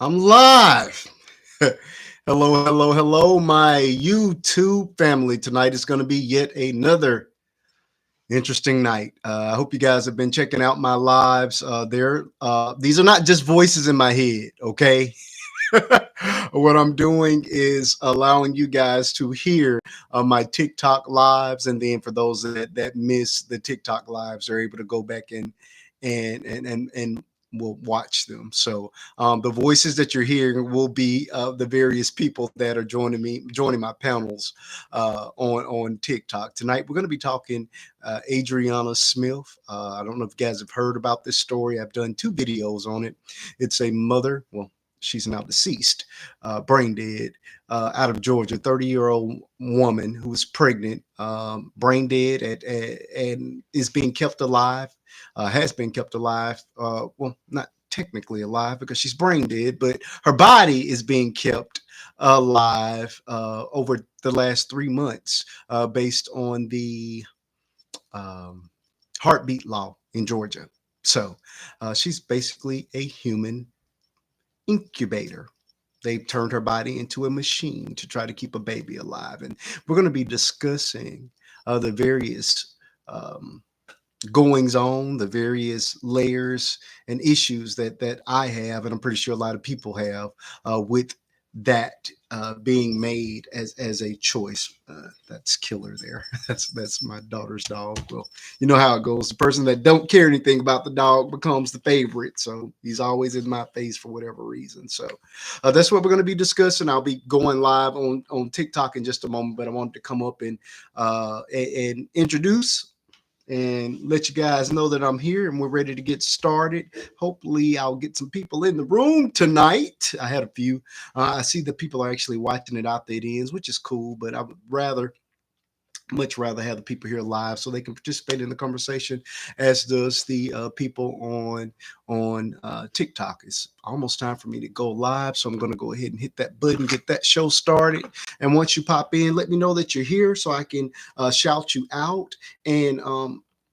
I'm live. Hello, hello, hello, my YouTube family. Tonight is going to be yet another interesting night. I hope you guys have been checking out my lives. These are not just voices in my head, okay? What I'm doing is allowing you guys to hear my TikTok lives, and then for those that miss the TikTok lives, are able to go back and will watch them. So the voices that you're hearing will be the various people that are joining my panels on TikTok tonight. We're going to be talking Adriana Smith. I don't know if you guys have heard about this story. I've done two videos on it. It's a mother. Well, she's now deceased, brain dead, out of Georgia, 30-year-old woman who was pregnant, brain dead, and is being kept alive, has been kept alive. Well, not technically alive because she's brain dead, but her body is being kept alive over the last 3 months based on the um, heartbeat law in Georgia. So she's basically a human incubator. They've turned her body into a machine to try to keep a baby alive. And we're going to be discussing the various goings on, the various layers and issues that I have, and I'm pretty sure a lot of people have with that being made as a choice. That's killer there. That's my daughter's dog. Well, you know how it goes. The person that don't care anything about the dog becomes the favorite. So he's always in my face for whatever reason. So that's what we're going to be discussing. I'll be going live on TikTok in just a moment, but I wanted to come up and introduce and let you guys know that I'm here and we're ready to get started. Hopefully, I'll get some people in the room tonight. I had a few. I see that people are actually watching it out there, which is cool, but I would much rather have the people here live so they can participate in the conversation, as does the people on TikTok. It's almost time for me to go live, so I'm going to go ahead and hit that button, get that show started. And once you pop in, let me know that you're here so I can shout you out and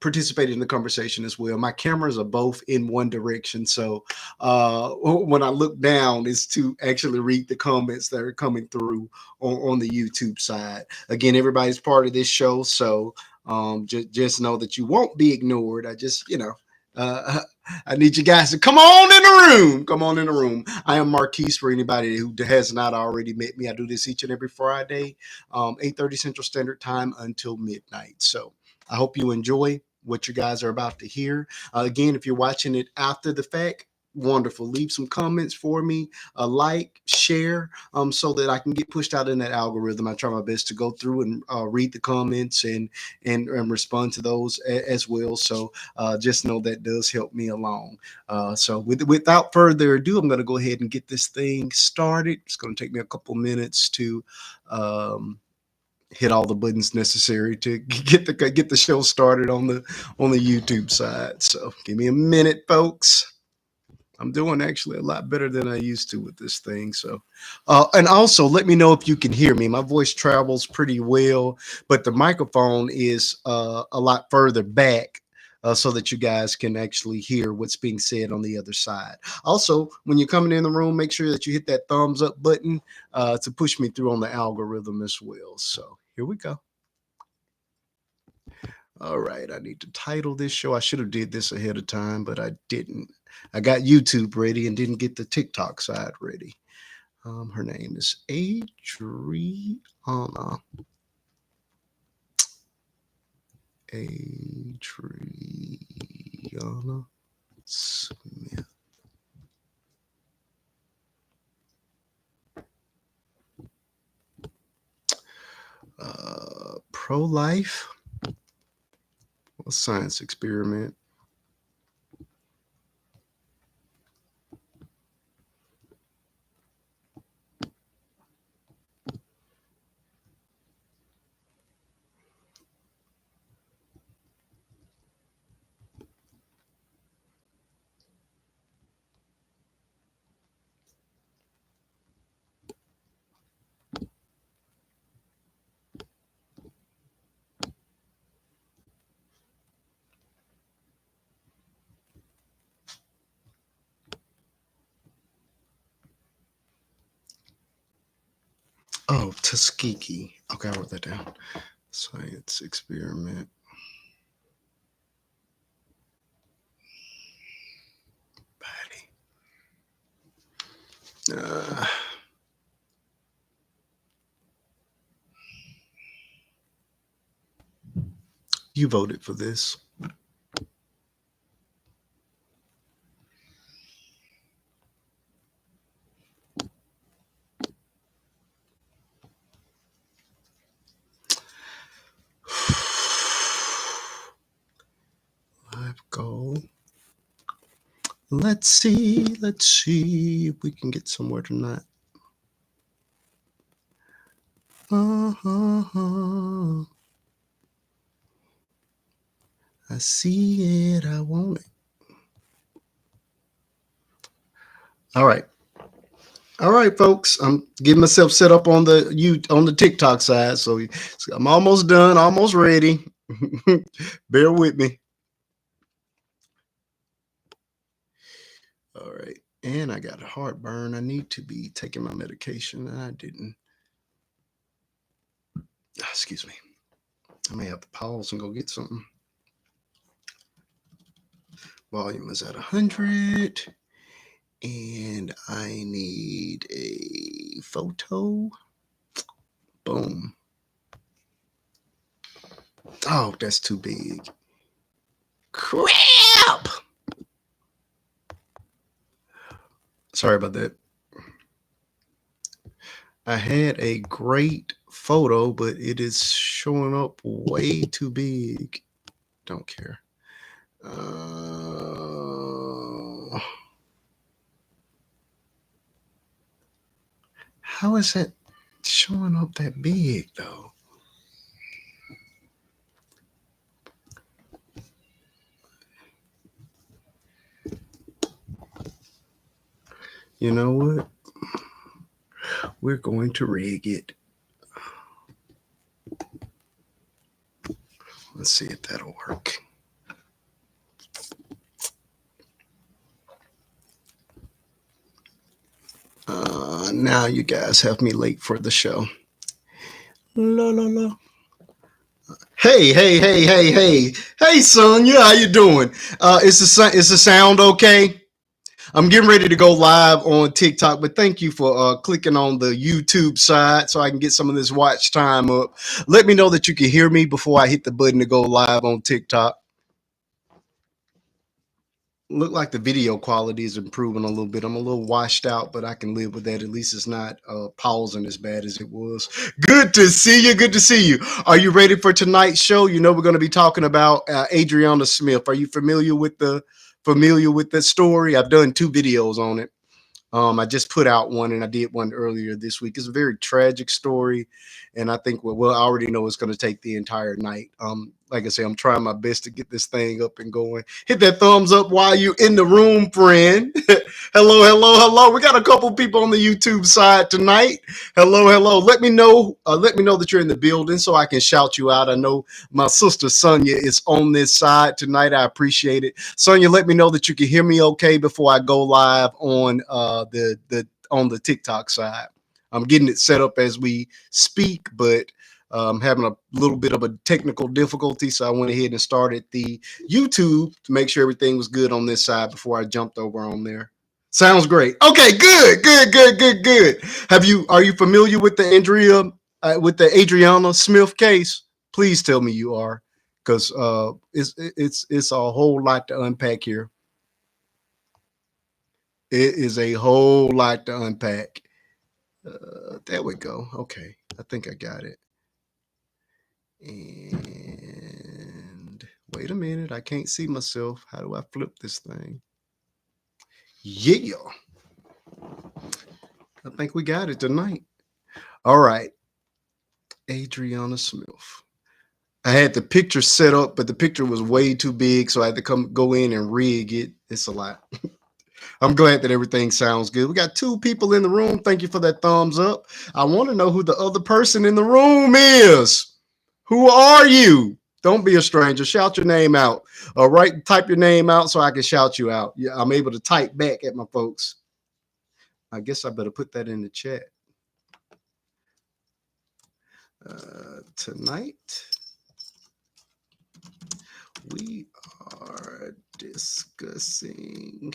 participate in the conversation as well. My cameras are both in one direction, so when I look down, is to actually read the comments that are coming through on the YouTube side. Again, everybody's part of this show, so just know that you won't be ignored. Uh, I need you guys to come on in the room. Come on in the room. I am Marquise. For anybody who has not already met me, I do this each and every Friday, 8:30 Central Standard Time until midnight. So I hope you enjoy what you guys are about to hear. Again, if you're watching it after the fact, wonderful. Leave some comments for me, a like, share, so that I can get pushed out in that algorithm. I try my best to go through and read the comments and respond to those as well. So just know that does help me along. So without further ado, I'm going to go ahead and get this thing started. It's going to take me a couple minutes to hit all the buttons necessary to get the show started on the YouTube side. So give me a minute, folks. I'm doing actually a lot better than I used to with this thing. So, and also let me know if you can hear me. My voice travels pretty well, but the microphone is a lot further back. So that you guys can actually hear what's being said on the other side. Also, when you're coming in the room, make sure that you hit that thumbs up button to push me through on the algorithm as well. So here we go. All right, I need to title this show. I should have did this ahead of time, but I didn't. I got YouTube ready and didn't get the TikTok side ready. Her name is Adriana. Adriana Smith. Pro-life. A science experiment. Oh, Tuskegee. Okay, I wrote that down. Science experiment. Body. Uh, you voted for this. Live goal. Let's see if we can get somewhere tonight. Uh-huh. I see it, I want it. All right. All right, folks. I'm getting myself set up on the TikTok side. So I'm almost done, almost ready. Bear with me. All right. And I got heartburn. I need to be taking my medication. I didn't. Excuse me. I may have to pause and go get something. Volume is at 100. And I need a photo. Boom. Oh, that's too big. Crap. Sorry about that. I had a great photo, but it is showing up way too big. Don't care. How is that showing up that big, though? You know what? We're going to rig it. Let's see if that'll work. Now you guys have me late for the show. La la la. Hey, Sonya, how you doing? Is the sound okay? I'm getting ready to go live on TikTok, but thank you for clicking on the YouTube side so I can get some of this watch time up. Let me know that you can hear me before I hit the button to go live on TikTok. Look like the video quality is improving a little bit. I'm a little washed out, but I can live with that. At least it's not pausing as bad as it was. Good to see you. Good to see you. Are you ready for tonight's show? You know we're going to be talking about Adriana Smith. Are you familiar with the story? I've done 2 videos on it. I just put out one and I did one earlier this week. It's a very tragic story. And I think, well, I already know it's going to take the entire night. Like I say, I'm trying my best to get this thing up and going. Hit that thumbs up while you're in the room, friend. Hello. We got a couple people on the YouTube side tonight. Hello. Let me know that you're in the building so I can shout you out. I know my sister Sonya is on this side tonight. I appreciate it. Sonya, let me know that you can hear me okay before I go live on the TikTok side. I'm getting it set up as we speak, but having a little bit of a technical difficulty, so I went ahead and started the YouTube to make sure everything was good on this side before I jumped over on there. Sounds great. Okay, good. Are you familiar with the Adriana Smith case? Please tell me you are, because it's a whole lot to unpack here. It is a whole lot to unpack. There we go. Okay, I think I got it. And wait a minute, I can't see myself. How do I flip this thing? Yeah. I think we got it tonight. All right. Adriana Smith. I had the picture set up, but the picture was way too big, so I had to go in and rig it. It's a lot. I'm glad that everything sounds good. We got 2 people in the room. Thank you for that thumbs up. I want to know who the other person in the room is. Who are you? Don't be a stranger. Shout your name out. All right, type your name out so I can shout you out. Yeah, I'm able to type back at my folks. I guess I better put that in the chat. Tonight we are discussing.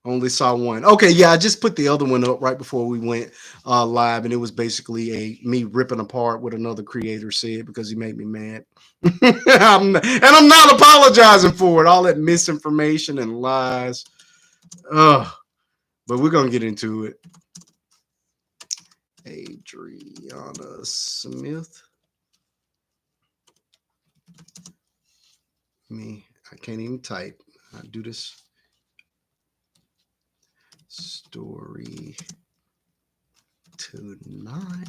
Only saw one. Okay, yeah, I just put the other one up right before we went live, and it was basically a me ripping apart what another creator said because he made me mad. I'm not apologizing for it. All that misinformation and lies. Ugh. But we're gonna get into it. Adriana Smith. I can't even type. I do this story tonight.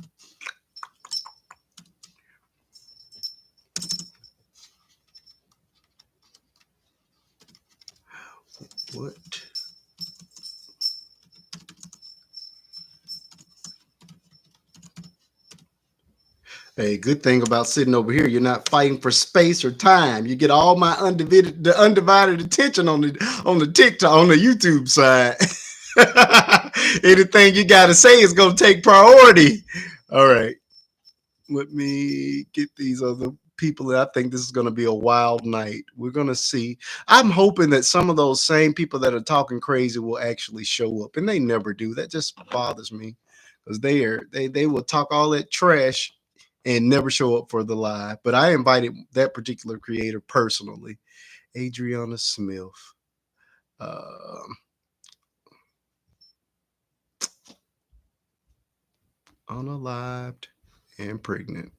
What? Hey, good thing about sitting over here, you're not fighting for space or time. You get all my undivided attention on the TikTok, on the YouTube side. Anything you got to say is going to take priority. All right. Let me get these other people. I think this is going to be a wild night. We're going to see. I'm hoping that some of those same people that are talking crazy will actually show up, and they never do. That just bothers me because they will talk all that trash and never show up for the live. But I invited that particular creator personally, Adriana Smith. Unalived and pregnant.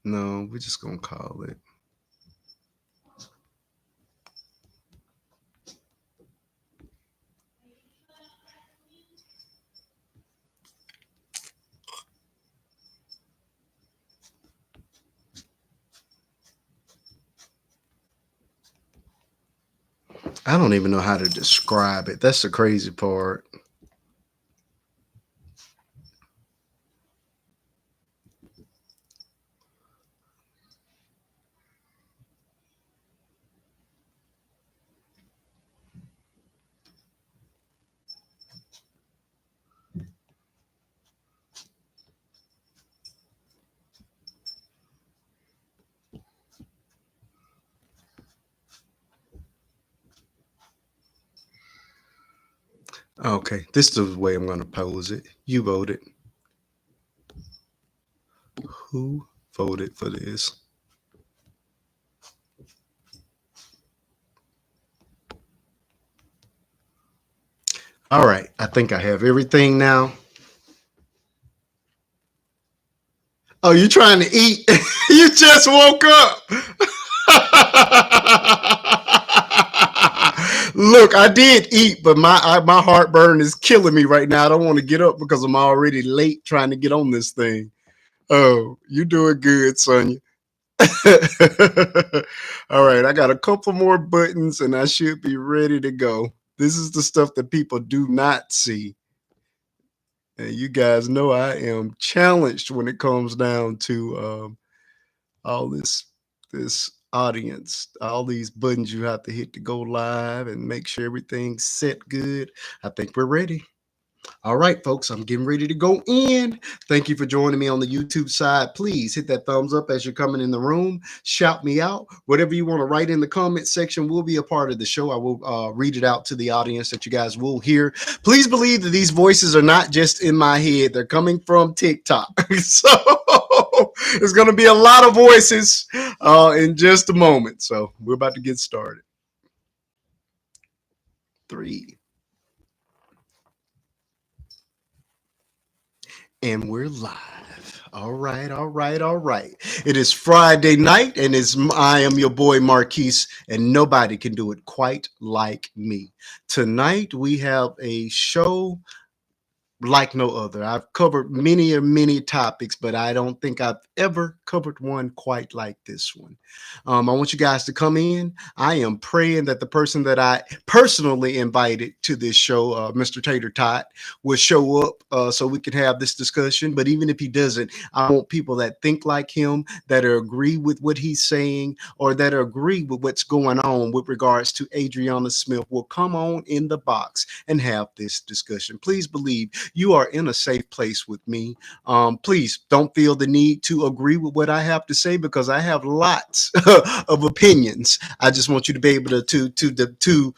No, we're just gonna call it. I don't even know how to describe it. That's the crazy part. Okay, this is the way I'm going to pose it. You voted. Who voted for this? All right, I think I have everything now. Oh, you trying to eat? You just woke up. Look, I did eat, but my heartburn is killing me right now. I don't want to get up because I'm already late trying to get on this thing. Oh, you doing good, Sonia. All right, I got a couple more buttons and I should be ready to go. This is the stuff that people do not see. And you guys know I am challenged when it comes down to all this audience, all these buttons you have to hit to go live and make sure everything's set good. I think we're ready. All right, folks, I'm getting ready to go in. Thank you for joining me on the YouTube side. Please hit that thumbs up as you're coming in the room. Shout me out. Whatever you want to write in the comment section will be a part of the show. I will read it out to the audience that you guys will hear. Please believe that these voices are not just in my head. They're coming from TikTok. So there's going to be a lot of voices in just a moment. So we're about to get started. 3. And we're live. All right, all right, all right. It is Friday night, and I am your boy Marquise, and nobody can do it quite like me. Tonight we have a show like no other. I've covered many topics, but I don't think I've ever covered one quite like this one. I want you guys to come in. I am praying that the person that I personally invited to this show, Mr. Tater Tot, will show up so we can have this discussion. But even if he doesn't, I want people that think like him, that agree with what he's saying, or that agree with what's going on with regards to Adriana Smith will come on in the box and have this discussion. Please believe you are in a safe place with me. Please don't feel the need to agree with what I have to say because I have lots of opinions. I just want you to be able to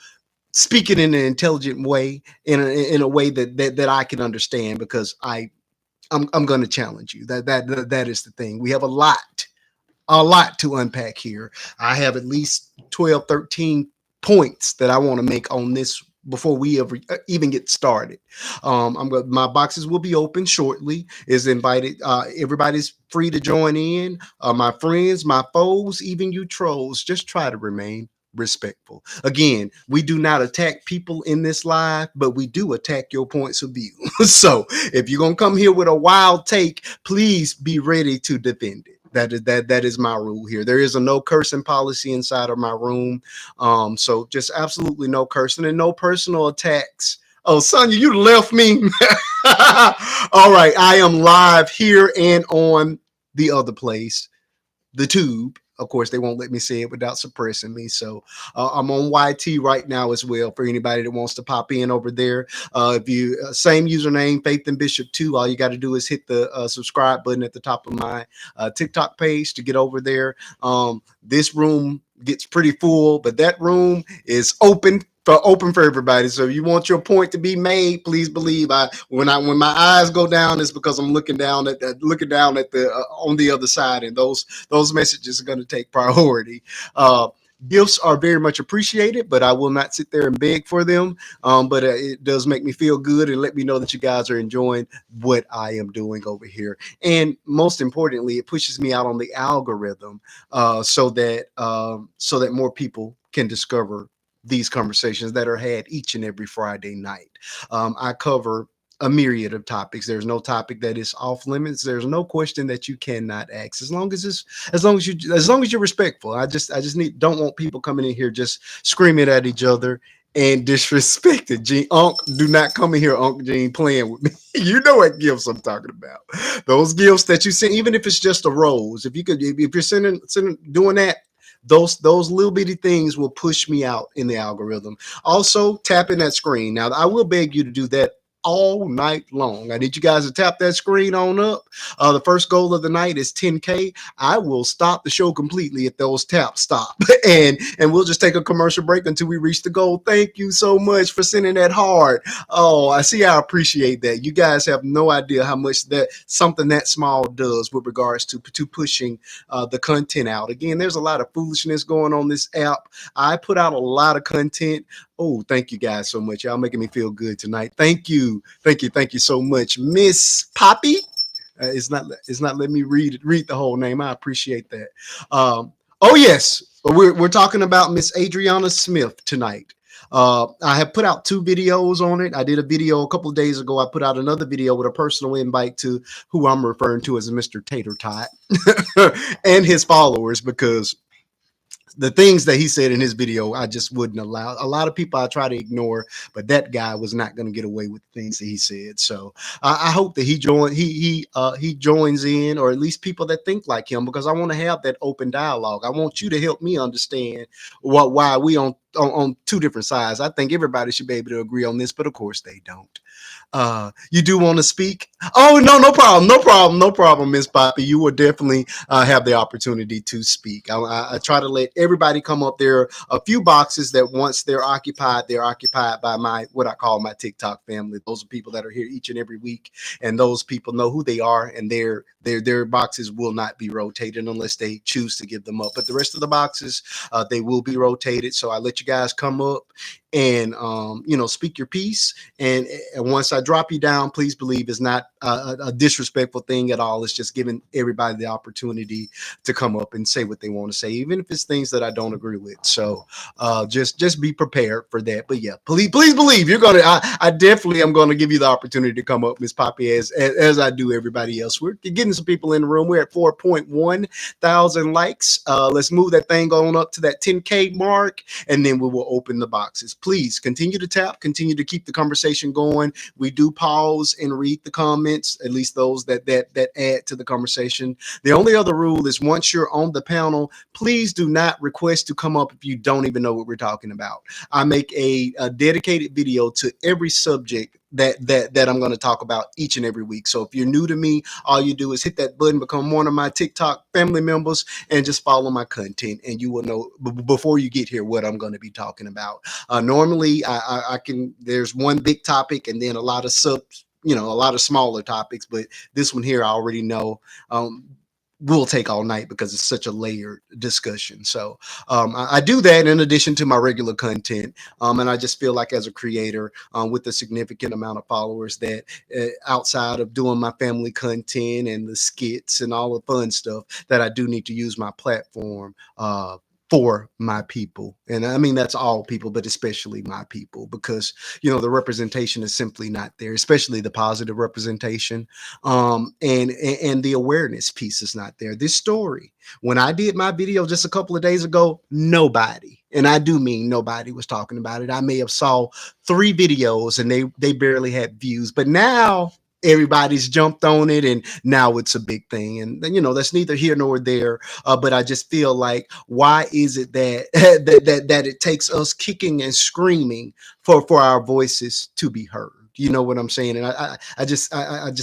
speak it in an intelligent way, in a way that I can understand because I'm going to challenge you. That is the thing. We have a lot to unpack here. I have at least 12, 13 points that I want to make on this before we ever even get started. My boxes will be open shortly. Is invited. Everybody's free to join in. My friends, my foes, even you trolls, just try to remain respectful. Again, we do not attack people in this live, but we do attack your points of view. So if you're gonna come here with a wild take, please be ready to defend it. That is my rule here. There is a no cursing policy inside of my room. So just absolutely no cursing and no personal attacks. Oh, Sonya, you left me. All right, I am live here and on the other place, the tube. Of course, they won't let me say it without suppressing me. So I'm on YT right now as well for anybody that wants to pop in over there. If you same username, Faith and Bishop 2, all you got to do is hit the subscribe button at the top of my TikTok page to get over there. This room gets pretty full, but that room is open for everybody. So if you want your point to be made, please believe when my eyes go down, it's because I'm looking down at the on the other side, and those messages are going to take priority. Gifts are very much appreciated, but I will not sit there and beg for them. But it does make me feel good and let me know that you guys are enjoying what I am doing over here. And most importantly, it pushes me out on the algorithm so that more people can discover these conversations that are had each and every Friday night. I cover a myriad of topics. There's no topic that is off limits. There's no question that you cannot ask as long as you're respectful. Don't want people coming in here just screaming at each other and disrespected. Gene Unc, do not come in here, Unc Gene, playing with me. You know what gifts I'm talking about. Those gifts that you send, even if it's just a rose. If you're sending doing that, those little bitty things will push me out in the algorithm. Also, tapping that screen. Now, I will beg you to do that all night long. I need you guys to tap that screen on up. The first goal of the night is 10K. I will stop the show completely if those taps stop, and we'll just take a commercial break until we reach the goal. Thank you so much for sending that hard. Oh, I see. I appreciate that. You guys have no idea how much that something that small does with regards to pushing the content out. Again, there's a lot of foolishness going on this app. I put out a lot of content. Oh, thank you guys so much. Y'all making me feel good tonight. Thank you so much, Miss Poppy. It's not letting me read the whole name. I appreciate that. Oh yes, we're talking about Miss Adriana Smith tonight. I have put out 2 videos on it. I did a video a couple of days ago. I put out another video with a personal invite to who I'm referring to as Mr. Tater Tot and his followers, because the things that he said in his video, I just wouldn't allow. A lot of people I try to ignore, but that guy was not going to get away with the things that he said. So I hope that he joins in, or at least people that think like him, because I want to have that open dialogue. I want you to help me understand why we on 2 different sides. I think everybody should be able to agree on this, but of course they don't. You do want to speak? Oh, no problem, Miss Poppy. You will definitely have the opportunity to speak. I try to let everybody come up. There are a few boxes that once they're occupied by what I call my TikTok family. Those are people that are here each and every week, and those people know who they are, and their boxes will not be rotated unless they choose to give them up. But the rest of the boxes, they will be rotated. So I let you guys come up and speak your piece. And once I drop you down, please believe it's not a disrespectful thing at all. It's just giving everybody the opportunity to come up and say what they want to say, even if it's things that I don't agree with. So just be prepared for that. But yeah, please believe you're gonna. I definitely am gonna give you the opportunity to come up, Miss Poppy, as I do everybody else. We're getting some people in the room. We're at 4.1 thousand likes. Let's move that thing on up to that 10K mark, and then we will open the boxes. Please continue to tap, continue to keep the conversation going. We do pause and read the comments, at least those that add to the conversation. The only other rule is once you're on the panel, please do not request to come up if you don't even know what we're talking about. I make a dedicated video to every subject that I'm going to talk about each and every week. So if you're new to me, all you do is hit that button, become one of my TikTok family members, and just follow my content, and you will know before you get here what I'm going to be talking about. Normally, I can. There's one big topic, and then a lot of a lot of smaller topics, but this one here I already know. Will take all night because it's such a layered discussion. So I do that in addition to my regular content. And I just feel like as a creator with a significant amount of followers that outside of doing my family content and the skits and all the fun stuff, that I do need to use my platform for my people. And I mean, that's all people, but especially my people, because, the representation is simply not there, especially the positive representation. And the awareness piece is not there. This story, when I did my video just a couple of days ago, nobody, and I do mean nobody, was talking about it. I may have saw 3 videos and they barely had views, but now everybody's jumped on it, and now it's a big thing. And that's neither here nor there. But I just feel like, why is it that that it takes us kicking and screaming for our voices to be heard? You know what I'm saying? And I just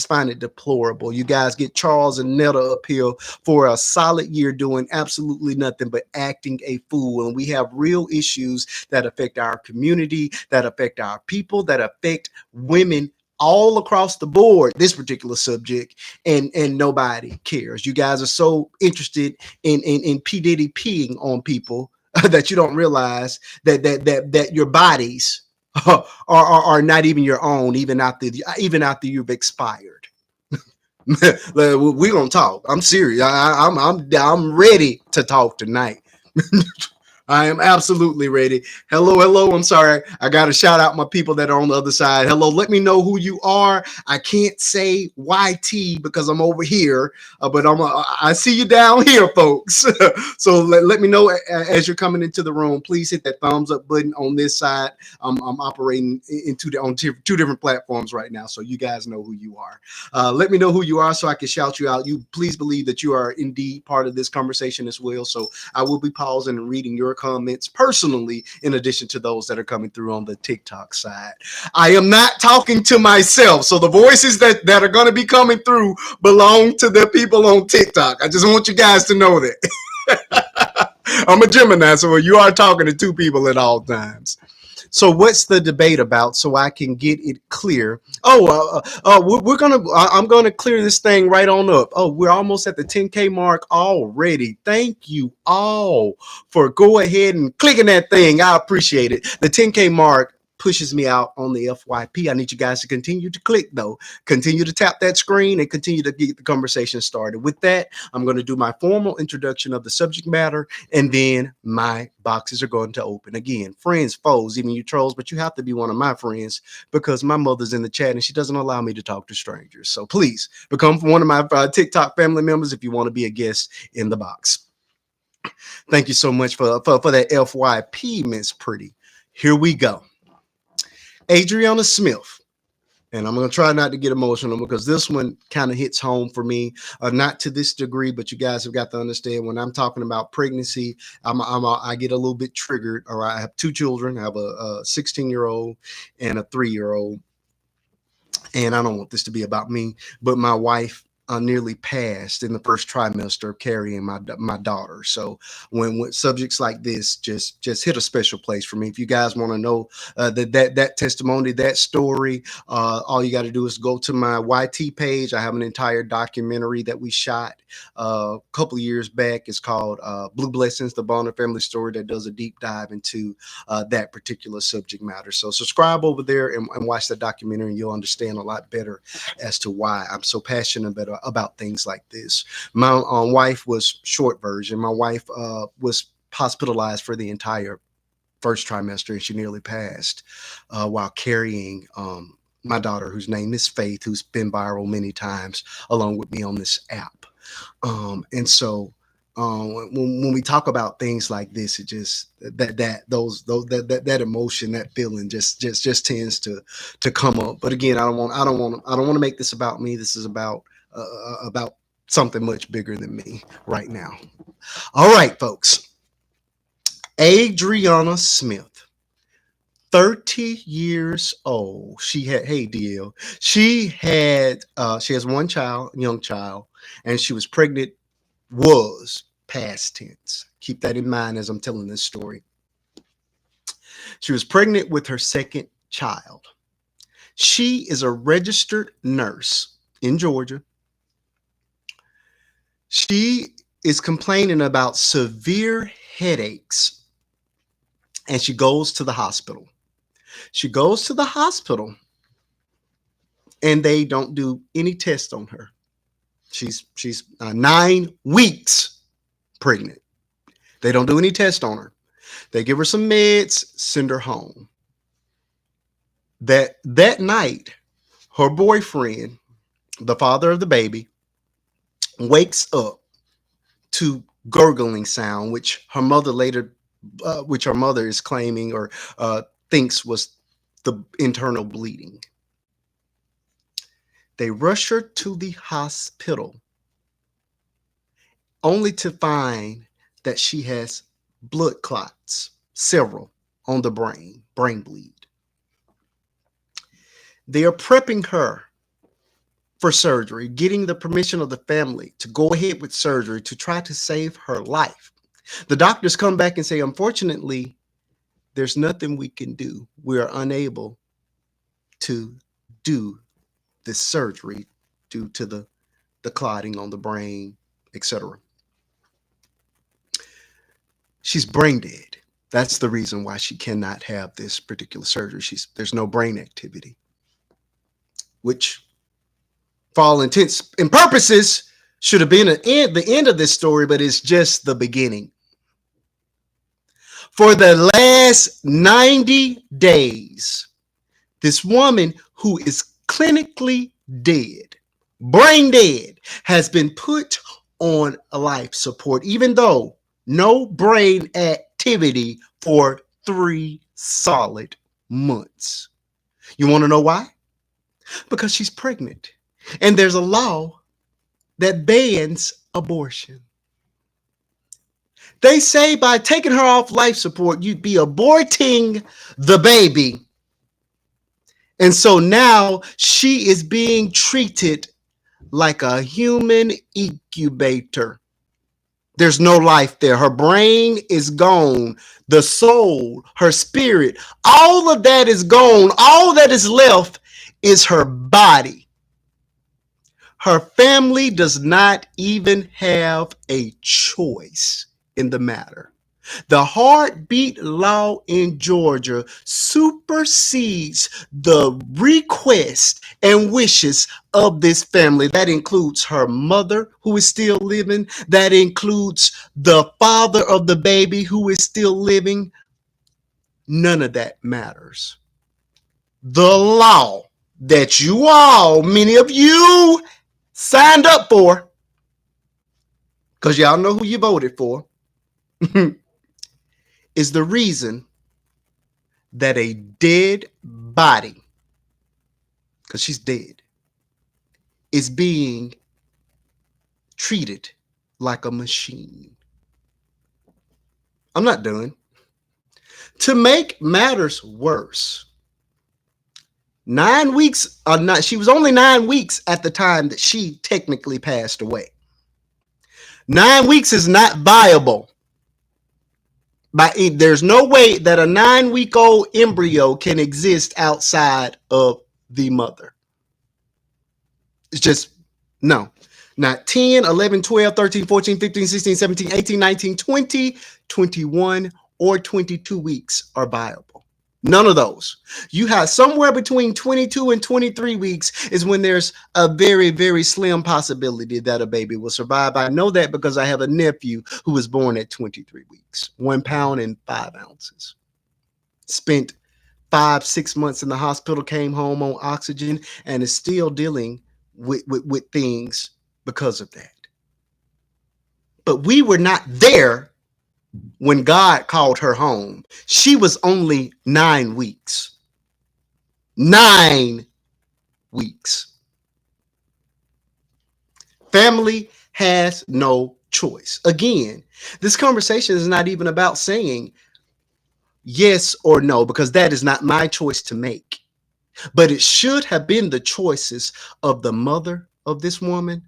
find it deplorable. You guys get Charles and Netta up here for a solid year doing absolutely nothing but acting a fool. And we have real issues that affect our community, that affect our people, that affect women all across the board, this particular subject, and nobody cares. You guys are so interested in P. Diddy peeing on people that you don't realize that your bodies are not even your own, even after you've expired. We're gonna talk. I'm serious. I'm ready to talk tonight. I am absolutely ready. Hello. I'm sorry. I got to shout out my people that are on the other side. Hello. Let me know who you are. I can't say YT because I'm over here, but I see you down here, folks. So let me know as you're coming into the room. Please hit that thumbs up button on this side. I'm operating on two different platforms right now, so you guys know who you are. Let me know who you are so I can shout you out. You please believe that you are indeed part of this conversation as well. So I will be pausing and reading your comments personally, in addition to those that are coming through on the TikTok side. I am not talking to myself, so the voices that are going to be coming through belong to the people on TikTok. I just want you guys to know that. I'm a Gemini, so you are talking to 2 people at all times. So what's the debate about, so I can get it clear? I'm gonna clear this thing right on up. Oh, we're almost at the 10K mark already. Thank you all for go ahead and clicking that thing. I appreciate it. The 10K mark pushes me out on the FYP. I need you guys to continue to click, though. Continue to tap that screen and continue to get the conversation started. With that, I'm going to do my formal introduction of the subject matter, and then my boxes are going to open. Again, friends, foes, even you trolls, but you have to be one of my friends because my mother's in the chat and she doesn't allow me to talk to strangers. So please become one of my TikTok family members if you want to be a guest in the box. Thank you so much for that FYP, Miss Pretty. Here we go. Adriana Smith, and I'm going to try not to get emotional because this one kind of hits home for me, not to this degree, but you guys have got to understand when I'm talking about pregnancy, I get a little bit triggered. Or I have 2 children. I have a 16-year-old and a 3-year-old, and I don't want this to be about me, but my wife nearly passed in the first trimester of carrying my daughter. So when subjects like this just hit a special place for me. If you guys want to know that testimony, that story, all you got to do is go to my YT page. I have an entire documentary that we shot a couple of years back. It's called Blue Blessings, the Bonner family story, that does a deep dive into that particular subject matter. So subscribe over there and watch the documentary, and you'll understand a lot better as to why I'm so passionate about things like this. My wife was short version. My wife was hospitalized for the entire first trimester, and she nearly passed while carrying my daughter, whose name is Faith, who's been viral many times along with me on this app. And so when we talk about things like this, it just that emotion, that feeling just tends to come up. But again, I don't want to make this about me. This is about something much bigger than me right now. All right, folks. Adriana Smith, 30 years old. She had, hey DL, she has one child, young child, and she was pregnant, was past tense. Keep that in mind as I'm telling this story. She was pregnant with her second child. She is a registered nurse in Georgia. She is complaining about severe headaches, and she goes to the hospital. She goes to the hospital, and they don't do any tests on her. She's 9 weeks pregnant. They don't do any tests on her. They give her some meds, send her home. That night, her boyfriend, the father of the baby, wakes up to gurgling sound, which her mother is claiming or thinks was the internal bleeding. They rush her to the hospital, only to find that she has blood clots, several, on the brain bleed. They are prepping her for surgery, getting the permission of the family to go ahead with surgery to try to save her life. The doctors come back and say, unfortunately, there's nothing we can do. We are unable to do this surgery due to the clotting on the brain, etc. She's brain dead. That's the reason why she cannot have this particular surgery. There's no brain activity, which, for all intents and purposes, should have been the end of this story, but it's just the beginning. For the last 90 days, this woman who is clinically dead, brain dead, has been put on a life support, even though no brain activity for 3 solid months. You want to know why? Because she's pregnant. And there's a law that bans abortion. They say by taking her off life support, you'd be aborting the baby. And so now she is being treated like a human incubator. There's no life there. Her brain is gone. The soul, her spirit, all of that is gone. All that is left is her body. Her family does not even have a choice in the matter. The heartbeat law in Georgia supersedes the request and wishes of this family. That includes her mother, who is still living. That includes the father of the baby, who is still living. None of that matters. The law that you all, many of you, signed up for, because y'all know who you voted for, is the reason that a dead body, because she's dead, is being treated like a machine. I'm not done. To make matters worse, 9 weeks are not, she was only 9 weeks at the time that she technically passed away. 9 weeks is not viable. There's no way that a 9 week old embryo can exist outside of the mother. It's just no. Not 10, 11, 12, 13, 14, 15, 16, 17, 18, 19, 20, 21, or 22 weeks are viable. None of those. You have somewhere between 22 and 23 weeks is when there's a very, very slim possibility that a baby will survive. I know that because I have a nephew who was born at 23 weeks, 1 pound and 5 ounces. Spent 5-6 months in the hospital, came home on oxygen, and is still dealing with things because of that. But we were not there when God called her home. She was only 9 weeks. 9 weeks. Family has no choice. Again, this conversation is not even about saying yes or no, because that is not my choice to make. But it should have been the choices of the mother of this woman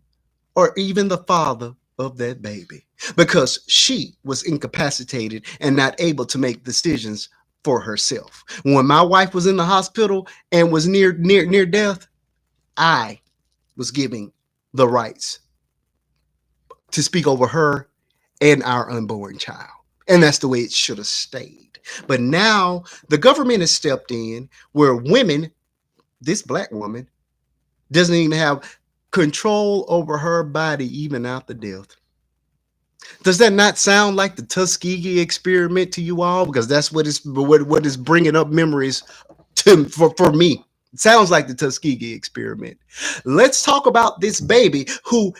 or even the father of that baby, because she was incapacitated and not able to make decisions for herself. When my wife was in the hospital and was near death, I was giving the rights to speak over her and our unborn child. And that's the way it should have stayed. But now the government has stepped in where women, this black woman, doesn't even have control over her body even after death. Does that not sound like the Tuskegee experiment to you all? Because that's what is bringing up memories for me. It sounds like the Tuskegee experiment. Let's talk about this baby who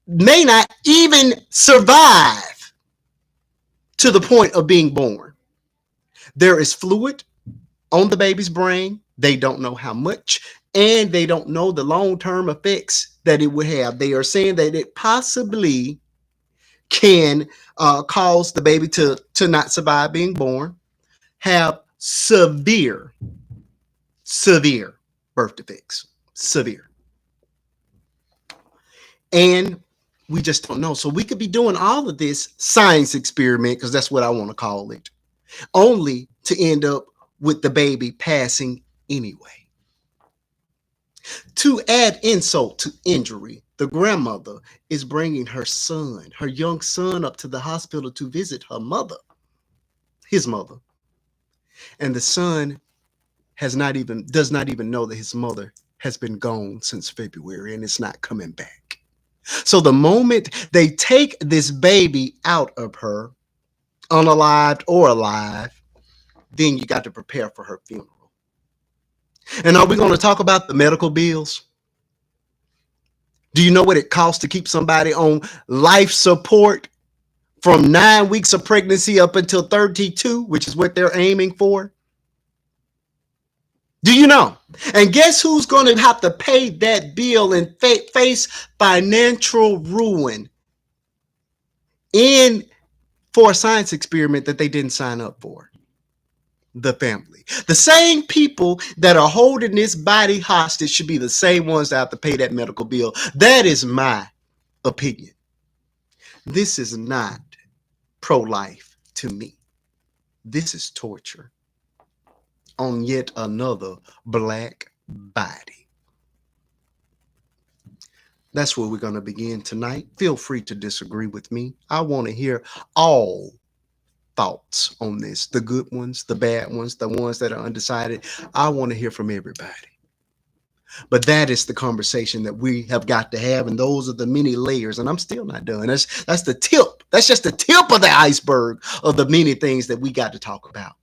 may not even survive to the point of being born. There is fluid on the baby's brain. They don't know how much, and they don't know the long-term effects that it would have. They are saying that it possibly can cause the baby to not survive being born, have severe birth defects, severe. And we just don't know. So we could be doing all of this science experiment, because that's what I want to call it, only to end up with the baby passing anyway. To add insult to injury, the grandmother is bringing her son, her young son, up to the hospital to visit her mother, his mother. And the son does not even know that his mother has been gone since February and is not coming back. So the moment they take this baby out of her, unalived or alive, then you got to prepare for her funeral. And are we going to talk about the medical bills? Do you know what it costs to keep somebody on life support from 9 weeks of pregnancy up until 32, which is what they're aiming for? Do you know? And guess who's going to have to pay that bill and face financial ruin for a science experiment that they didn't sign up for? The family. The same people that are holding this body hostage should be the same ones that have to pay that medical bill. That is my opinion. This is not pro-life to me. This is torture on yet another black body. That's where we're going to begin tonight. Feel free to disagree with me. I want to hear all thoughts on this, the good ones, the bad ones, the ones that are undecided. I want to hear from everybody. But that is the conversation that we have got to have, and those are the many layers, and I'm still not done. That's the tip. That's just the tip of the iceberg of the many things that we got to talk about.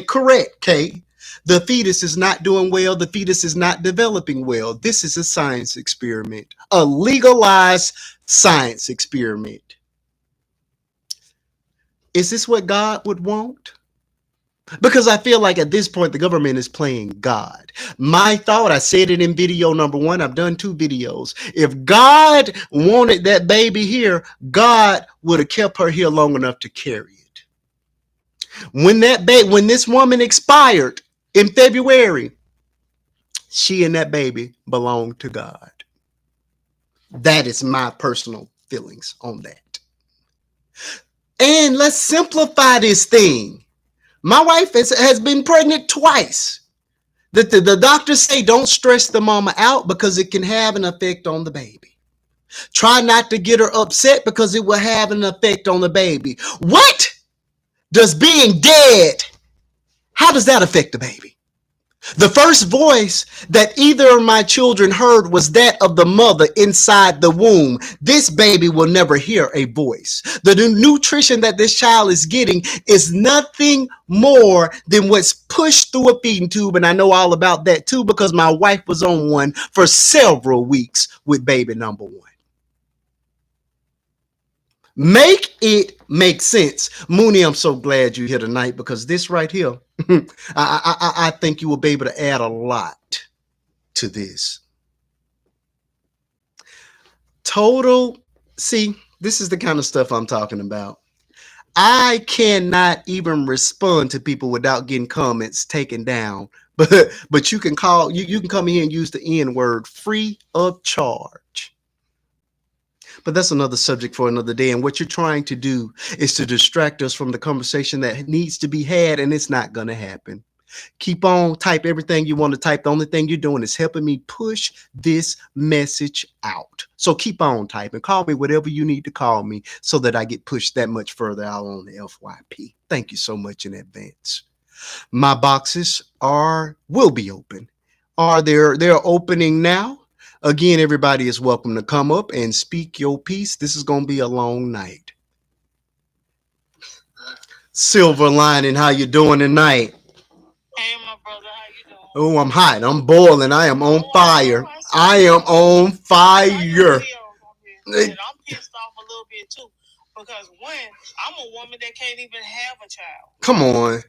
Correct, Kay. The fetus is not doing well. The fetus is not developing well. This is a science experiment, a legalized science experiment. Is this what God would want? Because I feel like at this point, the government is playing God. My thought, I said it in video number 1. I've done 2 videos. If God wanted that baby here, God would have kept her here long enough to carry it. When this woman expired, In February, she and that baby belong to God. That is my personal feelings on that. And let's simplify this thing. My wife has been pregnant twice. The doctors say don't stress the mama out because it can have an effect on the baby. Try not to get her upset because it will have an effect on the baby. What does being dead, how does that affect the baby? The first voice that either of my children heard was that of the mother inside the womb. This baby will never hear a voice. The nutrition that this child is getting is nothing more than what's pushed through a feeding tube. And I know all about that too because my wife was on one for several weeks with baby number one. Make it make sense. Mooney, I'm so glad you're here tonight because this right here, I think you will be able to add a lot to this. Total, see, this is the kind of stuff I'm talking about. I cannot even respond to people without getting comments taken down. But you can call, you can come here and use the N word free of charge. But that's another subject for another day. And what you're trying to do is to distract us from the conversation that needs to be had, and it's not going to happen. Keep on, type everything you want to type. The only thing you're doing is helping me push this message out. So keep on typing. Call me whatever you need to call me so that I get pushed that much further out on the FYP. Thank you so much in advance. My boxes will be open. They're opening now. Again, everybody is welcome to come up and speak your piece. This is going to be a long night. Silver Lining, how you doing tonight? Hey, my brother, how you doing? Oh, I'm hot. I'm boiling. I am on fire. I am on fire. And I'm pissed off a little bit too because one, I'm a woman that can't even have a child. Come on.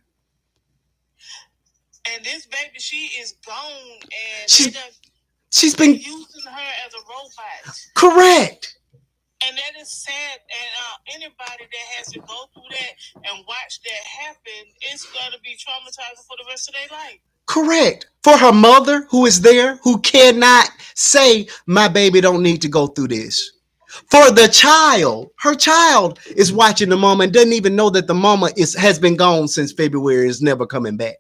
And this baby, she is gone, and she's been using her as a robot. Correct. And that is sad. And anybody that has to go through that and watch that happen, it's going to be traumatizing for the rest of their life. Correct. For her mother who is there, who cannot say, my baby don't need to go through this. For the child, her child is watching the mama and doesn't even know that the mama has been gone since February, is never coming back.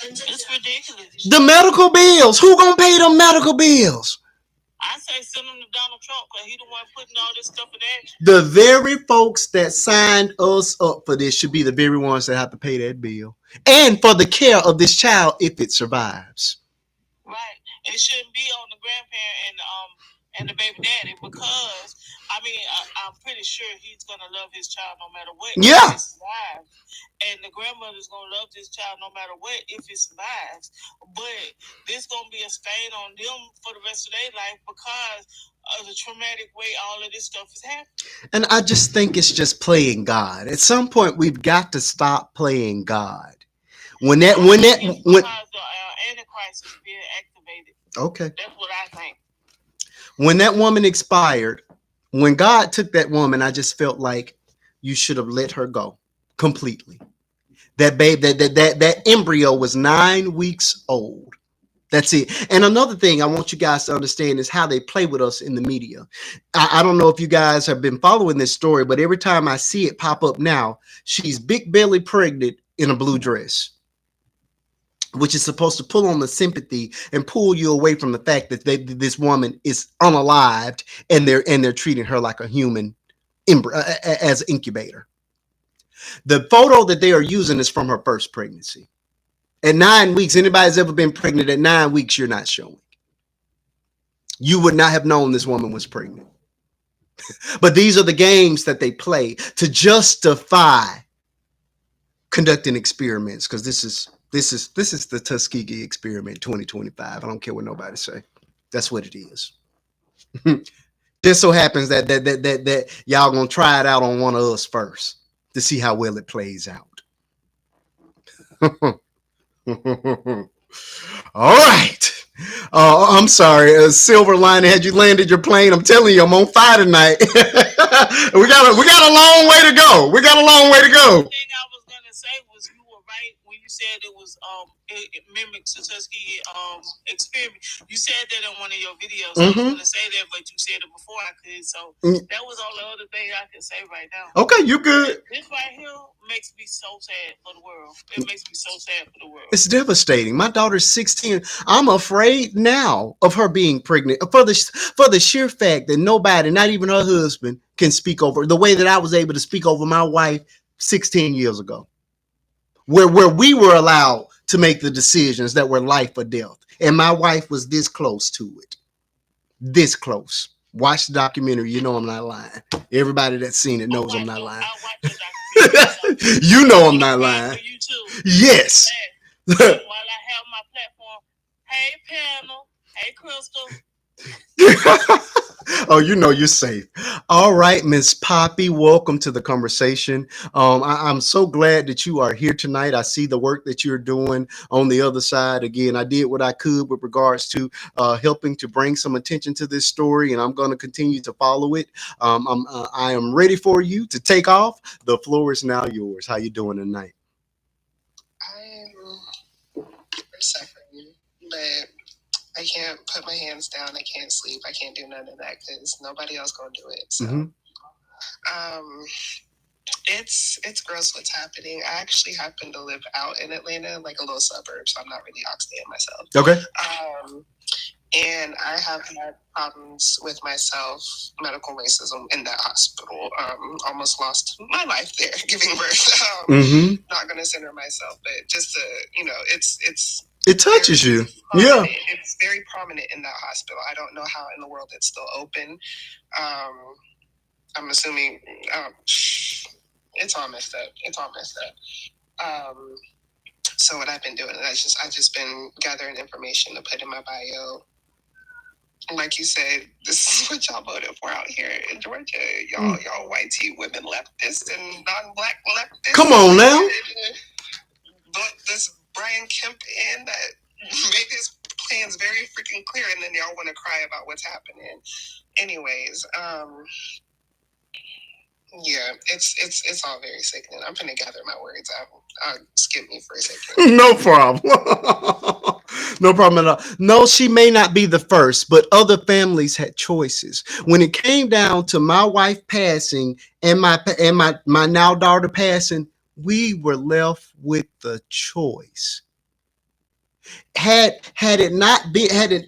It's ridiculous. The medical bills. Who gonna pay them medical bills? I say send them to Donald Trump because he's the one putting all this stuff in action. The very folks that signed us up for this should be the very ones that have to pay that bill. And for the care of this child if it survives. Right. It shouldn't be on the grandparent and the baby daddy because, I mean, I'm pretty sure he's going to love his child no matter what. Yeah. And the grandmother's going to love this child no matter what if it survives. But this going to be a stain on them for the rest of their life because of the traumatic way all of this stuff is happening. And I just think it's just playing God. At some point, we've got to stop playing God. When the Antichrist is being activated. Okay. That's what I think. When that woman expired, when God took that woman, I just felt like you should have let her go completely. That babe, that embryo was 9 weeks old. That's it. And another thing I want you guys to understand is how they play with us in the media. I don't know if you guys have been following this story, but every time I see it pop up now, she's big belly pregnant in a blue dress, which is supposed to pull on the sympathy and pull you away from the fact that this woman is unalived and they're treating her like a human as an incubator. The photo that they are using is from her first pregnancy. At 9 weeks, anybody's ever been pregnant at 9 weeks, you're not showing. You would not have known this woman was pregnant. But these are the games that they play to justify conducting experiments, because this is the Tuskegee experiment 2025. I don't care what nobody say. That's what it is. Just so happens that y'all gonna try it out on one of us first to see how well it plays out. All right. I'm sorry, Silver Lining. Had you landed your plane? I'm telling you, I'm on fire tonight. we got a long way to go. We got a long way to go. The thing I was gonna to say was you were right when you said it was it mimics the Tuskegee experiment. You said that in one of your videos. I was going to say that, but you said it before I could. So that was all the other thing I could say right now. Okay, you good. This right here makes me so sad for the world. It makes me so sad for the world. It's devastating. My daughter's 16. I'm afraid now of her being pregnant for the sheer fact that nobody, not even her husband, can speak over the way that I was able to speak over my wife 16 years ago. Where we were allowed to make the decisions that were life or death. And my wife was this close to it. This close. Watch the documentary. You know I'm not lying. Everybody that's seen it knows I'm not lying. You know I'm not lying. Yes. While I have my platform, hey panel, hey Crystal. Oh, you know you're safe. All right, Miss Poppy, welcome to the conversation. I'm so glad that you are here tonight. I see the work that you're doing on the other side. Again, I did what I could with regards to helping to bring some attention to this story, and I'm going to continue to follow it. I am ready for you to take off. The floor is now yours. How you doing tonight? I'm suffering, but I can't put my hands down. I can't sleep. I can't do none of that because nobody else gonna do it. So, it's gross what's happening. I actually happen to live out in Atlanta, like a little suburb, so I'm not really Oxnard myself. Okay. And I have had problems with myself, medical racism in that hospital. Almost lost my life there, giving birth. Not gonna center myself, but just to, it touches you. Yeah. It's very prominent in that hospital. I don't know how in the world it's still open. I'm assuming it's all messed up. So what I've been doing, I've just been gathering information to put in my bio. Like you said, this is what y'all voted for out here in Georgia. Y'all white tea women leftists and non-black leftists. Come on now. Vote this Brian Kemp in that made his plans very freaking clear, and then y'all want to cry about what's happening. Anyways, yeah, it's all very sickening. I'm gonna gather my words. Skip me for a second. No problem. No problem at all. No, she may not be the first, but other families had choices. When it came down to my wife passing and my now daughter passing, we were left with the choice. Had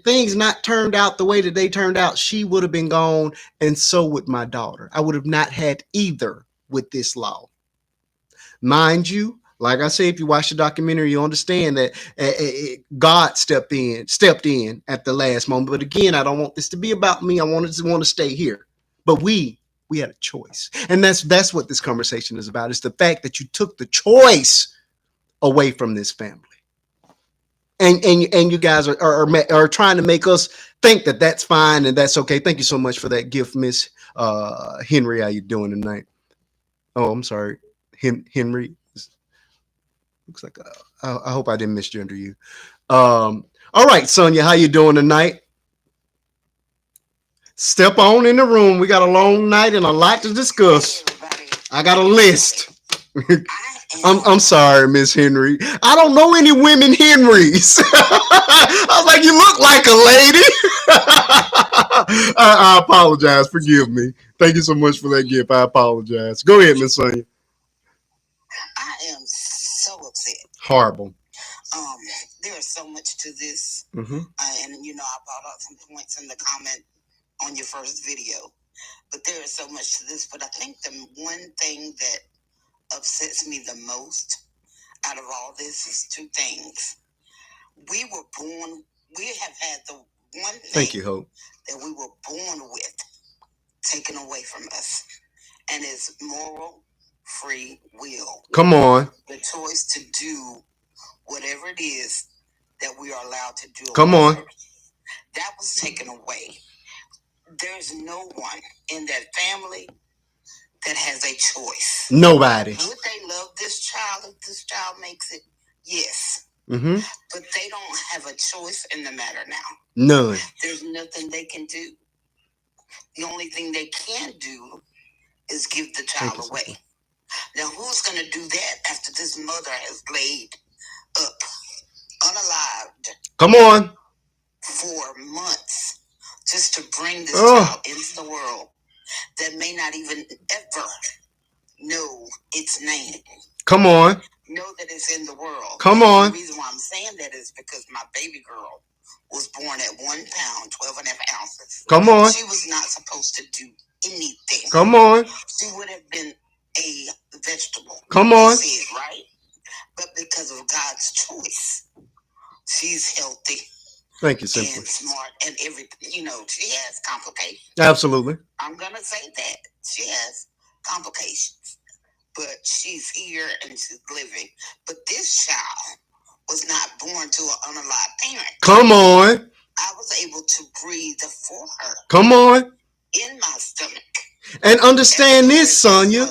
things not turned out the way that they turned out, she would have been gone, and so would my daughter. I would have not had either with this law. Mind you, like I say, if you watch the documentary, you understand that God stepped in at the last moment. But again, I don't want this to be about me. I want to stay here. But we had a choice, and that's what this conversation is about. It's the fact that you took the choice away from this family. And you guys are trying to make us think that that's fine and that's okay. Thank you so much for that gift, Miss Henry. How you doing tonight? Oh, I'm sorry, Henry. Looks like I hope I didn't misgender you. All right, Sonia, how you doing tonight? Step on in the room. We got a long night and a lot to discuss. I got a list. I'm sorry, Miss Henry. I don't know any women Henrys. I was like, you look like a lady. I apologize. Forgive me. Thank you so much for that gift. I apologize. Go ahead, Miss Sonia. I am so upset. Horrible. There is so much to this. And I brought up some points in the comment on your first video. But there is so much to this. But I think the one thing that upsets me the most out of all this is two things. We have had the one thing Thank you, Hope. that we were born with taken away from us. And it's moral free will. Come on. The choice to do whatever it is that we are allowed to do. Come on. That was taken away. There's no one in that family that has a choice. Nobody. Would they love this child if this child makes it? Yes. Mm-hmm. But they don't have a choice in the matter now. None. There's nothing they can do. The only thing they can do is give the child away. Now, who's going to do that after this mother has laid up, unalived? Come on. For months, just to bring this child into the world that may not even ever know its name. Come on. Know that it's in the world. Come on. The reason why I'm saying that is because my baby girl was born at 1 pound, 12 and a half ounces. Come on. She was not supposed to do anything. Come on. She would have been a vegetable. Come on. Said, right? But because of God's choice, she's healthy. Thank you, Simply. And smart and everything. You know, she has complications. Absolutely. I'm going to say that. She has complications. But she's here and she's living. But this child was not born to an unalived parent. Come on. I was able to breathe for her. Come on. In my stomach. And understand this, Sonia.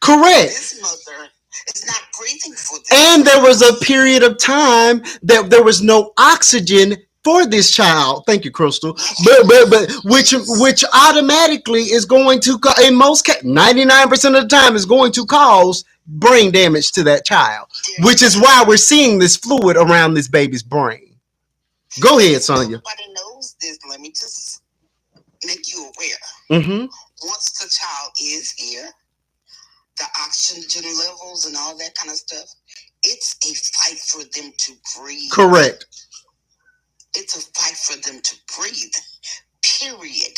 Correct. This mother is not breathing for this. And there was a period of time that there was no oxygen for this child. Thank you, Crystal. But which automatically is going to, in most cases, 99% of the time is going to cause brain damage to that child, which is why we're seeing this fluid around this baby's brain. Go ahead, Sonia. Nobody knows this. Let me just make you aware. Mm-hmm. Once the child is here, the oxygen levels and all that kind of stuff, it's a fight for them to breathe. Correct. It's a fight for them to breathe, period.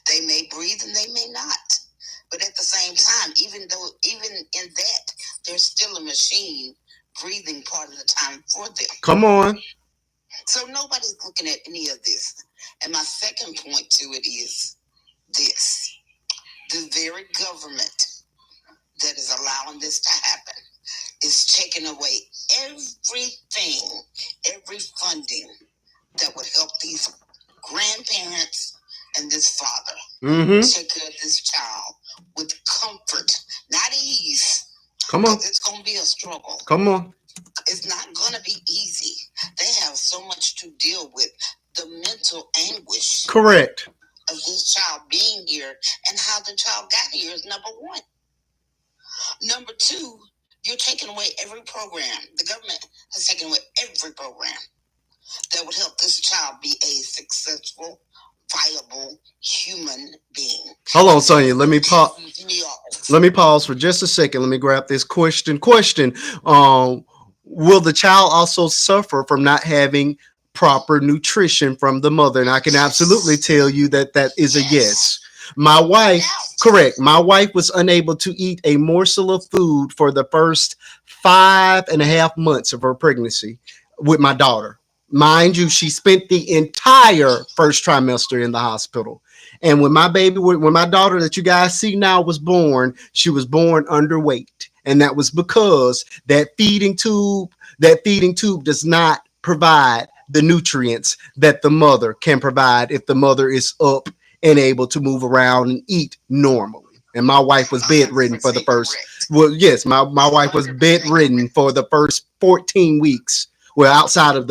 They may breathe and they may not. But at the same time, even in that, there's still a machine breathing part of the time for them. Come on. So nobody's looking at any of this. And my second point to it is this. The very government that is allowing this to happen is taking away everything, every funding that would help these grandparents and this father take care of this child with comfort, not ease. Come on. It's going to be a struggle. Come on. It's not going to be easy. They have so much to deal with. The mental anguish. Correct. Of this child being here and how the child got here is number one. Number two, you're taking away every program. The government has taken away every program that would help this child be a successful, viable human being. Hold on, Sonia. Let me pause for just a second. Let me grab this question. Will the child also suffer from not having proper nutrition from the mother? And I can absolutely tell you that is a yes. My wife, correct. My wife was unable to eat a morsel of food for the first 5.5 months of her pregnancy with my daughter. Mind you, she spent the entire first trimester in the hospital. And when my daughter that you guys see now was born, she was born underweight. And that was because that feeding tube does not provide the nutrients that the mother can provide if the mother is up and able to move around and eat normally. And my wife was bedridden for the first, well, yes, my wife was bedridden for the first 14 weeks. Well, outside of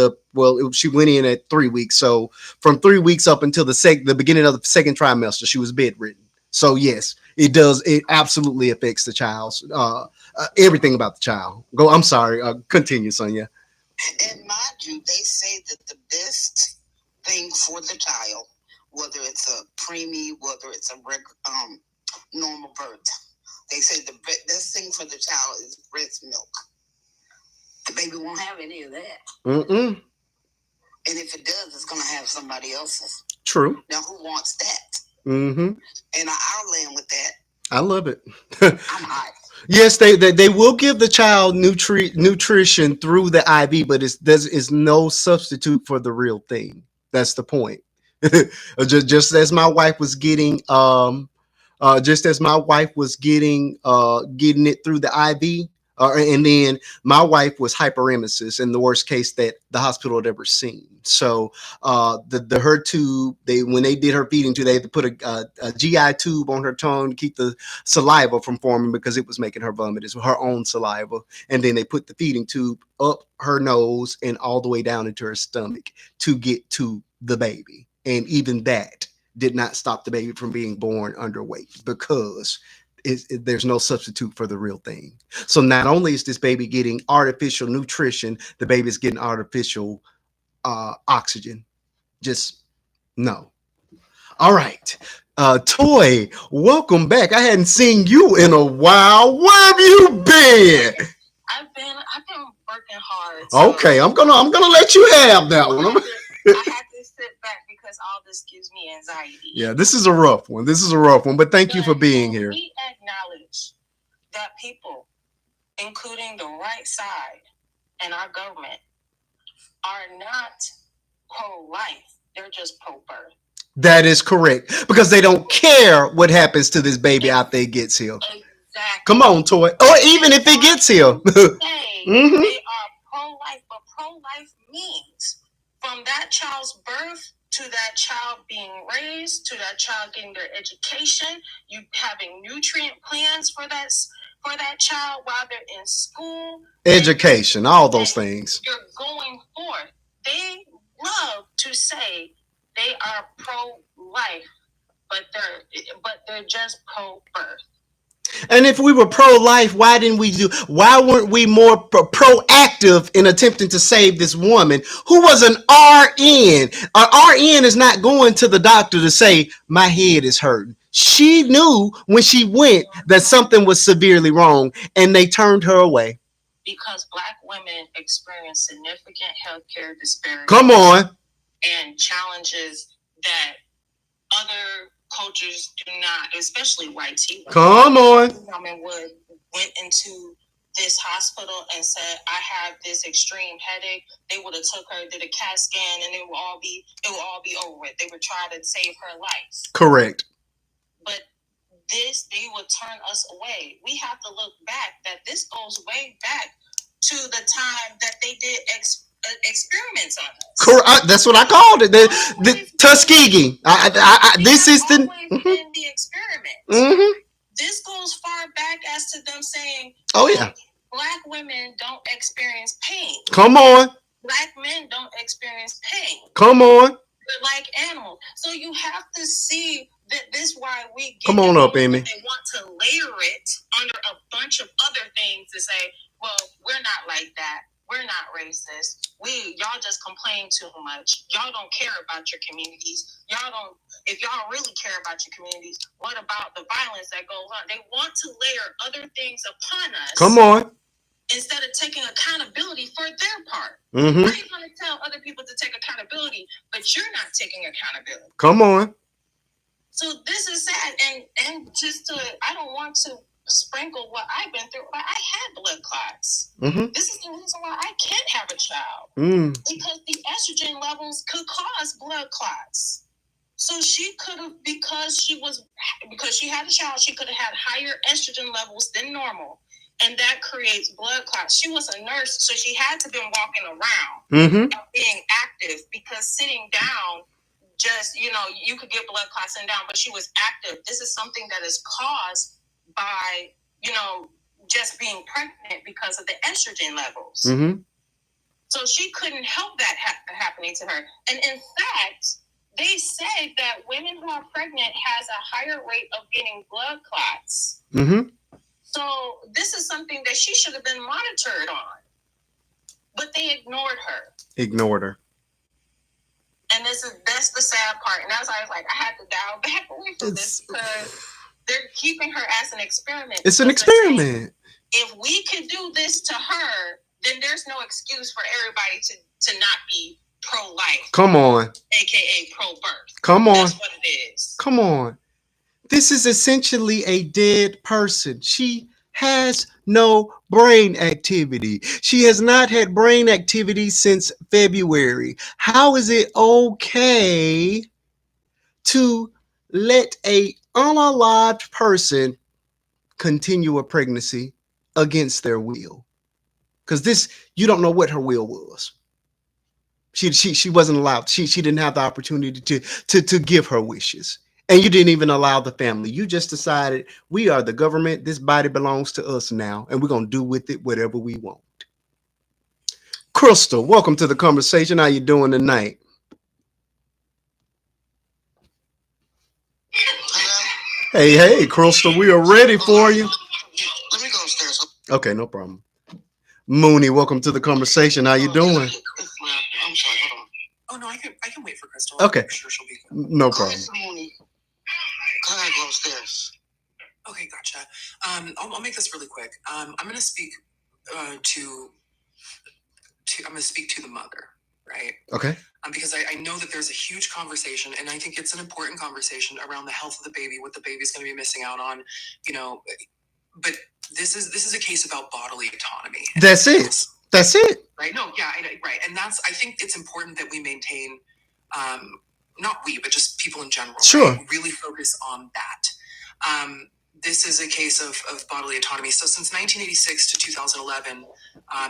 she went in at 3 weeks. So from 3 weeks up until the beginning of the second trimester, she was bedridden. So yes, it does. It absolutely affects the child's, everything about the child. I'm sorry. Continue, Sonia. And mind you, they say that the best thing for the child, whether it's a preemie, whether it's a normal birth, they say the best thing for the child is breast milk. The baby won't have any of that. And if it does, it's going to have somebody else's. True. Now, who wants that? And I'll land with that. I love it. I'm hot. Yes, they will give the child nutrition through the IV, but it's no substitute for the real thing. That's the point. just as my wife was getting getting it through the IV, and then my wife was hyperemesis in the worst case that the hospital had ever seen. So her tube, when they did her feeding tube, they had to put a GI tube on her tongue to keep the saliva from forming because it was making her vomit. It's her own saliva. And then they put the feeding tube up her nose and all the way down into her stomach to get to the baby. And even that did not stop the baby from being born underweight because there's no substitute for the real thing. So not only is this baby getting artificial nutrition, the baby's getting artificial oxygen. Just no. All right. Toy, welcome back. I hadn't seen you in a while. Where have you been? I've been working hard. So okay, I'm gonna let you have that one. I have to sit back because all this gives me anxiety. Yeah, this is a rough one. But thank you for being here. We acknowledge that people, including the right side and our government, are not pro-life. They're just pro-birth. That is correct. Because they don't care what happens to this baby after it gets here. Exactly. Come on, Toy. Or even if it gets here. They are pro-life, but pro-life means from that child's birth to that child being raised, to that child getting their education, you having nutrient plans for that child while they're in school. Education, all those things. You're going forth. They love to say they are pro-life, but they're just pro-birth. And if we were pro-life, why weren't we more proactive in attempting to save this woman who was an RN? An RN is not going to the doctor to say, my head is hurting. She knew when she went that something was severely wrong, and they turned her away. Because Black women experience significant healthcare disparities. Come on. And challenges that other cultures do not, especially white tea. Come on. Women went into this hospital and said, I have this extreme headache. They would have took her, did a CAT scan, and it will all be over with. They would try to save her life. Correct. But they would turn us away. We have to look back that this goes way back to the time that they did experiments on us. Correct. That's what I called it. The Tuskegee. This is the experiment. Mm-hmm. This goes far back as to them saying, "Oh yeah, Black women don't experience pain. Come on. Black men don't experience pain. Come on. They're like animals." So you have to see that this why we get. Come on up, Amy. They want to layer it under a bunch of other things to say, well, we're not like that. We're not racist. Y'all just complain too much. Y'all don't care about your communities. If y'all really care about your communities, what about the violence that goes on? They want to layer other things upon us. Come on. Instead of taking accountability for their part. Mm-hmm. How are you going to tell other people to take accountability, but you're not taking accountability? Come on. So this is sad. And I don't want to sprinkle what I've been through, but I had blood clots. Mm-hmm. This is the reason why I can't have a child. Because the estrogen levels could cause blood clots. So she could have, because she had a child, she could have had higher estrogen levels than normal. And that creates blood clots. She was a nurse, so she had to been walking around and being active, because sitting down, you could get blood clots sitting down, but she was active. This is something that is caused by, just being pregnant because of the estrogen levels. Mm-hmm. So she couldn't help that happening to her. And in fact, they say that women who are pregnant has a higher rate of getting blood clots. Mm-hmm. So this is something that she should have been monitored on. But they ignored her. And that's the sad part. And that's why I was like, I had to dial back away from this, because they're keeping her as an experiment. It's an experiment. If we could do this to her, then there's no excuse for everybody to not be pro-life. Come on. AKA pro-birth. Come on. That's what it is. Come on. This is essentially a dead person. She has no brain activity. She has not had brain activity since February. How is it okay to let a unalived person continue a pregnancy against their will? Because you don't know what her will was. She wasn't allowed. She didn't have the opportunity to give her wishes. And you didn't even allow the family. You just decided, we are the government. This body belongs to us now, and we're going to do with it whatever we want. Crystal, welcome to the conversation. How you doing tonight? Hey, Crystal, we are ready for you. Let me go upstairs. Okay, no problem. Mooney, welcome to the conversation. How you doing? I'm sorry, hold on. Oh no, I can wait for Crystal. Okay. I'm sure she'll be no problem. Mooney. Go ahead, go upstairs. Okay, gotcha. I'll make this really quick. I'm going to speak to I'm going to speak to the mother, right? Okay. Because I know that there's a huge conversation, and I think it's an important conversation around the health of the baby, what the baby's going to be missing out on, you know. But this is a case about bodily autonomy. That's it. That's it. Right? No, yeah, right. And I think it's important that we maintain, not we, but just people in general. Sure. Right? Really focus on that. This is a case of bodily autonomy. So since 1986 to 2011,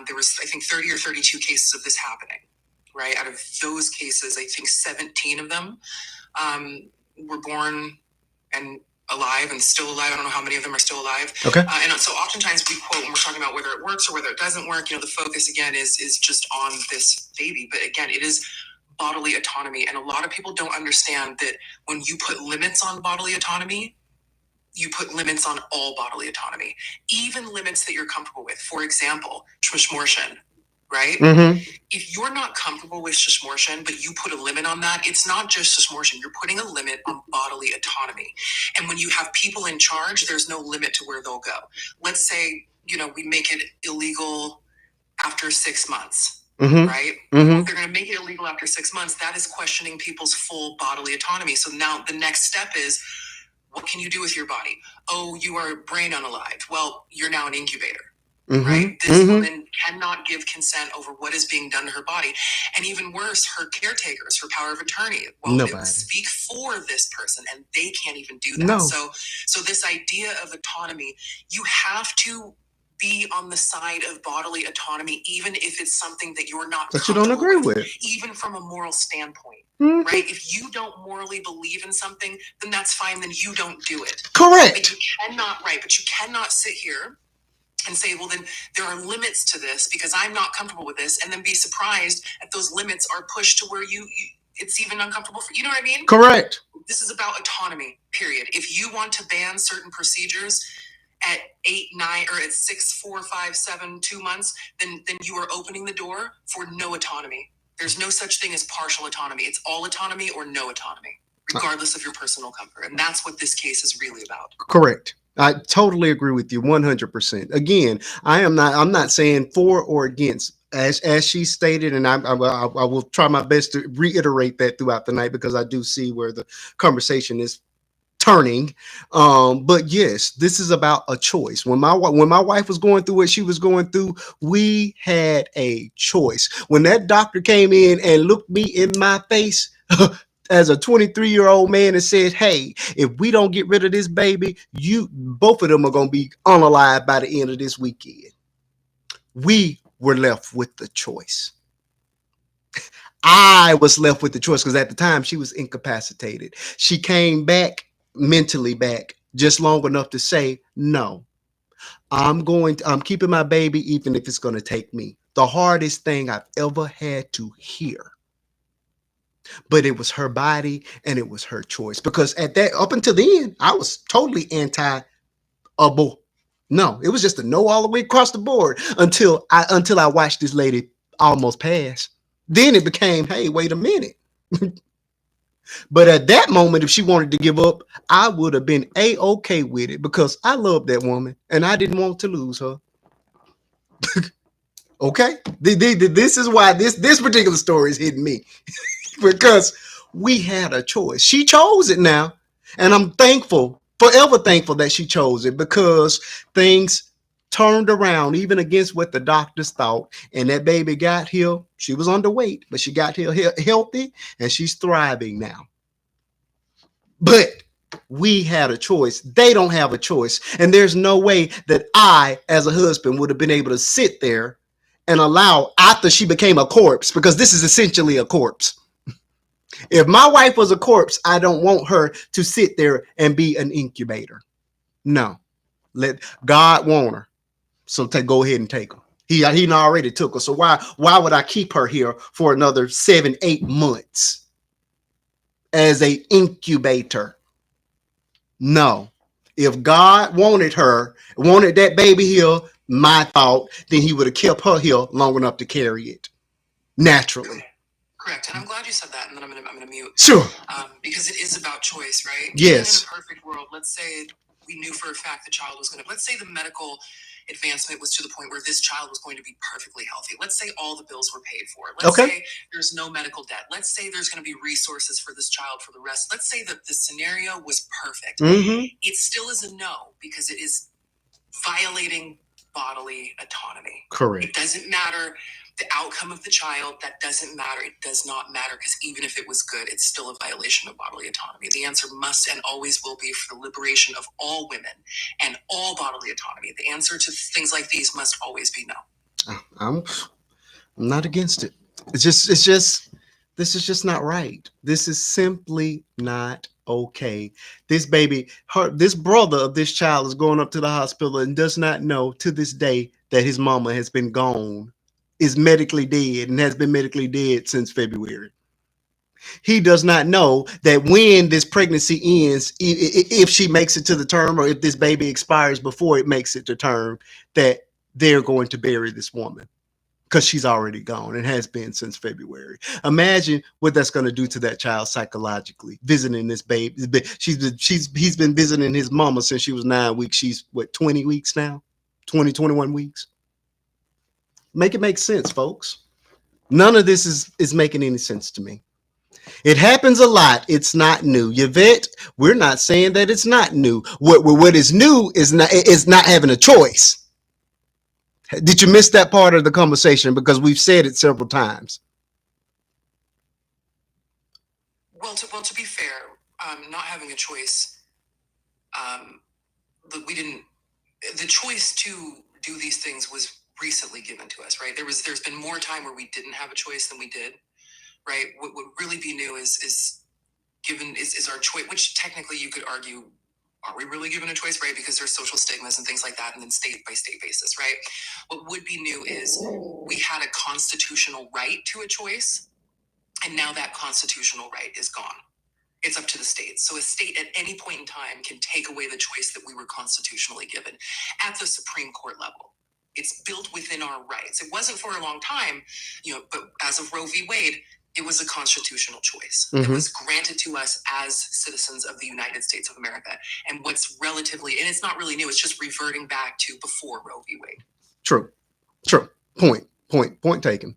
there was, I think, 30 or 32 cases of this happening. Right? Out of those cases, I think 17 of them were born and alive and still alive. I don't know how many of them are still alive. Okay. And so oftentimes we quote when we're talking about whether it works or whether it doesn't work, the focus again is just on this baby. But again, it is bodily autonomy. And a lot of people don't understand that when you put limits on bodily autonomy, you put limits on all bodily autonomy, even limits that you're comfortable with. For example, shmishmortion, right? Mm-hmm. If you're not comfortable with shmishmortion, but you put a limit on that, it's not just shmishmortion. You're putting a limit on bodily autonomy. And when you have people in charge, there's no limit to where they'll go. Let's say, we make it illegal after 6 months, right? Mm-hmm. If they're going to make it illegal after 6 months, that is questioning people's full bodily autonomy. So now the next step is, what can you do with your body? Oh, you are brain unalived. Well, you're now an incubator. Mm-hmm. Right? This woman cannot give consent over what is being done to her body. And even worse, her caretakers, her power of attorney, speak for this person, and they can't even do that. No. So this idea of autonomy, you have to be on the side of bodily autonomy, even if it's something that you're not that you don't agree with, even from a moral standpoint. Mm-hmm. Right? If you don't morally believe in something, then that's fine. Then you don't do it. Correct. But you cannot sit here and say, well, then there are limits to this because I'm not comfortable with this, and then be surprised if those limits are pushed to where it's even uncomfortable for you. Know what I mean? Correct. This is about autonomy, period. If you want to ban certain procedures at 8, 9, or at 6, 4, 5, 7, 2 months, then you are opening the door for no autonomy. There's no such thing as partial autonomy. It's all autonomy or no autonomy, regardless of your personal comfort. And that's what this case is really about. Correct. I totally agree with you 100%. Again, I'm not saying for or against, as she stated, and I will try my best to reiterate that throughout the night, because I do see where the conversation is turning. But yes, this is about a choice. When my wife was going through what she was going through, we had a choice. When that doctor came in and looked me in my face as a 23-year-old man and said, hey, if we don't get rid of this baby, both of them are going to be unalive by the end of this weekend. We were left with the choice. I was left with the choice because at the time she was incapacitated. She came back, mentally back, just long enough to say, no, I'm keeping my baby, even if it's going to take me. The hardest thing I've ever had to hear. But it was her body and it was her choice, because up until the end, I was totally anti-abortion. No, it was just a no all the way across the board until I watched this lady almost pass. Then it became, hey, wait a minute. But at that moment, if she wanted to give up, I would have been A-okay with it, because I loved that woman and I didn't want to lose her. Okay? This is why this particular story is hitting me. Because we had a choice. She chose it now. And I'm thankful, forever thankful that she chose it, because things turned around even against what the doctors thought. And that baby got here. She was underweight, but she got here healthy and she's thriving now. But we had a choice. They don't have a choice. And there's no way that I, as a husband, would have been able to sit there and allow, after she became a corpse, because this is essentially a corpse. If my wife was a corpse, I don't want her to sit there and be an incubator. No, let God want her. So go ahead and take her. He already took her. So why would I keep her here for another 7, 8 months as a incubator? No. If God wanted that baby here, my thought, then he would have kept her here long enough to carry it naturally. Correct. And I'm glad you said that. And then I'm gonna mute. Sure. Because it is about choice, right? Yes. Even in a perfect world, let's say we knew for a fact the child was let's say the medical advancement was to the point where this child was going to be perfectly healthy. Let's say all the bills were paid for. Let's say there's no medical debt. Let's say there's going to be resources for this child for the rest. Let's say that the scenario was perfect. Mm-hmm. It still is a no, because it is violating bodily autonomy. Correct. It doesn't matter the outcome of the child. That doesn't matter. It does not matter, because even if it was good, it's still a violation of bodily autonomy. The answer must and always will be for the liberation of all women and all bodily autonomy. The answer to things like these must always be no. I'm not against it. It's just this is just not right. This is simply not okay. This baby, this brother of this child is going up to the hospital and does not know to this day that his mama has been gone, is medically dead, and has been medically dead since February. He does not know that when this pregnancy ends, if she makes it to the term, or if this baby expires before it makes it to term, that they're going to bury this woman, because she's already gone and has been since February. Imagine what that's going to do to that child psychologically. Visiting this baby, he's been visiting his mama since she was 9 weeks. She's what, 20 weeks now, 21 weeks. Make it make sense, folks. None of this is making any sense to me. It happens a lot. It's not new. Yvette, we're not saying that it's not new. What is new is not having a choice. Did you miss that part of the conversation? Because we've said it several times. Well, to be fair, not having a choice, the choice to do these things was recently given to us, right? There's been more time where we didn't have a choice than we did, right? What would really be new is our choice, which technically you could argue, are we really given a choice, right? Because there's social stigmas and things like that, and then state by state basis, right? What would be new is we had a constitutional right to a choice, and now that constitutional right is gone. It's up to the states. So a state at any point in time can take away the choice that we were constitutionally given at the Supreme Court level. It's built within our rights. It wasn't for a long time, but as of Roe v. Wade, it was a constitutional choice that was granted to us as citizens of the United States of America. And what's relatively, and it's not really new, it's just reverting back to before Roe v. Wade. True. Point taken.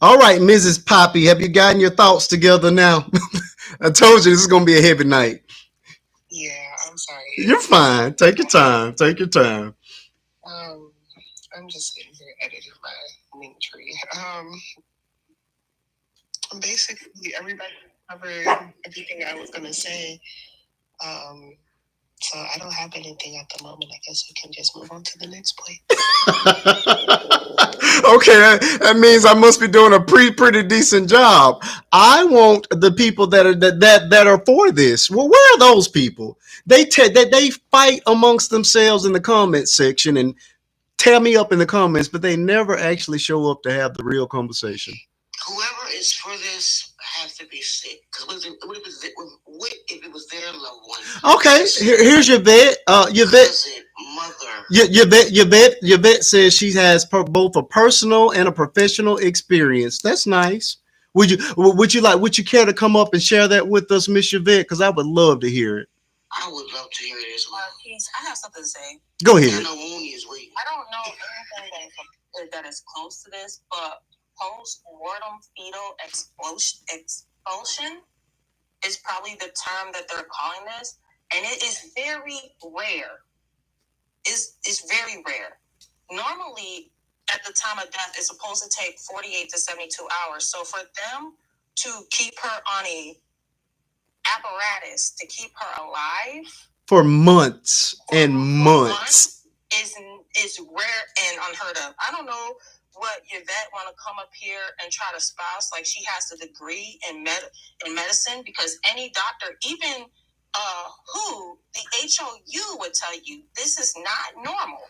All right, Mrs. Poppy, have you gotten your thoughts together now? I told you this is going to be a heavy night. Yeah, I'm sorry. You're fine. Take your time. I'm just sitting here editing my link tree. Basically, everybody covered everything I was going to say. So I don't have anything at the moment. I guess we can just move on to the next point. Okay, that means I must be doing a pretty decent job. I want the people that are for this. Well, where are those people? They fight amongst themselves in the comment section and tear me up in the comments, but they never actually show up to have the real conversation. Whoever is for this has to be sick. Because what if it was their loved one? Okay, here's Yvette. Yvette says she has both a personal and a professional experience. That's nice. Would you care to come up and share that with us, Miss Yvette? Because I would love to hear it. I would love to hear it as well. Keith, I have something to say. Go ahead. I know Mooney is waiting. I don't know anything that is close to this, but post-mortem fetal expulsion is probably the term that they're calling this, and it is very rare. It's very rare. Normally, at the time of death, it's supposed to take 48 to 72 hours. So for them to keep her on a apparatus to keep her alive for months and months is rare and unheard of. I don't know what Yvette want to come up here and try to spouse like she has a degree in medicine, because any doctor, even the HOU would tell you this is not normal,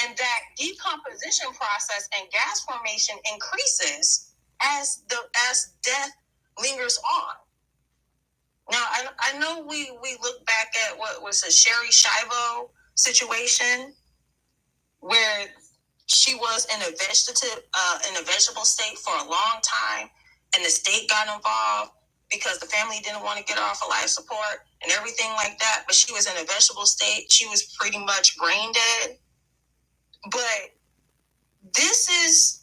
and that decomposition process and gas formation increases as death lingers on. Now, I know we look back at what was a Sherry Shivo situation where she was in a vegetable state for a long time, and the state got involved because the family didn't want to get her off of life support and everything like that. But she was in a vegetable state. She was pretty much brain dead. But this is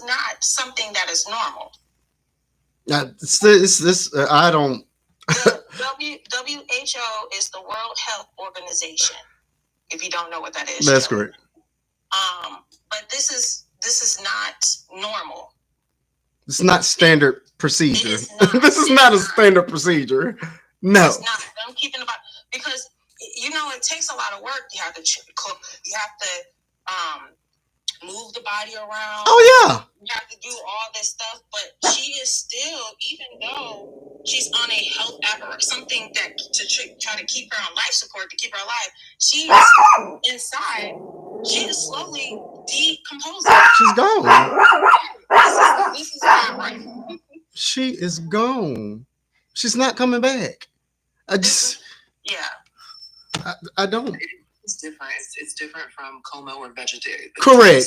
not something that is normal. I don't. The WHO is the World Health Organization. If you don't know what that is, that's correct. But this is not normal. It's not standard procedure. This is not a standard procedure. No. It's not. I'm keeping about because it takes a lot of work. You have to cook. You have to move the body around. Oh yeah. You have to do all this stuff, but she is still, even though she's on a health apparatus, something that to try to keep her on life support to keep her alive. She's inside. She is slowly decomposing. She's gone. This is not right. She is gone. She's not coming back. I don't. It's different. It's different from coma or vegetative. Correct.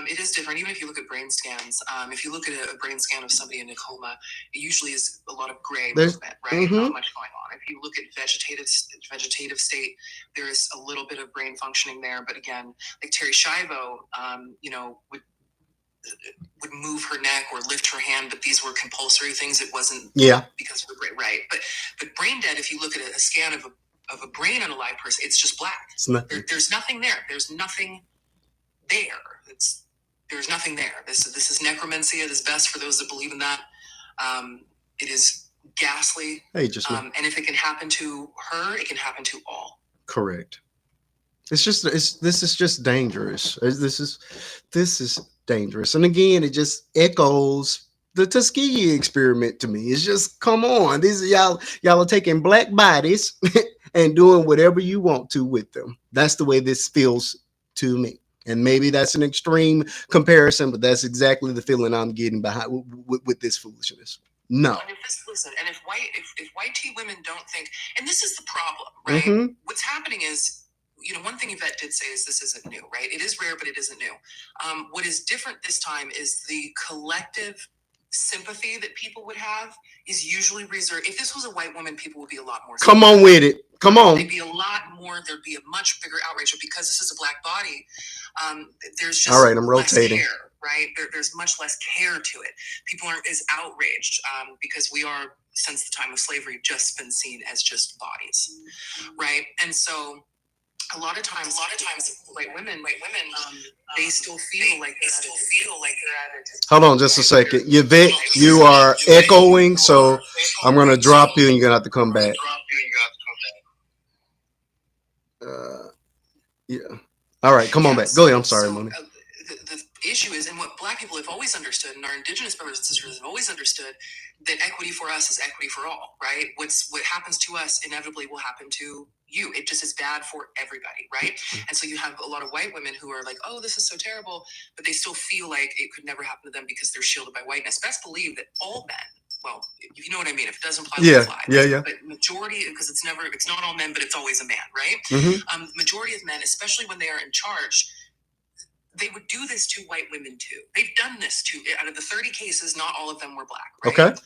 It is different. Even if you look at brain scans, if you look at a brain scan of somebody in a coma, it usually is a lot of gray movement, right? Mm-hmm. Not much going on. If you look at vegetative state, there is a little bit of brain functioning there. But again, like Terry Shivo, would move her neck or lift her hand, but these were compulsory things. It wasn't because of her brain, right? But brain dead, if you look at a scan of a brain on a live person, it's just black. There's nothing there. There's nothing there. There's nothing there. This is necromancy at its best for those that believe in that. It is ghastly. And if it can happen to her, it can happen to all. Correct. This is just dangerous. This is dangerous. And again, it just echoes the Tuskegee experiment to me. It's just, come on. These are y'all are taking black bodies and doing whatever you want to with them. That's the way this feels to me. And maybe that's an extreme comparison, but that's exactly the feeling I'm getting behind with this foolishness. No. And if white tea women don't think, and this is the problem, right? Mm-hmm. What's happening is, one thing Yvette did say is this isn't new, right? It is rare, but it isn't new. What is different this time is the collective sympathy that people would have is usually reserved. If this was a white woman, people would be a lot more. Come on with it. Come on. There'd be a lot more. There'd be a much bigger outrage. But because this is a black body, there's just all right. I'm rotating. Less care, right? There's much less care to it. People aren't as outraged because we are, since the time of slavery, just been seen as just bodies, right? And so a lot of times, white women, they still feel like they're at it. Hold on, just a second, Yvette. You are echoing, so I'm gonna drop you, and you're gonna have to come back. Yeah. All right, come on back. Go ahead. I'm sorry, Moni. The issue is, and what black people have always understood, and our indigenous brothers and sisters have always understood, that equity for us is equity for all, right? What happens to us inevitably will happen to you. It just is bad for everybody, right? Mm-hmm. And so you have a lot of white women who are like, oh, this is so terrible, but they still feel like it could never happen to them because they're shielded by whiteness. Best believe that all men, well, you know what I mean. If it doesn't apply, yeah. But majority, because it's not all men, but it's always a man, right? Mm-hmm. Majority of men, especially when they are in charge, they would do this to white women too. They've done this to, out of the 30 cases, not all of them were black, right? Okay.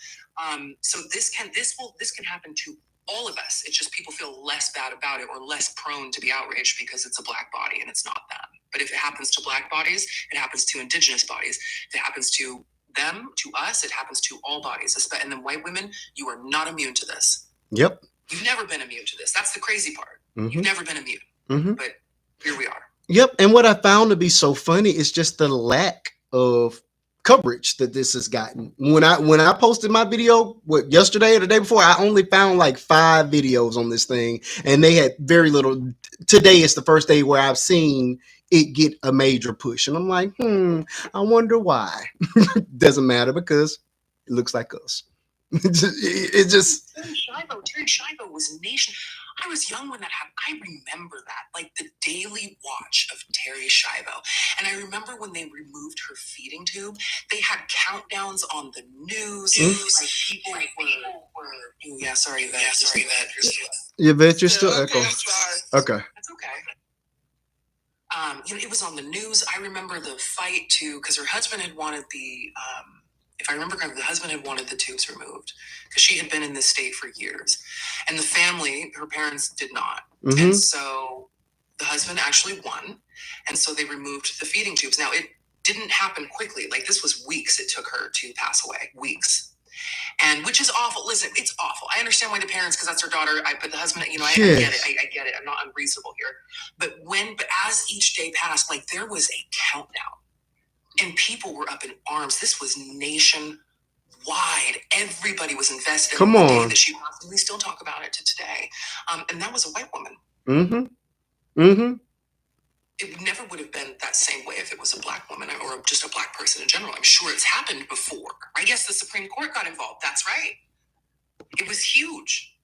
So this can happen to all of us. It's just people feel less bad about it or less prone to be outraged because it's a black body and it's not them. But if it happens to black bodies, it happens to indigenous bodies. If it happens to them, to us, it happens to all bodies. And then white women, you are not immune to this. Yep. You've never been immune to this. That's the crazy part. Mm-hmm. You've never been immune. Mm-hmm. But here we are. Yep. And what I found to be so funny is just the lack of coverage that this has gotten. When I posted my video yesterday or the day before, I only found like 5 videos on this thing, and they had very little. Today is the first day where I've seen it get a major push, and I'm like, I wonder why. Doesn't matter because it looks like us. It just Terry Shivo was nation. I was young when that happened. I remember that, like the daily watch of Terry Schiavo. And I remember when they removed her feeding tube, they had countdowns on the news. Like people were yeah, sorry, Yvette. Yeah, sorry, Yvette. Yvette, you're still echoing. Okay. That's okay. It was on the news. I remember the fight too, because her husband had wanted if I remember correctly, the husband had wanted the tubes removed because she had been in this state for years. And the family, her parents did not. Mm-hmm. And so the husband actually won. And so they removed the feeding tubes. Now, it didn't happen quickly. Like, this was weeks it took her to pass away. Weeks. And which is awful. Listen, it's awful. I understand why the parents, because that's her daughter. But the husband, I get it. I get it. I'm not unreasonable here. But as each day passed, like, there was a countdown. And people were up in arms. This was nationwide. Everybody was invested. Come on. The day that she passed, and we still talk about it to today. And that was a white woman. Mm-hmm. Mm-hmm. It never would have been that same way if it was a black woman or just a black person in general. I'm sure it's happened before. I guess the Supreme Court got involved. That's right. It was huge.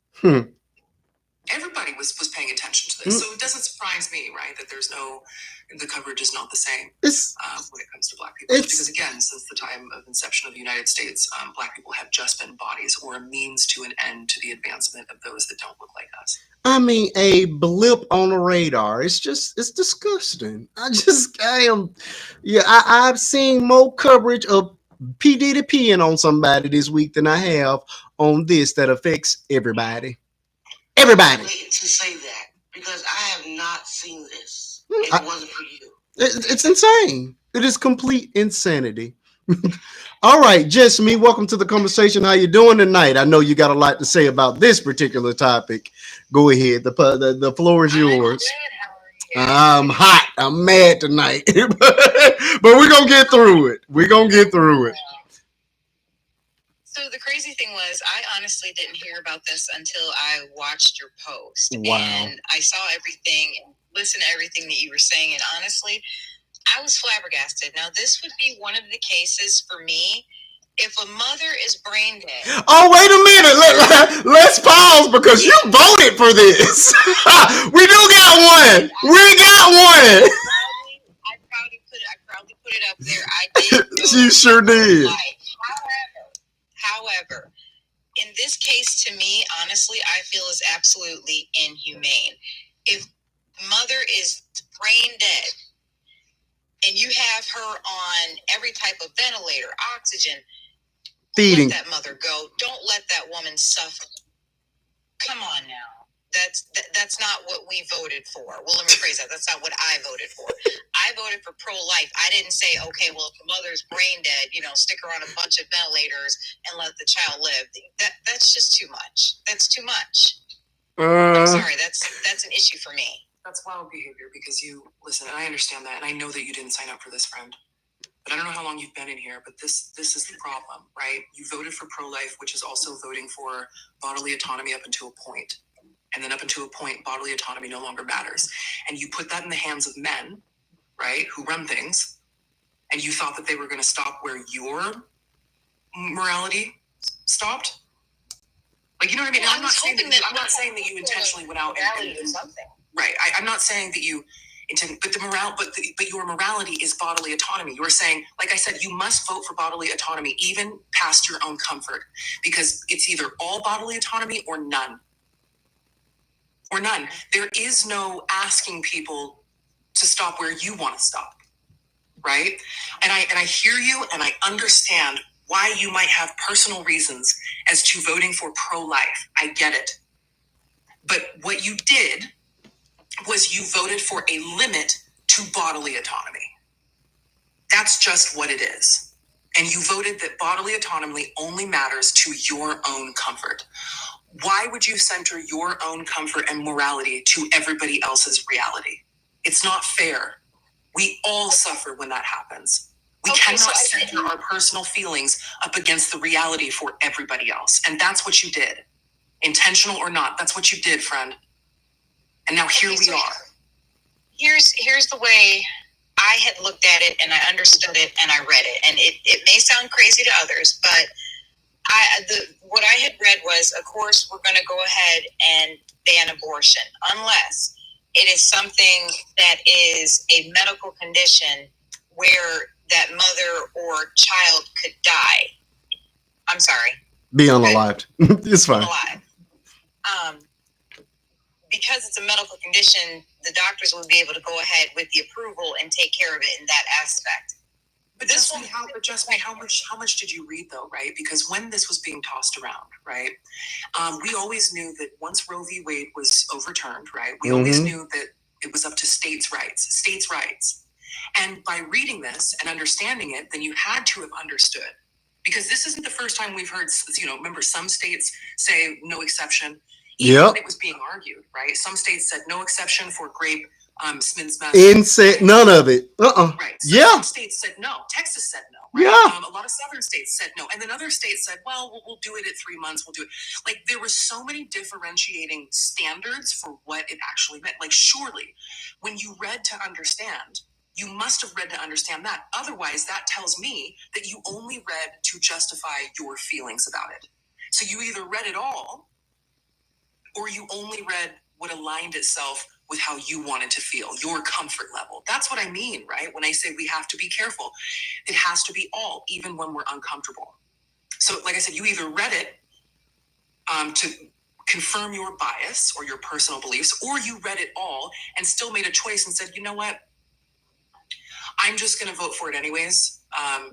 Everybody was paying attention to this. So it doesn't surprise me, right, that the coverage is not the same when it comes to black people. Because again, since the time of inception of the United States, black people have just been bodies or a means to an end to the advancement of those that don't look like us. I mean, a blip on the radar. It's disgusting. I've seen more coverage of P. Diddy peeing on somebody this week than I have on this that affects everybody. Everybody. To say that, because I have not seen this. It wasn't for you. It's insane. It is complete insanity. All right, Jessamy, welcome to the conversation. How you doing tonight? I know you got a lot to say about this particular topic. Go ahead. The floor is yours. I'm hot. I'm mad tonight. But we're going to get through it. So the crazy thing was, I honestly didn't hear about this until I watched your post. Wow. And I saw everything and listened to everything that you were saying. And honestly, I was flabbergasted. Now, this would be one of the cases for me. If a mother is brain dead. Oh, wait a minute. Let's pause because you voted for this. We do got one. I proudly put it up there. I did. You sure did. However, in this case, to me, honestly, I feel is absolutely inhumane. If mother is brain dead and you have her on every type of ventilator, oxygen, feeding, let that mother go. Don't let that woman suffer. Come on now. That's not what we voted for. Well, let me rephrase that. That's not what I voted for. I voted for pro-life. I didn't say, okay, well, if the mother's brain dead, stick her on a bunch of ventilators and let the child live. That's just too much. That's too much. I'm sorry. That's an issue for me. That's wild behavior because listen, and I understand that, and I know that you didn't sign up for this, friend. But I don't know how long you've been in here, but this is the problem, right? You voted for pro-life, which is also voting for bodily autonomy up until a point. And then up until a point, bodily autonomy no longer matters. And you put that in the hands of men, right, who run things, and you thought that they were going to stop where your morality stopped? Like, you know what I mean? Well, I'm not saying that you intentionally went out and something. Right. I'm not saying that you intend, but but your morality is bodily autonomy. You're saying, like I said, you must vote for bodily autonomy, even past your own comfort, because it's either all bodily autonomy or none. Or none. There is no asking people to stop where you want to stop, right? And I hear you, and I understand why you might have personal reasons as to voting for pro-life. I get it. But what you did was you voted for a limit to bodily autonomy. That's just what it is. And you voted that bodily autonomy only matters to your own comfort. Why would you center your own comfort and morality to everybody else's reality? It's not fair. We all suffer when that happens. We cannot center our personal feelings up against the reality for everybody else. And that's what you did. Intentional or not, that's what you did, friend. And now here we are. Here's the way I had looked at it, and I understood it, and I read it. And it may sound crazy to others, but what I had read was, of course, we're going to go ahead and ban abortion unless it is something that is a medical condition where that mother or child could die. I'm sorry. Be unalived. It's fine. Unalive. Because it's a medical condition, the doctors would be able to go ahead with the approval and take care of it in that aspect. But just me, how much did you read though, right? Because when this was being tossed around, right, we always knew that once Roe v. Wade was overturned, right, we always knew that it was up to states' rights. And by reading this and understanding it, then you had to have understood. Because this isn't the first time we've heard, remember some states say no exception. Even when it was being argued, right? Some states said no exception for grape, Smith's mess. None of it. Right. So some states said no. Texas said no. Right? Yeah. A lot of southern states said no. And then other states said, well, we'll do it at 3 months. We'll do it. Like, there were so many differentiating standards for what it actually meant. Like, surely, when you read to understand, you must have read to understand that. Otherwise, that tells me that you only read to justify your feelings about it. So you either read it all, or you only read what aligned itself with how you wanted to feel, your comfort level. That's what I mean, right? When I say we have to be careful, it has to be all, even when we're uncomfortable. So, like I said, you either read it to confirm your bias or your personal beliefs, or you read it all and still made a choice and said, you know what? I'm just going to vote for it anyways,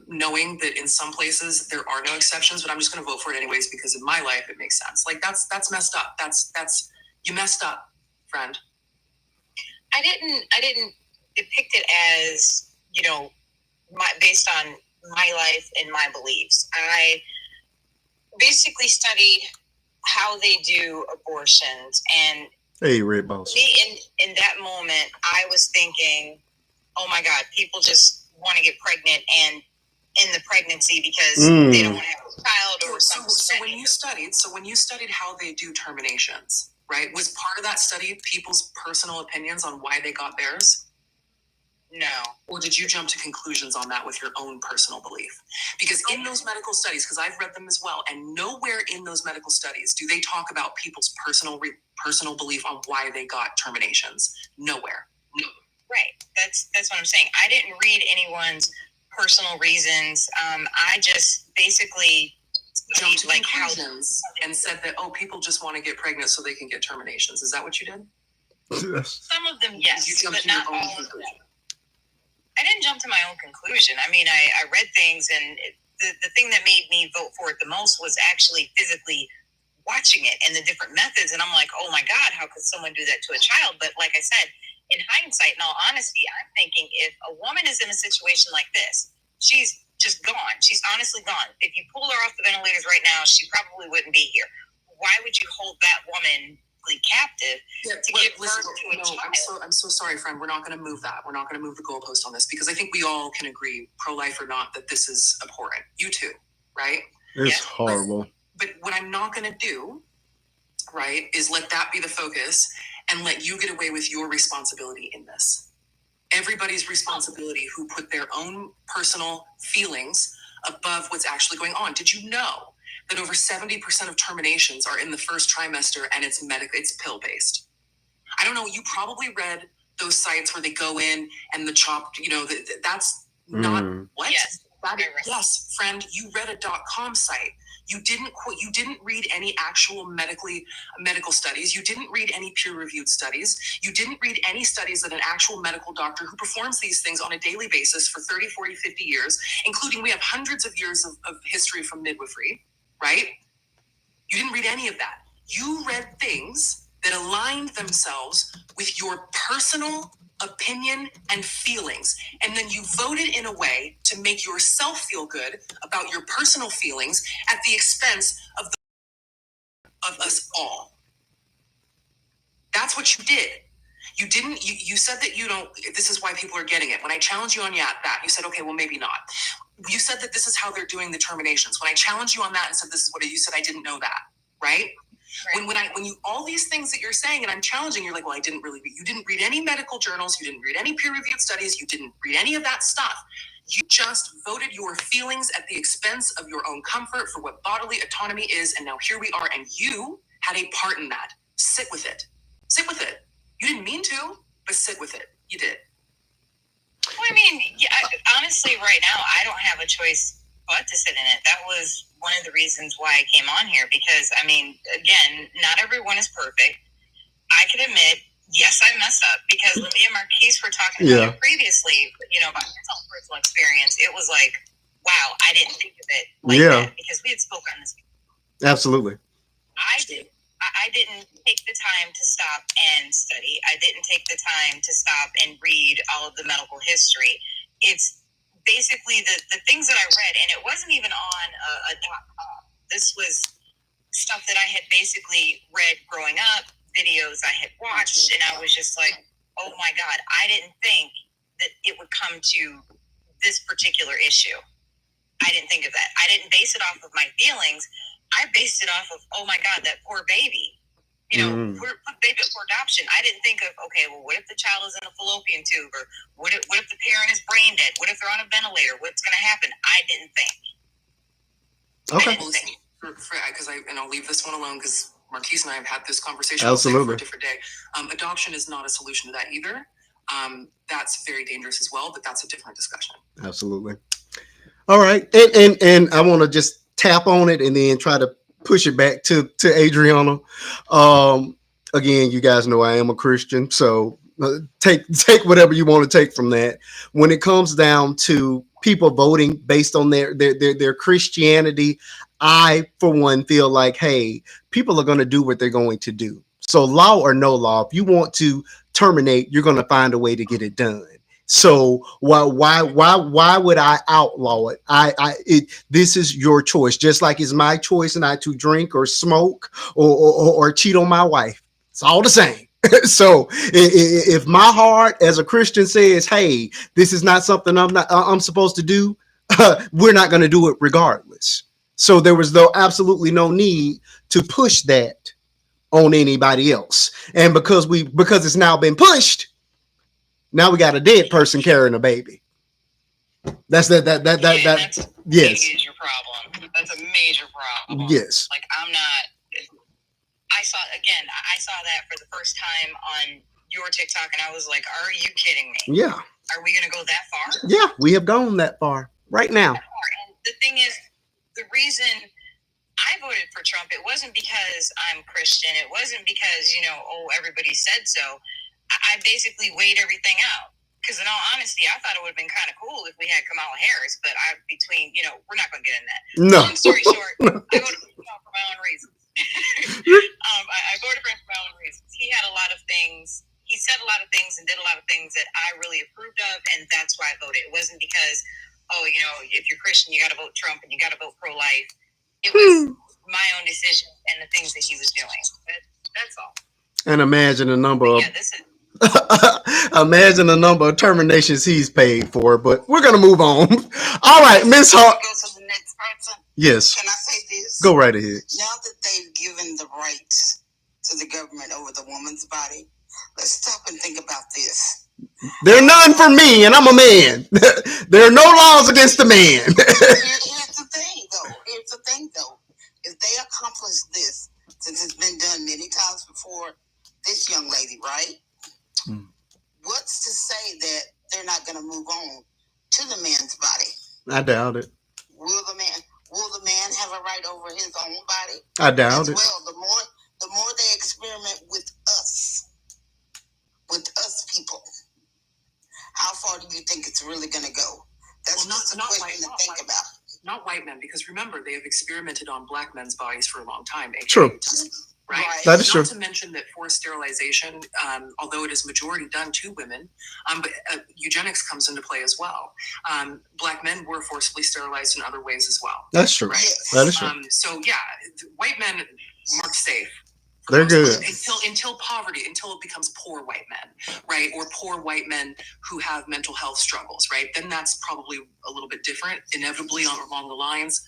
knowing that in some places there are no exceptions, but I'm just going to vote for it anyways because in my life it makes sense. Like, that's messed up. That's you messed up, friend. I didn't depict it as, based on my life and my beliefs. I basically studied how they do abortions, and hey, Red Boss. In that moment, I was thinking, oh my God, people just want to get pregnant and in the pregnancy because they don't want to have a child or something. So when you studied how they do terminations, right? Was part of that study people's personal opinions on why they got theirs? No. Or did you jump to conclusions on that with your own personal belief? Because in those medical studies, because I've read them as well, and nowhere in those medical studies do they talk about people's personal belief on why they got terminations. Nowhere. No. Right. That's what I'm saying. I didn't read anyone's personal reasons. I just basically jumped to conclusions and said that, people just want to get pregnant so they can get terminations. Is that what you did? Some of them, yes. You jumped but to not your own all conclusion. of them. I didn't jump to my own conclusion. I mean, I read things, and the thing that made me vote for it the most was actually physically watching it and the different methods. And I'm like, oh my God, how could someone do that to a child? But like I said, in hindsight, in all honesty, I'm thinking if a woman is in a situation like this, she's just gone. She's honestly gone. If you pull her off the ventilators right now, she probably wouldn't be here. Why would you hold that woman captive to give birth to a child? I'm so sorry, friend. We're not going to move that. We're not going to move the goalpost on this because I think we all can agree, pro-life or not, that this is abhorrent. You too, right? It's horrible. But what I'm not going to do, right, is let that be the focus and let you get away with your responsibility in this. Everybody's responsibility who put their own personal feelings above what's actually going on. Did you know that over 70% of terminations are in the first trimester and it's pill-based? I don't know, you probably read those sites where they go in and the chopped, that's not what? Yes. Yes, friend, you read a .com site. You didn't read any actual medical studies. You didn't read any peer-reviewed studies. You didn't read any studies that an actual medical doctor who performs these things on a daily basis for 30, 40, 50 years, including we have hundreds of years of history from midwifery, right? You didn't read any of that. You read things that aligned themselves with your personal opinion and feelings, and then you voted in a way to make yourself feel good about your personal feelings at the expense of us all. That's what you did. You didn't. You said that you don't. This is why people are getting it. When I challenged you on that, you said, okay, well, maybe not. You said that this is how they're doing the terminations. When I challenged you on that and said this is what you said, I didn't know that, right? When you all these things that you're saying and I'm challenging, you're like, well, I didn't really read. You didn't read any medical journals. You didn't read any peer-reviewed studies. You didn't read any of that stuff. You just voted your feelings at the expense of your own comfort for what bodily autonomy is, and now here we are, and you had a part in that. Sit with it. Sit with it. You didn't mean to, but sit with it. You did. Well, I mean, honestly, right now, I don't have a choice but to sit in it. That was one of the reasons why I came on here, because, I mean, again, not everyone is perfect. I can admit, yes, I messed up, because when me and Marquise were talking about it previously, about his own personal experience, it was like, wow, I didn't think of it like that, because we had spoken on this. Absolutely. I didn't take the time to stop and study. I didn't take the time to stop and read all of the medical history. It's basically the things that I read, and it wasn't even on a .com. This was stuff that I had basically read growing up, videos I had watched, and I was just like, oh my God, I didn't think that it would come to this particular issue. I didn't think of that. I didn't base it off of my feelings. I based it off of, oh my God, that poor baby. Put baby up for adoption. I didn't think of, okay, well, what if the child is in a fallopian tube? Or what if the parent is brain dead? What if they're on a ventilator? What's going to happen? I didn't think. Okay. And I'll leave this one alone, because Marquise and I have had this conversation. Absolutely. For a different day. Adoption is not a solution to that either. That's very dangerous as well, but that's a different discussion. Absolutely. All right. And I want to just tap on it and then try to push it back to Adriana. Again, you guys know I am a Christian, so take whatever you want to take from that. When it comes down to people voting based on their Christianity, I, for one, feel like, hey, people are going to do what they're going to do. So law or no law, if you want to terminate, you're going to find a way to get it done. So why would I outlaw it? This is your choice, just like it's my choice not to drink or smoke or cheat on my wife. It's all the same. So if my heart as a Christian says, hey, this is not something I'm supposed to do, we're not going to do it regardless. So there was absolutely no need to push that on anybody else. And because it's now been pushed, now we got a dead person carrying a baby. That's yes. Major problem. That's a major problem. Yes. Like I saw that for the first time on your TikTok, and I was like, are you kidding me? Yeah. Are we going to go that far? Yeah, we have gone that far right now. And the thing is, the reason I voted for Trump, it wasn't because I'm Christian. It wasn't because, everybody said so. I basically weighed everything out. Because in all honesty, I thought it would have been kind of cool if we had Kamala Harris. But we're not going to get in that. No. Long story short, I voted for Trump for my own reasons. I voted for him for my own reasons. He had a lot of things. He said a lot of things and did a lot of things that I really approved of. And that's why I voted. It wasn't because, if you're Christian, you got to vote Trump and you got to vote pro-life. It was my own decision and the things that he was doing. That's all. And imagine the number of this is imagine the number of terminations he's paid for, but we're gonna move on. All right, Miss Hart. Go to the next person. Yes. Can I say this? Go right ahead. Now that they've given the rights to the government over the woman's body, let's stop and think about this. There are none for me, and I'm a man. There are no laws against a man. Here's the thing, though. If they accomplish this, since it's been done many times before, this young lady, right? What's to say that they're not going to move on to the man's body? I doubt it. Will the man have a right over his own body? I doubt it. Well, the more they experiment with us people, how far do you think it's really going to go? That's just a question to think about. Not white men, because remember, they have experimented on black men's bodies for a long time. True. Right? That is true. Not to mention that forced sterilization, although it is majority done to women, but eugenics comes into play as well. Black men were forcibly sterilized in other ways as well. That's true. Right? That is true. White men marked safe. They're good. Until poverty, until it becomes poor white men, right? Or poor white men who have mental health struggles, right? Then that's probably a little bit different, inevitably along the lines.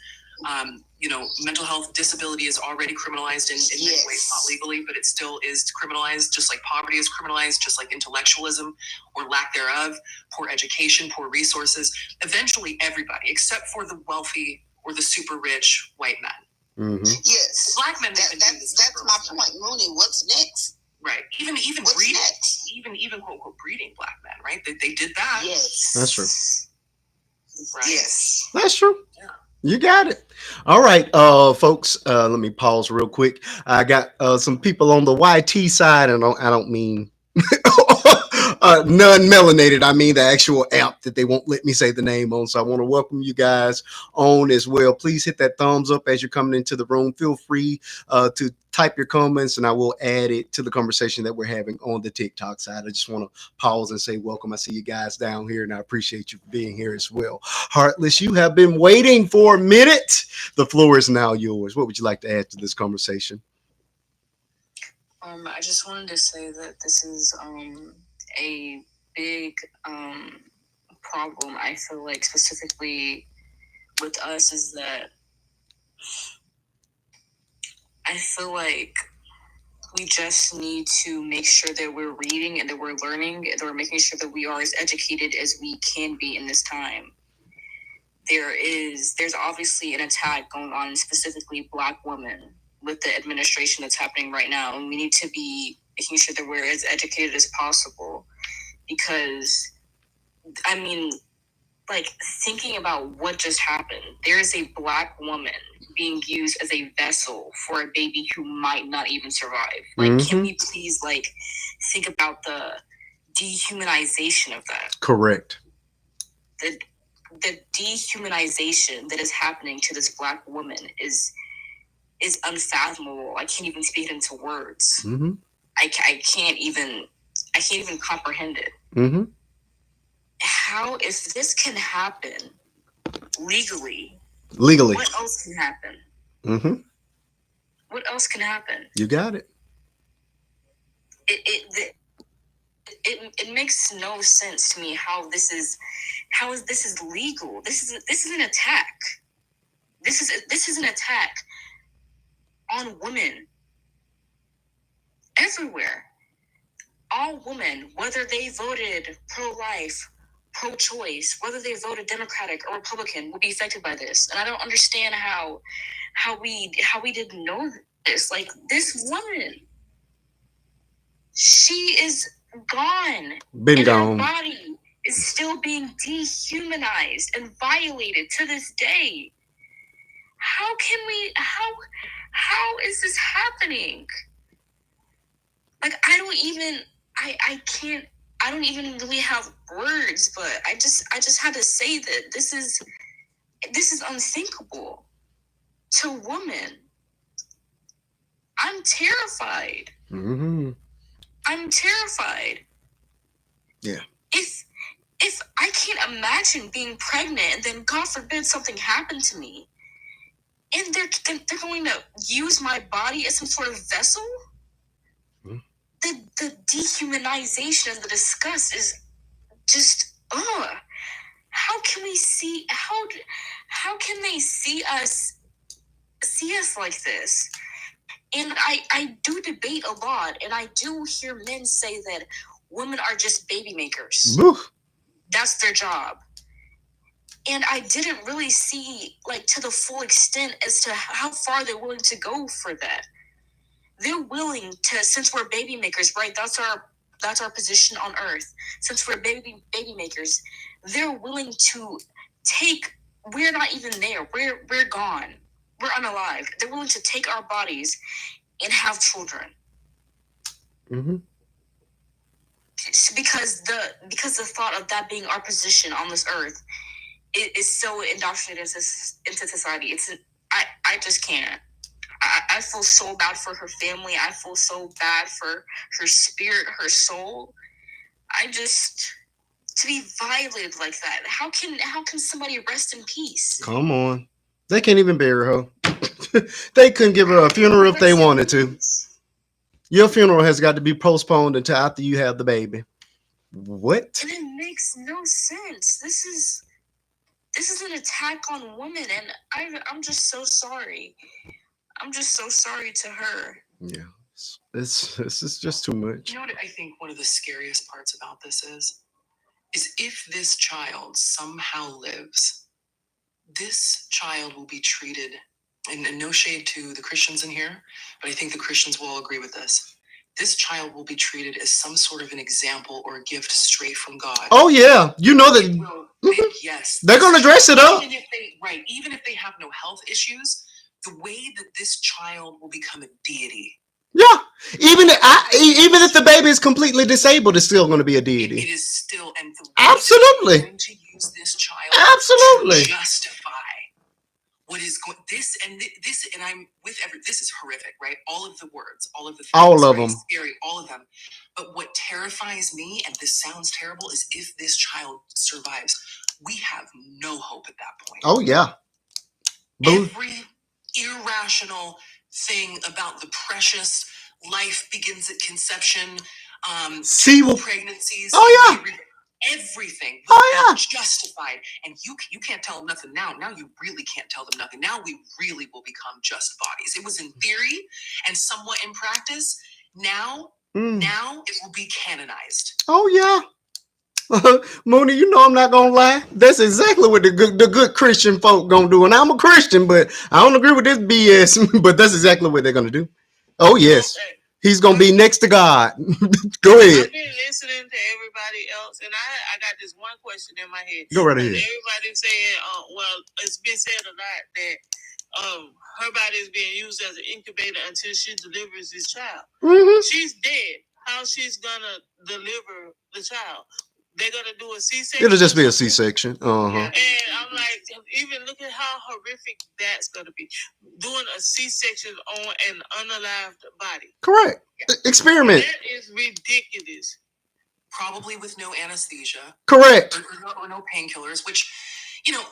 Mental health disability is already criminalized in many ways, not legally, but it still is criminalized, just like poverty is criminalized, just like intellectualism or lack thereof, poor education, poor resources. Eventually, everybody, except for the wealthy or the super rich white men. Mm-hmm. Yes. Black men. That's my point, Mooney. What's next? Right. Even what's breeding, next? even quote unquote breeding black men, right? They did that. Yes. That's true. Right. Yes. That's true. Yeah. You got it. All right, folks. Let me pause real quick. I got some people on the YT side, and I don't mean non-melanated. I mean the actual app that they won't let me say the name on. So I want to welcome you guys on as well. Please hit that thumbs up as you're coming into the room. Feel free to type your comments, and I will add it to the conversation that we're having on the TikTok side. I just want to pause and say welcome. I see you guys down here, and I appreciate you for being here as well. Heartless, you have been waiting for a minute. The floor is now yours. What would you like to add to this conversation? I just wanted to say that this is a big problem. I feel like specifically with us is that I feel like we just need to make sure that we're reading and that we're learning and that we're making sure that we are as educated as we can be in this time. There's obviously an attack going on, specifically Black women, with the administration that's happening right now, and we need to be making sure that we're as educated as possible, because I mean, like, thinking about what just happened, there is a Black woman being used as a vessel for a baby who might not even survive. Like, can we please think about the dehumanization of that? Correct. The dehumanization that is happening to this Black woman is unfathomable. I can't even speak it into words. I can't even comprehend it. How, if this can happen legally, what else can happen? What else can happen? You got it. It makes no sense to me how this is legal. This is an attack. This is an attack on women everywhere. All women, whether they voted pro-life, pro-choice, whether they voted Democratic or Republican, will be affected by this. And I don't understand how we didn't know this. Like, this woman, she is gone. Been gone. Her body is still being dehumanized and violated to this day. How is this happening? Like, I don't even really have words, but I just had to say that this is unthinkable to women. I'm terrified. I'm terrified. Yeah. If I can't imagine being pregnant and then, God forbid, something happened to me, and they're going to use my body as some sort of vessel. The dehumanization and the disgust is just, how can we see, how can they see us like this? And I do debate a lot, and I do hear men say that women are just baby makers. That's their job. And I didn't really see, to the full extent as to how far they're willing to go for that. They're willing to, since we're baby makers, right? That's our position on Earth. Since we're baby makers, they're willing to take. We're not even there. We're gone. We're unalive. They're willing to take our bodies and have children. Because the thought of that being our position on this earth is so indoctrinated into society. I just can't. I feel so bad for her family. I feel so bad for her spirit, her soul. To be violated like that. How can somebody rest in peace? Come on. They can't even bury her. They couldn't give her a funeral if they wanted to. Your funeral has got to be postponed until after you have the baby. What? And it makes no sense. This is This is an attack on women, and I'm just so sorry. I'm just so sorry to her. Yeah, this is just too much. You know what I think one of the scariest parts about this is if this child somehow lives, this child will be treated, and no shade to the Christians in here, but I think the Christians will all agree with this. This child will be treated as some sort of an example or a gift straight from God. Oh yeah, you know that. Yes, they're gonna dress it up. Even if they have no health issues, the way that this child will become a deity. Yeah, even if the baby is completely disabled, it's still going to be a deity. It is still, and the absolutely going to use this child absolutely to justify what is going this, and I'm with this is horrific, right? All of the words, all of the things, all of them, scary, all of them. But what terrifies me, and this sounds terrible, is if this child survives, we have no hope at that point. Oh yeah. Every irrational thing about the precious life begins at conception, pregnancies. Oh yeah. Everything justified, and you can't tell them nothing now. Now you really can't tell them nothing. Now we really will become just bodies. It was in theory and somewhat in practice. Now it will be canonized. Oh yeah. Mooney, you know I'm not gonna lie. That's exactly what the good Christian folk gonna do. And I'm a Christian, but I don't agree with this BS. But that's exactly what they're gonna do. Oh yes. Okay. He's gonna be next to God. Go ahead. I've been listening to everybody else, and I got this one question in my head. Go right ahead. Everybody saying, well, it's been said a lot that her body is being used as an incubator until she delivers this child. Mm-hmm. She's dead. How she's gonna deliver the child? They're gonna do a C-section. It'll just be a C-section. And I'm like, even look at how horrific that's gonna be. Doing a C-section on an unalived body. Correct. Yeah. Experiment. That is ridiculous. Probably with no anesthesia. Correct. Or no painkillers. Which,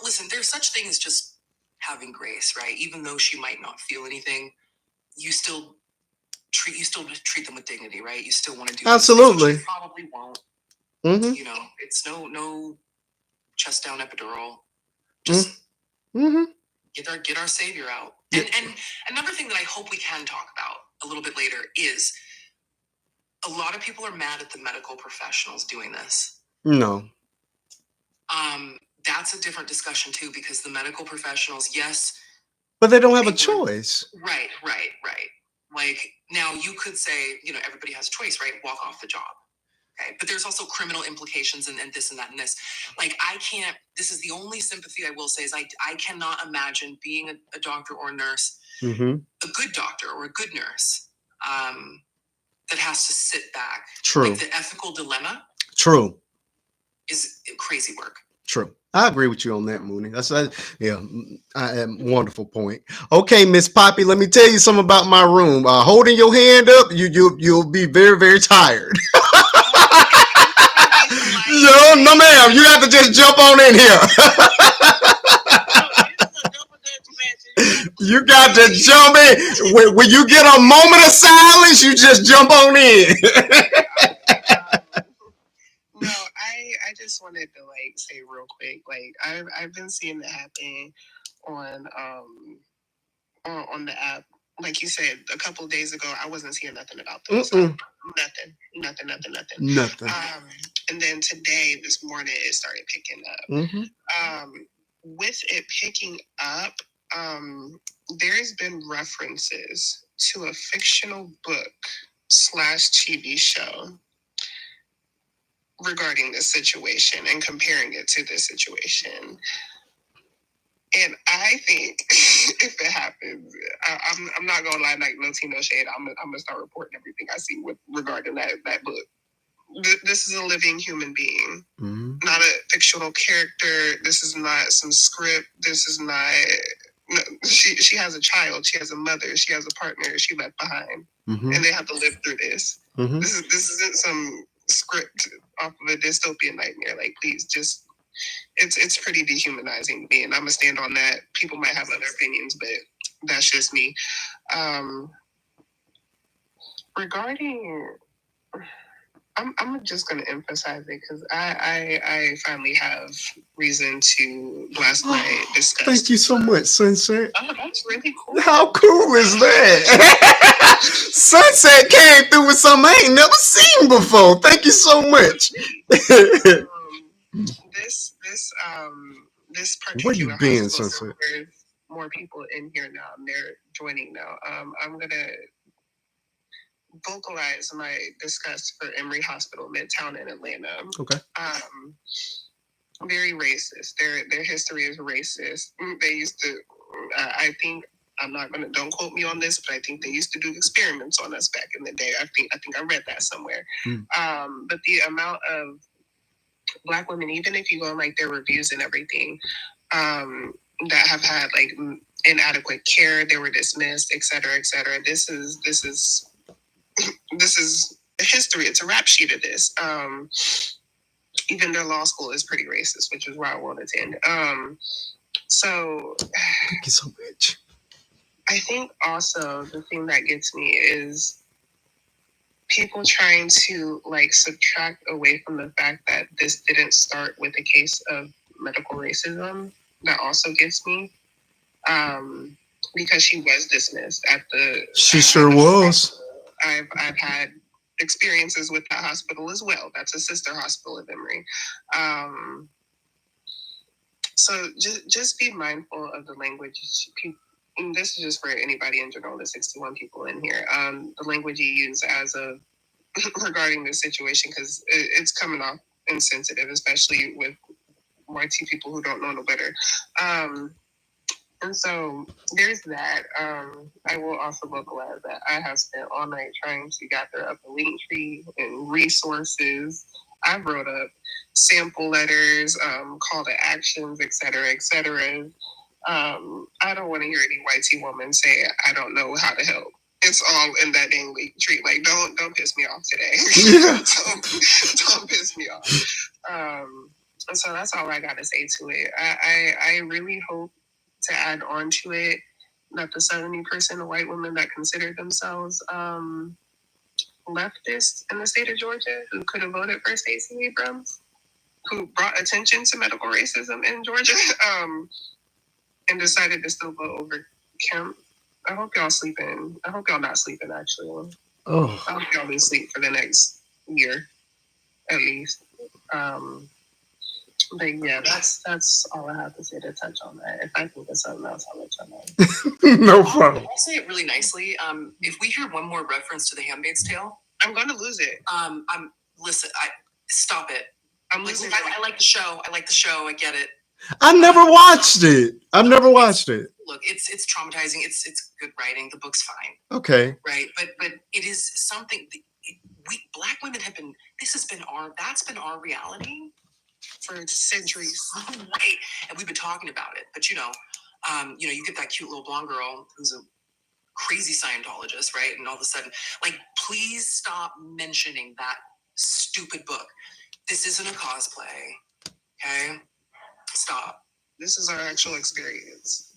listen, there's such thing as just having grace, right? Even though she might not feel anything, you still treat them with dignity, right? You still want to do absolutely. Things, probably won't. Mm-hmm. It's no chest down epidural. Just get our savior out. Yeah. And another thing that I hope we can talk about a little bit later is a lot of people are mad at the medical professionals doing this. No. That's a different discussion too, because the medical professionals, yes, but they don't have a choice. Right. Like now you could say, everybody has a choice, right? Walk off the job. Okay. But there's also criminal implications and this and that and this. Like this is the only sympathy I will say is I cannot imagine being a doctor or a nurse, a good doctor or a good nurse, that has to sit back. True. Like the ethical dilemma. True. Is crazy work. True. I agree with you on that, Mooney. That's wonderful point. Okay, Miss Poppy, let me tell you something about my room. Holding your hand up, you'll be very, very tired. No, ma'am. You have to just jump on in here. You got to jump in. When you get a moment of silence, you just jump on in. No, I just wanted to say real quick, I've been seeing that happen on the app. Like you said, a couple of days ago, I wasn't seeing nothing about them. So nothing. And then today, this morning, it started picking up. With it picking up, there's been references to a fictional book / TV show regarding this situation and comparing it to this situation. And I think if it happens, I'm not gonna lie, no tea, no shade. I'm gonna start reporting everything I see regarding that book. This is a living human being, not a fictional character. This is not some script. This is not. No, she has a child. She has a mother. She has a partner she left behind, and they have to live through this. This isn't some script off of a dystopian nightmare. Like, please, just it's pretty dehumanizing to me, and I'm gonna stand on that. People might have other opinions, but that's just me. Regarding I'm just going to emphasize it because I finally have reason to blast my disgust. Thank you so much, Sunset. Oh, that's really cool. How cool is that? Sunset came through with something I ain't never seen before. Thank you so much. This Where you particular been, hospital, Sunset? there's more people in here now, and they're joining now. I'm gonna vocalize my disgust for Emory Hospital, Midtown in Atlanta. Okay. Very racist. Their history is racist. They used to. I think I'm not gonna. Don't quote me on this, but I think they used to do experiments on us back in the day. I think I read that somewhere. But the amount of Black women, even if you go on like their reviews and everything, that have had like inadequate care, they were dismissed, et cetera, et cetera. This is history. It's a rap sheet of this. Even their law school is pretty racist, which is why I wanted to end. So thank you so much. I think also the thing that gets me is people trying to like subtract away from the fact that this didn't start with a case of medical racism. That also gets me. Because she was dismissed at the. She sure was. I've had experiences with that hospital as well. That's a sister hospital of Emory. So just be mindful of the language. And this is just for anybody in general. The 61 people in here. The language you use as a regarding this situation, because it's coming off insensitive, especially with white people who don't know no better. And so there's that. I will also vocalize that I have spent all night trying to gather up a link tree and resources. I wrote up sample letters, call to actions, et cetera, et cetera. I don't want to hear any white woman say, I don't know how to help. It's all in that dang link tree. Like, don't piss me off today. Yeah. don't piss me off. And so that's all I got to say to it. I really hope to add on to it that the 70% of white women that consider themselves leftist in the state of Georgia who could have voted for Stacey Abrams, who brought attention to medical racism in Georgia, and decided to still vote over Kemp. I hope y'all sleeping. I hope y'all not sleeping, actually. Oh. I hope y'all be asleep for the next year, at least. But yeah, that's all I have to say to touch on that. If I think of something else, I'll let y'all know. No problem. I'll say it really nicely. If we hear one more reference to The Handmaid's Tale, I'm going to lose it. Stop it. I'm losing it. I like the show. I get it. I never watched it. I've never watched it. Look, it's traumatizing. It's good writing. The book's fine. Okay. Right, but it is something. We Black women have been. That's been our reality for centuries. Right, and we've been talking about it. But you get that cute little blonde girl who's a crazy Scientologist, right? And all of a sudden, like, please stop mentioning that stupid book. This isn't a cosplay, okay? Stop. This is our actual experience.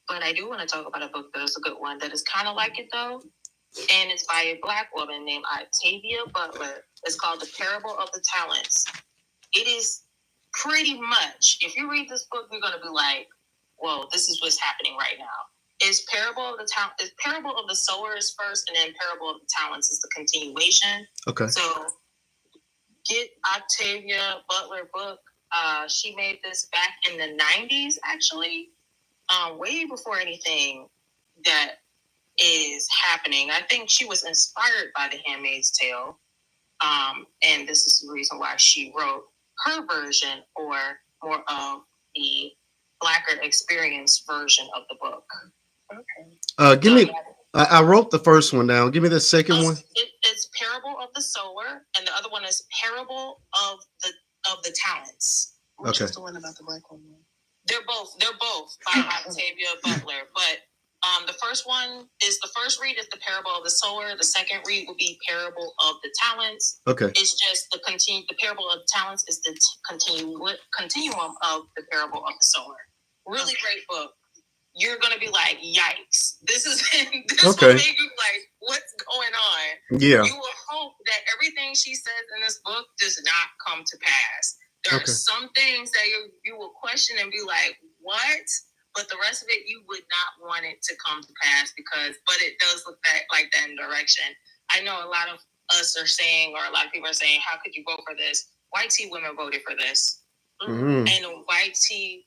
But I do want to talk about a book that is a good one that is kind of like it, though. And it's by a Black woman named Octavia Butler. It's called The Parable of the Talents. It is pretty much, if you read this book, you're going to be like, whoa, this is what's happening right now. It's Parable of the Sower is first, and then Parable of the Talents is the continuation. Okay. So get Octavia Butler book. She made this back in the 90s, actually, way before anything that is happening. I think she was inspired by The Handmaid's Tale, and this is the reason why she wrote her version, or more of the Blacker experience version of the book. Okay. I wrote the first one down. Give me the second one. It's Parable of the Sower, and the other one is Parable of the Talents. Which is the one about the Black woman? They're both by Octavia Butler, but the first read is the Parable of the Sower. The second read will be Parable of the Talents. Okay. It's just the Parable of the Talents is the continuum of the Parable of the Sower. Really great book. you're gonna be like, yikes. This will make you like, what's going on? Yeah. You will hope that everything she says in this book does not come to pass. There are some things that you will question and be like, what? But the rest of it, you would not want it to come to pass but it does look like that in direction. I know a lot of us are saying, or a lot of people are saying, how could you vote for this? White tea women voted for this. And white tea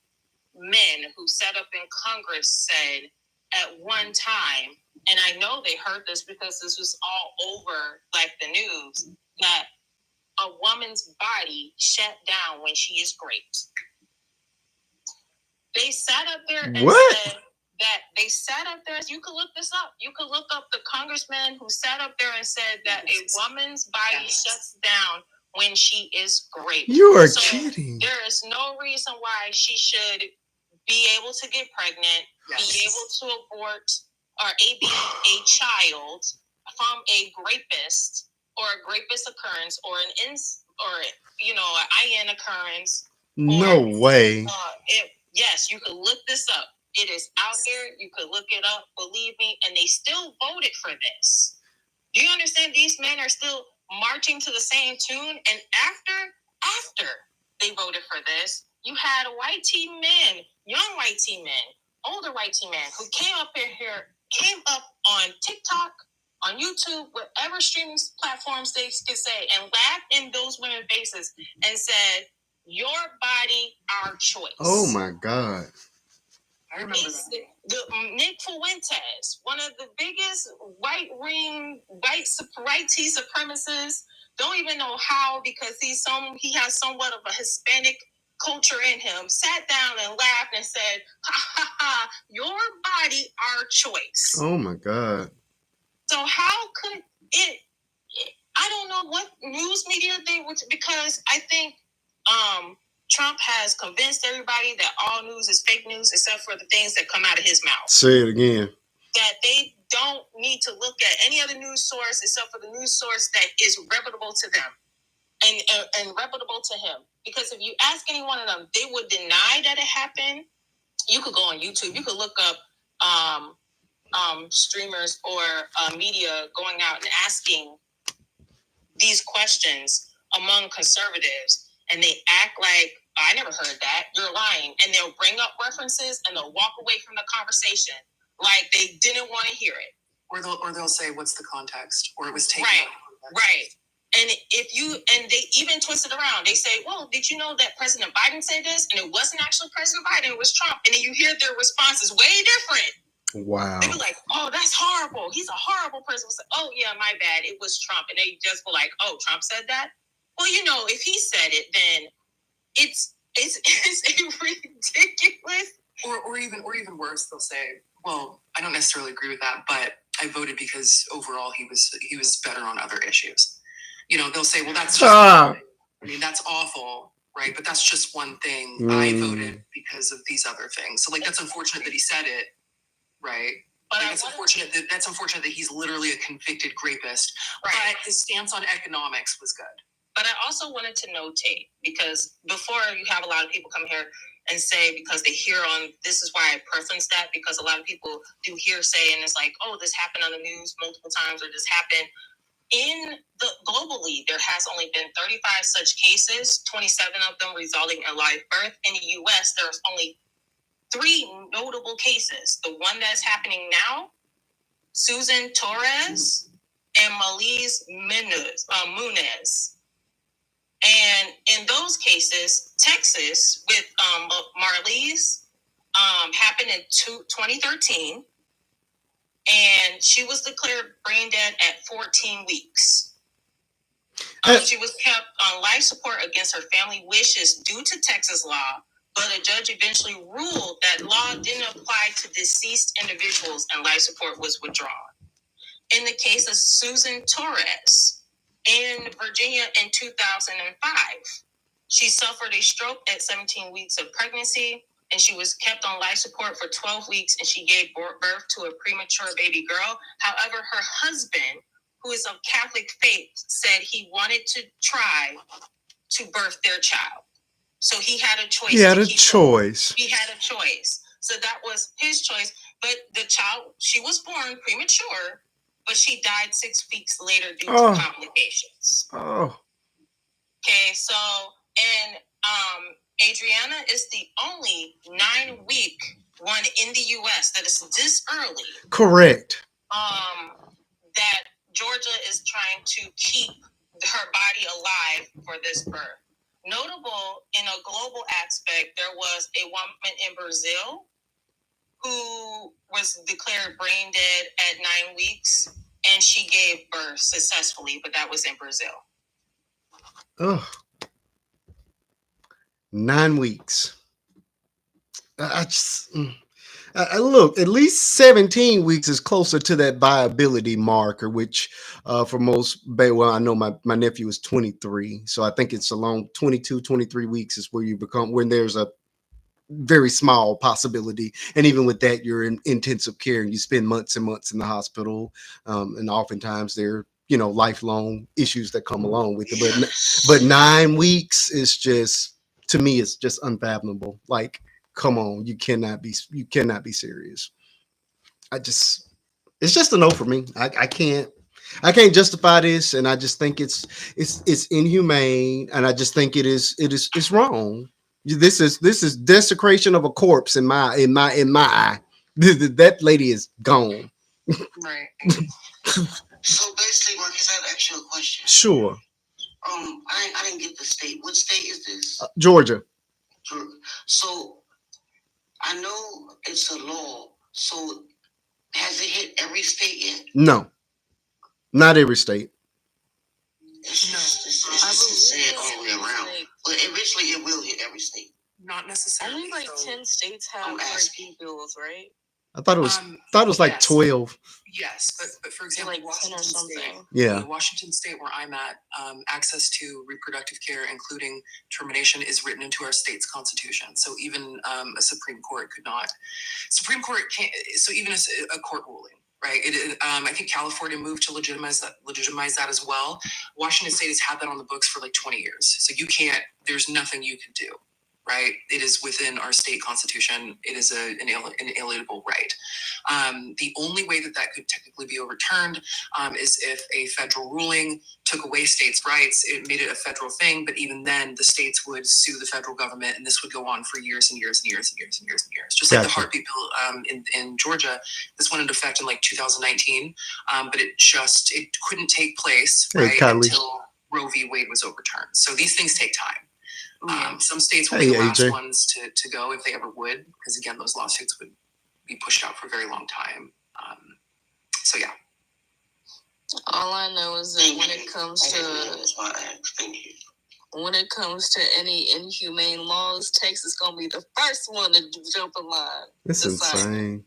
men who sat up in Congress said at one time, and I know they heard this because this was all over like the news, that a woman's body shut down when she is raped. They sat up there and said that they sat up there. You could look this up. You could look up the congressman who sat up there and said that a woman's body shuts down when she is raped. You are kidding. There is no reason why she should be able to get pregnant, be able to abort, or be a child from a rapist, or a rapist occurrence, or an IN occurrence. No way. Yes, you could look this up. It is out there. You could look it up. Believe me. And they still voted for this. Do you understand? These men are still marching to the same tune. And after they voted for this, you had white tea men, young white tea men, older white tea men who came up on TikTok, on YouTube, whatever streaming platforms they could say, and laughed in those women's faces and said, your body, our choice. Oh my God. I remember that. Nick Fuentes, one of the biggest white tea supremacists, don't even know how, because he has somewhat of a Hispanic culture in him, sat down and laughed and said, ha ha ha, your body, our choice. Oh my God. So how could it, I don't know what news media they would, because I think Trump has convinced everybody that all news is fake news except for the things that come out of his mouth. Say it again. That they don't need to look at any other news source except for the news source that is reputable to them and reputable to him. Because if you ask any one of them, they would deny that it happened. You could go on YouTube. You could look up streamers or media going out and asking these questions among conservatives, and they act like, I never heard that, you're lying. And they'll bring up references and they'll walk away from the conversation like they didn't want to hear it. Or they'll say, what's the context? Or it was taken right, out of right. And they even twist it around. They say, well, did you know that President Biden said this? And it wasn't actually President Biden, it was Trump. And then you hear their responses way different. Wow. They be like, oh, that's horrible. He's a horrible person. Like, oh, yeah, my bad. It was Trump. And they just go like, oh, Trump said that? Well, if he said it, then it's ridiculous. Or even worse, they'll say, well, I don't necessarily agree with that, but I voted because overall he was better on other issues. They'll say, well, that's just that's awful, right? But that's just one thing. I voted because of these other things. So that's unfortunate that he said it, right? But that's unfortunate that he's literally a convicted rapist. Right. But his stance on economics was good. But I also wanted to notate, because before you have a lot of people come here and say, because they hear on, this is why I preference that, because a lot of people do hearsay and it's like, oh, this happened on the news multiple times, or this happened. Globally, there has only been 35 such cases, 27 of them resulting in live birth. In the U.S., there's only 3 notable cases. The one that's happening now, Susan Torres and Melise Munez. And in those cases, Texas with Marlise happened in 2013. And she was declared brain dead at 14 weeks. She was kept on life support against her family wishes due to Texas law, but a judge eventually ruled that law didn't apply to deceased individuals and life support was withdrawn. In the case of Susan Torres in Virginia in 2005, she suffered a stroke at 17 weeks of pregnancy, and she was kept on life support for 12 weeks, and she gave birth to a premature baby girl. However, her husband, who is of Catholic faith, said he wanted to try to birth their child. So he had a choice. He had a choice. He had a choice. So that was his choice. But the child, she was born premature, but she died 6 weeks later due to complications. Oh. Okay, so, and Adriana is the only 9-week one in the U.S. that is this early. Correct. That Georgia is trying to keep her body alive for this birth. Notable in a global aspect, there was a woman in Brazil who was declared brain dead at 9 weeks, and she gave birth successfully, but that was in Brazil. Ugh. 9 weeks. I look, at least 17 weeks is closer to that viability marker, which for most, well, I know my nephew is 23. So I think it's along 22, 23 weeks is where you become, when there's a very small possibility. And even with that, you're in intensive care and you spend months and months in the hospital. And oftentimes there are, lifelong issues that come along with it. But 9 weeks is just, to me, it's just unfathomable. Like, come on, you cannot be serious. It's just a no for me. I can't justify this, and I just think it's inhumane, and I just think it's wrong. This is desecration of a corpse in my eye. That lady is gone. Right. So basically, Marcus, I have an actual question. Sure. I didn't get the state. What state is this? Georgia. So I know it's a law. So has it hit every state yet? No, not every state. It's said all the way around. But eventually it will hit every state. Not necessarily. Only 10 states have RP bills, right? I thought it was like 12. Yes, but for example, like Washington State. Yeah. Washington State, where I'm at, access to reproductive care, including termination, is written into our state's constitution. So even a Supreme Court can't. So even a court ruling, right? I think California moved to legitimize that as well. Washington State has had that on the books for like 20 years. So you can't. There's nothing you can do. Right, it is within our state constitution. It is an inalienable right. The only way that could technically be overturned is if a federal ruling took away states' rights. It made it a federal thing, but even then, the states would sue the federal government, and this would go on for years and years and years and years and years and years. Just like the heartbeat bill in Georgia, this went into effect in like 2019, but it couldn't take place until Roe v. Wade was overturned. So these things take time. Some states will be the last ones to go if they ever would, because again, those lawsuits would be pushed out for a very long time. So yeah. All I know is that when it comes to any inhumane laws, Texas gonna be the first one to jump in line. It's insane.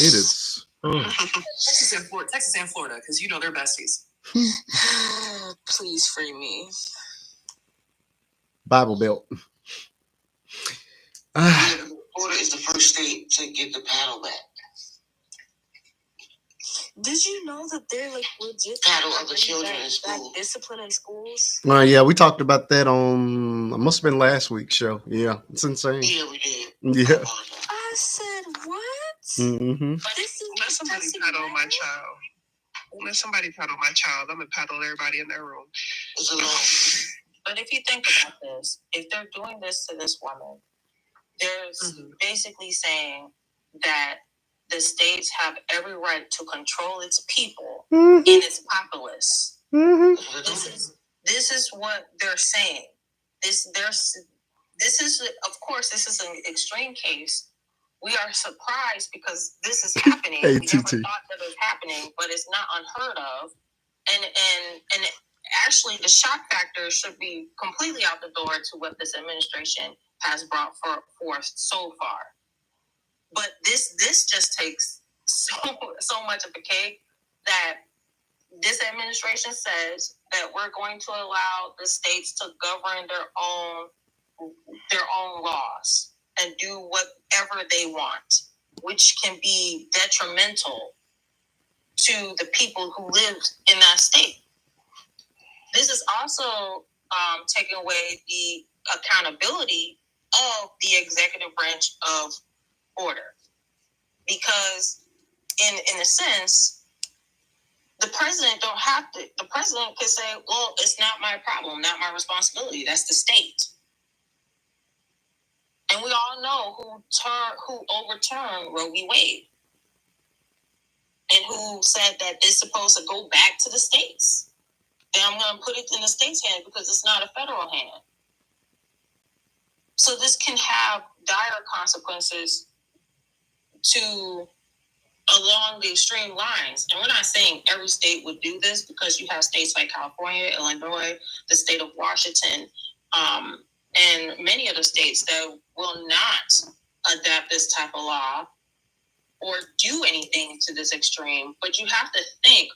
It is. Texas and Florida, because they're besties. Please free me. Bible Belt. Florida is the first state to get the paddle back. Did you know that they're like legit paddle of the children in school? Discipline in schools? Yeah, we talked about that on, it must have been last week's show. Yeah, it's insane. Yeah, we did. Yeah. I said, what? Mm-hmm. Let somebody paddle my child. Let somebody paddle my child. I'm going to paddle everybody in their room. It's a law. But if you think about this, if they're doing this to this woman, there's basically saying that the states have every right to control its people and its populace. This is what they're saying. This is, of course, this is an extreme case. We are surprised because this is happening. We never thought that it was happening, but it's not unheard of. And actually, the shock factor should be completely out the door to what this administration has brought forth so far. But this just takes so much of a cake that this administration says that we're going to allow the states to govern their own laws and do whatever they want, which can be detrimental to the people who live in that state. This is also taking away the accountability of the executive branch of order. Because in a sense, the president don't have to. The president could say, well, it's not my problem, not my responsibility. That's the state. And we all know who overturned Roe v. Wade. And who said that it's supposed to go back to the states. And I'm going to put it in the states' hand because it's not a federal hand. So this can have dire consequences along the extreme lines. And we're not saying every state would do this, because you have states like California, Illinois, the state of Washington, and many other states that will not adapt this type of law or do anything to this extreme. But you have to think,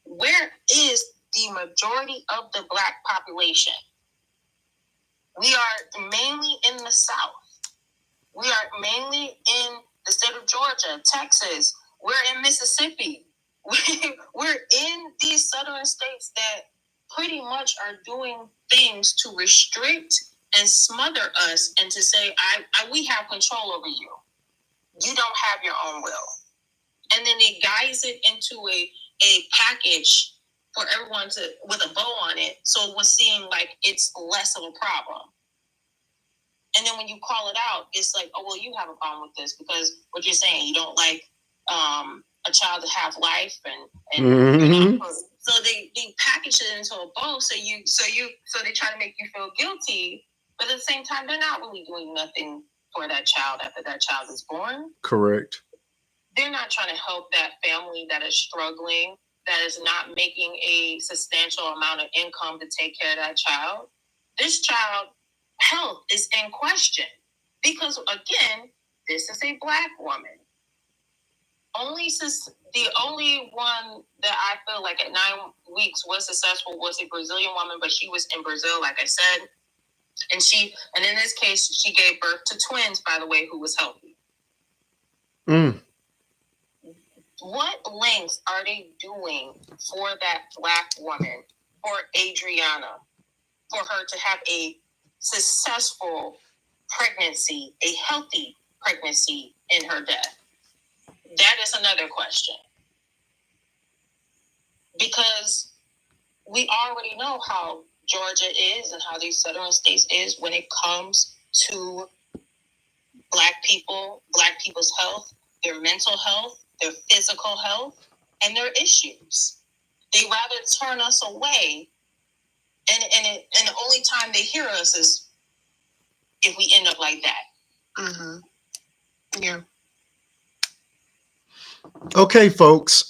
where is the majority of the Black population? We are mainly in the South. We are mainly in the state of Georgia, Texas. We're in Mississippi. We're in these southern states that pretty much are doing things to restrict and smother us and to say, we have control over you. You don't have your own will. And then they guise it into a package for everyone with a bow on it, so it would seem like it's less of a problem. And then when you call it out, it's like, oh, well, you have a problem with this because what you're saying, you don't like a child to have life, and Mm-hmm. So they package it into a bow, so they try to make you feel guilty, but at the same time, they're not really doing nothing for that child after that child is born. Correct. They're not trying to help that family that is struggling, that is not making a substantial amount of income to take care of that child. This child health is in question because, again, this is a Black woman. The only one that I feel like at 9 weeks was successful was a Brazilian woman, but she was in Brazil, like I said. And in this case, she gave birth to twins, by the way, who was healthy. Mm. What lengths are they doing for that Black woman, for Adriana, for her to have a successful pregnancy, a healthy pregnancy in her death? That is another question. Because we already know how Georgia is and how these southern states is when it comes to Black people's health, their mental health, their physical health, and their issues. They rather turn us away, and the only time they hear us is if we end up like that. Mm-hmm. Yeah. Okay, folks.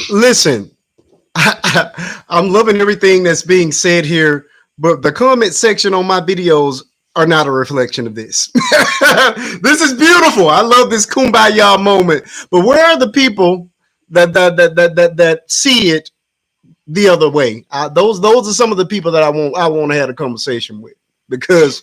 Listen, I'm loving everything that's being said here, but the comment section on my videos are not a reflection of this. This is beautiful. I love this kumbaya moment. But where are the people that see it the other way? Those are some of the people that I want to have a conversation with, because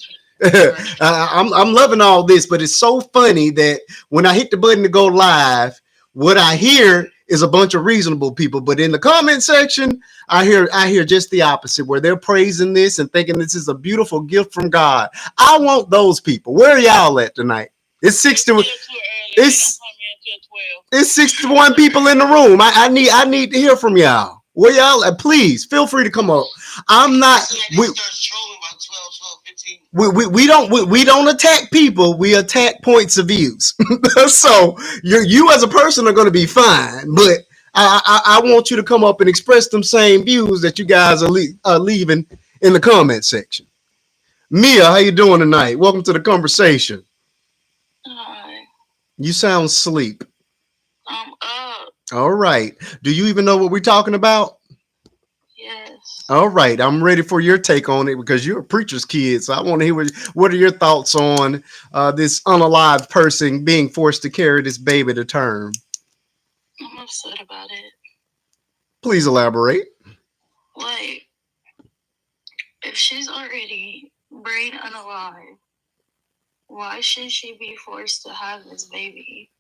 I'm loving all this, but it's so funny that when I hit the button to go live, what I hear is a bunch of reasonable people, but in the comment section, I hear just the opposite, where they're praising this and thinking this is a beautiful gift from God. I want those people. Where are y'all at tonight? It's 61 people in the room. I need to hear from y'all. Where y'all at? Please feel free to come up. I'm not. We don't attack people. We attack points of views. So you as a person are going to be fine, but I want you to come up and express them same views that you guys are leaving in the comment section. Mia, how you doing tonight? Welcome to the conversation. Hi. You sound asleep. I'm up. All right. Do you even know what we're talking about? Yes. All right. I'm ready for your take on it because you're a preacher's kid. So I want to hear what are your thoughts on this unalive person being forced to carry this baby to term? I'm upset about it. Please elaborate. Like, if she's already brain unalive, why should she be forced to have this baby?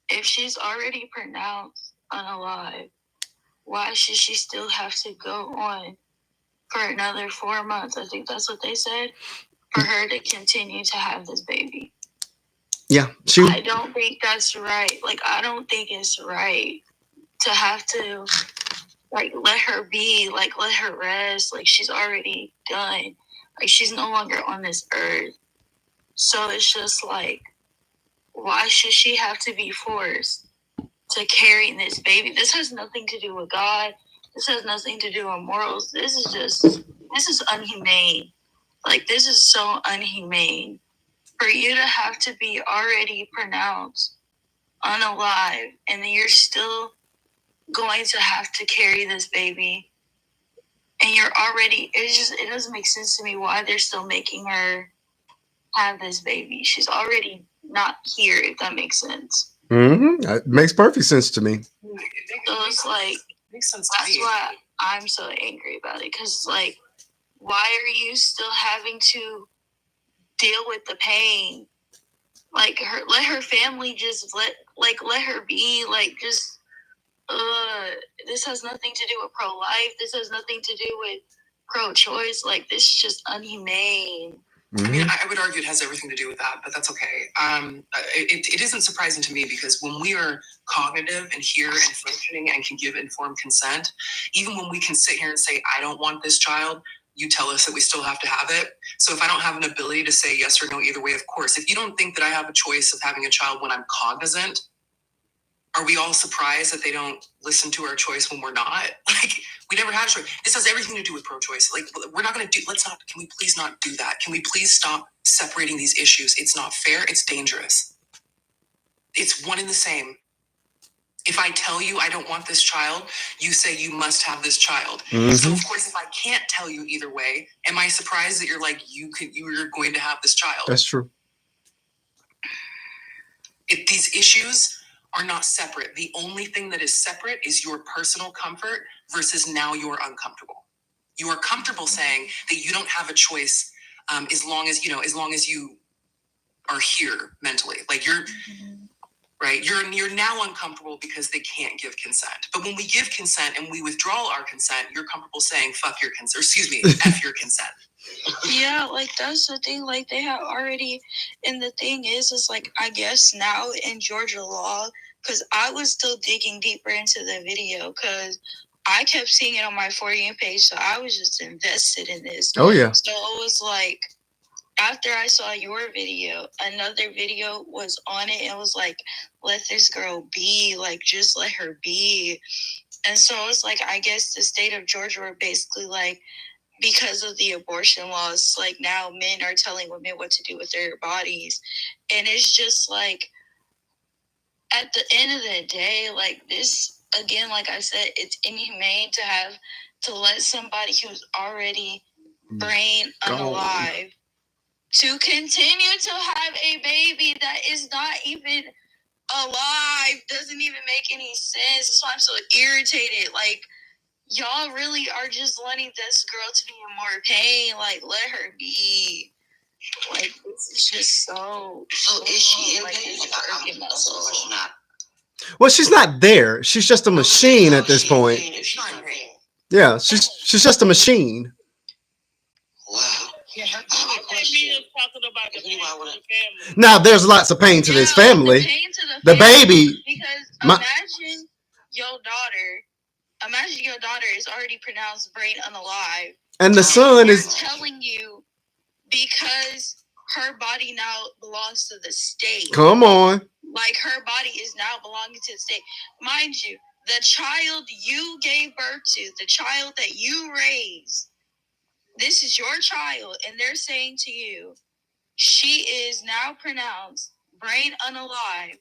If she's already pronounced unalive, why should she still have to go on for another 4 months? I think that's what they said, for her to continue to have this baby. Yeah, I don't think that's right. Like, I don't think it's right to have to, like, let her be, like, let her rest. Like, she's already done. Like, she's no longer on this earth. So it's just like, why should she have to be forced to carry this baby? This has nothing to do with God. This has nothing to do with morals. This is unhumane. Like, this is so unhumane. For you to have to be already pronounced unalive and then you're still going to have to carry this baby, and you're already, it doesn't make sense to me why they're still making her have this baby. She's already not here, if that makes sense. It makes perfect sense to me. So it's like, that's why I'm so angry about it, because like, why are you still having to deal with the pain? Like, let her family just let her be. Like, just this has nothing to do with pro-life. This has nothing to do with pro-choice. Like, this is just unhumane. I mean, I would argue it has everything to do with that, but that's okay. It isn't surprising to me, because when we are cognitive and here and functioning and can give informed consent, even when we can sit here and say, I don't want this child, you tell us that we still have to have it. So if I don't have an ability to say yes or no either way, of course, if you don't think that I have a choice of having a child when I'm cognizant, are we all surprised that they don't listen to our choice when we're not? Like, we never had a choice. This has everything to do with pro-choice. Like, we're not going to can we please not do that? Can we please stop separating these issues? It's not fair. It's dangerous. It's one and the same. If I tell you I don't want this child, you say you must have this child. So of course, if I can't tell you either way, am I surprised that you're like, you're going to have this child? That's true. If these issues are not separate, the only thing that is separate is your personal comfort versus now you're uncomfortable. You are comfortable saying that you don't have a choice, as long as you are here mentally. Like, you're right. You're now uncomfortable because they can't give consent. But when we give consent and we withdraw our consent, you're comfortable saying fuck your consent, or excuse me, F your consent. Yeah, like, that's the thing. Like, they have already, and the thing is like, I guess now in Georgia law, because I was still digging deeper into the video, because I kept seeing it on my For You page, so I was just invested in this. Oh yeah. So it was like, after I saw your video, another video was on it, and it was like, let this girl be, like, just let her be. And so it's like, I guess the state of Georgia were basically like, because of the abortion laws, like, now men are telling women what to do with their bodies. And it's just like, at the end of the day, like, this, again, like I said, it's inhumane to let somebody who's already brain unalive to continue to have a baby that is not even alive. Doesn't even make any sense. That's why I'm so irritated. Like, y'all really are just wanting this girl to be in more pain. Like, let her be. Like, this is just so. So is she in like, pain? it's She's not. Well, she's not there. She's just a machine at this point. Yeah, she's just a machine. Wow. Yeah, I think me is talking about the pain to the family. Now, there's lots of pain to this family. The pain to the baby. Because imagine your daughter is already pronounced brain unalive. And the son is telling you, because her body now belongs to the state. Come on. Like, her body is now belonging to the state. Mind you, the child you gave birth to, the child that you raised, this is your child, and they're saying to you, she is now pronounced brain unalive,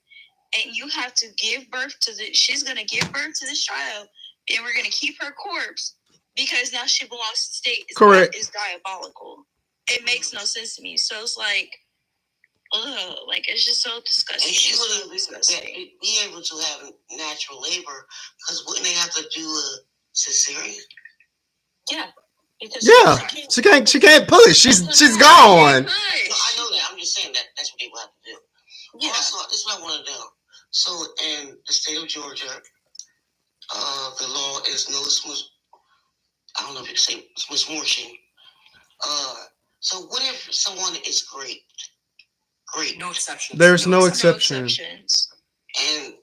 and you have to give birth to she's going to give birth to this child, and we're going to keep her corpse because now she belongs to the state. Correct. It's diabolical. It makes no sense to me. So it's like, ugh, like, it's just so disgusting. And she wouldn't be able to have natural labor, because wouldn't they have to do a cesarean? Yeah. She can't push. She's gone. No, I know that. I'm just saying that's what they will have to do. Yeah. Also, this is what I want to know. So in the state of Georgia, the law is no I don't know if you say smooshing. So what if someone is raped Great. No exceptions. There's no exception. exceptions. And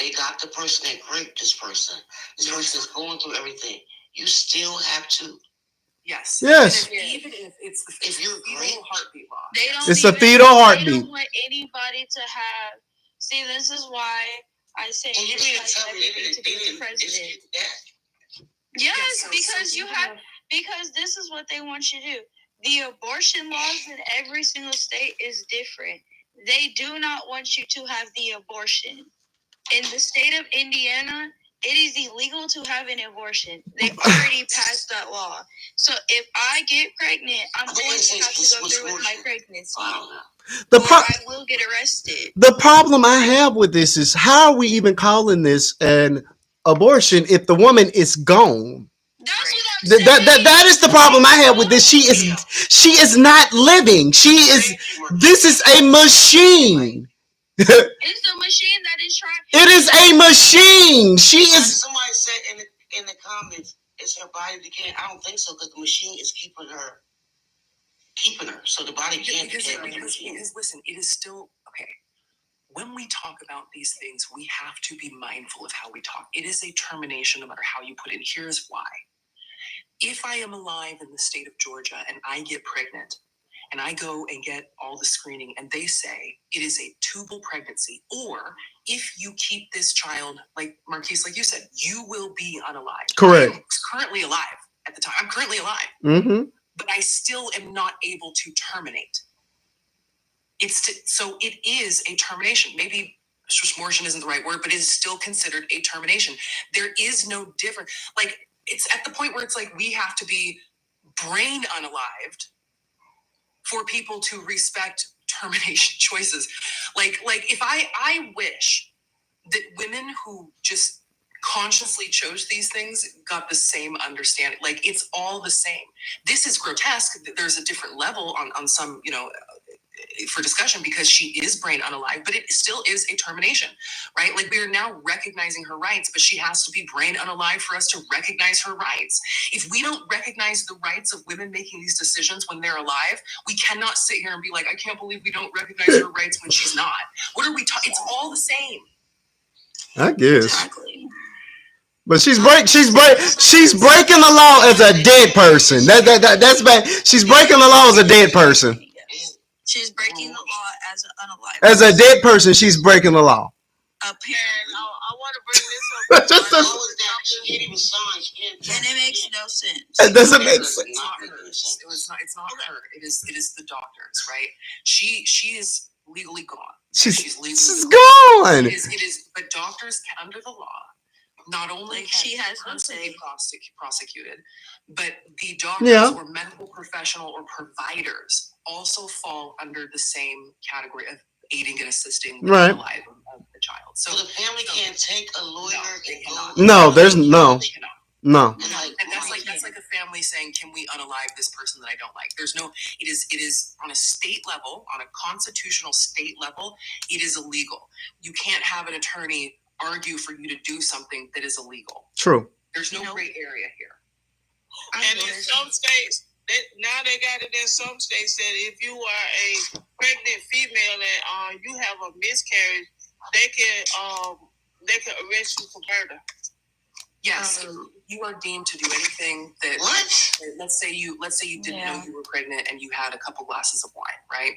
they got the person that raped this person. This person is going through everything. You still have to. Yes. Yes. Even if it's the fetal heartbeat law. They don't. It's a fetal heartbeat. They don't want anybody to have. See, this is why I say And you mean to tell me they didn't president. that? Yes, because you have. Because this is what they want you to do. The abortion laws in every single state is different. They do not want you to have the abortion. In the state of Indiana, it is illegal to have an abortion. They already passed that law. So if I get pregnant, I'm going to have to go through with my pregnancy. I will get arrested. The problem I have with this is, how are we even calling this an abortion if the woman is gone? That's what I'm saying. That is the problem I have with this. She is not living. This is a machine. It's a machine that is trying. It is a machine. She is. Somebody said in the comments, is her body decaying? I don't think so, because the machine is keeping her. So the body can't decay. Because listen, it is still okay. When we talk about these things, we have to be mindful of how we talk. It is a termination, no matter how you put it. Here's why. If I am alive in the state of Georgia and I get pregnant and I go and get all the screening and they say it is a tubal pregnancy, or if you keep this child, like Marquise, like you said, you will be unalived. Correct. I'm currently alive at the time. I'm currently alive. Mm-hmm. But I still am not able to terminate. So it is a termination. Maybe abortion isn't the right word, but it is still considered a termination. There is no difference. Like, it's at the point where it's like we have to be brain unalived for people to respect termination choices. Like if I wish that women who just consciously chose these things got the same understanding. Like, it's all the same. This is grotesque. There's a different level on some, for discussion, because she is brain unalive, but it still is a termination, right? Like, we are now recognizing her rights, but she has to be brain unalive for us to recognize her rights. If we don't recognize the rights of women making these decisions when they're alive, we cannot sit here and be like, I can't believe we don't recognize her rights when she's not. What are we talking? It's all the same. I guess. Exactly. But she's breaking the law as a dead person. That's bad. She's breaking the law as a dead person. She's breaking the law as an unalive. As a dead person, she's breaking the law. Apparently, I want to bring this up. She can't even sign. And it makes no sense. It doesn't make sense. It's not her. It is the doctors, right? She is legally gone. She's legally gone. It is. But doctors, under the law, not only like she has no say prosecuted, but the doctors or medical professional or providers also fall under the same category of aiding and assisting the life of the child. So the family can't take a lawyer. No, there's no. No. And that's like a family saying, can we unalive this person that I don't like? There's no, it is on a state level, on a constitutional state level, it is illegal. You can't have an attorney argue for you to do something that is illegal. True. There's no gray area here. And in some states, now they got it in some states that if you are a pregnant female and you have a miscarriage, they can arrest you for murder. Yes, you are deemed to do anything that. What? Let's say you didn't know you were pregnant and you had a couple glasses of wine, right?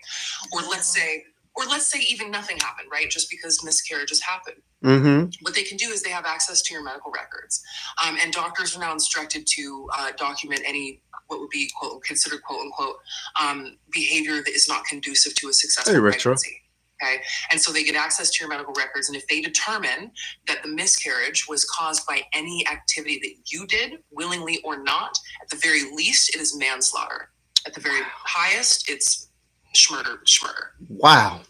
Or let's say even nothing happened, right? Just because miscarriages happen. Mm-hmm. What they can do is they have access to your medical records, and doctors are now instructed to document any what would be considered quote unquote behavior that is not conducive to a successful pregnancy. Okay, and so they get access to your medical records, and if they determine that the miscarriage was caused by any activity that you did, willingly or not, at the very least, it is manslaughter. At the very highest, it's schmurder. Wow.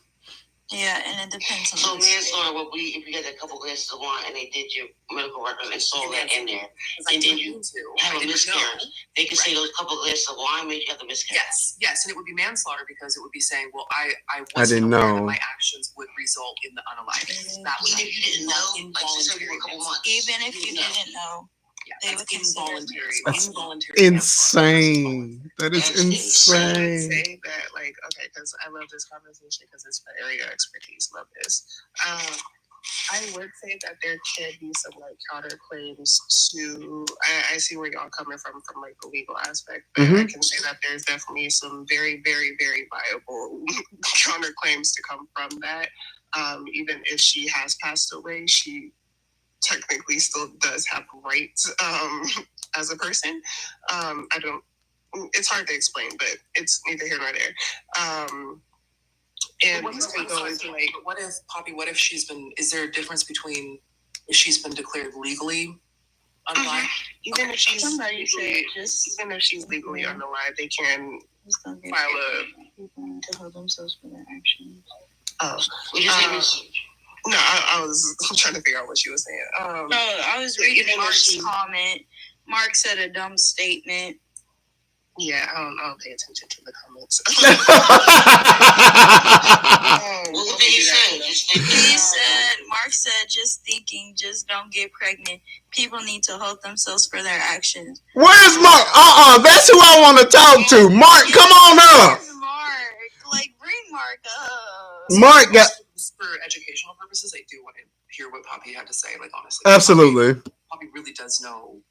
Yeah, and it depends on. So manslaughter would be if you had a couple glasses of wine and they did your medical record and saw that in there, and then you have a miscarriage. They could say those couple glasses of wine made you have the miscarriage. Yes, and it would be manslaughter because it would be saying, well, I didn't aware know that my actions would result in the unaliving. That was Even if you didn't know, like you said, you were a couple months. Even if you didn't know. Yeah, that's involuntary. That's involuntary. insane. That is insane. I would say that, like, okay, because I love this conversation because it's my area of expertise. Love this. I would say that there can be some like counterclaims to. I see where y'all coming from like the legal aspect, but I can say that there's definitely some very, very, very viable counterclaims to come from that. Even if she has passed away, she technically still does have rights as a person. I don't. It's hard to explain, but it's neither here nor there. And we go into like, what if Poppy? What if she's been? Is there a difference between if she's been declared legally unalive? Even if she's legally unalive, they can file people to hold themselves for their actions. No, I was trying to figure out what she was saying. No, I was reading Mark's comment. Mark said a dumb statement. Yeah, I don't pay attention to the comments. What did he say? He said, Mark said, just thinking, just don't get pregnant. People need to hold themselves for their actions. Where's Mark? That's who I want to talk to. Mark, come on up. Mark, like, bring Mark up. Mark got. For educational purposes, I do want to hear what Poppy had to say. Like, honestly, Absolutely. Poppy really does know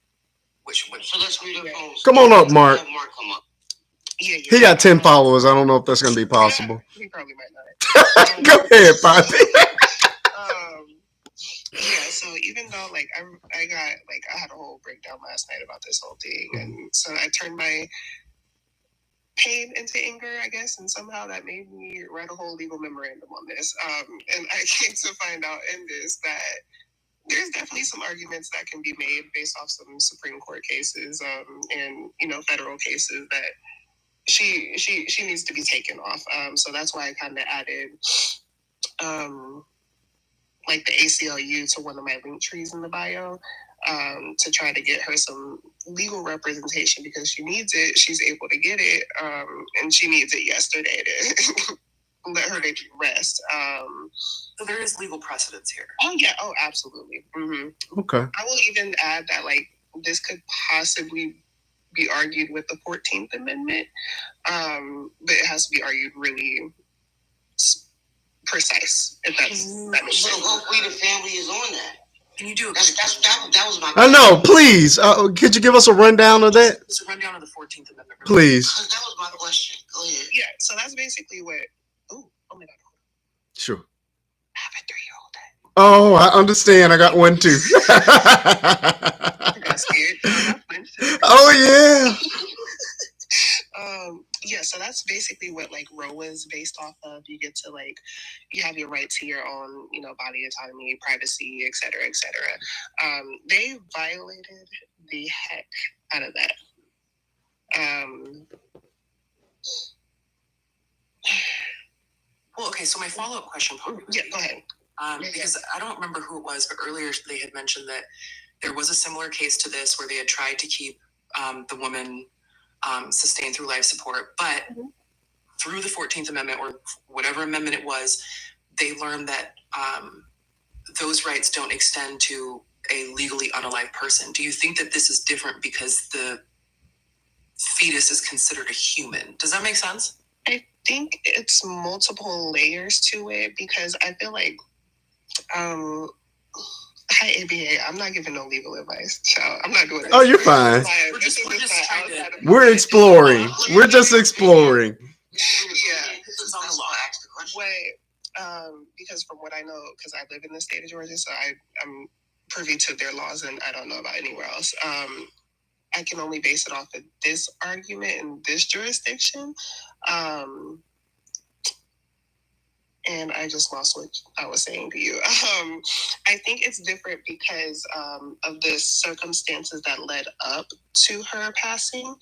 which. So let's read her post. Come on up, Mark. Have Mark come up. Yeah, he got 10 followers. I don't know if that's going to be possible. He probably might not. Go ahead, Poppy. Yeah, so even though like I had a whole breakdown last night about this whole thing, and so I turned my pain into anger, I guess, and somehow that made me write a whole legal memorandum on this. And I came to find out in this that there's definitely some arguments that can be made based off some Supreme Court cases, and federal cases that she needs to be taken off. So that's why I kind of added like the ACLU to one of my link trees in the bio, to try to get her some legal representation because she needs it. She's able to get it, and she needs it yesterday to let her rest. So there is legal precedence here. Oh yeah, oh absolutely. Mm-hmm. Okay. I will even add that like this could possibly be argued with the 14th Amendment, but it has to be argued really precise, if that makes sense. So hopefully the family is on that. Can you do it? That was my I know. Please, could you give us a rundown of that? It's a rundown of the 14th Amendment. Please. That was my question. Go ahead. Yeah, so that's basically what. Oh my God. Sure. I have a 3-year-old. Oh, I understand. I got one too. I got scared. Oh yeah. Yeah, so that's basically what like Roe is based off of. You get to like, you have your right to your own, body autonomy, privacy, et cetera, et cetera. They violated the heck out of that. Well, okay. So my follow-up question, Poppy. Yeah, go ahead. Because I don't remember who it was, but earlier they had mentioned that there was a similar case to this where they had tried to keep the woman sustained through life support, but through the 14th Amendment or whatever amendment it was, they learned that those rights don't extend to a legally unalive person. Do you think that this is different because the fetus is considered a human? Does that make sense? I think it's multiple layers to it because I feel like, hi ABA, I'm not giving no legal advice, so I'm not doing this. Oh, you're fine. We're exploring. We're just exploring. Yeah. Because from what I know, because I live in the state of Georgia, so I'm privy to their laws and I don't know about anywhere else. I can only base it off of this argument in this jurisdiction. And I just lost what I was saying to you. I think it's different because of the circumstances that led up to her passing,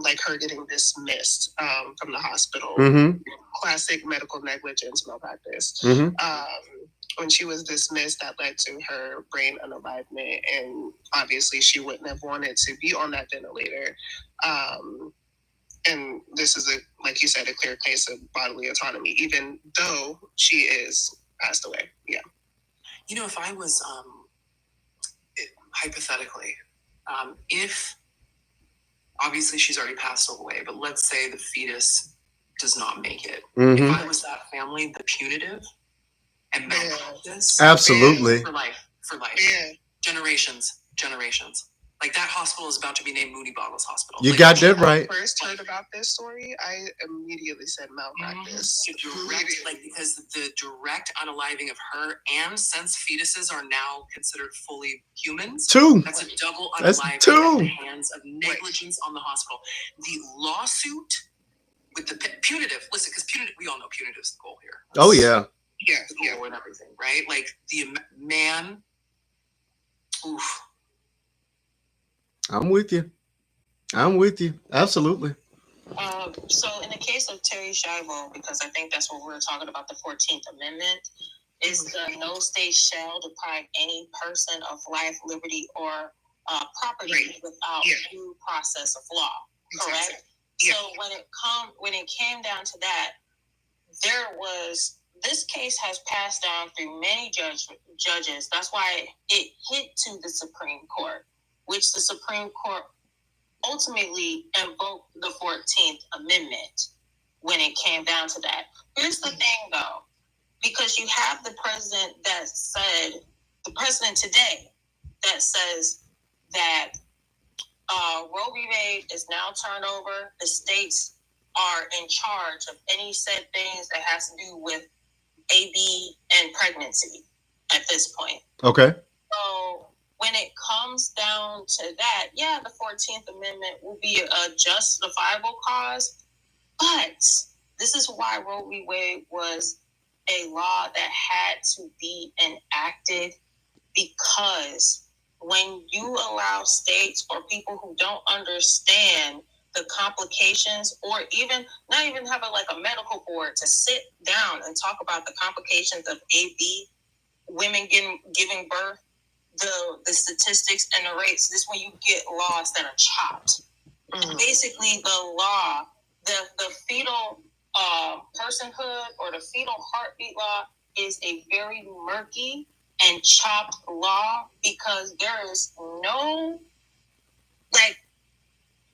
like her getting dismissed from the hospital. Mm-hmm. Classic medical negligence malpractice. Mm-hmm. When she was dismissed, that led to her brain unalivement, and obviously she wouldn't have wanted to be on that ventilator. And this is, like you said, a clear case of bodily autonomy, even though she is passed away. Yeah. If I was, hypothetically, If obviously she's already passed away, but let's say the fetus does not make it. If I was that family, the punitive and malpractice, absolutely, for life, generations. Like that hospital is about to be named Moody Boggles Hospital. You got that right. When I first heard about this story, I immediately said malpractice. Because the direct unaliving of her, and since fetuses are now considered fully humans, that's a double unaliving at the hands of negligence on the hospital. The lawsuit with the punitive, listen, because punitive, we all know punitive is the goal here. Oh yeah. Yeah, and everything, right? Like the man. Oof. I'm with you. Absolutely. So in the case of Terry Schiavo, because I think that's what we're talking about, the 14th Amendment, is the no state shall deprive any person of life, liberty, or property without due process of law. Correct? Yeah. So when it came down to that, this case has passed down through many judges. That's why it hit to the Supreme Court, which the Supreme Court ultimately invoked the 14th Amendment when it came down to that. Here's the thing, though, because you have the president today that says that Roe v. Wade is now turned over. The states are in charge of any said things that has to do with AB and pregnancy at this point. Okay. So when it comes down to that, yeah, the 14th Amendment will be a justifiable cause, but this is why Roe v. Wade was a law that had to be enacted, because when you allow states or people who don't understand the complications, or even not even have a medical board to sit down and talk about the complications of AB, women giving birth, the statistics and the rates, this is when you get laws that are chopped. Basically, the law, the fetal personhood or the fetal heartbeat law is a very murky and chopped law, because there is no,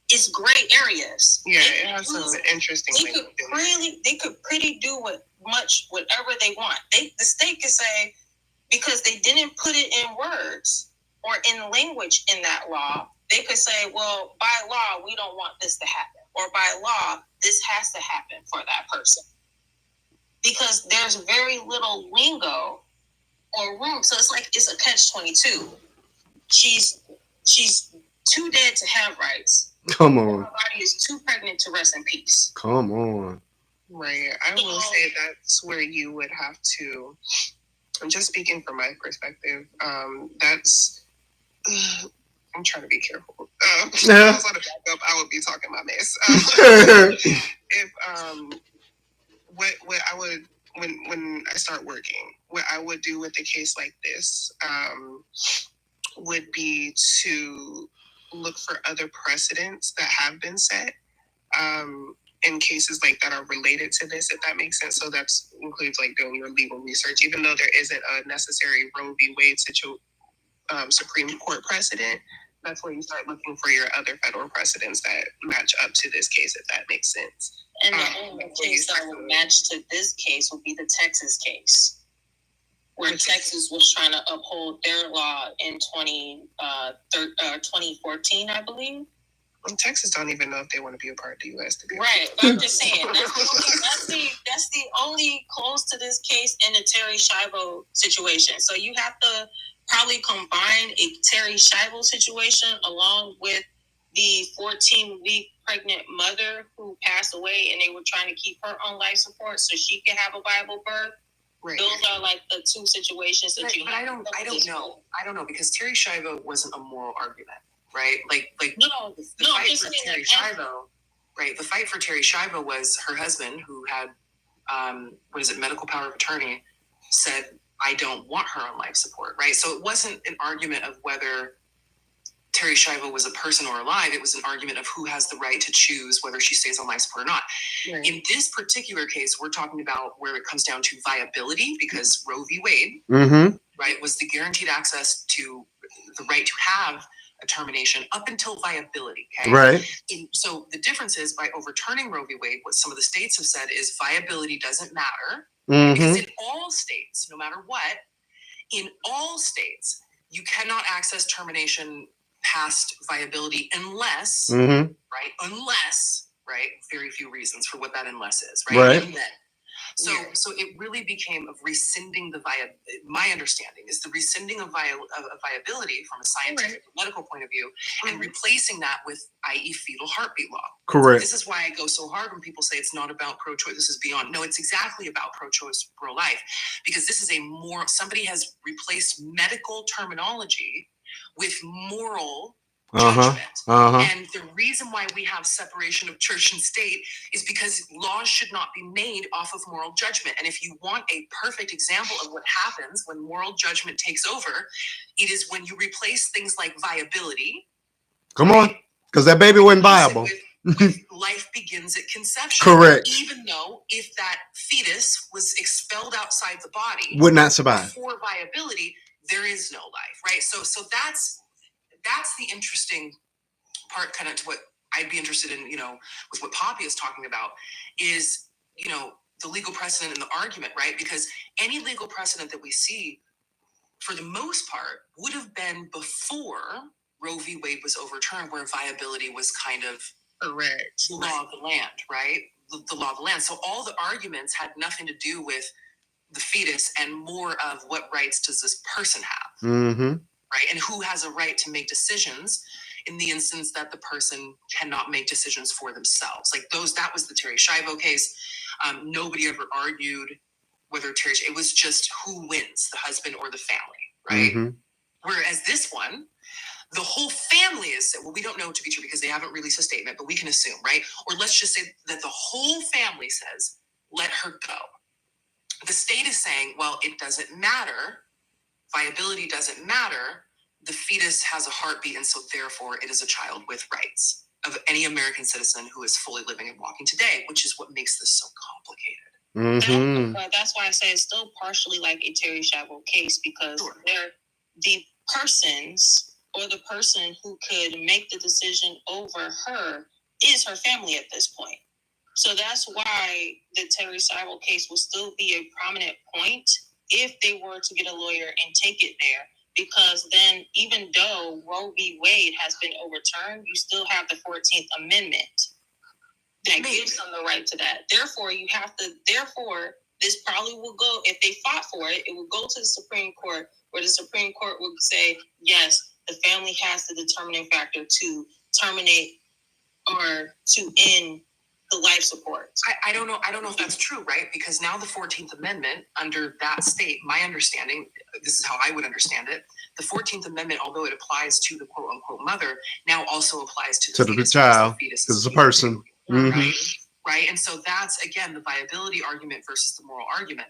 it's gray areas. Yeah, it has some interesting things. They could pretty do whatever they want. The state could say, because they didn't put it in words or in language in that law, they could say, well, by law, we don't want this to happen. Or by law, this has to happen for that person. Because there's very little lingo or room. So it's a catch-22. She's too dead to have rights. Come on. Her body is too pregnant to rest in peace. Come on. Right. I will say that's where you would have to, I'm just speaking from my perspective, that's, I'm trying to be careful. If I was on the back up, I would be talking my mess. What I would, when I start working, what I would do with a case like this would be to look for other precedents that have been set in cases like that are related to this, if that makes sense. So that includes doing your legal research, even though there isn't a necessary Roe v. Wade Supreme Court precedent. That's where you start looking for your other federal precedents that match up to this case, if that makes sense. And the only case that would match to this case would be the Texas case, where Texas was trying to uphold their law in 2014, I believe. And Texas don't even know if they want to be a part of the U.S. to be right. But I'm just saying that's the only close to this case in the Terry Schiavo situation. So you have to probably combine a Terry Schiavo situation along with the 14-week pregnant mother who passed away, and they were trying to keep her on life support so she could have a viable birth. Right. Those are the two situations that you. But I don't know. I don't know, because Terry Schiavo wasn't a moral argument, right? The fight for Terry Schiavo, right? The fight for Terry Schiavo was her husband, who had medical power of attorney, said, I don't want her on life support, right? So it wasn't an argument of whether Terry Schiavo was a person or alive. It was an argument of who has the right to choose whether she stays on life support or not. Right. In this particular case, we're talking about where it comes down to viability, because Roe v. Wade, right, was the guaranteed access to the right to have a termination up until viability. Okay. Right. So the difference is by overturning Roe v. Wade, what some of the states have said is viability doesn't matter. Because in all states, no matter what, in all states, you cannot access termination past viability unless, right? Unless, right? Very few reasons for what that unless is, right? Right. So it really became of rescinding my understanding is the rescinding of viability from a scientific medical point of view and replacing that with, i.e. fetal heartbeat law. Correct. This is why I go so hard when people say it's not about pro-choice, this is beyond. No, it's exactly about pro-choice, pro-life, because this is somebody has replaced medical terminology with moral judgment. And the reason why we have separation of church and state is because laws should not be made off of moral judgment. And if you want a perfect example of what happens when moral judgment takes over, it is when you replace things like viability. Come on, because that baby wasn't viable. With life begins at conception. Correct. Even though if that fetus was expelled outside the body, would not survive. Before viability, there is no life, right? So that's the interesting part, kind of to what I'd be interested in, with what Poppy is talking about is, the legal precedent and the argument, right? Because any legal precedent that we see, for the most part, would have been before Roe v. Wade was overturned, where viability was kind of correct. The law of the land, right? The law of the land. So all the arguments had nothing to do with the fetus and more of what rights does this person have, right? And who has a right to make decisions in the instance that the person cannot make decisions for themselves. Like that was the Terry Schiavo case. Nobody ever argued whether it was just who wins, the husband or the family, right? Whereas this one, the whole family is, well, we don't know to be true because they haven't released a statement, but we can assume, right? Or let's just say that the whole family says, let her go. The state is saying, well, it doesn't matter. Viability doesn't matter. The fetus has a heartbeat, and so therefore it is a child with rights of any American citizen who is fully living and walking today, which is what makes this so complicated. That's why I say it's still partially like a Terry Schiavo case, because they're the persons or the person who could make the decision over her is her family at this point. So that's why the Terry Schiavo case will still be a prominent point if they were to get a lawyer and take it there. Because then, even though Roe v. Wade has been overturned, you still have the 14th Amendment that gives them the right to that. Therefore, this probably will go, if they fought for it, it will go to the Supreme Court, where the Supreme Court will say, yes, the family has the determining factor to terminate or to end the life support. I don't know if that's true, right? Because now the 14th Amendment, under that state, my understanding, this is how I would understand it, the 14th Amendment, although it applies to the quote unquote mother, now also applies to the fetus, child, because it's a person. Right? And so that's, again, the viability argument versus the moral argument.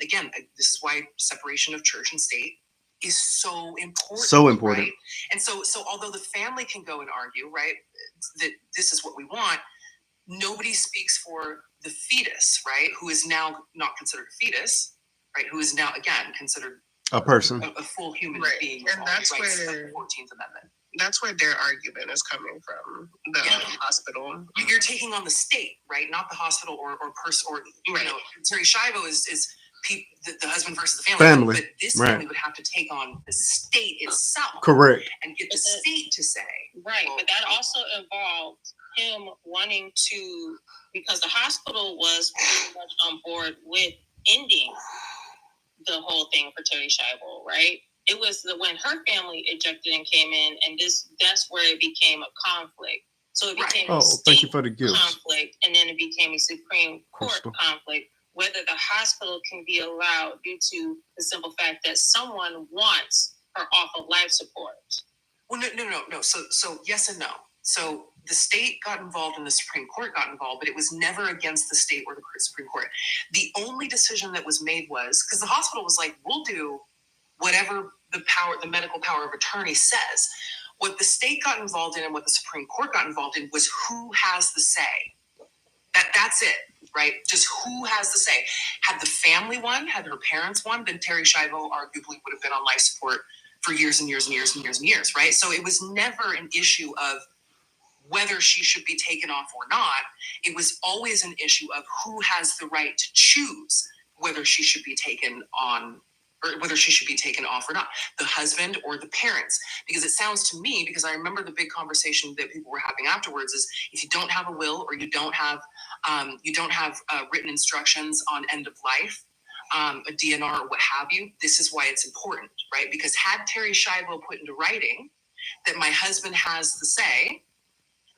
Again, this is why separation of church and state is so important. So important. Right? And so although the family can go and argue, right, that this is what we want, nobody speaks for the fetus, right, who is now not considered a fetus, right, who is now, again, considered a person, a full human being. And that's where the 14th Amendment. That's where their argument is coming from. The hospital. You're taking on the state, right? Not the hospital or person, or Terry Schiavo is the husband versus the family. But this family would have to take on the state itself. Correct. And get the state to say. Right, but that also involved him wanting to, because the hospital was pretty much on board with ending the whole thing for Terry Schiavo, right? It was when her family ejected and came in, and that's where it became a conflict. So it became a state conflict, and then it became a Supreme Court conflict, whether the hospital can be allowed due to the simple fact that someone wants her off of life support. Well, no. So yes and no. So the state got involved and the Supreme Court got involved, but it was never against the state or the Supreme Court. The only decision that was made was, because the hospital was like, we'll do whatever the medical power of attorney says. What the state got involved in and what the Supreme Court got involved in was who has the say. That's it, right? Just who has the say. Had the family won, had her parents won, then Terry Schiavo arguably would have been on life support for years and years and years and years and years, right? So it was never an issue of whether she should be taken off or not. It was always an issue of who has the right to choose whether she should be taken on or whether she should be taken off or not, the husband or the parents. Because it sounds to me, because I remember the big conversation that people were having afterwards, is if you don't have a will or you don't have written instructions on end of life, a DNR or what have you, this is why it's important, right? Because had Terry Schiavo put into writing that my husband has the say,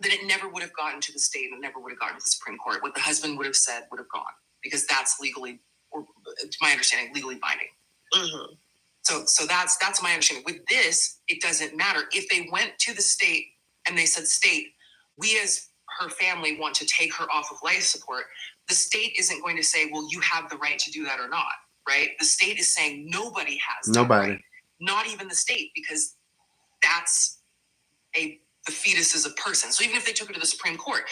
then it never would have gotten to the state and never would have gotten to the Supreme Court. What the husband would have said would have gone, because that's legally, or to my understanding, legally binding. Mm-hmm. So that's my understanding. With this, it doesn't matter. If they went to the state and they said, state, we as her family want to take her off of life support, the state isn't going to say, well, you have the right to do that or not, right? The state is saying nobody has that right. Not even the state, because that's the fetus is a person. So even if they took it to the Supreme Court,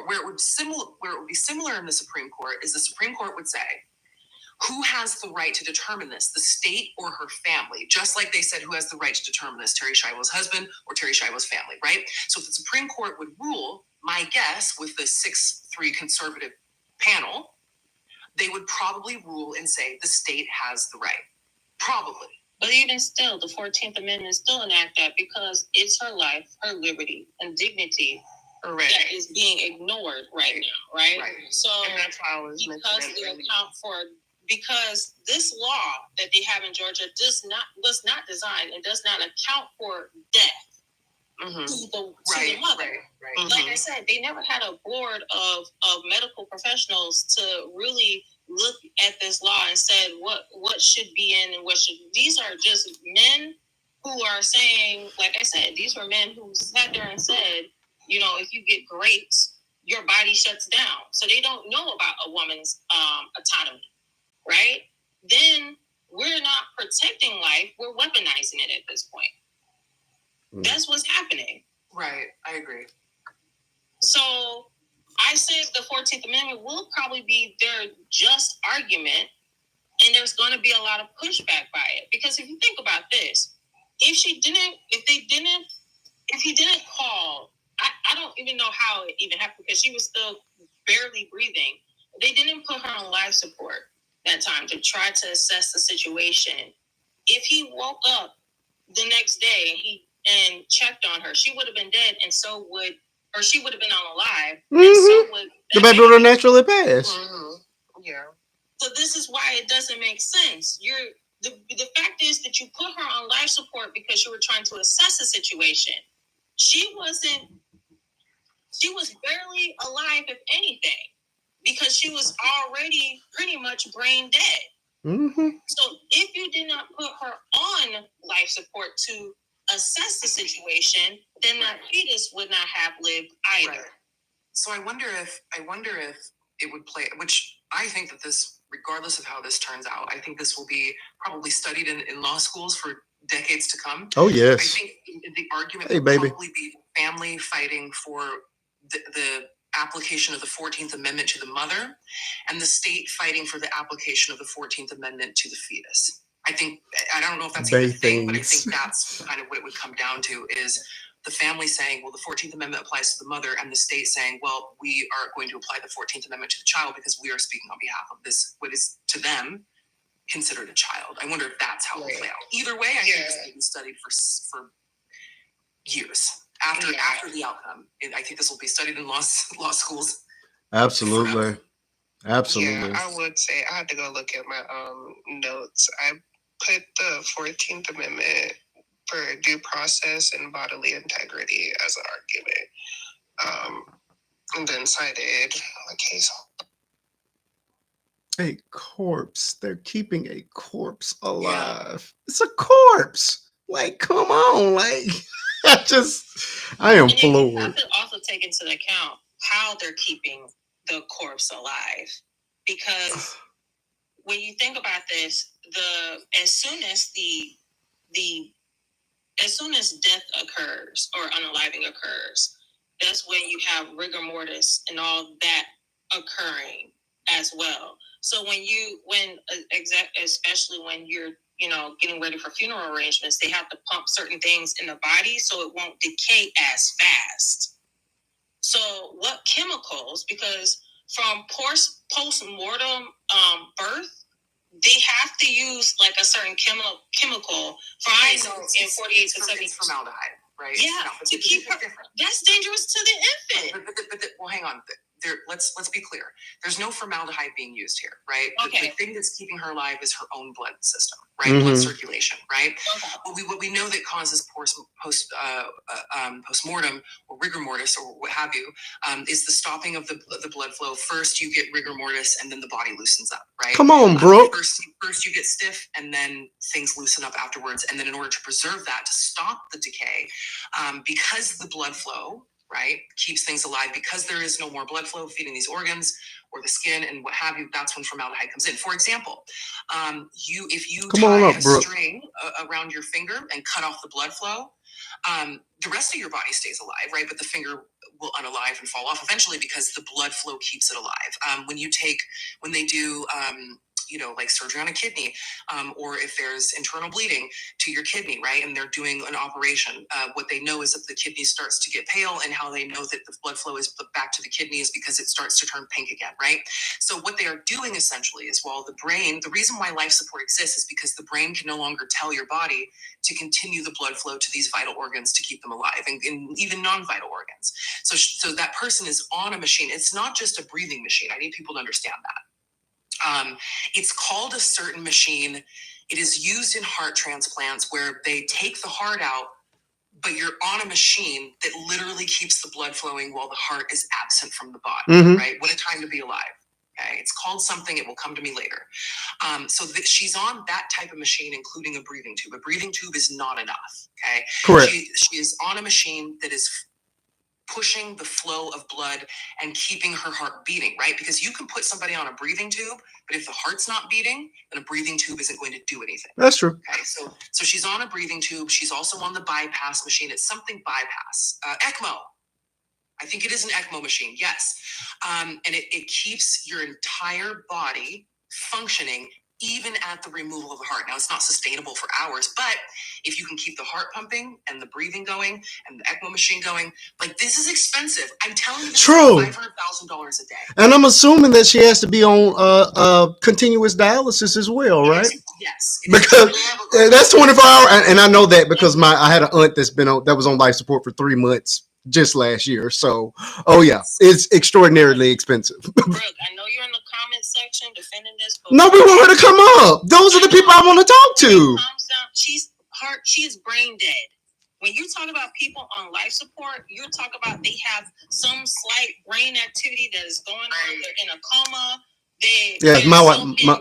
where it would be similar in the Supreme Court is the Supreme Court would say, who has the right to determine this, the state or her family? Just like they said, who has the right to determine this, Terry Schiavo's husband or Terry Schiavo's family, right? So if the Supreme Court would rule, my guess with the 6-3 conservative panel, they would probably rule and say the state has the right. Probably. But even still, the 14th Amendment still enact that because it's her life, her liberty, and dignity that is being ignored right now, right? So and that's why I was because this law that they have in Georgia was not designed and does not account for death to the mother. Right. Mm-hmm. Like I said, they never had a board of medical professionals to really look at this law and said what should be in and what should. These are just men who are saying, like I said, these were men who sat there and said, you know, if you get grapes, your body shuts down. So they don't know about a woman's autonomy, right? Then we're not protecting life, we're weaponizing it at this point. That's what's happening. Right, I agree. So I say the 14th Amendment will probably be their just argument, and there's going to be a lot of pushback by it. Because if you think about this, if he didn't call, I don't even know how it even happened, because she was still barely breathing. They didn't put her on life support that time to try to assess the situation. If he woke up the next day and checked on her, she would have been dead, and so would, or she would have been unalive, and so would the baby would have naturally passed. Yeah. So this is why it doesn't make sense. The fact is that you put her on life support because you were trying to assess the situation. She was barely alive, if anything, because she was already pretty much brain dead. Mm-hmm. So if you did not put her on life support to assess the situation, then that fetus would not have lived either. Right. So I wonder if it would play, which I think that this, regardless of how this turns out, I think this will be probably studied in law schools for decades to come. Oh, yes. I think the argument would probably be family fighting for the application of the 14th Amendment to the mother, and the state fighting for the application of the 14th Amendment to the fetus. I don't know if that's even a thing, but I think that's kind of what it would come down to, is the family saying, well, the 14th Amendment applies to the mother, and the state saying, well, we are going to apply the 14th Amendment to the child because we are speaking on behalf of this, what is to them considered a child. I wonder if that's how it will play out. Either way, I think this will be studied for years after the outcome. I think this will be studied in law schools. Absolutely. Absolutely. Yeah, I would say I had to go look at my notes. I put the 14th Amendment for due process and bodily integrity as an argument, and then cited a case. A corpse. They're keeping a corpse alive. Yeah. It's a corpse. Like, come on. Like, I am floored. You have to also take into account how they're keeping the corpse alive, because when you think about this, as soon as death occurs or unaliving occurs, that's when you have rigor mortis and all that occurring as well. So especially when you're getting ready for funeral arrangements, they have to pump certain things in the body so it won't decay as fast. So what chemicals, because from post-mortem birth, they have to use like a certain chemical for in 48 to 70. It's formaldehyde, right? Yeah, to keep her, that's dangerous to the infant. But well, hang on. Let's be clear. There's no formaldehyde being used here, right? Okay. The thing that's keeping her alive is her own blood system, right? Blood circulation, right? Okay. What we know that causes post-mortem or rigor mortis or what have you is the stopping of the blood flow. First, you get rigor mortis, and then the body loosens up, right? Come on, bro. First, you get stiff, and then things loosen up afterwards. And then, in order to preserve that, to stop the decay, because the blood flow, right, keeps things alive, because there is no more blood flow feeding these organs or the skin and what have you, that's when formaldehyde comes in. For example, if you tie a string around your finger and cut off the blood flow, the rest of your body stays alive, right? But the finger will unalive and fall off eventually because the blood flow keeps it alive. When they do like surgery on a kidney, or if there's internal bleeding to your kidney, right, and they're doing an operation, what they know is that the kidney starts to get pale, and how they know that the blood flow is put back to the kidney is because it starts to turn pink again, right? So what they are doing essentially is, while the reason why life support exists is because the brain can no longer tell your body to continue the blood flow to these vital organs to keep them alive, and even non-vital organs. So that person is on a machine. It's not just a breathing machine. I need people to understand that. It's called a certain machine. It is used in heart transplants where they take the heart out, but you're on a machine that literally keeps the blood flowing while the heart is absent from the body, right? What a time to be alive. Okay, it's called something. It will come to me later. So she's on that type of machine, including a breathing tube. A breathing tube is not enough. Okay, correct. She is on a machine that is pushing the flow of blood and keeping her heart beating, right? Because you can put somebody on a breathing tube, but if the heart's not beating, then a breathing tube isn't going to do anything. That's true. Okay, so she's on a breathing tube. She's also on the bypass machine. It's something bypass. ECMO. I think it is an ECMO machine, yes. And it keeps your entire body functioning even at the removal of the heart. Now, it's not sustainable for hours, but if you can keep the heart pumping and the breathing going and the ECMO machine going, like, this is expensive. I'm telling you, this true. is $500,000 a day. And I'm assuming that she has to be on continuous dialysis as well, right? Yes. Because that's 24 hours, and I know that because I had an aunt that was on life support for 3 months just last year. So, oh yeah, it's extraordinarily expensive. Brooke, I know you're in the comment section defending this. No, we want her to come up. Those are the people I want to talk to. She's brain dead. When you talk about people on life support, you're talking about they have some slight brain activity that is going on. They're in a coma.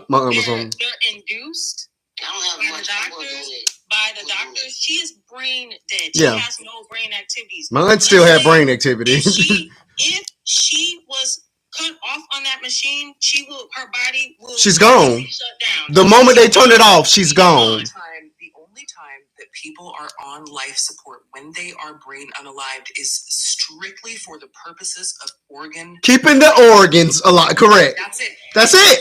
My aunt was on. They're induced. I don't have much by the doctors. She is brain dead. She has no brain activities. My aunt still had brain activity. If she was cut off on that machine, her body will. She's gone. Shut down. The moment they turn it off, she's gone. The only time that people are on life support when they are brain unalived is strictly for the purposes of keeping the organs alive. Correct. That's it.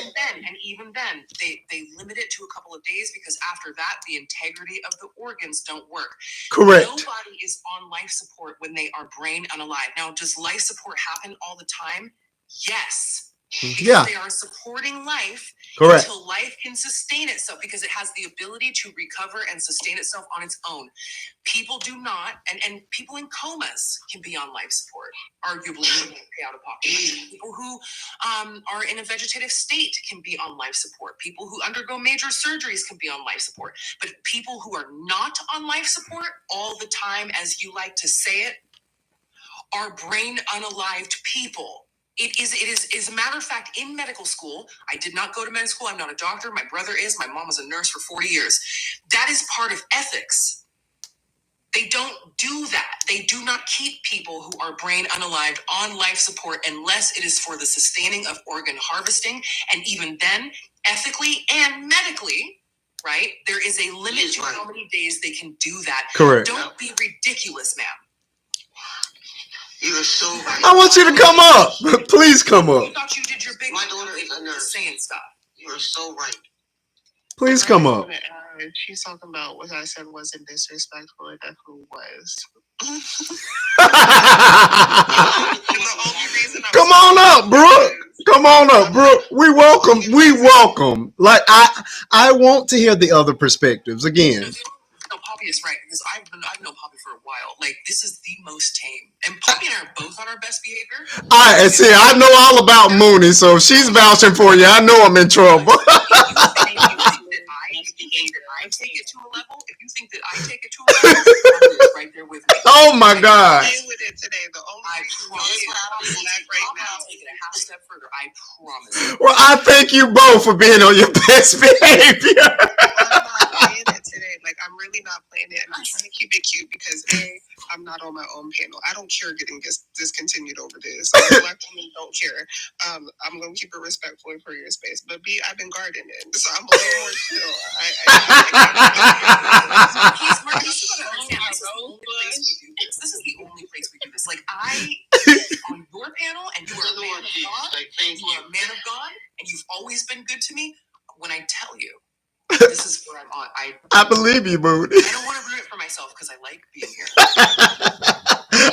Even then, they limit it to a couple of days because after that, the integrity of the organs don't work. Correct. Nobody is on life support when they are brain unalive. Now, does life support happen all the time? Yes. Because they are supporting life until life can sustain itself, because it has the ability to recover and sustain itself on its own. People do not, and people in comas can be on life support, arguably pay out of pocket. People who are in a vegetative state can be on life support. People who undergo major surgeries can be on life support. But people who are not on life support all the time, as you like to say it, are brain unalived people. It is a matter of fact, in medical school, I did not go to medical school. I'm not a doctor. My brother is. My mom was a nurse for 40 years. That is part of ethics. They don't do that. They do not keep people who are brain unalived on life support unless it is for the sustaining of organ harvesting. And even then, ethically and medically, right, there is a limit to how many days they can do that. Correct. Don't be ridiculous, ma'am. You are so right. I want you to come up. Please come up. You thought you did your big. My daughter is a nurse saying stuff. You are so right. Please come up. She's talking about what I said wasn't disrespectful. It definitely was. Come on up, Brooke. Come on up, Brooke. We welcome. We welcome. Like I want to hear the other perspectives again. No, Poppy is right because I've known Poppy for a while. Like, this is the most tame, and Poppy and I are both on our best behavior. I see. I know all about Mooney, so if she's vouching for you, I know I'm in trouble. I take it to a level. If you think that I take it to a level, I'm right there with me. Oh my God! With it today. The only I promise right now. Take it a half step further. I promise. Well, I thank you both for being on your best behavior. I'm not playing it today. Like, I'm really not playing it. I'm trying to keep it cute because I'm not on my own panel. I don't care getting discontinued over this. Black women don't care. I'm gonna keep it respectful for your space. But B, I've been guarding it, so I'm a little more chill. This is the only place we do this. Like, on your panel, and you are a man of God. You are a man of God, and you've always been good to me. When I tell you, this is where I'm on. I believe you, Mooney. I don't want to ruin it for myself because I like being here.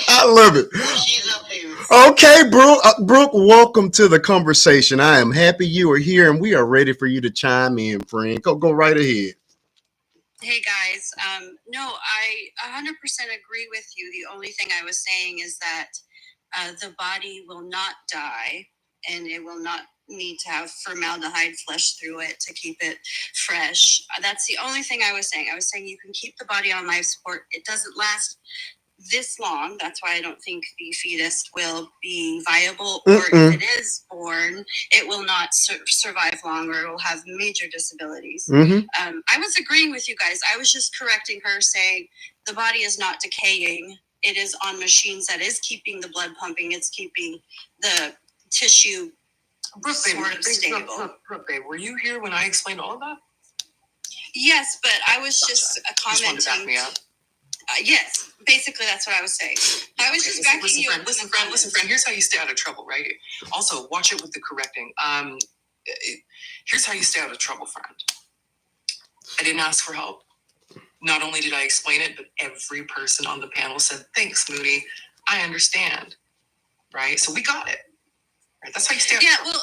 I love it. Okay, Brooke, welcome to the conversation. I am happy you are here, and we are ready for you to chime in, friend. Go right ahead. Hey guys, no, I 100% agree with you. The only thing I was saying is that the body will not die, and it will not need to have formaldehyde flushed through it to keep it fresh. That's the only thing I was saying. I was saying you can keep the body on life support. It doesn't last this long. That's why I don't think the fetus will be viable, or if it is born, it will not survive long, or it will have major disabilities. I was agreeing with you guys. I was just correcting her, saying the body is not decaying. It is on machines that is keeping the blood pumping. It's keeping the tissue sort of stable. Brooke, babe, were you here when I explained all of that? Yes, but I was just commenting. You just wanted to back me up? Yes, basically that's what I was saying. I was just backing you up. Listen, friend. Here's how you stay out of trouble, right? Also, watch it with the correcting. Here's how you stay out of trouble, friend. I didn't ask for help. Not only did I explain it, but every person on the panel said, "Thanks, Mooney. I understand." Right? So we got it. Right? That's how you stay out of trouble. Well,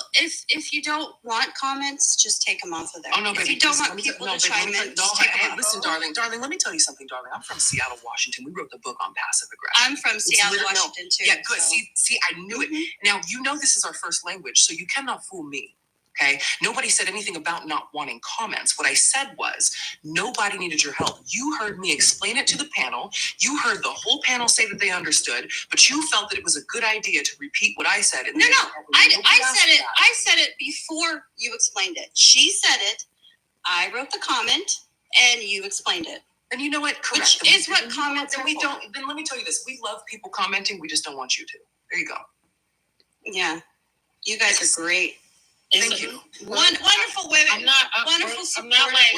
if you don't want comments, just take them off of there. Oh, no, baby. If you don't want people to chime in, just take them off. Listen, darling, let me tell you something, darling. I'm from Seattle, Washington. We wrote the book on passive aggression. I'm from Seattle, Washington, too. Yeah, good. So. See, I knew it. Now, you know this is our first language, so you cannot fool me. Okay? Nobody said anything about not wanting comments. What I said was, nobody needed your help. You heard me explain it to the panel. You heard the whole panel say that they understood, but you felt that it was a good idea to repeat what I said. No, I said it before you explained it. She said it. I wrote the comment, and you explained it. And you know what? Correct. Which is what comments are for. Then let me tell you this. We love people commenting. We just don't want you to. There you go. Yeah. You guys are great. Thank you. Wonderful women. Wonderful support. I'm not like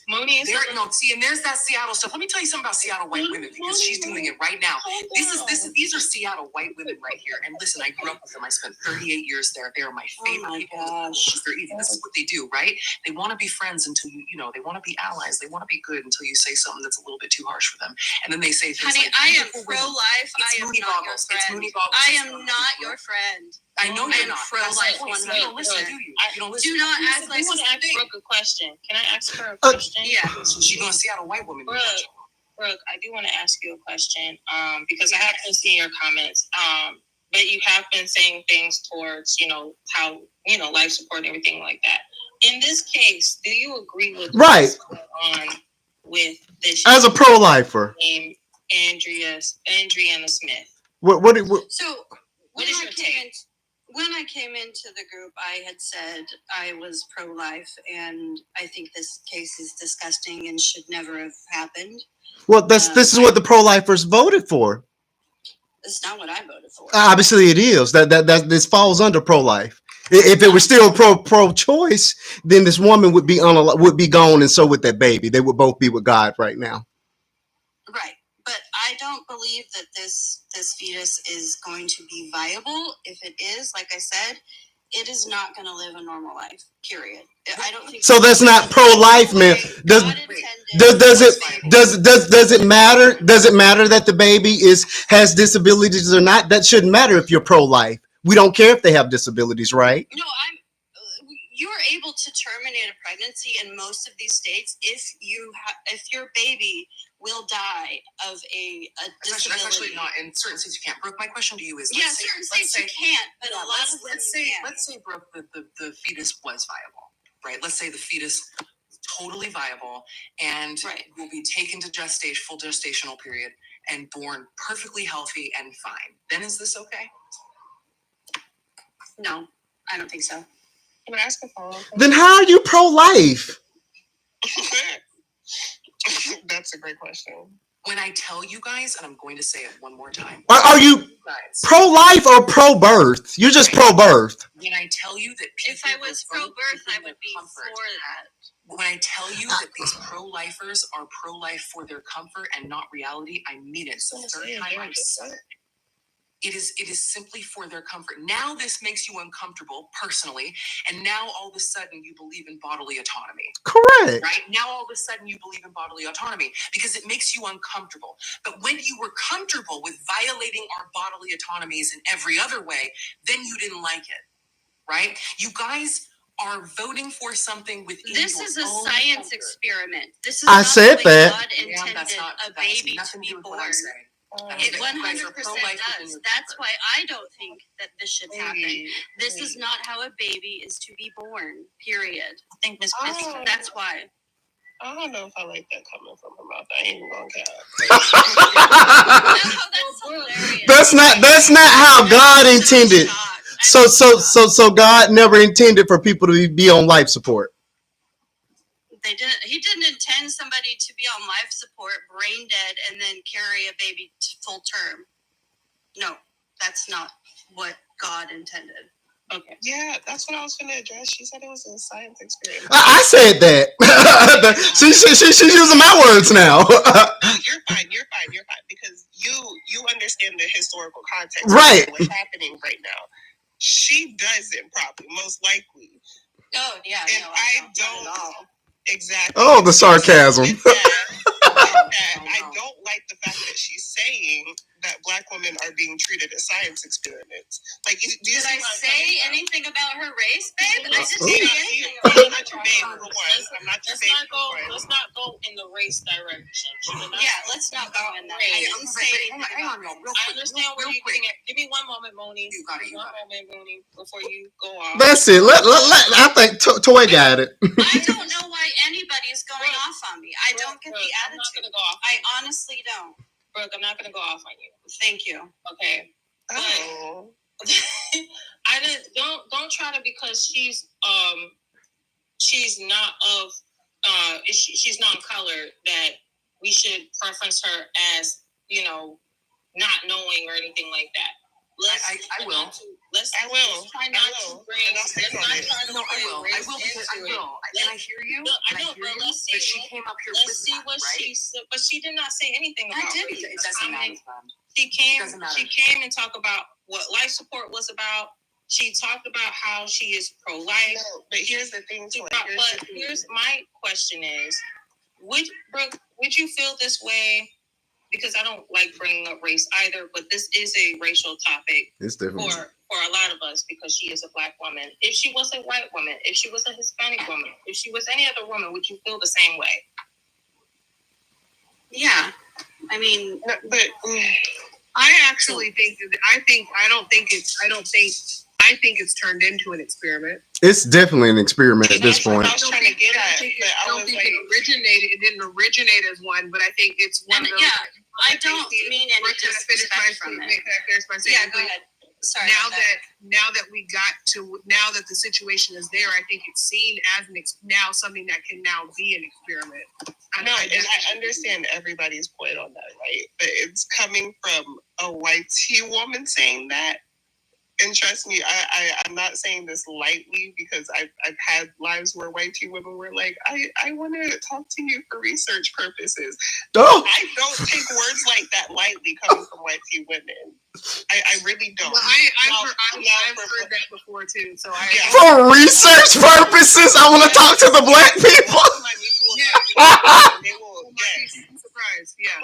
Mooney. And there's that Seattle stuff. Let me tell you something about Seattle white women because she's doing it right now. These are Seattle white women right here. And listen, I grew up with them. I spent 38 years there. They are my favorite people. Gosh. This is what they do, right? They want to be friends until they want to be allies. They want to be good until you say something that's a little bit too harsh for them. And then they say things Honey, like, I am pro-life. I am not your friend. I am not your friend. I know you're not. Pro-life. You don't listen, do you? You don't listen. Do not act like I want to ask Brooke a question. Can I ask her a question? Yeah. She's going to Seattle white woman. Brooke, I do want to ask you a question because I have been seeing your comments. But you have been saying things towards, how, life support and everything like that. In this case, do you agree with what's going on with this? As a pro-lifer. Named Adriana Smith. What So what is your take? When I came into the group, I had said I was pro-life, and I think this case is disgusting and should never have happened. Well, this is what the pro-lifers voted for. It's not what I voted for. Obviously, it is. That this falls under pro-life. If it was still pro-choice, then this woman would be gone, and so would that baby. They would both be with God right now. Right. But I don't believe that this fetus is going to be viable. If it is, like I said, it is not going to live a normal life. Period. I don't think so. That's not pro-life, man. Does it matter? Does it matter that the baby has disabilities or not? That shouldn't matter if you're pro-life. We don't care if they have disabilities, right? No, you're able to terminate a pregnancy in most of these states if your baby will die of a disability. That's actually not in certain states. You can't. Brooke, my question to you is: certain states you can't, but a lot of let's say Brooke, the fetus was viable, right? Let's say the fetus totally viable and will be taken to full gestational period and born perfectly healthy and fine. Then is this okay? No, I don't think so. Can I ask a follow-up? Then how are you pro-life? That's a great question. When I tell you guys, and I'm going to say it one more time. Are you pro-life or pro-birth? You're just pro-birth. When I tell you that if I was pro-birth, I would be for that. When I tell you that these pro-lifers are pro-life for their comfort and not reality, I mean it. So the third time I've said it. It is simply for their comfort. Now this makes you uncomfortable personally, and now all of a sudden you believe in bodily autonomy. Correct. Right? Now all of a sudden you believe in bodily autonomy because it makes you uncomfortable. But when you were comfortable with violating our bodily autonomies in every other way, then you didn't like it. Right? You guys are voting for something within this is a science comfort. Experiment. This is I said that. God intended a baby to be born. It 100% does. That's why I don't think that this should happen. This is not how a baby is to be born. Period. I think Ms. That's why. I don't know if I like that coming from her mouth. I ain't even gonna That's hilarious. That's not how God intended. So God never intended for people to be on life support. He didn't intend somebody to be on life support, brain dead, and then carry a baby to full term. No, that's not what God intended. Okay. Yeah, that's what I was going to address. She said it was a science experiment. I said that. She's using my words now. You're fine, because you understand the historical context right. of what's happening right now. She does it probably, most likely. Oh, yeah. And no, I don't at all. Exactly. Oh, the sarcasm. I don't like the fact that she's saying that Black women are being treated as science experiments. Like, did I say anything about her race, babe? I didn't say anything. I'm not your babe for one. I'm not your babe for one. Let's not go in the race direction. Yeah, let's not go in that. I didn't say anything. Hang on, I understand where you're getting at. Give me one moment, Moni. You got it. One moment, Moni, before you go off. That's it. I think Toy got it. I don't know why anybody's going off on me. I don't get the attitude. I'm not gonna go off. I honestly don't. Brooke, I'm not gonna go off on you. Thank you. Okay. Oh. I didn't. Don't try to, because she's not of she's non-colored, that we should preference her as, not knowing or anything like that. I will. Let's try not to bring. Let's not try to bring race into it. And I hear you. I know, but let's see. But she came up here with that, what she said, but she did not say anything about it. It doesn't matter. She came and talked about what life support was about. She talked about how she is pro-life. No, but here's the thing. Here's my question is, would you feel this way? Because I don't like bringing up race either, but this is a racial topic for a lot of us, because she is a Black woman. If she was a white woman, if she was a Hispanic woman, if she was any other woman, would you feel the same way? Yeah, I mean, but I actually think I think it's turned into an experiment. It's definitely an experiment at this point. I was trying to get at, I don't think it didn't originate as one, but I think it's one of those. Yeah, I don't mean any disrespect from it. Can I finish my statement? Yeah, go ahead. Sorry. Now that the situation is there, I think it's seen as now something that can now be an experiment. No, and I understand everybody's point on that, right? But it's coming from a white tea woman saying that. And trust me, I'm not saying this lightly because I've had lives where white teen women were like, I want to talk to you for research purposes. Oh. I don't take words like that lightly coming from white teen women. I really don't. Well, I've heard that before too. So for research purposes, I want to talk to the black people. They will. I'm surprised. Yeah.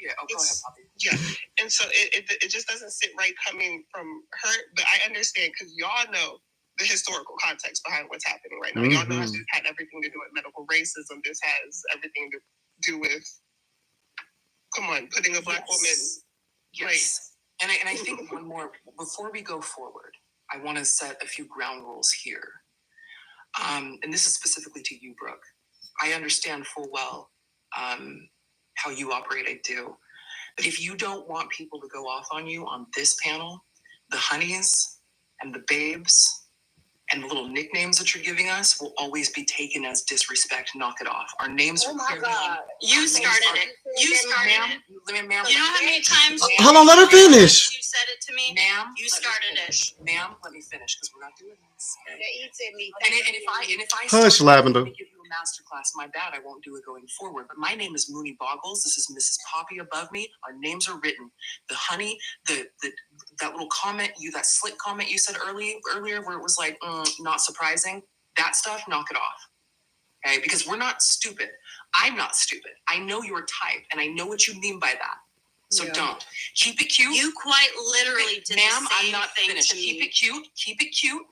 Go ahead, Poppy. Yeah, and so it just doesn't sit right coming from her. But I understand because y'all know the historical context behind what's happening right now. Mm-hmm. Y'all know this had everything to do with medical racism. This has everything to do with, come on, putting a black woman. Yes. Right. And I think one more before we go forward, I want to set a few ground rules here. And this is specifically to you, Brooke. I understand full well how you operate. I do. But if you don't want people to go off on you on this panel, the honeys and the babes and the little nicknames that you're giving us will always be taken as disrespect. Knock it off. Our names are clearly on. You started it. You started it. Ma'am, you know how many times hold on, let her finish. You said it to me? Ma'am, you started it. Ma'am, let me finish because we're not doing this. And if I hush, Lavender. Give you a masterclass, my bad, I won't do it going forward. But my name is Mooney Boggles. This is Mrs. Poppy above me. Our names are written. The honey, that little comment, that slick comment you said earlier where it was like, not surprising, that stuff, knock it off. Okay, because we're not stupid. I'm not stupid. I know your type, and I know what you mean by that. So don't. Keep it cute. You quite literally did Ma'am, the same I'm not thing finished. to me. Keep it cute. Keep it cute.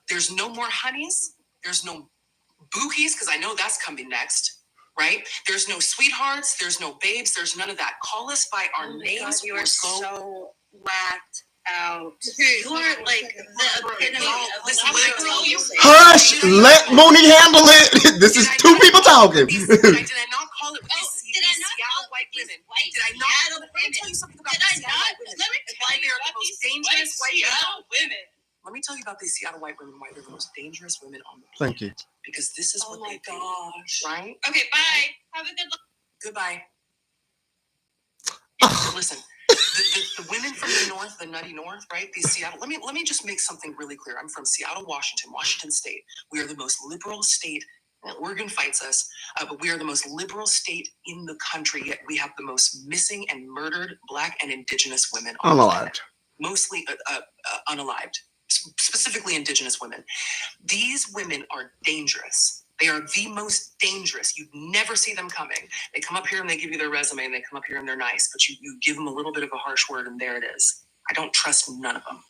There's no more honeys. There's no bookies, because I know that's coming next, right? There's no sweethearts. There's no babes. There's none of that. Call us by our names. God, you are so whacked out. You are like the epitome of liberal. Hush! Let Mooney handle it. This is two people talking. Did I not call it? Did I not call white women? Did I not? Let me tell you something about Did I not? Let me tell you about most these dangerous white women. Let me tell you about these Seattle white women, why they're the most dangerous women on the Thank planet. you. Because this is what they do, right? Okay, bye. Have a good one. Goodbye. Listen, the women from the north, the nutty north, right? These Seattle. Let me just make something really clear. I'm from Seattle, Washington State. We are the most liberal state. Oregon fights us, but we are the most liberal state in the country. Yet we have the most missing and murdered Black and Indigenous women on the planet. Mostly unalived. Specifically Indigenous women. These women are dangerous. They are the most dangerous. You never see them coming. They come up here and they give you their resume and they come up here and they're nice, but you give them a little bit of a harsh word and there it is. I don't trust none of them.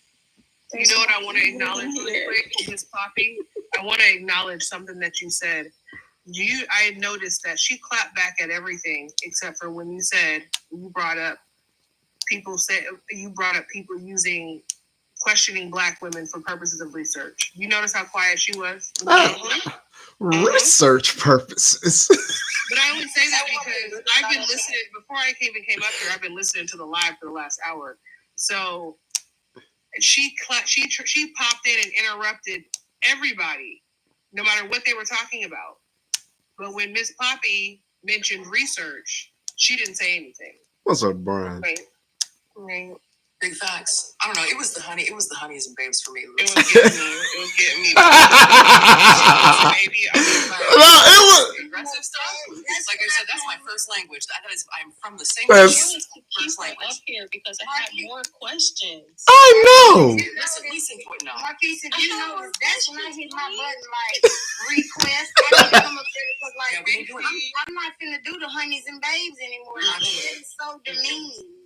You know what I want to acknowledge really quick, Ms. Poppy? I want to acknowledge something that you said. I noticed that she clapped back at everything except for when you brought up people using questioning Black women for purposes of research. You notice how quiet she was? Research purposes. But I only say that because I've been listening, before I even came up here, I've been listening to the live for the last hour. So she popped in and interrupted everybody, no matter what they were talking about. But when Miss Poppy mentioned research, she didn't say anything. What's up, Brian? Right. Big facts. I don't know. It was the honeys and babes for me. It was getting me. Aggressive stuff. Like I said, that's my first language. I'm from the same first language. Up here because I have more questions. I know. Listen to it now. Marquise, if you know this, that's when I hit my button like request. I need to come up there because I'm not finna do the honeys and babes anymore. It's so demeaning.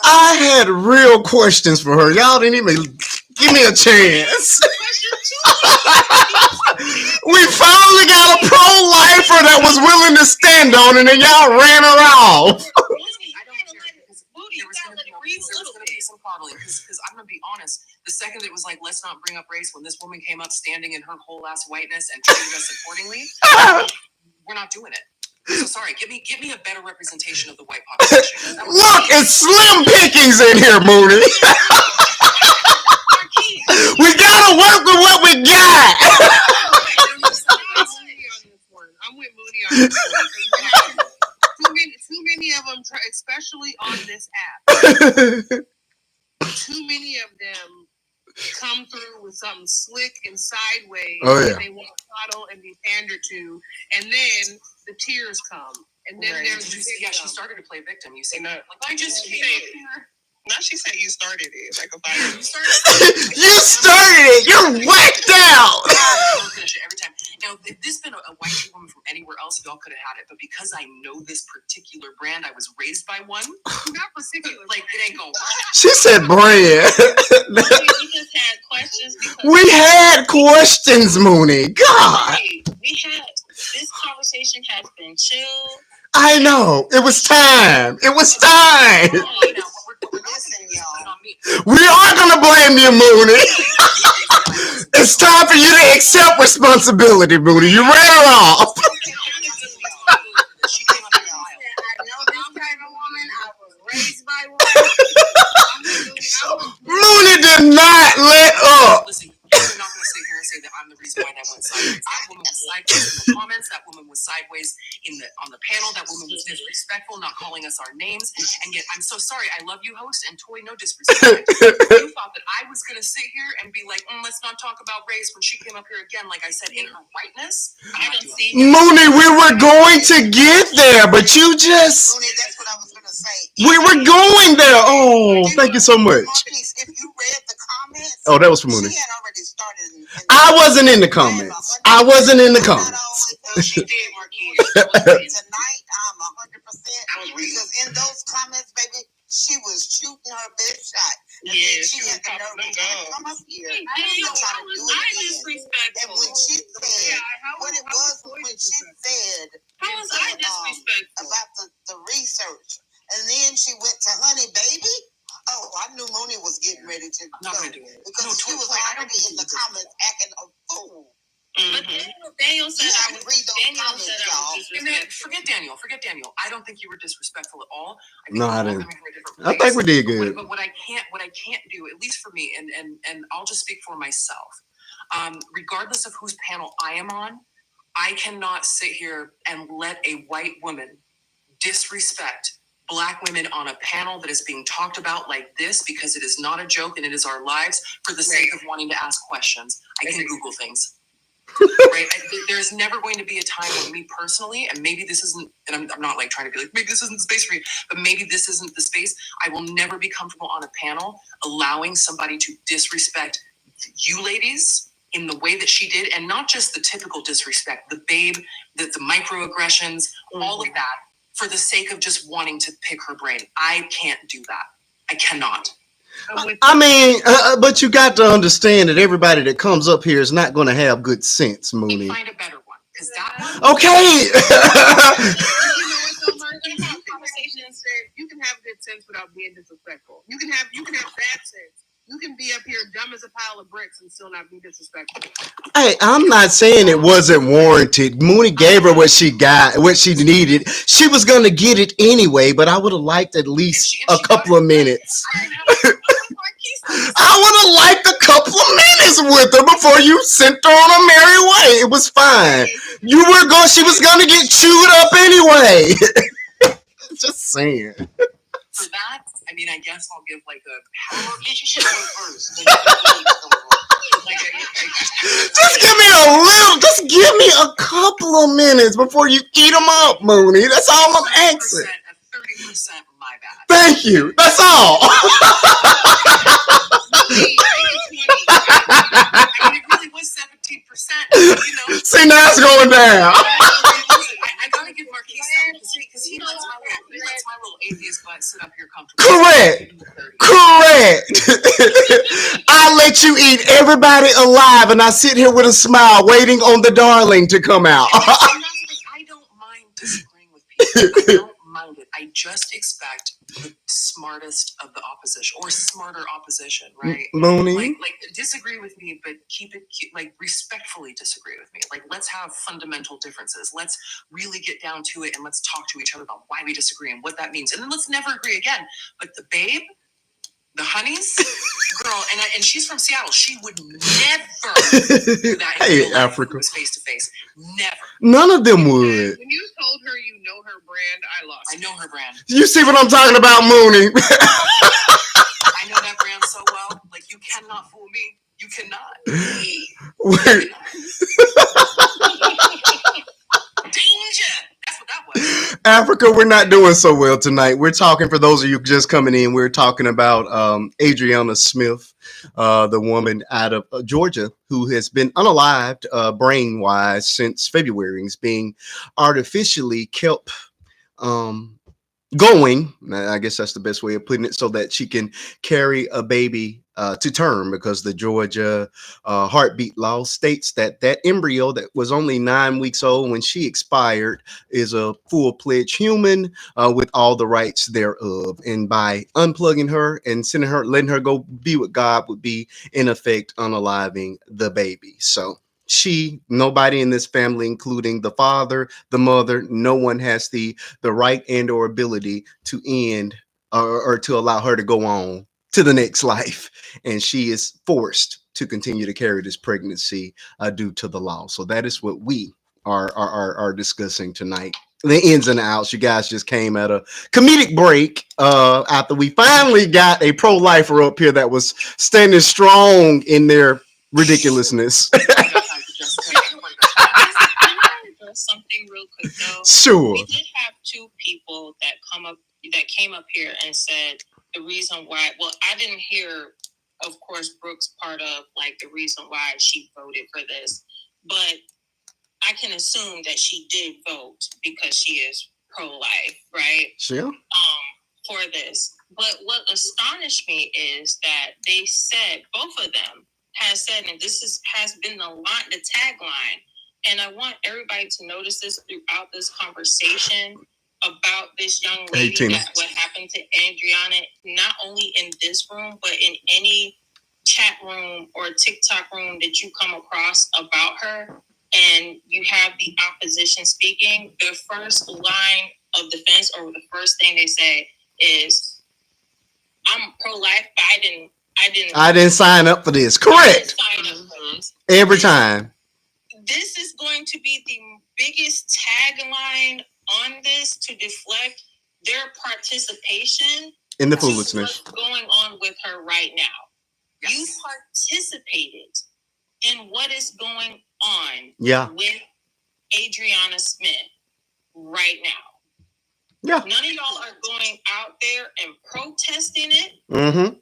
I had real questions for her. Y'all didn't even give me a chance. We finally got a pro-lifer that was willing to stand on it, and y'all ran her off. There was going to be some coddling because I'm going to be honest. The second it was like, let's not bring up race, when this woman came up standing in her whole ass whiteness and treated us accordingly, we're not doing it. So sorry, give me a better representation of the white population. Look, it's slim pickings in here, Mooney. We gotta work with what we got. I'm with Mooney on this one. Too many of Too many of them come through with something slick and sideways. Oh, yeah. And they want to coddle and be pandered to, and then the tears come. And then there's she started to play victim. You say, no, like, I just came up here. Now she said you started it. Like a fire. You started it. You're whacked out. Finish it every time. Now, if this been a white woman from anywhere else, y'all could have had it. But because I know this particular brand, I was raised by one. Not particular. Like, it ain't gonna work. She said brand. We just had questions. We had questions, Mooney. God. We had this conversation has been chill. I know. It was time. It was time. Listen, y'all. We are going to blame you, Mooney. It's time for you to accept responsibility, Mooney. You ran her off. I know this type of woman. I was raised by one. Mooney did not let up. Listen, you're not going to sit here and say that I'm the reason why that went sideways. That woman was sideways in the comments. That woman was sideways on the panel. That woman was disrespectful, not calling us our names. And yet, I'm so sorry. I love you, host, and Toy, no disrespect. You thought that I was going to sit here and be like, let's not talk about race when she came up here again, like I said, in her whiteness. I don't see Mooney, we were going to get there, but you just... Mooney, that's what I was going to say. We were going there. Oh, thank you so much. Marquise, if you read the comments... Oh, that was for Mooney. She had already started... I wasn't in the comments. I wasn't in the comments. She did, Marquise. Tonight, I'm 100% because in those comments, baby, she was shooting her best shot. And then she had the nerve to come up here and try to do it again. And when she said, what it was when she said about the research, and then she went to Honey Baby. Oh, I knew Mooney was getting ready to go because she was already in the comments acting a fool. But Daniel said I would read those comments, y'all. Forget Daniel. I don't think you were disrespectful at all. I didn't. I think we did good. But what I can't do, at least for me, and I'll just speak for myself. Regardless of whose panel I am on, I cannot sit here and let a white woman disrespect Black women on a panel that is being talked about like this, because it is not a joke and it is our lives, for the sake of wanting to ask questions. I can Google things. Right? There's never going to be a time when me personally, and maybe this isn't, and I'm not like trying to be like, maybe this isn't the space for you, but maybe this isn't the space. I will never be comfortable on a panel allowing somebody to disrespect you ladies in the way that she did, and not just the typical disrespect, the babe, the microaggressions, all of that, for the sake of just wanting to pick her brain. I can't do that. I cannot. I mean, but you got to understand that everybody that comes up here is not going to have good sense, Mooney. Find a better one, because that one. Okay. You can have good sense without being disrespectful. You can have bad sense. You can be up here dumb as a pile of bricks and still not be disrespectful. Hey, I'm not saying it wasn't warranted. Mooney gave her what she got, what she needed. She was going to get it anyway, but I would have liked at least a couple of minutes. I would have liked a couple of minutes with her before you sent her on a merry way. It was fine. She was going to get chewed up anyway. Just saying. For that, I mean, I guess I'll give like a power. You should go first. Just give me a couple of minutes before you eat them up, Mooney. That's all I'm asking. 30%, my bad. Thank you. That's all. I mean, it really was 17%. See, now it's going down. I gotta give Marquise something because he lets my little atheist butt sit up here comfortably. Correct. I let you eat everybody alive, and I sit here with a smile, waiting on the darling to come out. I don't mind disagreeing with people. I don't mind it. I just expect the smartest of the opposition, or smarter opposition, right? Mooney, like disagree with me, but keep it like respectfully disagree with me. Like, let's have fundamental differences. Let's really get down to it, and let's talk to each other about why we disagree and what that means, and then let's never agree again. But the babe, The Honeys? Girl, and she's from Seattle. She would never do that in real life. Africa. Was face to face. Never. None of them would. When you told her you know her brand, I lost. I know her brand. You see what I'm talking about, Mooney? I know that brand so well. Like, you cannot fool me. You cannot. Wait. Danger. That's what that was. Africa, we're not doing so well tonight. We're talking, for those of you just coming in, we're talking about Adriana Smith, the woman out of Georgia who has been unalived brain-wise since February. Is being artificially kept going, I guess that's the best way of putting it, so that she can carry a baby to term, because the Georgia heartbeat law states that that embryo that was only 9 weeks old when she expired is a full-fledged human with all the rights thereof. And by unplugging her and sending her, letting her go be with God, would be in effect unaliving the baby. So nobody in this family, including the father, the mother, no one has the right and or ability to end or to allow her to go on to the next life. And she is forced to continue to carry this pregnancy due to the law. So that is what we are discussing tonight. The ins and outs. You guys just came at a comedic break after we finally got a pro-lifer up here that was standing strong in their ridiculousness. Something real quick though. Sure. We did have two people that came up here and said the reason why. Well, I didn't hear, of course, Brooke's part of like the reason why she voted for this, but I can assume that she did vote because she is pro-life, right? Sure. For this. But what astonished me is that they said, both of them has said, and this has been the tagline. And I want everybody to notice this throughout this conversation about this young lady, what happened to Adriana, not only in this room, but in any chat room or TikTok room that you come across about her, and you have the opposition speaking, the first line of defense or the first thing they say is, I'm pro-life, but I didn't sign up for this. Correct. Every time. This is going to be the biggest tagline on this to deflect their participation in the foolishness. What's going on with her right now? Yes. You participated in what is going on with Adriana Smith right now. Yeah. None of y'all are going out there and protesting it. Mm-hmm.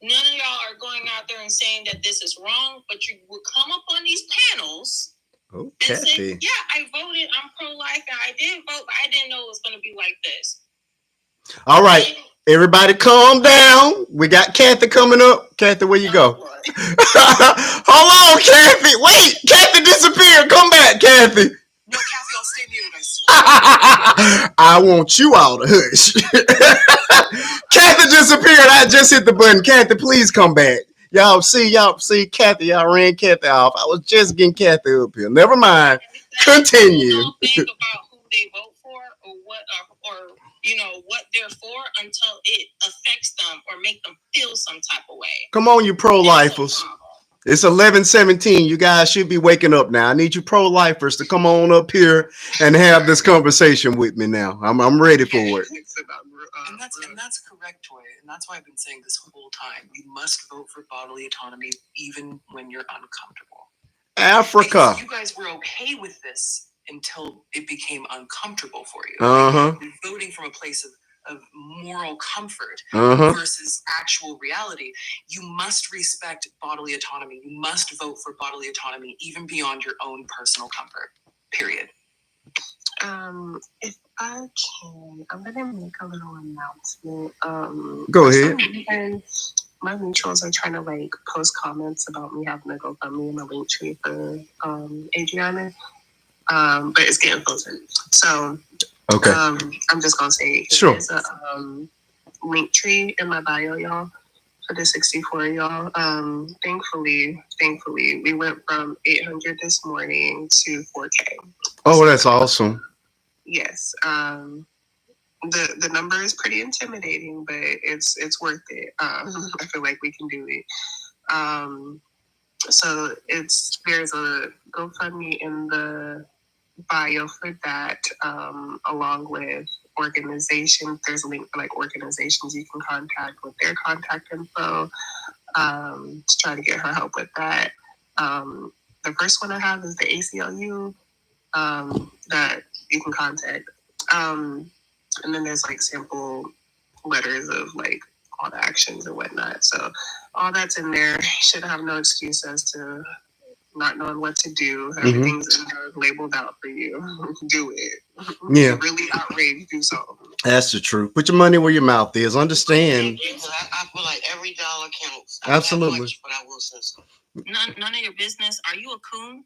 None of y'all are going out there and saying that this is wrong, but you will come up on these panels and say, yeah, I voted, I'm pro-life, and I did vote, but I didn't know it was going to be like this. All right. Everybody calm down. We got Kathy coming up. Kathy, where you go? Hold on, Kathy. Wait, Kathy disappeared. Come back, Kathy. No, Kathy, I'll stay muted, I swear. I want you all to hush. Kathy disappeared. I just hit the button. Kathy, please come back. Y'all see Kathy. Y'all ran Kathy off. I was just getting Kathy up here. Never mind. Continue. Don't think about who they vote for or what what they're for until it affects them or make them feel some type of way. Come on, you pro-lifers. It's 11:17. You guys should be waking up now. I need you pro-lifers to come on up here and have this conversation with me now. I'm ready for it. And that's correct, Toy. And that's why I've been saying this whole time. You must vote for bodily autonomy even when you're uncomfortable. Africa. Because you guys were okay with this until it became uncomfortable for you. You're voting from a place of moral comfort versus actual reality. You must respect bodily autonomy. You must vote for bodily autonomy even beyond your own personal comfort. Period. If I can, I'm gonna make a little announcement. Go ahead. My mutuals are trying to post comments about me having a GoFundMe in my link tree for Adriana. But it's getting closer. So okay. I'm just gonna say sure. There's a link tree in my bio, y'all, for the 64 y'all. Thankfully, we went from 800 this morning to 4K. Oh, that's awesome. Yes. The number is pretty intimidating, but it's worth it. I feel like we can do it. So there's a GoFundMe in the bio for that, along with organizations. There's a link for like organizations you can contact with their contact info, to try to get her help with that. The first one I have is the ACLU, that you can contact. And then there's like sample letters of like all the actions and whatnot. So all that's in there. You should have no excuse as to not knowing what to do. Everything's in there labeled out for you. Do it. Yeah. You're really outraged, do something. That's the truth. Put your money where your mouth is. Understand. I feel like every dollar counts. Absolutely. Much, but I will say so. None of your business. Are you a coon?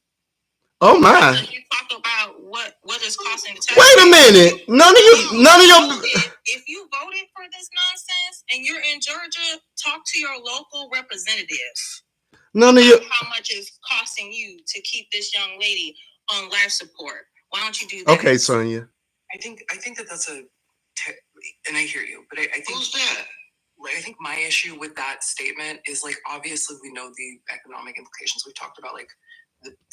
Oh my! You talk about what is costing the tax. Wait a minute! None of your. If you voted for this nonsense and you're in Georgia, talk to your local representative. None of your. How much is costing you to keep this young lady on life support? Why don't you do that? Okay, Sonia. I think that's and I hear you, but I think who's that? I think my issue with that statement is like obviously we know the economic implications. We've talked about like.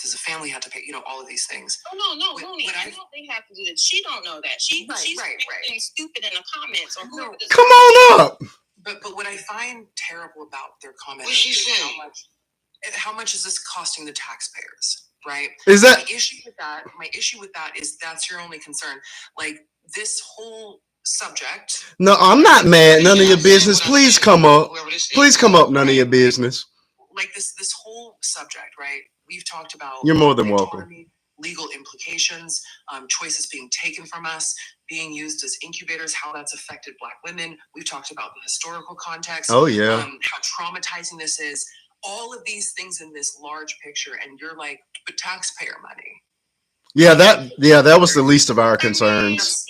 Does a family have to pay? All of these things. Oh no, Mooney. I don't think have to do that. She don't know that. She's being stupid in the comments or whoever. Come on up. But what I find terrible about their comments what she is say? how much is this costing the taxpayers? Right? Is that my issue with that is that's your only concern. Like this whole subject. No, I'm not mad. None of your business. Please come up. Please come up. None of your business. Like this whole subject, right? We've talked about. You're more than welcome. Legal implications, choices being taken from us, being used as incubators, how that's affected Black women. We've talked about the historical context. Oh yeah. How traumatizing this is. All of these things in this large picture, and you're like, but taxpayer money. Yeah, that was the least of our concerns.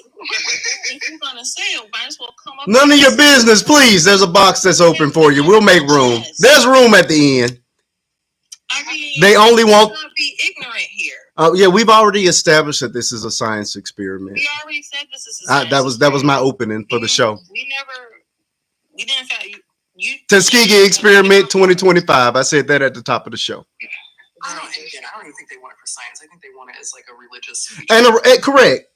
If you're gonna say it, might as well come up. None of your business, please. There's a box that's open for you. We'll make room. There's room at the end. I mean, they only want. Not be ignorant here. Yeah, we've already established that this is a science experiment. We already said this is a science that was my opening for the show. We didn't fact you Tuskegee Experiment 2025. I said that at the top of the show. I don't even think they want it for science. I think they want it as like a religious feature. And correct.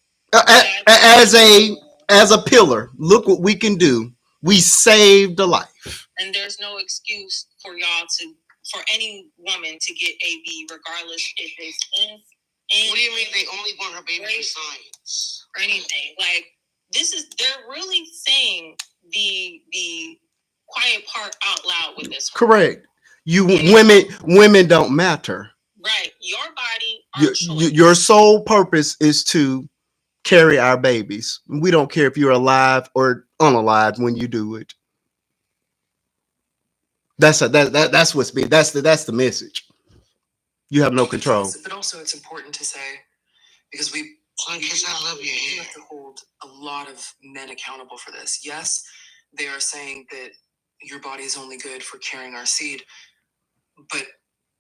As a pillar, look what we can do. We saved a life. And there's no excuse for y'all for any woman to get AB, regardless if it's in. What do you mean they only want her baby for science or anything? Like they're really saying the quiet part out loud with this. Correct. Women don't matter. Right. Your body. Your sole purpose is to carry our babies. We don't care if you're alive or unalive when you do it. That's the message. You have no control. But also, it's important to say because we have to hold a lot of men accountable for this. Yes, they are saying that your body is only good for carrying our seed, but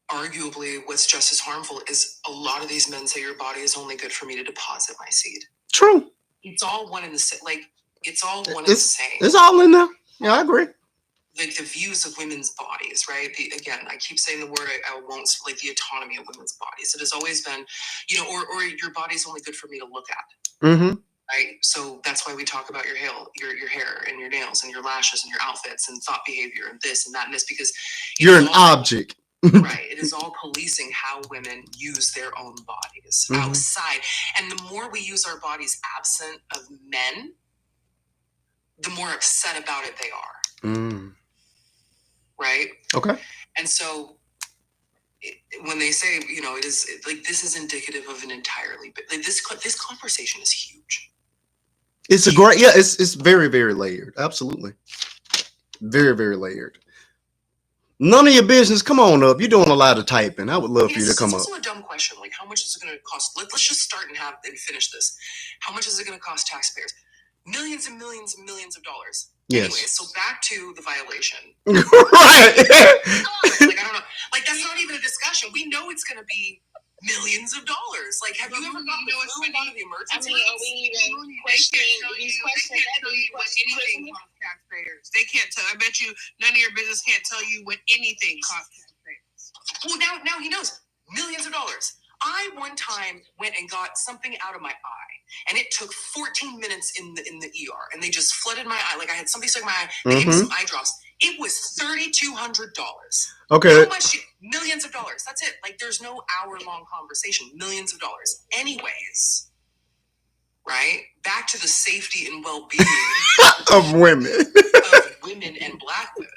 arguably, what's just as harmful is a lot of these men say your body is only good for me to deposit my seed. True. It's all one in the same. Like it's all one and the same. It's all in there. Yeah, I agree. Like the views of women's bodies, right? Again, I keep saying the word, I won't, like the autonomy of women's bodies. It has always been, or your body's only good for me to look at. Mm-hmm. Right? So that's why we talk about your hair and your nails and your lashes and your outfits and thought behavior and this and that and this, because you're an object. Right. It is all policing how women use their own bodies outside. And the more we use our bodies absent of men, the more upset about it they are. Mm. Right? Okay. And so when they say, it is like this is indicative of an entirely, like this conversation is huge. It's a great, it's very, very layered. Absolutely. Very, very layered. None of your business. Come on up. You're doing a lot of typing. I would love for you to come up. It's also a dumb question. Like, how much is it going to cost? Let's just start and finish this. How much is it going to cost taxpayers? Millions and millions and millions of dollars. Yes. Anyway, so back to the violation. Right. Like, I don't know. Like, that's not even a discussion. We know it's going to be millions of dollars. Like, have you ever gotten the flu out of the emergency? I mean, are we even questioning these questions? They can't tell you what anything costs taxpayers. They can't tell. I bet you none of your business can't tell you what anything costs taxpayers. Well, now he knows millions of dollars. I one time went and got something out of my eye, and it took 14 minutes in the ER, and they just flooded my eye. Like, I had somebody stuck my eye. They gave me some eye drops. It was $3,200. Okay. How much? Millions of dollars. That's it. Like, there's no hour-long conversation. Millions of dollars. Anyways, right? Back to the safety and well-being of women. Of women and Black women.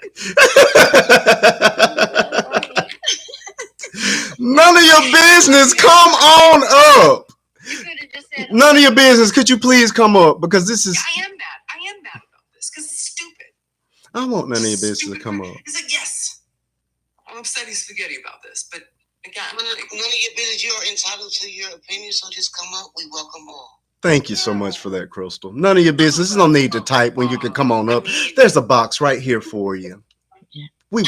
None of your business. Come on up. None of your business. Could you please come up? Because this is... I am mad about this because it's stupid. I want none of your business to come up. He's like, yes. I'm upset he's spaghetti about this. But again... None of your business. You're entitled to your opinion, so just come up. We welcome all. Thank you so much for that, Crystal. None of your business. There's no need to type when you can come on up. There's a box right here for you. I told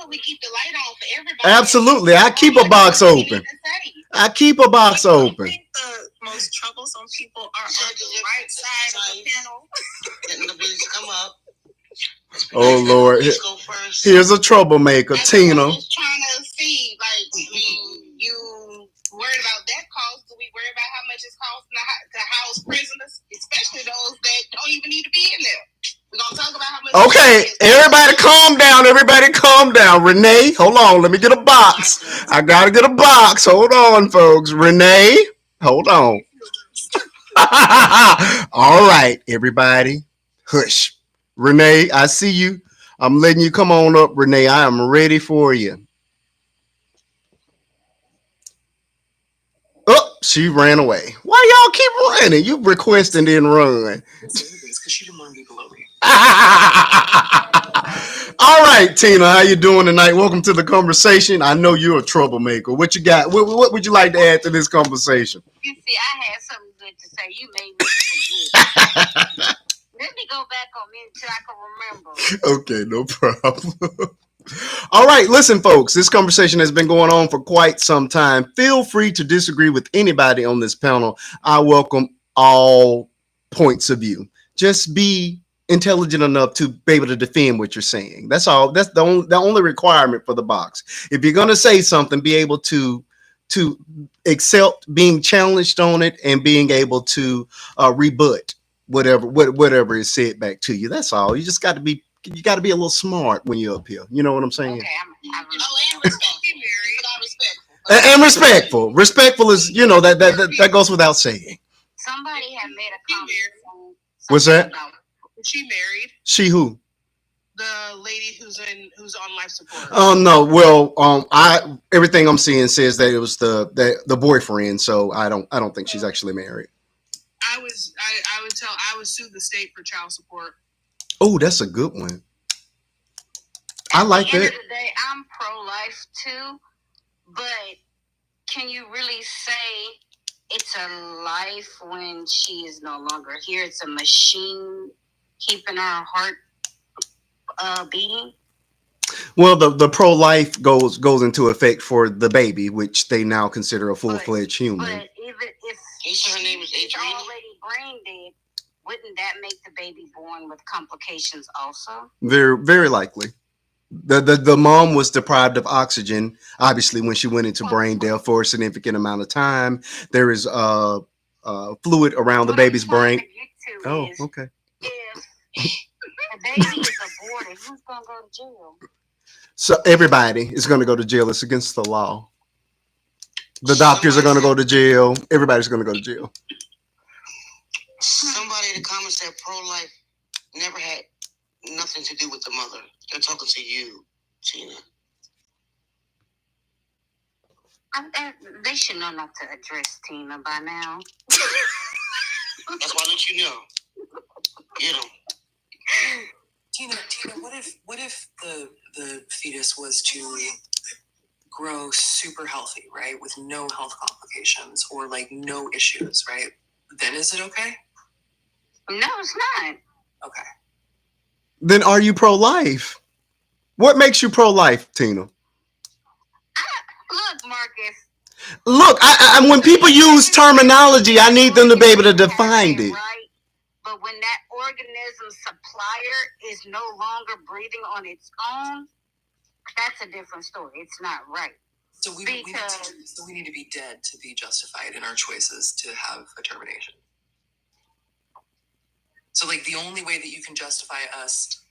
her we keep the light on for everybody. Absolutely. I keep a box open. I keep a box open. I think the most troublesome people are on the right side of the panel. Letting the business come up. Oh, Lord. Here's a troublemaker, Tina. I was trying to see, like, you worried about that cost? Do we worry about how much it's costing to house prisoners, especially those that don't even need to be in there? We're going to talk about how much... Okay, everybody calm down. Everybody calm down. Renee, hold on. Let me get a box. I got to get a box. Hold on, folks. Renee, hold on. All right, everybody. Hush. Renee, I see you. I'm letting you come on up, Renee. I am ready for you. Oh, she ran away. Why y'all keep running? You request and then run. It's because she didn't want to be below me. All right, Tina, how you doing tonight? Welcome to the conversation. I know you're a troublemaker. What you got? What would you like to add to this conversation? You see, I had something good to say. You made me forget. Let me go back on me until I can remember. Okay, no problem. All right, listen, folks, this conversation has been going on for quite some time. Feel free to disagree with anybody on this panel. I welcome all points of view. Just be intelligent enough to be able to defend what you're saying. That's all. That's the only requirement for the box. If you're going to say something, be able to accept being challenged on it and being able to rebut whatever is said back to you. That's all. You just got to be a little smart when you're up here. You know what I'm saying? Okay, I'm and respectful. And respectful. Respectful is, that goes without saying. Somebody had made a comment. What's that? Is she married? She who? The lady who's on life support. Oh no. Well, everything I'm seeing says that it was the boyfriend. So I don't think she's actually married. I would sue the state for child support. Oh, that's a good one. I like that. At the end of the day, I'm pro-life too, but can you really say it's a life when she is no longer here? It's a machine keeping her heart beating. Well, the pro-life goes into effect for the baby, which they now consider a full-fledged human. But even if she's already brain dead, wouldn't that make the baby born with complications also? Very, very likely. The mom was deprived of oxygen, obviously, when she went into brain death for a significant amount of time. There is fluid around the baby's brain. Oh, okay. If the baby is aborted, who's going to go to jail? So everybody is going to go to jail. It's against the law. The doctors are going to go to jail. Everybody's going to go to jail. Somebody in the comments said pro-life never had nothing to do with the mother. They're talking to you, Tina. They should know not to address Tina by now. That's why I let you know. You know. Tina, what if the fetus was to grow super healthy, right, with no health complications or like no issues, right? Then is it okay? No, it's not. Okay. Then are you pro-life? What makes you pro-life, Tina? Look, Marcus. Look, I when people use terminology, I need them to be able to define it. Right? But when that organism supplier is no longer breathing on its own, that's a different story. It's not right. So we need to be dead to be justified in our choices to have a termination. So like the only way that you can justify us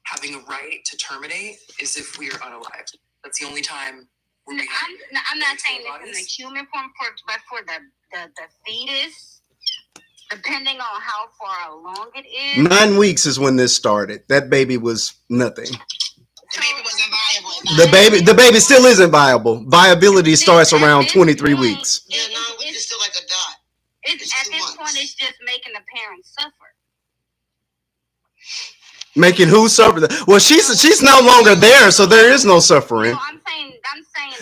having a right to terminate is if we are unalived. That's the only time. I'm not saying this in the human form, but for the fetus, depending on how far along it is. 9 weeks is when this started. That baby was nothing. The baby wasn't viable. The baby still isn't viable. Viability starts around 23 weeks. Yeah, 9 weeks is still like a dot. At this point, it's just making the parents suffer. Making who suffer? Well, she's no longer there, so there is no suffering. No, I'm saying.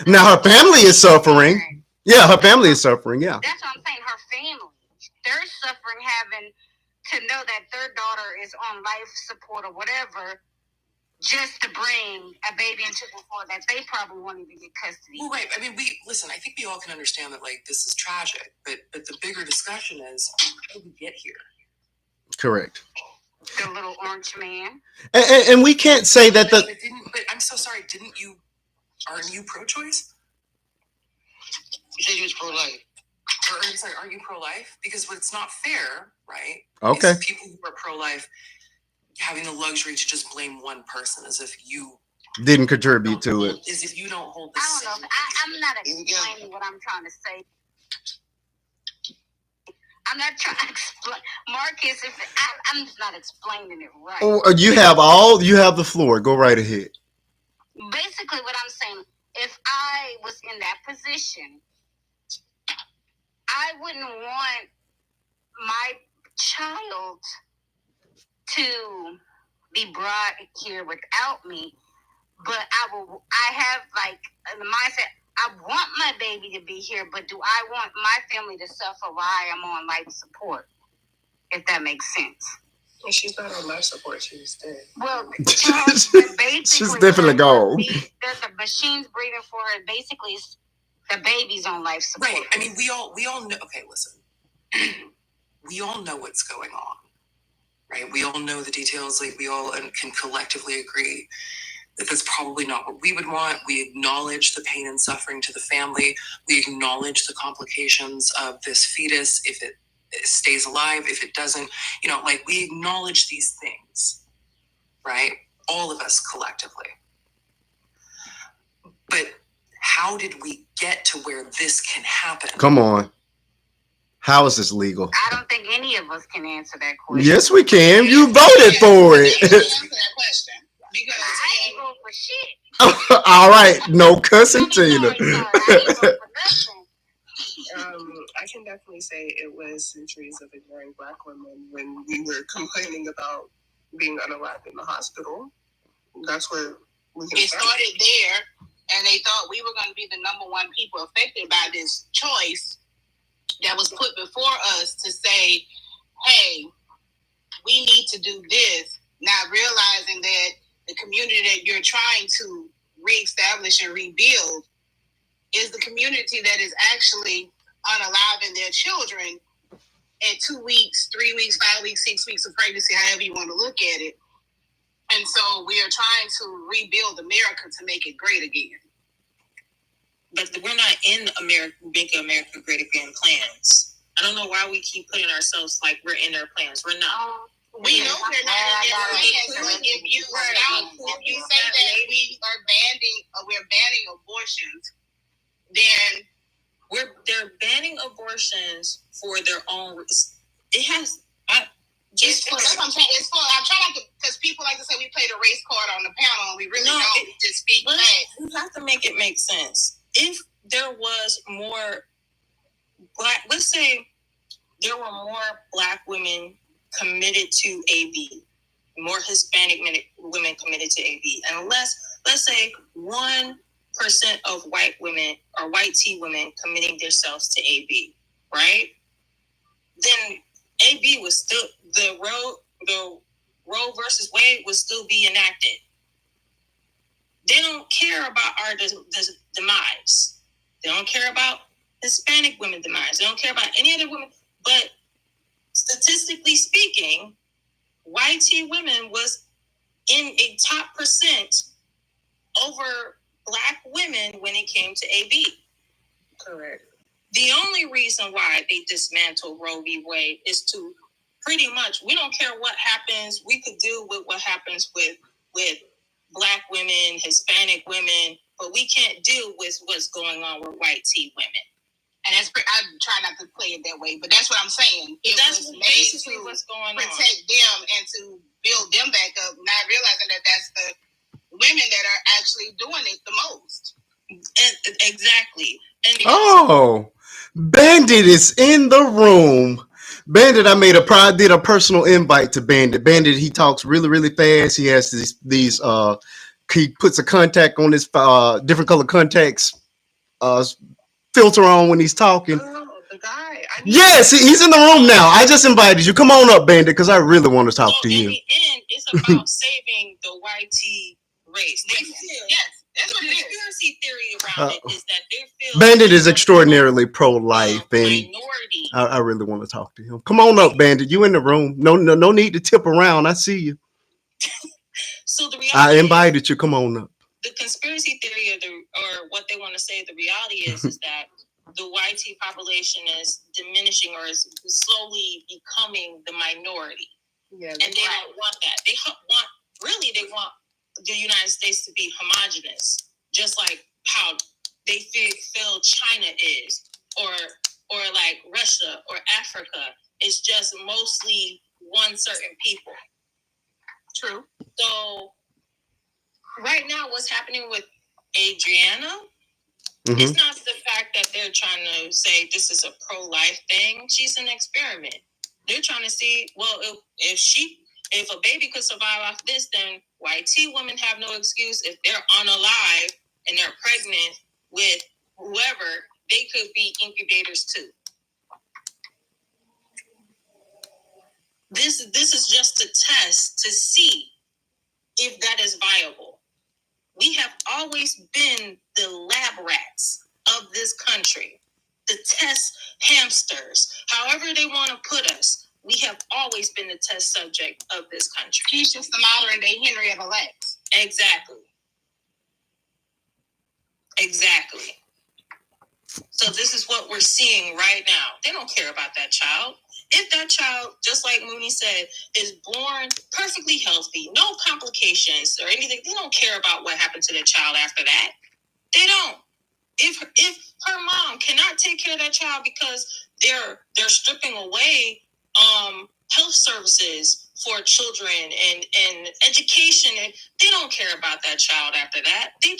Now her family is suffering. Yeah, her family is suffering. Yeah. That's what I'm saying. Her family, they're suffering having to know that their daughter is on life support or whatever, just to bring a baby into the world that they probably won't even get custody. Well, right. I mean, I think we all can understand that like this is tragic, but the bigger discussion is how did we get here? Correct. The little orange man. And we can't say that But I'm so sorry. Aren't you pro-choice? You said you was pro-life. Or sorry, are you pro-life? Because what's not fair, right? Okay. Is people who are pro-life having the luxury to just blame one person as if you didn't contribute to it. As if you don't hold the I don't know. I'm not explaining what I'm trying to say. I'm not trying to explain, Marcus. I'm just not explaining it right. Oh, you have the floor. Go right ahead. Basically, what I'm saying, if I was in that position, I wouldn't want my child to be brought here without me, but I have like the mindset, I want my baby to be here, but do I want my family to suffer while I am on life support? If that makes sense. Well, she's not on life support. She's dead. Well, basically, she's definitely gone. The machine's breathing for her. Basically, the baby's on life support. Right. I mean, we all know. Okay, listen. We all know what's going on, right? We all know the details. Like we all can collectively agree that that's probably not what we would want. We acknowledge the pain and suffering to the family. We acknowledge the complications of this fetus if it stays alive, if it doesn't. Like we acknowledge these things, right? All of us collectively. But how did we get to where this can happen? Come on. How is this legal? I don't think any of us can answer that question. Yes, we can. You voted for it. Answer that question. Because I ain't voting for shit. All right. No cussing, Tina. I can definitely say it was centuries of ignoring Black women when we were complaining about being unalived in the hospital. That's where it started there, and they thought we were going to be the number one people affected by this choice that was put before us to say, hey, we need to do this, not realizing that the community that you're trying to reestablish and rebuild is the community that is actually unaliving their children at 2 weeks, 3 weeks, 5 weeks, 6 weeks of pregnancy, however you want to look at it. And so we are trying to rebuild America to make it great again. But we're not in America, making America great again plans. I don't know why we keep putting ourselves like we're in their plans. We're not. We know we're not in their plans. If you say that we're banning abortions, then they're banning abortions for their own reasons. That's what I'm saying. It's for. I'm trying not to, because people like to say we play the race card on the panel, and we really don't. Just speak facts. You have to make it make sense. If there was more Black, let's say there were more Black women committed to AB, more Hispanic women committed to AB, and let's say 1% of white women or white T women committing themselves to AB, right? Then AB was still the Roe versus Wade would still be enacted. They don't care about our demise. They don't care about Hispanic women demise. They don't care about any other women. But statistically speaking, white women was in a top percent over black women when it came to AB. Correct. The only reason why they dismantled Roe v. Wade is to pretty much, we don't care what happens. We could deal with what happens with black women, Hispanic women, but we can't deal with what's going on with white women. And that's, I try not to play it that way, but that's what I'm saying. That's basically what's going on. Protect them and to build them back up, not realizing that that's the women that are actually doing it the most. And, exactly. And Bandit is in the room. Bandit, I did a personal invite to Bandit. Bandit, he talks really, really fast. He has these he puts a contact on his different color contacts filter on when he's talking. Oh, the guy. Yes, he's in the room now. I just invited you. Come on up, Bandit, because I really want to talk to you. In the end, it's about saving the white race. Yes. That's what the conspiracy theory around it is that they feel Bandit is extraordinarily pro-life, and minority. I really want to talk to him. Come on up, Bandit. You in the room? No need to tip around. I see you. So the reality I invited you. Come on up. The conspiracy theory or what they want to say the reality is that the white population is diminishing or is slowly becoming the minority. Yeah, and they don't want that. They want the United States to be homogenous, just like how they feel China is, or like Russia or Africa. It's just mostly one certain people. True. So right now, what's happening with Adriana? Mm-hmm. It's not the fact that they're trying to say this is a pro-life thing. She's an experiment. They're trying to see, well, if a baby could survive off this, then white women have no excuse. If they're unalive and they're pregnant with whoever, they could be incubators too. This is just a test to see if that is viable. We have always been the lab rats of this country, the test hamsters, however they want to put us. We have always been the test subject of this country. He's just the modern day Henry of Alex. Exactly. So this is what we're seeing right now. They don't care about that child. If that child, just like Mooney said, is born perfectly healthy, no complications or anything, they don't care about what happened to their child after that. They don't. If her mom cannot take care of that child because they're stripping away health services for children and education, and they don't care about that child after that. They're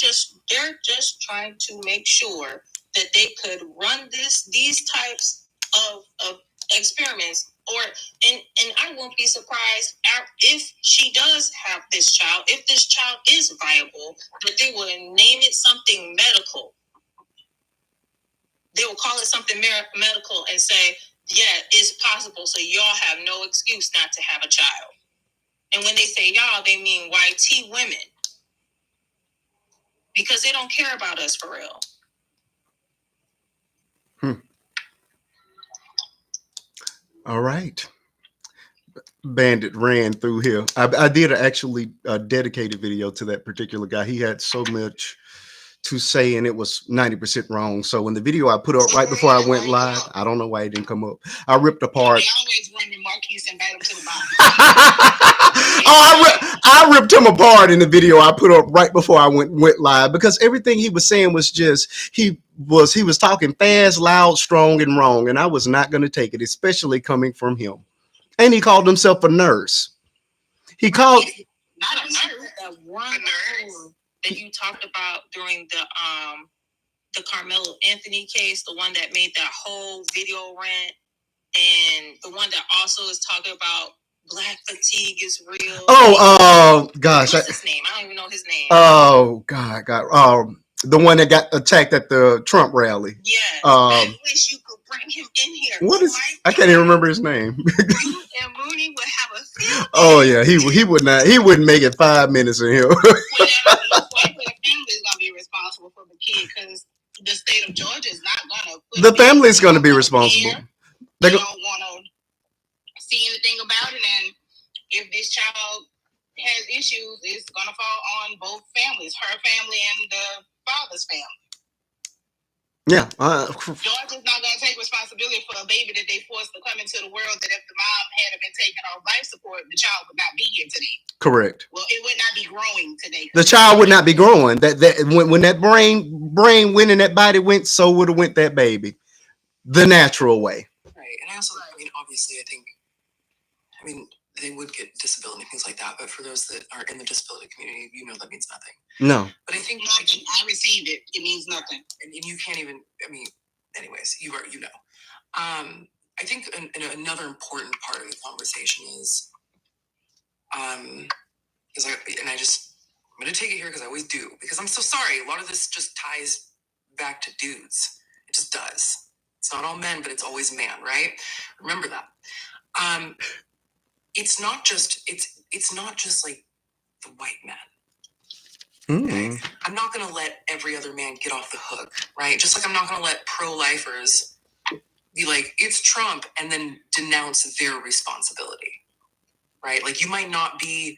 just trying to make sure that they could run these types of experiments, and I won't be surprised if she does have this child, if this child is viable, that they will name it something medical. They will call it something medical and say, yeah, it's possible, so y'all have no excuse not to have a child. And when they say y'all, they mean white women, because they don't care about us for real. All right. Bandit ran through here. I did actually a dedicated video to that particular guy. He had so much to say, and it was 90% wrong. So in the video I put up right before I went live, I don't know why it didn't come up. I ripped apart. They always run the Marquise and invite him to the bottom. I ripped him apart in the video I put up right before I went live, because everything he was saying was just he was talking fast, loud, strong, and wrong, and I was not going to take it, especially coming from him. And he called himself a nurse. He called not a nurse. That one nurse that you talked about during the Carmelo Anthony case, the one that made that whole video rant, and the one that also is talking about black fatigue is real. Oh, gosh. What's his name? I don't even know his name. Oh, God. The one that got attacked at the Trump rally. Yes. I wish you could bring him in here. I can't even remember his name. You and Mooney would have a field day. Oh, yeah. He would not. He wouldn't make it 5 minutes in here. The family is going to be responsible for the kid, because the state of Georgia is not going to put the family is going to be responsible. They don't want to see anything about it, and if this child has issues, it's going to fall on both families, her family and the father's family. Yeah. Georgia's not going to take responsibility for a baby that they forced to come into the world, that if the mom had been taken off life support, the child would not be here today. Correct. Well, it would not be growing today. The child would not be growing. That when that brain went and that body went, so would have went that baby, the natural way. Right. And I also, I mean, obviously, I mean, they would get disability and things like that, but for those that are in the disability community, that means nothing. No. But I think nothing. I received it. It means nothing. And you can't even, I mean, anyways, I think another important part of the conversation is, I'm going to take it here because I always do, because I'm so sorry. A lot of this just ties back to dudes. It just does. It's not all men, but it's always man, right? Remember that. It's not just like the white man. Okay? I'm not going to let every other man get off the hook, right? Just like I'm not going to let pro-lifers be like, it's Trump, and then denounce their responsibility, right? Like, you might not be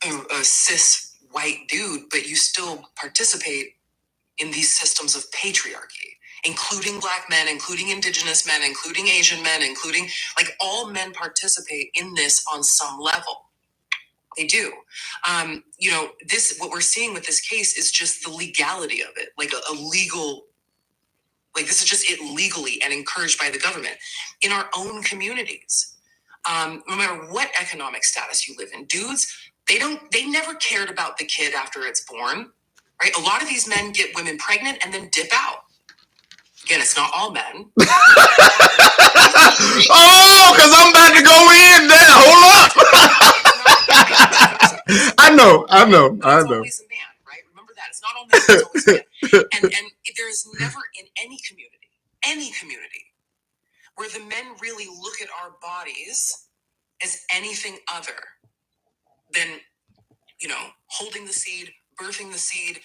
a cis white dude, but you still participate in these systems of patriarchy, including black men, including indigenous men, including Asian men, including, like, all men participate in this on some level. They do. What we're seeing with this case is just the legality of it, like a legal, like, this is just it legally and encouraged by the government in our own communities. No matter what economic status you live in, dudes, they never cared about the kid after it's born, right? A lot of these men get women pregnant and then dip out. Again, it's not all men. Oh, because I'm about to go in there. Hold up. I know. It's always a man, right? Remember that. It's not all men, it's always a man. And there is never in any community, where the men really look at our bodies as anything other than, holding the seed, birthing the seed,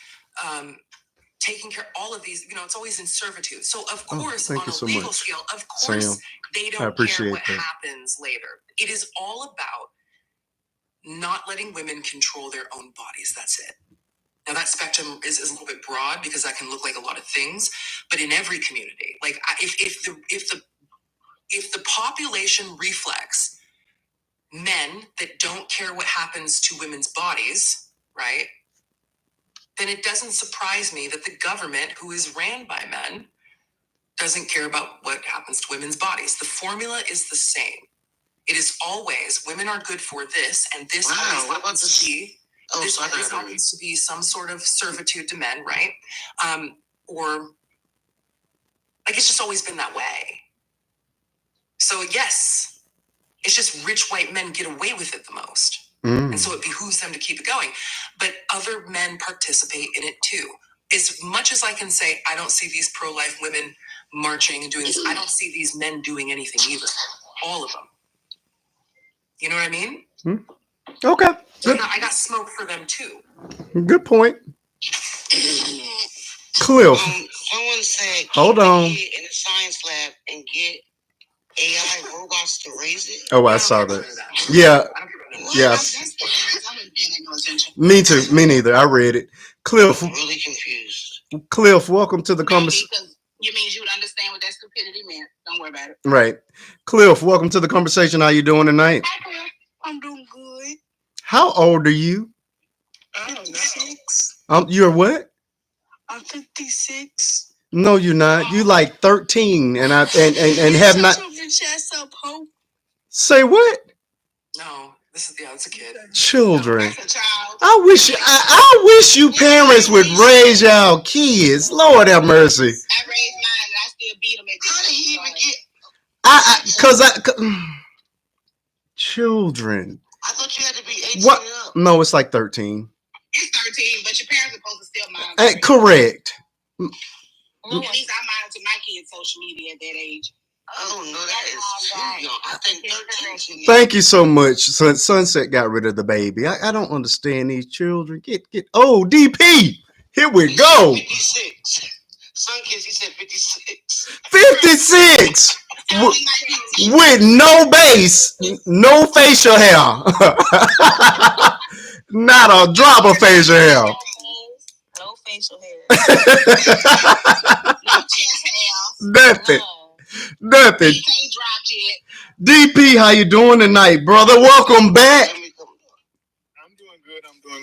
taking care of all of these, it's always in servitude. So of course, on a legal scale, of course, Sam, they don't care what happens later. It is all about not letting women control their own bodies. That's it. Now that spectrum is a little bit broad because that can look like a lot of things, but in every community, like if the population reflects men that don't care what happens to women's bodies, right? Then it doesn't surprise me that the government, who is ran by men, doesn't care about what happens to women's bodies. The formula is the same. It is always women are good for this, and this always happens to be. This always happens to be some sort of servitude to men, right? Or like it's just always been that way. So yes, it's just rich white men get away with it the most. And so it behooves them to keep it going. But other men participate in it too. As much as I can say, I don't see these pro-life women marching and doing this, I don't see these men doing anything either. All of them. You know what I mean? Okay. So I got smoke for them too. Good point. Cliff. Someone said, hold on. In the science lab and get AI robots to raise it. Oh, I saw that. Yeah. Yeah. Me too. Me neither. I read it. Cliff. I'm really confused. Cliff, welcome to the conversation. It means you would understand what that stupidity meant. Don't worry about it. Right. Cliff, welcome to the conversation. How you doing tonight? Hi, Cliff. I'm doing good. How old are you? I'm 56. You're what? I'm 56. No, you're not. You like 13, and have not. Say what? No, it's a kid. Children. That's a child. I wish you parents would raise y'all kids. Lord have mercy. I raised mine and I still beat them at this. How do you even get? Children. I thought you had to be 18 what? Up. No, it's like 13. It's 13, but your parents are supposed to still monitor. Correct. Well, at least I monitor my kids' social media at that age. Oh no, that is too young. I think 13. Thank you so much. Sunset got rid of the baby. I don't understand these children. Get DP. Here we go. 56. Sunkiss, he said 56. 56 with no base, no facial hair. Not a drop of facial hair. No facial hair. No chest hair. Nothing. Nothing. He ain't dropped yet. DP, how you doing tonight, brother? Welcome back. I'm doing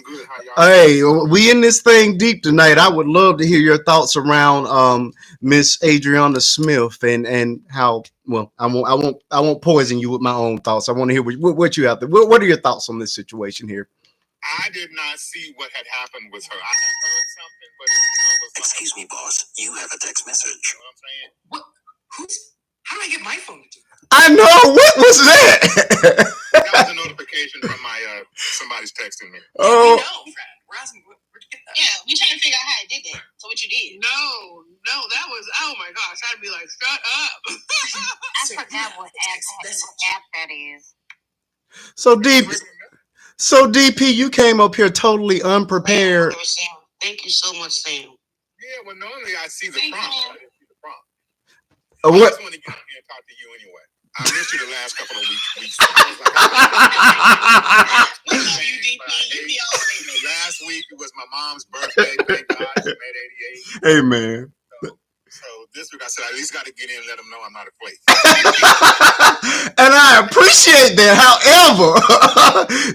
good. How y'all? Hey, we in this thing deep tonight. I would love to hear your thoughts around Miss Adriana Smith and how. Well, I won't poison you with my own thoughts. I want to hear what you have. What are your thoughts on this situation here? I did not see what had happened with her. I had heard something, but it was Excuse me, boss. You have a text message. You know what I'm saying? What? Who's? How do I get my phone to do that? I know. What was that? That was a notification from my somebody's texting me. Oh. Yeah, we know, Fred. We're asking where'd you get that? Yeah, we trying to figure out how I did that. So what you did? No, that was, oh my gosh. I'd be like, shut up. I forgot what app that is. So DP, you came up here totally unprepared. Thank you so much, Sam. Yeah, well, normally I see the prompt. I didn't see the prompt. What? I just want to get here and talk to you anyway. I missed you the last couple of weeks. Last week it was my mom's birthday. Thank God she made 88. Hey, man. So this week I said I at least got to get in and let them know I'm not a flake. And I appreciate that. However,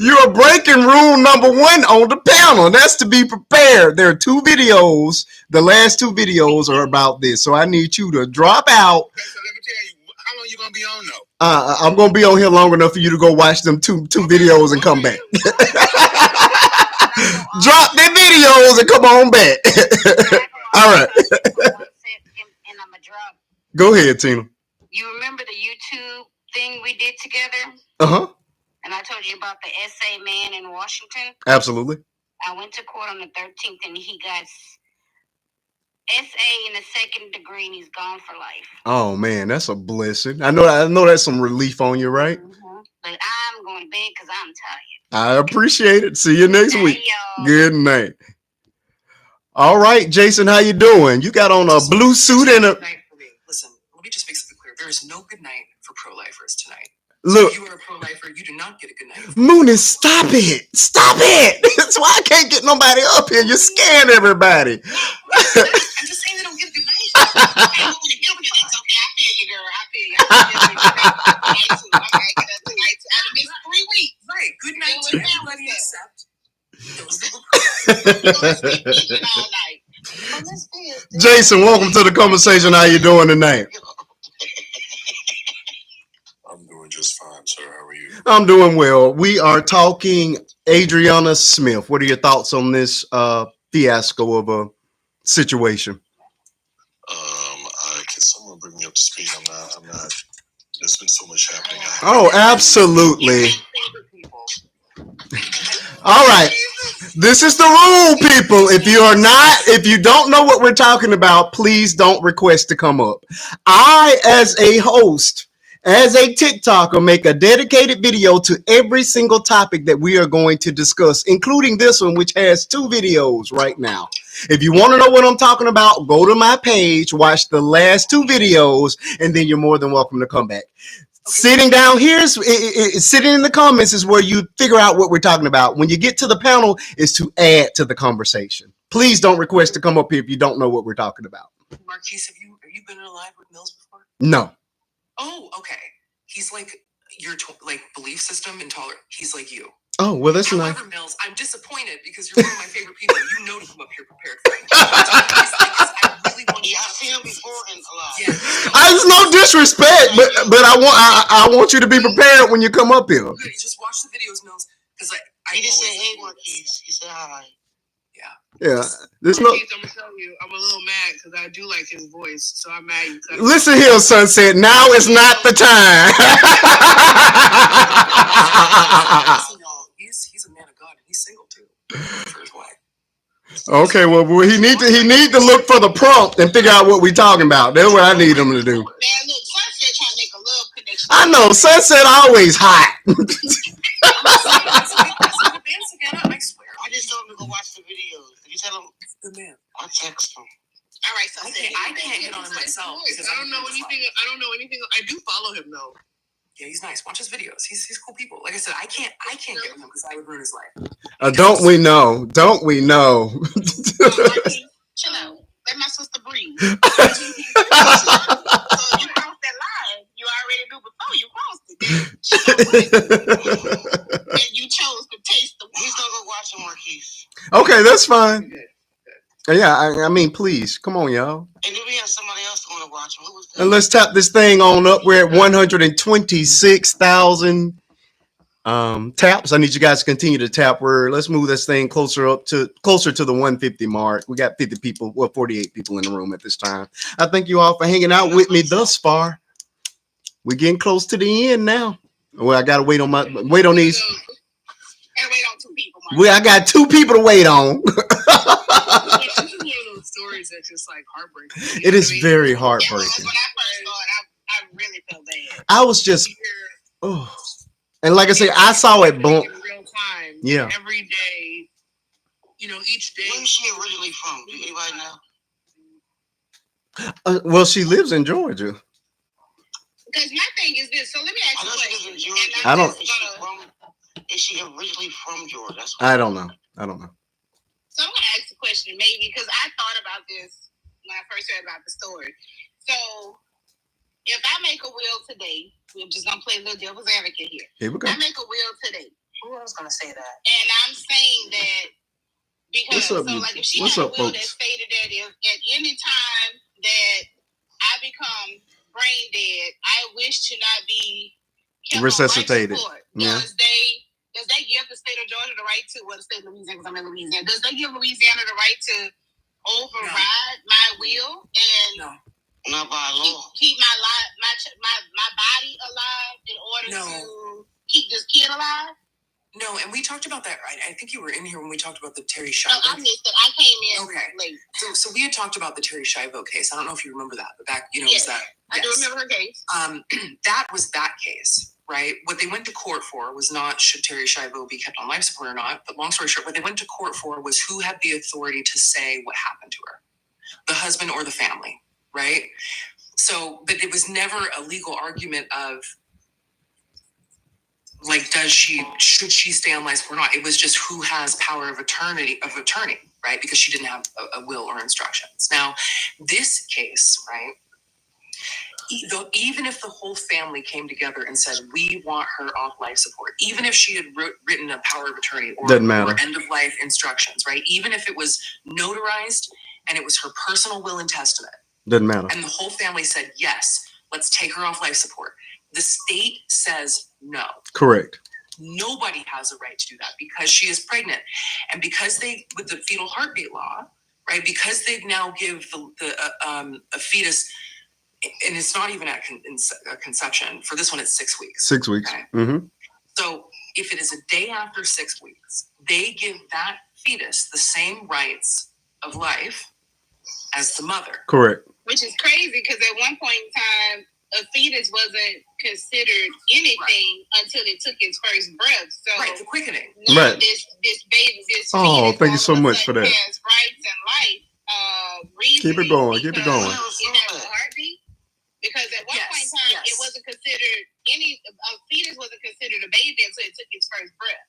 you're breaking rule number 1 on the panel. And that's to be prepared. There are 2 videos. The last 2 videos are about this. So I need you to drop out. Okay, so let me tell you, how long you going to be on though? I'm going to be on here long enough for you to go watch them two videos and come back. Drop the videos and come on back. All right. And I'm a drop. Go ahead, Tina. You remember the YouTube thing we did together? Uh-huh. And I told you about the SA man in Washington? Absolutely. I went to court on the 13th and he got SA in the 2nd degree and he's gone for life. Oh man, that's a blessing. I know that's some relief on you, right? Mm-hmm. But I'm going to bed because I'm tired. I appreciate it. See you next week. Y'all. Good night. All right, Jason, how you doing? You got on a blue suit and a... Listen, let me just make something clear. There is no good night for pro-lifers tonight. Look. So if you are a pro-lifer, you do not get a good night. Moonin, stop it. Stop it. That's why I can't get nobody up here. You're scaring everybody. I'm just saying they don't get a good night. I don't want to get it. It's okay. I feel you, girl. I feel you. I missed 3 weeks. Right. Good night to everybody except those that were Jason, welcome to the conversation. How you doing tonight? I'm doing just fine, sir. How are you? I'm doing well. We are talking Adriana Smith. What are your thoughts on this fiasco of a situation? Can someone bring me up to speed? I'm not. There's been so much happening. Oh, absolutely. All right. This is the rule, people. If you don't know what we're talking about, please don't request to come up. I, as a host, as a TikToker, make a dedicated video to every single topic that we are going to discuss, including this one, which has 2 videos right now. If you want to know what I'm talking about, go to my page, watch the last 2 videos, and then you're more than welcome to come back. Sitting down here, sitting in the comments is where you figure out what we're talking about. When you get to the panel, is to add to the conversation. Please don't request to come up here if you don't know what we're talking about. Marquise, have you been in a live with Mills before? No. Oh, okay. He's like your belief system intolerant. He's like you. Oh, well, that's nice. However, Mills, I'm disappointed because you're one of my favorite people. You know to come up here prepared for me. I really want you. I've seen him before in a lot. Yeah. It's no disrespect, but I want you to be prepared when you come up here. Good. You just watch the videos, Mills, because He just said, "Hey, Marquise." He said, "Hi." Yeah. There's I'm gonna tell you, I'm a little mad because I do like his voice, so I'm mad you cut him. Listen here, Sunset. Now is not the time. He's a man of God, and he's single too. For his wife. Okay, well, he need to look for the prompt and figure out what we're talking about. That's what I need him to do. Man, look, Sunset trying to make a love connection. I know Sunset always hot. I swear. I just told him to go watch the videos. Did you tell him? Good man. I'll text him. All right, so I can't get on him myself. I don't know anything. I do follow him though. Yeah, he's nice. Watch his videos. He's cool people. Like I said, I can't get with him because I would ruin his life. Don't we know? Don't we know? Chill out. Let my sister breathe. So you crossed that line. You already knew before you crossed it. And you chose to taste the. He's gonna go watch him, Marquise. Okay, that's fine. Yeah, I mean, please, come on, y'all. And then we have somebody else going to watch him. Who was that? And let's tap this thing on up. We're at 126,000 taps. I need you guys to continue to tap. Let's move this thing closer to the 150 mark. We got 50 people, 48 people in the room at this time. I thank you all for hanging out with me thus far. We're getting close to the end now. Well, I gotta wait on these. And wait on 2 people. I got 2 people to wait on. It's one of those stories that's just like heartbreaking. It is very heartbreaking. When I first saw it, I really felt bad. I was just, and like I say, I saw it boom. In real time. Yeah. Every day. Each day. Where's she originally from? Do anybody know? Well, she lives in Georgia. Because my thing is this. So let me ask you a question. I don't. Is she originally from Georgia? I don't know. So I'm gonna ask the question, maybe because I thought about this when I first heard about the story. So if I make a will today, we're just gonna play a little devil's advocate here. Here we go. I make a will today. Who else gonna say that? And I'm saying that because like if she had a will that stated that if at any time that I become brain dead, I wish to not be resuscitated. Yeah. Does they give the state of Georgia the right to, the state of Louisiana, because I'm in Louisiana, does they give Louisiana the right to override my will and not by law keep my body alive in order to keep this kid alive? No, and we talked about that, right? I think you were in here when we talked about the Terry Schiavo. No, I missed it. I came in late. So we had talked about the Terry Schiavo case. I don't know if you remember that, but back, yes, was that? I do remember her case. That was that case. Right? What they went to court for was not should Terry Schiavo be kept on life support or not. But long story short, what they went to court for was who had the authority to say what happened to her, the husband or the family, right? So, but it was never a legal argument of like, should she stay on life support or not? It was just who has power of attorney, right? Because she didn't have a will or instructions. Now, this case, right? Even if the whole family came together and said, we want her off life support, even if she had written a power of attorney or end of life instructions, right? Even if it was notarized and it was her personal will and testament. Doesn't matter. And the whole family said, yes, let's take her off life support. The state says no. Correct. Nobody has a right to do that because she is pregnant. And because with the fetal heartbeat law, right, because they now give a fetus, and it's not even at conception. For this one, it's 6 weeks. 6 weeks. Okay? Mm-hmm. So if it is a day after 6 weeks, they give that fetus the same rights of life as the mother. Correct. Which is crazy because at one point in time, a fetus wasn't considered anything until it took its first breath. So the quickening. Right. This baby, this fetus, thank you so much for that. Has rights and life. Keep it going. Keep it going. It has a heartbeat. Because at one point in time, it wasn't considered a fetus wasn't considered a baby until it took its first breath.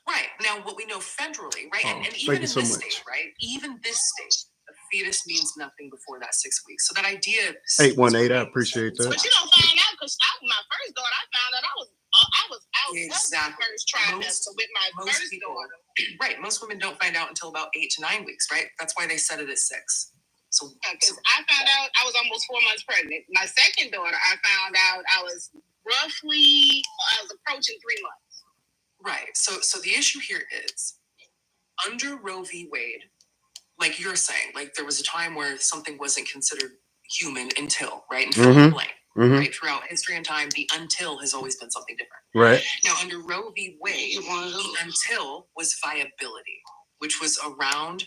Right. Now, what we know federally, right? And even in this state, right? Even this state, a fetus means nothing before that 6 weeks. So that idea. 818, I appreciate that. But you don't find out because my first daughter, I found out I was out exactly. first trimester with my first daughter. Right. Most women don't find out until about 8 to 9 weeks, right? That's why they set it at 6. So, because I found out I was almost 4 months pregnant. My second daughter, I found out I was approaching 3 months. Right. So the issue here is under Roe v. Wade, like you're saying, like there was a time where something wasn't considered human until, right? And fill in the blank. Mm-hmm. Right? Throughout history and time, the until has always been something different. Right. Now, under Roe v. Wade, the until was viability, which was around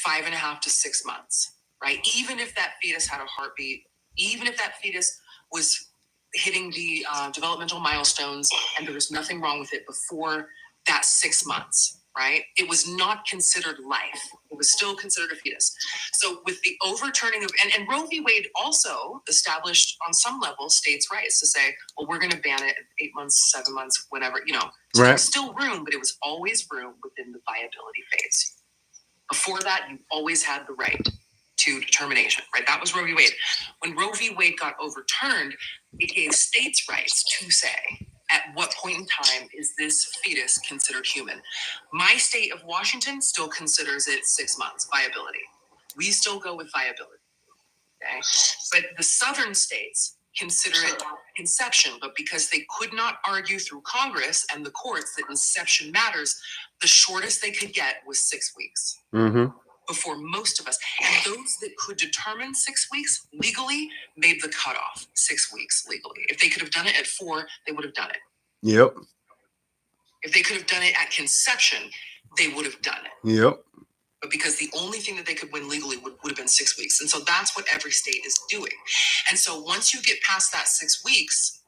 5.5 to 6 months. Right? Even if that fetus had a heartbeat, even if that fetus was hitting the developmental milestones and there was nothing wrong with it before that 6 months, right? It was not considered life. It was still considered a fetus. So with the overturning of, and Roe v. Wade also established on some level states' rights to say, well, we're going to ban it at 8 months, 7 months, whenever, you know. So there was still room, but it was always room within the viability phase. Before that, you always had the right to determination, right? That was Roe v. Wade. When Roe v. Wade got overturned, it gave states' rights to say, at what point in time is this fetus considered human? My state of Washington still considers it 6 months viability. We still go with viability, okay? But the southern states consider it conception, but because they could not argue through Congress and the courts that inception matters, the shortest they could get was 6 weeks. Before most of us. And those that could determine 6 weeks legally made the cutoff 6 weeks legally. If they could have done it at 4, they would have done it. Yep. If they could have done it at conception, they would have done it. Yep. But because the only thing that they could win legally would have been 6 weeks. And so that's what every state is doing. And so once you get past that 6 weeks,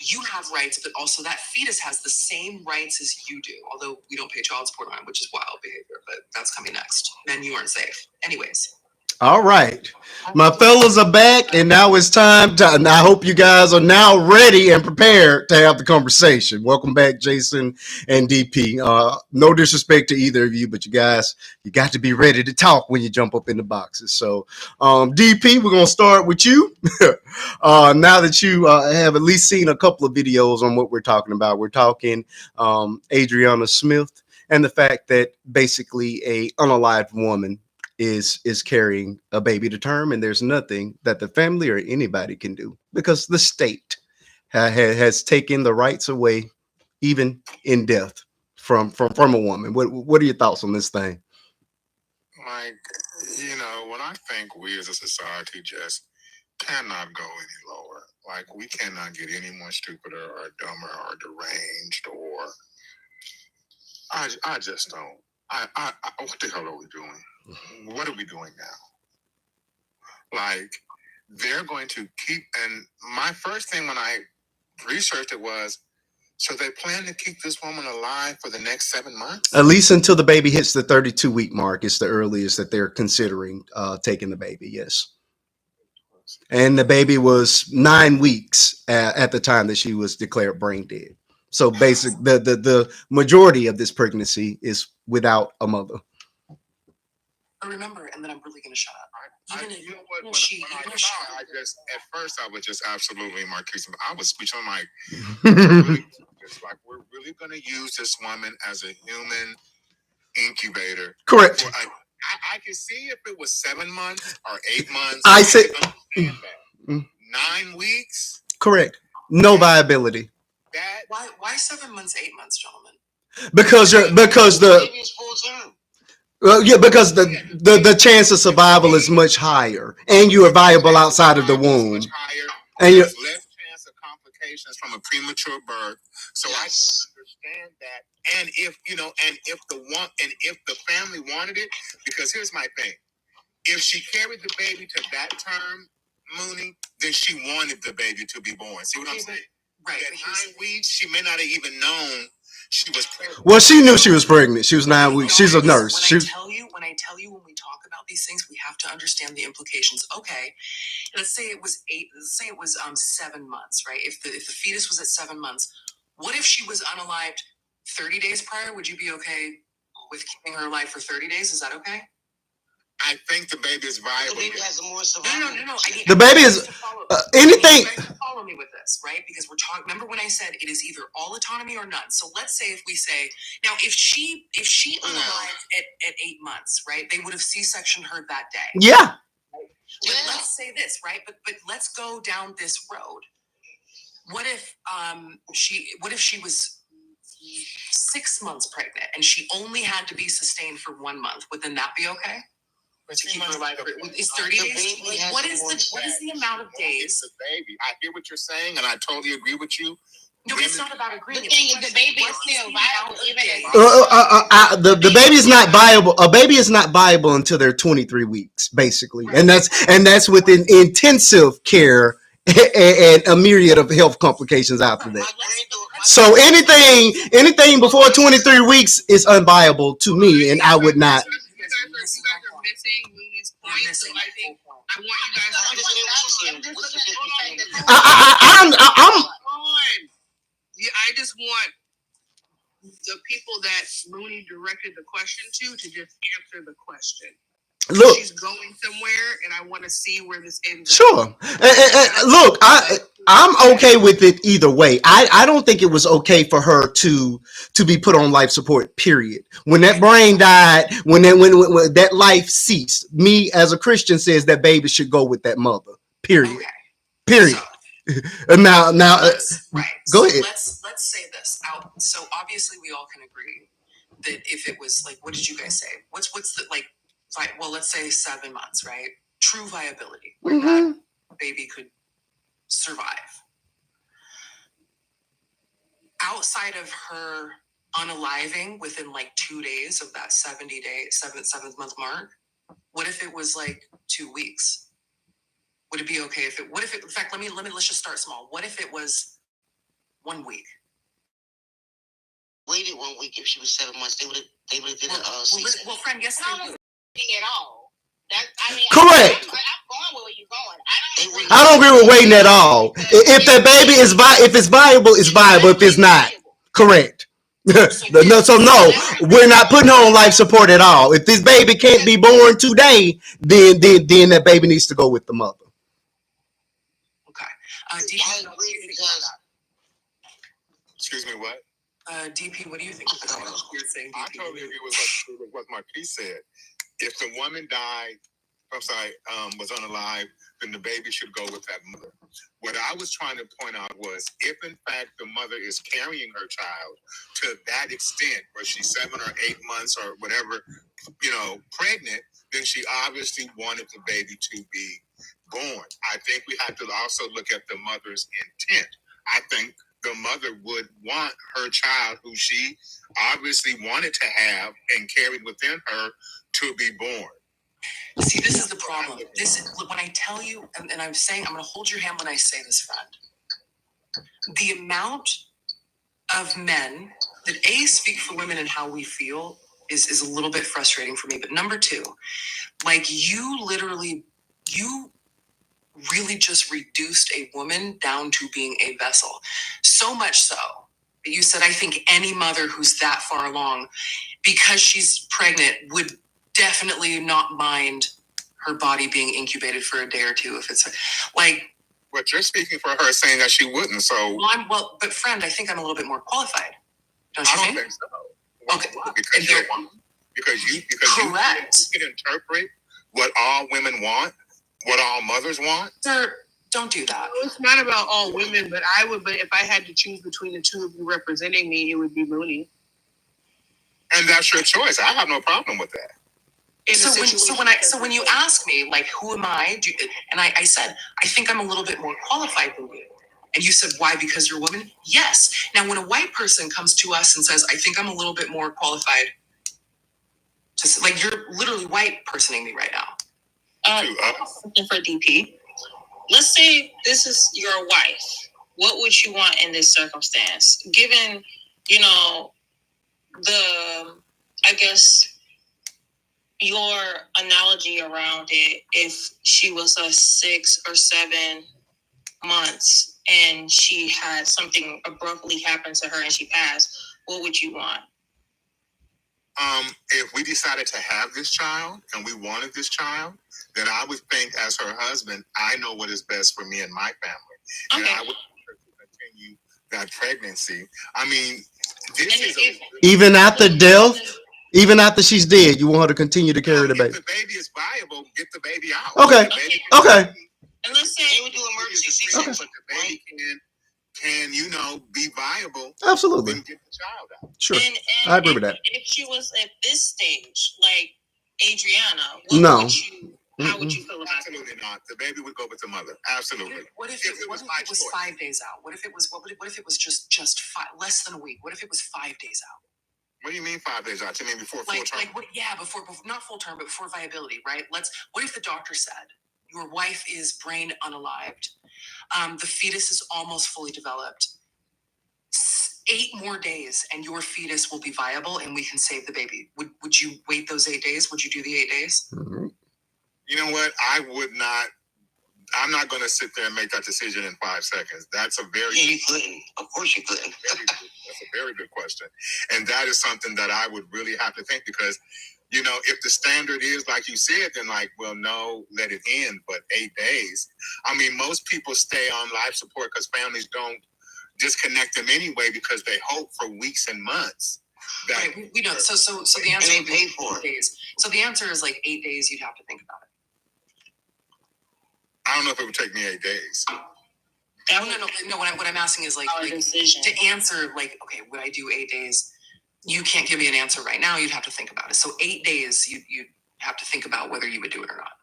you have rights, but also that fetus has the same rights as you do. Although we don't pay child support on it, which is wild behavior, but that's coming next. Men, you aren't safe. Anyways. All right. My fellas are back, and now it's time to, and I hope you guys are now ready and prepared to have the conversation. Welcome back, Jason and DP. No disrespect to either of you, but you guys, you got to be ready to talk when you jump up in the boxes. So, DP, we're going to start with you. Now that you have at least seen a couple of videos on what we're talking about, we're talking Adriana Smith and the fact that basically a unalived woman is carrying a baby to term, and there's nothing that the family or anybody can do because the state has taken the rights away, even in death, from a woman. What are your thoughts on this thing? Like, you know, when I think we as a society just cannot go any lower. Like, we cannot get any more stupider or dumber or deranged, or I just don't. What the hell are we doing? What are we doing now? Like, they're going to keep, and my first thing when I researched it was, so they plan to keep this woman alive for the next 7 months? At least until the baby hits the 32-week mark is the earliest that they're considering taking the baby, yes. And the baby was 9 weeks at the time that she was declared brain dead. So basically, the majority of this pregnancy is without a mother. Remember, and then I'm really going to shut up. You know what? When I just, at first, I was just absolutely, Marquise, I was speaking on my, just like, we're really going to use this woman as a human incubator. Correct. I can see if it was 7 months or 8 months. I said 9 weeks. Correct. No viability. Why 7 months, 8 months, gentlemen? Because the chance of survival is much higher, and you are viable outside of the womb, and you less chance of complications from a premature birth. So I understand that, and if if the family wanted it, because here's my thing: if she carried the baby to that term, Mooney, then she wanted the baby to be born. See what I'm saying? Right. At 9 weeks, she may not have even known she was pregnant. Well, she knew she was pregnant. She was 9 weeks. She's a nurse. When I tell you, when we talk about these things, we have to understand the implications. Okay, let's say it was 8. Let's say it was 7 months, right? If the fetus was at 7 months, what if she was unalived 30 days prior? Would you be okay with keeping her alive for 30 days? Is that okay? I think the baby is viable. The baby has more survival. No. The baby is anything. Follow me with this, right? Because we're talking. Remember when I said it is either all autonomy or none. So let's say if we say now, if she unalived at 8 months, right? They would have C-sectioned her that day. Yeah. But let's say this, right? But let's go down this road. What if she was 6 months pregnant and she only had to be sustained for 1 month? Would then that be okay? To keep her alive is 30 days. What is the amount of days? The baby. I hear what you're saying, and I totally agree with you. No, it's not about agreeing. The thing is, the baby is still viable, even the baby is not viable. A baby is not viable until they're 23 weeks, basically, and that's with an intensive care and a myriad of health complications after that. So anything before 23 weeks is unviable to me, and I would not. You guys are missing Mooney's point. So I think I want you guys to I just want the people that Mooney directed the question to just answer the question. Look, she's going somewhere, and I want to see where this ends. Sure. Look, I'm okay with it either way. I don't think it was okay for her to be put on life support. Period. When that brain died, when that life ceased, me as a Christian says that baby should go with that mother. Period. Okay. Period. So, now, right. Go ahead. Let's say this out. So obviously, we all can agree that if it was like, what did you guys say? What's the like? Well, let's say 7 months, right? True viability, where that baby could survive. Outside of her unaliving within like 2 days of that 7th month mark, what if it was like 2 weeks? Would it be okay if it? What if it? In fact, let's just start small. What if it was 1 week? Waited 1 week. If she was 7 months, they would have did well, friend, yes, they would. At all. Correct. I'm going where you're going. I don't agree with waiting at all. If the baby is if it's viable, it's viable. If it's not, correct. So no, we're not putting her on life support at all. If this baby can't be born today, then that baby needs to go with the mother. Okay. Excuse me, what? DP, what do you think? You're saying DP. I totally agree with what Marquise said. If the woman died, was unalive, then the baby should go with that mother. What I was trying to point out was, if in fact the mother is carrying her child to that extent, where she's 7 or 8 months or whatever, pregnant, then she obviously wanted the baby to be born. I think we have to also look at the mother's intent. I think the mother would want her child, who she obviously wanted to have and carried within her, to be born. See, this is the problem. When I tell you, and I'm saying, I'm going to hold your hand when I say this, friend. The amount of men that speak for women and how we feel is a little bit frustrating for me. But number two, like you really just reduced a woman down to being a vessel. So much so that you said, I think any mother who's that far along, because she's pregnant, would definitely not mind her body being incubated for a day or two if it's like. But you're speaking for her, saying that she wouldn't. So but friend, I think I'm a little bit more qualified. I don't think so. Okay, because you're one. Because correct. You can interpret what all women want, what all mothers want. Sir, don't do that. It's not about all women, but I would. But if I had to choose between the two of you representing me, it would be Mooney. And that's your choice. I have no problem with that. So when you ask me, like, who am I? And I said, I think I'm a little bit more qualified than you. And you said, why? Because you're a woman? Yes. Now, when a white person comes to us and says, I think I'm a little bit more qualified, just like you're literally white personing me right now. Something for DP. Let's say this is your wife. What would you want in this circumstance? Given, I guess, your analogy around it, if she was 6 or 7 months and she had something abruptly happen to her and she passed, what would you want? If we decided to have this child and we wanted this child, then I would think, as her husband, I know what is best for me and my family. Okay. And I would continue that pregnancy. I mean, even after death? Even after she's dead, you want her to continue to carry the baby? If the baby is viable, get the baby out. Okay. And let's say they would do emergency C-section. But the baby can be viable. Absolutely. Then get the child out. Sure. I agree with that. If she was at this stage, like Adriana, how would you feel about it? Absolutely not. The baby would go with the mother. Absolutely. What if it was 5 days out? What if it was just less than a week? What if it was 5 days out? What do you mean 5 days out? You mean before full term? Before not full term, but before viability, right? What if the doctor said your wife is brain unalived, The fetus is almost fully developed. 8 more days and your fetus will be viable and we can save the baby. Would you wait those 8 days? Would you do the 8 days? Mm-hmm. You know what? I would not. I'm not going to sit there and make that decision in 5 seconds. That's a very you couldn't. Of course you couldn't. That's a very good question. And that is something that I would really have to think, because, you know, if the standard is like you said, then like, well, no, let it end. But 8 days. I mean, most people stay on life support because families don't disconnect them anyway, because they hope for weeks and months. That right, we know. So the answer. And they pay for it. Days. So the answer is like 8 days. You'd have to think about it. I don't know if it would take me 8 days. No. What I'm asking is like to answer, like, okay, would I do 8 days? You can't give me an answer right now. You'd have to think about it. So 8 days, you'd have to think about whether you would do it or not.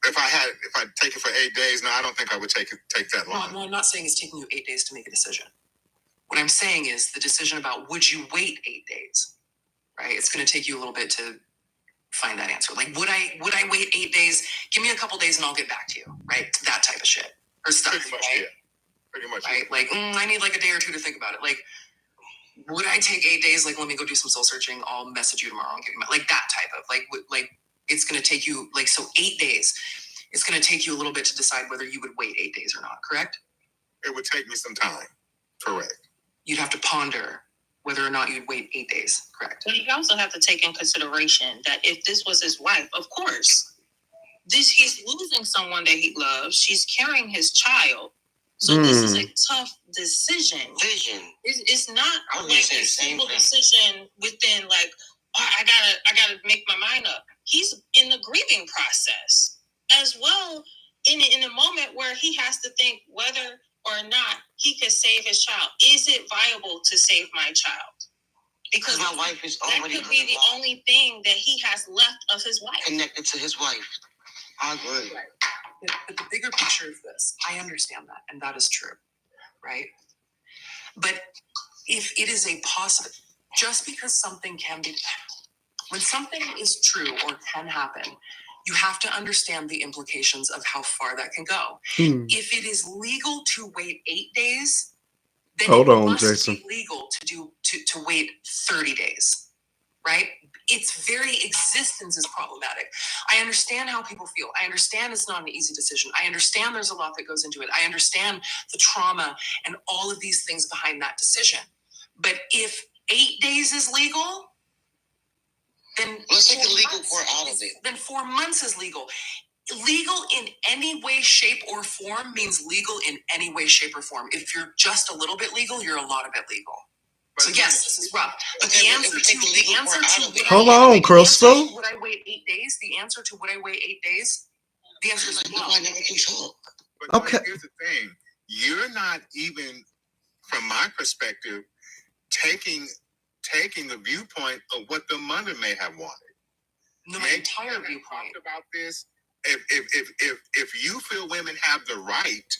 If I take it for 8 days, no, I don't think I would take that long. No, I'm not saying it's taking you 8 days to make a decision. What I'm saying is the decision about would you wait 8 days, right? It's going to take you a little bit to find that answer. Like, would I wait 8 days? Give me a couple days and I'll get back to you, right? That type of shit or stuff. Pretty much, right? Yeah. Pretty much. Right? Like, I need like a day or two to think about it. Like, would I take 8 days? Like, let me go do some soul searching. I'll message you tomorrow and give you like that type of like it's going to take you like, so 8 days. It's going to take you a little bit to decide whether you would wait 8 days or not. Correct? It would take me some time. Correct. You'd have to ponder whether or not you'd wait 8 days. Correct. But you also have to take in consideration that if this was his wife, of course, he's losing someone that he loves. She's carrying his child. So this is a tough decision. It's not like a simple decision within like, oh, I gotta make my mind up. He's in the grieving process as well, in a moment where he has to think whether or not he could save his child. Is it viable to save my child? Because my wife is already that could be the only thing that he has left of his wife. Connected to his wife. I agree. Right. But the bigger picture is this. I understand that, and that is true, right? But if it is a possible, just because something can be, when something is true or can happen, you have to understand the implications of how far that can go. If it is legal to wait 8 days, then it must be legal to wait 30 days, right? Its very existence is problematic. I understand how people feel. I understand it's not an easy decision. I understand there's a lot that goes into it. I understand the trauma and all of these things behind that decision. But if 8 days is legal, then let's take the legal part out of it. Then 4 months is legal. Legal in any way, shape, or form means legal in any way, shape, or form. If you're just a little bit legal, you're a lot of bit legal. So yes, this is rough. But the answer to hold on, Crystal. Would I wait 8 days? The answer to would I wait 8 days? The answer is no. I never can talk. But okay. Here's the thing: you're not even, from my perspective, taking the viewpoint of what the mother may have wanted. No, my entire viewpoint about this. If you feel women have the right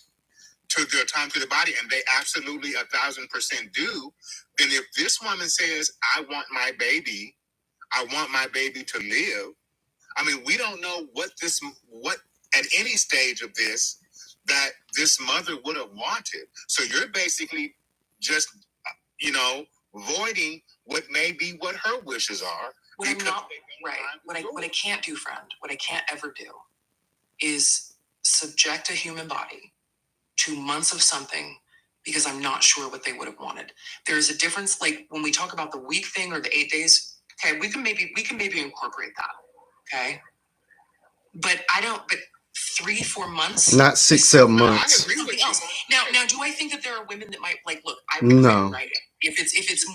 to their time to the body, and they absolutely 1,000% do, then if this woman says, I want my baby to live, I mean, we don't know what at any stage of this that this mother would have wanted. So you're basically just, voiding what may be what her wishes are. What I'm not, right. What I can't do, friend, what I can't ever do is subject a human body to months of something because I'm not sure what they would have wanted. There's a difference, like when we talk about the week thing or the 8 days, okay, we can maybe incorporate that, okay? But 3-4 months, not 6-7 months. I agree with you. Now, do I think that there are women that might look? I would write it. If it's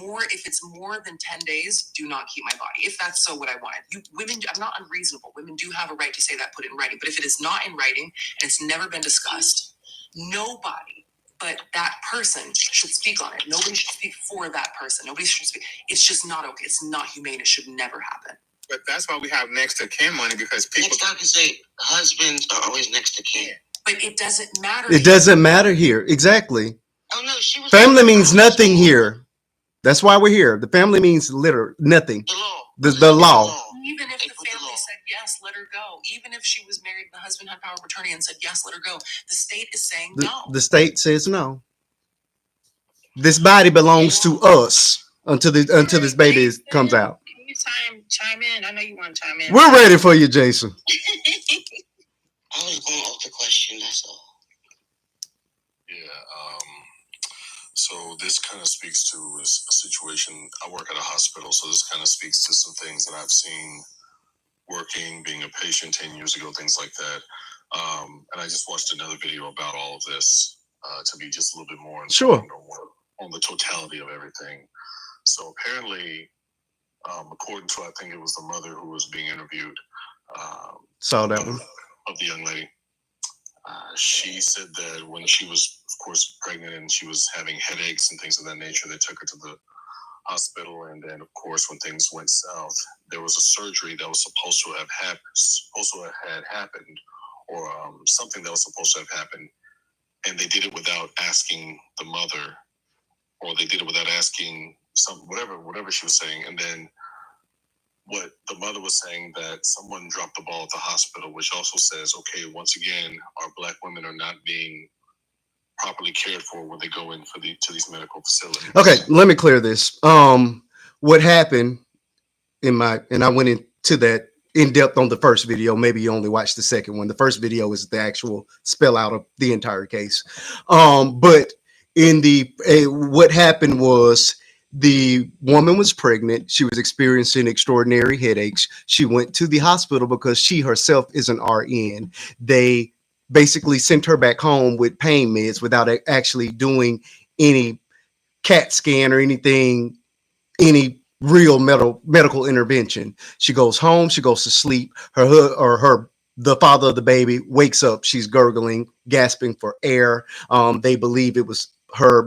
more than 10 days, do not keep my body. If that's so what I wanted, women, I'm not unreasonable. Women do have a right to say that, put it in writing. But if it is not in writing and it's never been discussed, nobody but that person should speak on it. Nobody should speak for that person. Nobody should speak. It's just not okay. It's not humane. It should never happen. But that's why we have next to kin money, because people. Next time you say husbands are always next to kin. But it doesn't matter. It doesn't matter here. Exactly. Oh no, she was. Family means nothing here. That's why we're here. The family means literally nothing. The law. The law. Even if the family said yes, let her go. Even if she was married and the husband had power of attorney and said, yes, let her go. The state is saying no. The state says no. This body belongs to us until this baby comes out. Can you chime in? I know you want to chime in. We're ready for you, Jason. I was going off the question, that's all. Yeah, so this kind of speaks to a situation. I work at a hospital, so this kind of speaks to some things that I've seen working, being a patient 10 years ago, things like that. And I just watched another video about all of this to be just a little bit more informed on the totality of everything. So apparently, according to, I think it was the mother who was being interviewed. Saw that one. Of the young lady. She said that when she was, of course, pregnant and she was having headaches and things of that nature, they took her to the hospital. And then, of course, when things went south, there was a surgery that was supposed to have happened, or something that was supposed to have happened. And they did it without asking the mother, or they did it without asking whatever she was saying. And then what the mother was saying, that someone dropped the ball at the hospital, which also says, okay, once again, our Black women are not being properly cared for when they go in to these medical facilities. Okay, let me clear this. What happened and I went into that in depth on the first video. Maybe you only watched the second one. The first video is the actual spell out of the entire case. But in what happened was, the woman was pregnant. She was experiencing extraordinary headaches. She went to the hospital because she herself is an RN. They basically sent her back home with pain meds without actually doing any CAT scan or anything, any real medical intervention. She goes home. She goes to sleep. The father of the baby wakes up. She's gurgling, gasping for air. They believe it was her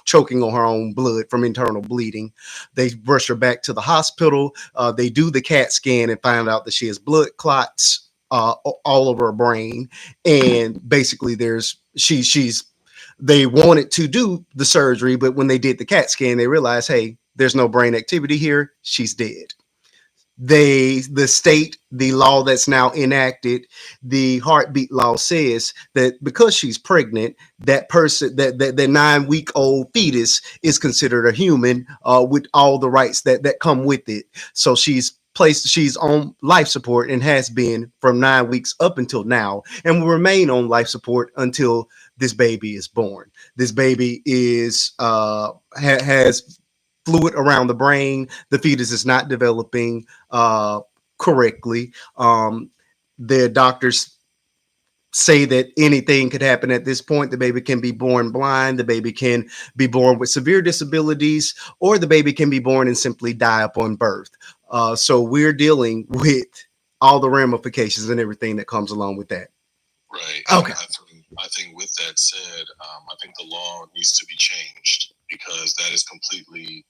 choking on her own blood from internal bleeding. They rush her back to the hospital. They do the CAT scan and find out that she has blood clots all over her brain. And basically they wanted to do the surgery, but when they did the CAT scan, they realized, hey, there's no brain activity here. She's dead. The law that's now enacted, the heartbeat law, says that because she's pregnant, that person, that 9-week-old fetus is considered a human with all the rights that come with it. So she's on life support and has been from 9 weeks up until now, and will remain on life support until this baby is born. This baby has fluid around the brain. The fetus is not developing correctly. The doctors say that anything could happen at this point. The baby can be born blind. The baby can be born with severe disabilities, or the baby can be born and simply die upon birth. So we're dealing with all the ramifications and everything that comes along with that. Right. Okay. I think with that said, I think the law needs to be changed, because that is completely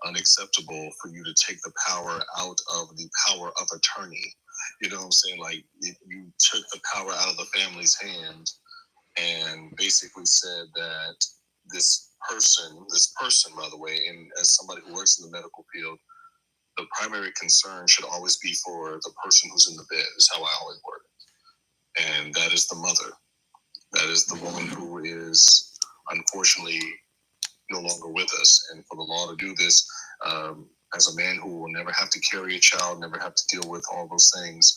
unacceptable for you to take the power out of the power of attorney. You know what I'm saying? Like, you took the power out of the family's hand and basically said that this person, by the way, and as somebody who works in the medical field, the primary concern should always be for the person who's in the bed, is how I always word it. And that is the mother. That is the woman who is unfortunately no longer with us. And for the law to do this, as a man who will never have to carry a child, never have to deal with all those things,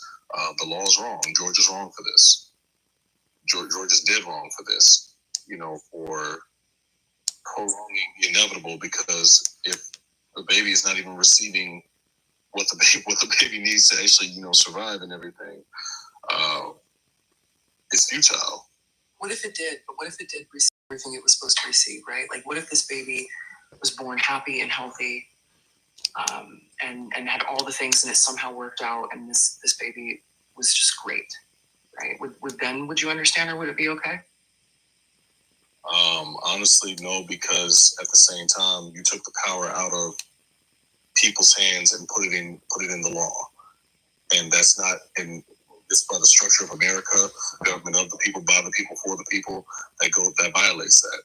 the law is wrong. Georgia's wrong for this. Georgia's dead wrong for this, for prolonging the inevitable, because if the baby is not even receiving what the baby needs to actually, survive and everything, it's futile. What if it did? But what if it did receive everything it was supposed to receive, right? Like, what if this baby was born happy and healthy, and had all the things, and it somehow worked out, and this baby was just great, right? Would you understand, or would it be okay? Honestly, no, because at the same time, you took the power out of people's hands and put it in the law, and that's not in. It's by the structure of America, government of the people, by the people, for the people, that violates that.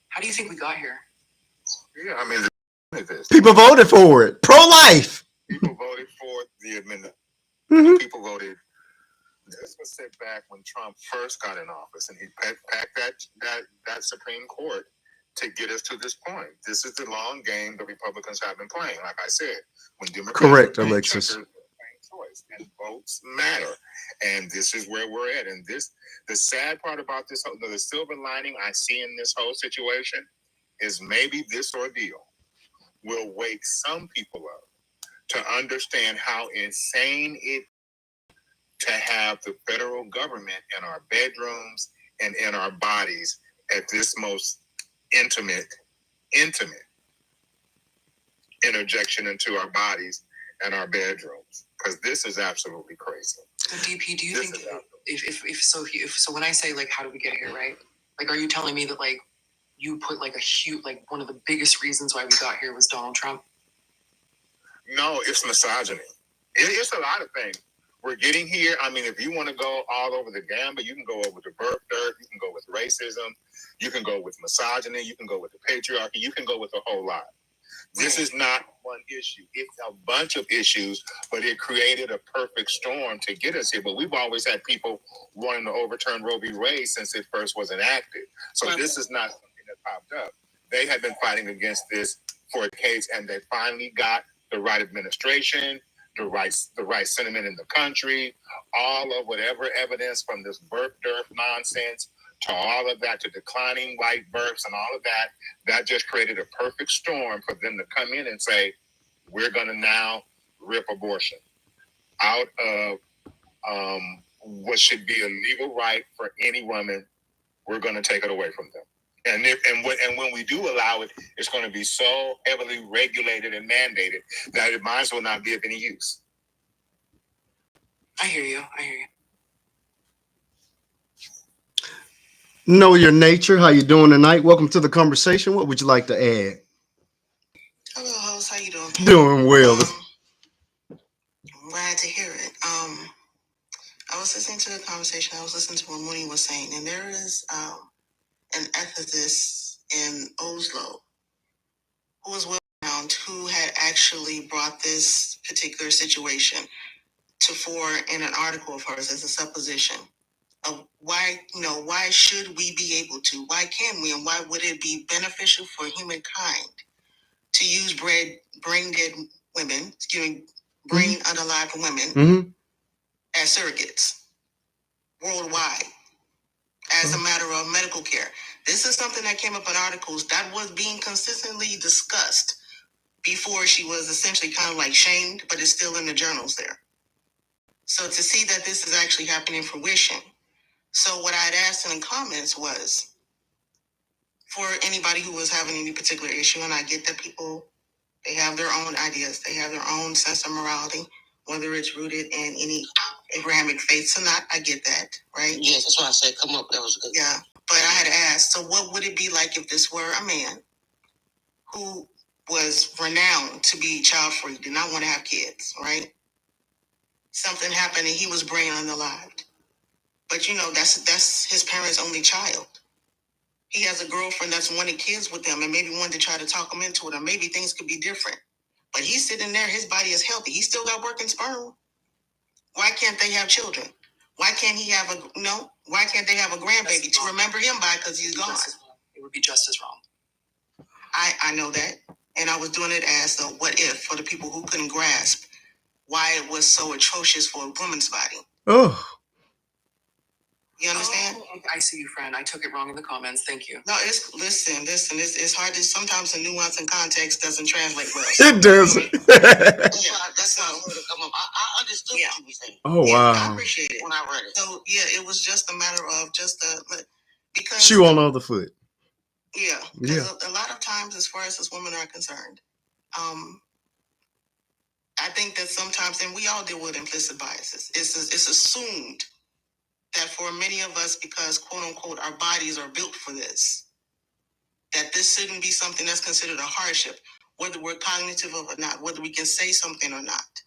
How do you think we got here? Yeah, I mean, people voted for it. Pro-life. People voted when people voted. This was set back when Trump first got in office, and he packed that Supreme Court to get us to this point. This is the long game the Republicans have been playing. Like I said, when Democrats correct, Alexis, choice and votes matter, and this is where we're at. And the sad part about this, the silver lining I see in this whole situation, is maybe this ordeal will wake some people up to understand how insane it to have the federal government in our bedrooms and in our bodies at this most intimate interjection into our bodies and our bedrooms, because this is absolutely crazy. So DP, do you think if when I say, like, how did we get here, right? Like, are you telling me that, like, you put, like, a huge, like, one of the biggest reasons why we got here was Donald Trump? No, it's misogyny. It's a lot of things. We're getting here. I mean, if you want to go all over the gambit, you can go over the birth dirt. You can go with racism. You can go with misogyny. You can go with the patriarchy. You can go with a whole lot. This is not one issue. It's a bunch of issues, but it created a perfect storm to get us here. But we've always had people wanting to overturn Roe v. Wade since it first was enacted. So this is not something that popped up. They have been fighting against this for decades, and they finally got the right administration, the right sentiment in the country, all of whatever evidence from this birth dearth nonsense to all of that, to declining white births and all of that, that just created a perfect storm for them to come in and say, we're going to now rip abortion out of what should be a legal right for any woman. We're going to take it away from them. And when we do allow it, it's going to be so heavily regulated and mandated that it might as well not be of any use. I hear you. Know your nature. How you doing tonight? Welcome to the conversation. What would you like to add? Hello, host. How you doing? Doing well. I'm glad to hear it. I was listening to the conversation. I was listening to what Mooney was saying, and there is an ethicist in Oslo who was well known, who had actually brought this particular situation to fore in an article of hers as a supposition of why should we be able to? Why can we? And why would it be beneficial for humankind to use brain dead women, brain unalive women as surrogates worldwide as a matter of medical care? This is something that came up in articles that was being consistently discussed before she was essentially kind of like shamed, but it's still in the journals there. So to see that this is actually happening in fruition. So what I'd asked in the comments was, for anybody who was having any particular issue, and I get that people, they have their own ideas, they have their own sense of morality, whether it's rooted in any Abrahamic faiths or not, I get that, right? Yes, that's why I said come up, that was good. Yeah, but I had asked, so what would it be like if this were a man who was renowned to be child-free, did not want to have kids, right? Something happened and he was brain unalived. But that's his parents' only child. He has a girlfriend that's wanted kids with them and maybe wanted to try to talk him into it, or maybe things could be different. But he's sitting there, his body is healthy. He still got working sperm. Why can't they have children? Why can't he have why can't they have a grandbaby to remember him by because he's gone? It would be just as wrong. I know that. And I was doing it as a what if for the people who couldn't grasp why it was so atrocious for a woman's body. Oh. You understand? Oh, I see you, friend. I took it wrong in the comments. Thank you. No, listen. It's hard to, sometimes the nuance and context doesn't translate well. It doesn't. That's how I understood what you were saying. Oh, wow. I appreciate it when I read it. So, it was just a matter of because shoe on the other foot. Yeah. A lot of times, as far as women are concerned, I think that sometimes, and we all deal with implicit biases, it's assumed that for many of us, because quote unquote our bodies are built for this, that this shouldn't be something that's considered a hardship, whether we're cognitive of it or not, whether we can say something or not.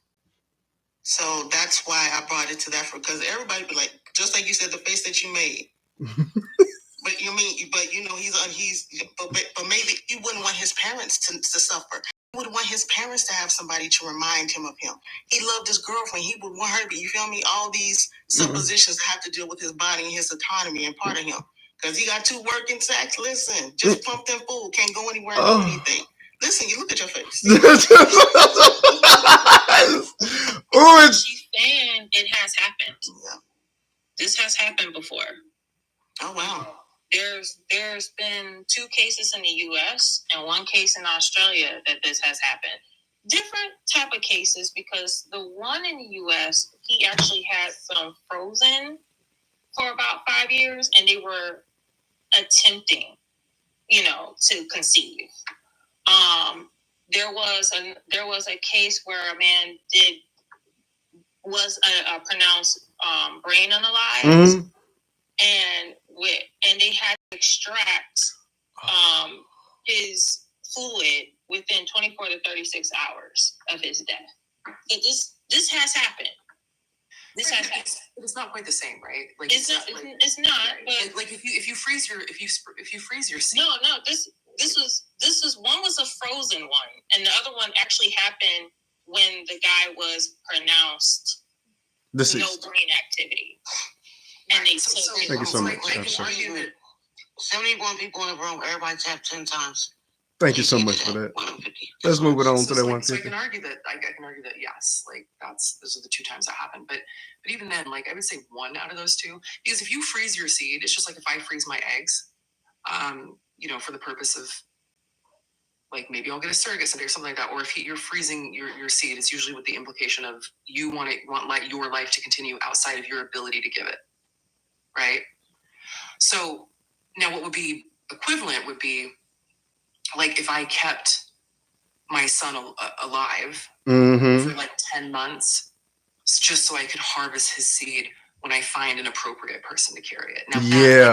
So that's why I brought it to that, because everybody be like, just like you said, the face that you made. But he's but maybe he wouldn't want his parents to suffer. He would want his parents to have somebody to remind him of him. He loved his girlfriend. He would want her to be, you feel me? All these suppositions have to deal with his body and his autonomy and part of him. Because he got 2 working sacks. Listen, just pump them food. Can't go anywhere and do anything. Listen, you look at your face. She's saying it has happened. Yeah. This has happened before. Oh, wow. There's been 2 cases in the U.S. and 1 case in Australia that this has happened. Different type of cases, because the one in the U.S., he actually had some frozen for about 5 years, and they were attempting, to conceive. There was a case where a man was pronounced brain unalive, and they had to extract his fluid within 24 to 36 hours of his death. So this has happened. This has happened. It's not quite the same, right? Like it's not. But like if you freeze your seed. No. This was one was a frozen one, and the other one actually happened when the guy was pronounced no brain activity. And they thank you so much. 71 people in the room. Everybody tap 10 times. Thank you so much for that. Let's move it on to that one. So I can argue that yes, like those are the 2 times that happened. But even then, like I would say 1 out of those 2, because if you freeze your seed, it's just like if I freeze my eggs, for the purpose of like maybe I'll get a surrogate someday or something like that. Or if you're freezing your seed, it's usually with the implication of you want your life to continue outside of your ability to give it, right? So now what would be equivalent would be like if I kept my son alive for like 10 months, just so I could harvest his seed when I find an appropriate person to carry it. Now,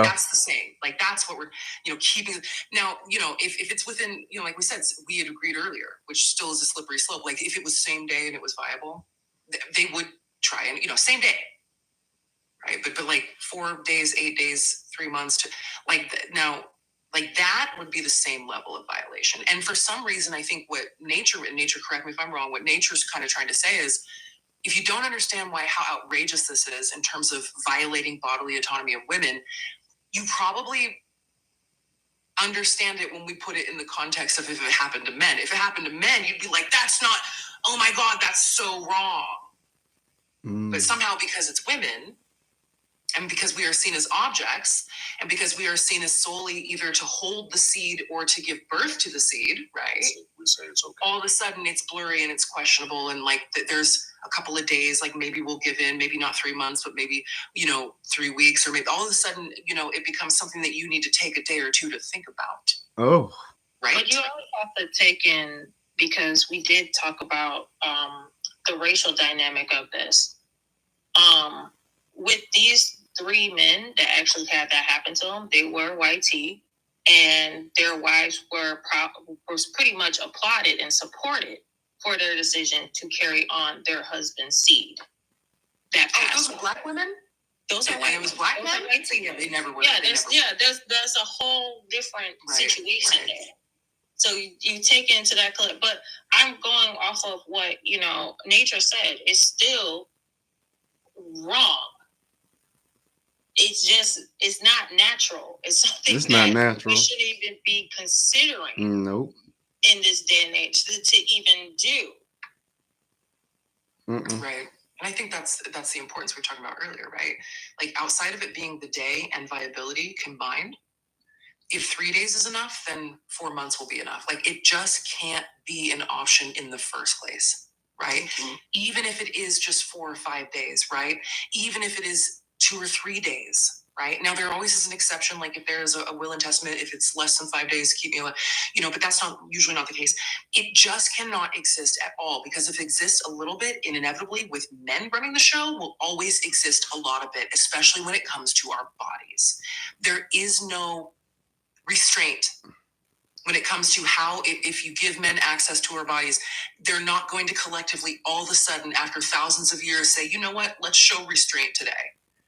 that's the same. Like, that's what we're, keeping. Now, if it's within, like we said, we had agreed earlier, which still is a slippery slope. Like, if it was same day and it was viable, they would try and, same day. Right. But like 4 days, 8 days, 3 months now, like that would be the same level of violation. And for some reason, I think what nature, correct me if I'm wrong, what nature's kind of trying to say is, if you don't understand how outrageous this is in terms of violating bodily autonomy of women, you probably understand it when we put it in the context of if it happened to men. If it happened to men, you'd be like, that's not, oh my God, that's so wrong. But somehow because it's women, and because we are seen as objects, and because we are seen as solely either to hold the seed or to give birth to the seed, right? We say it's okay. All of a sudden it's blurry and it's questionable, and like there's a couple of days, like maybe we'll give in, maybe not 3 months, but maybe, 3 weeks, or maybe all of a sudden, it becomes something that you need to take a day or 2 to think about. Oh. Right? But you always have to take in, because we did talk about the racial dynamic of this. With these 3 men that actually had that happen to them, they were white tea, and their wives was pretty much applauded and supported for their decision to carry on their husband's seed. Those are black women? Those are white. It was black men? Yeah, they never were. Yeah, there's a whole different situation there. So you take into that clip, but I'm going off of what nature said. It's still wrong. It's not natural. It's something not natural. We shouldn't even be considering. Nope. In this day and age to even do. Right. And I think that's the importance we were talking about earlier, right? Like, outside of it being the day and viability combined, if 3 days is enough, then 4 months will be enough. Like, it just can't be an option in the first place, right? Mm-hmm. Even if it is just 4 or 5 days, right? Even if it is 2 or 3 days, right? Now, there always is an exception, like if there is a will and testament, if it's less than 5 days, keep me alive, but that's usually not the case. It just cannot exist at all, because if it exists a little bit, inevitably with men running the show, will always exist a lot of it, especially when it comes to our bodies. There is no restraint when it comes to how, if you give men access to our bodies, they're not going to collectively all of a sudden, after thousands of years, say, you know what, let's show restraint today.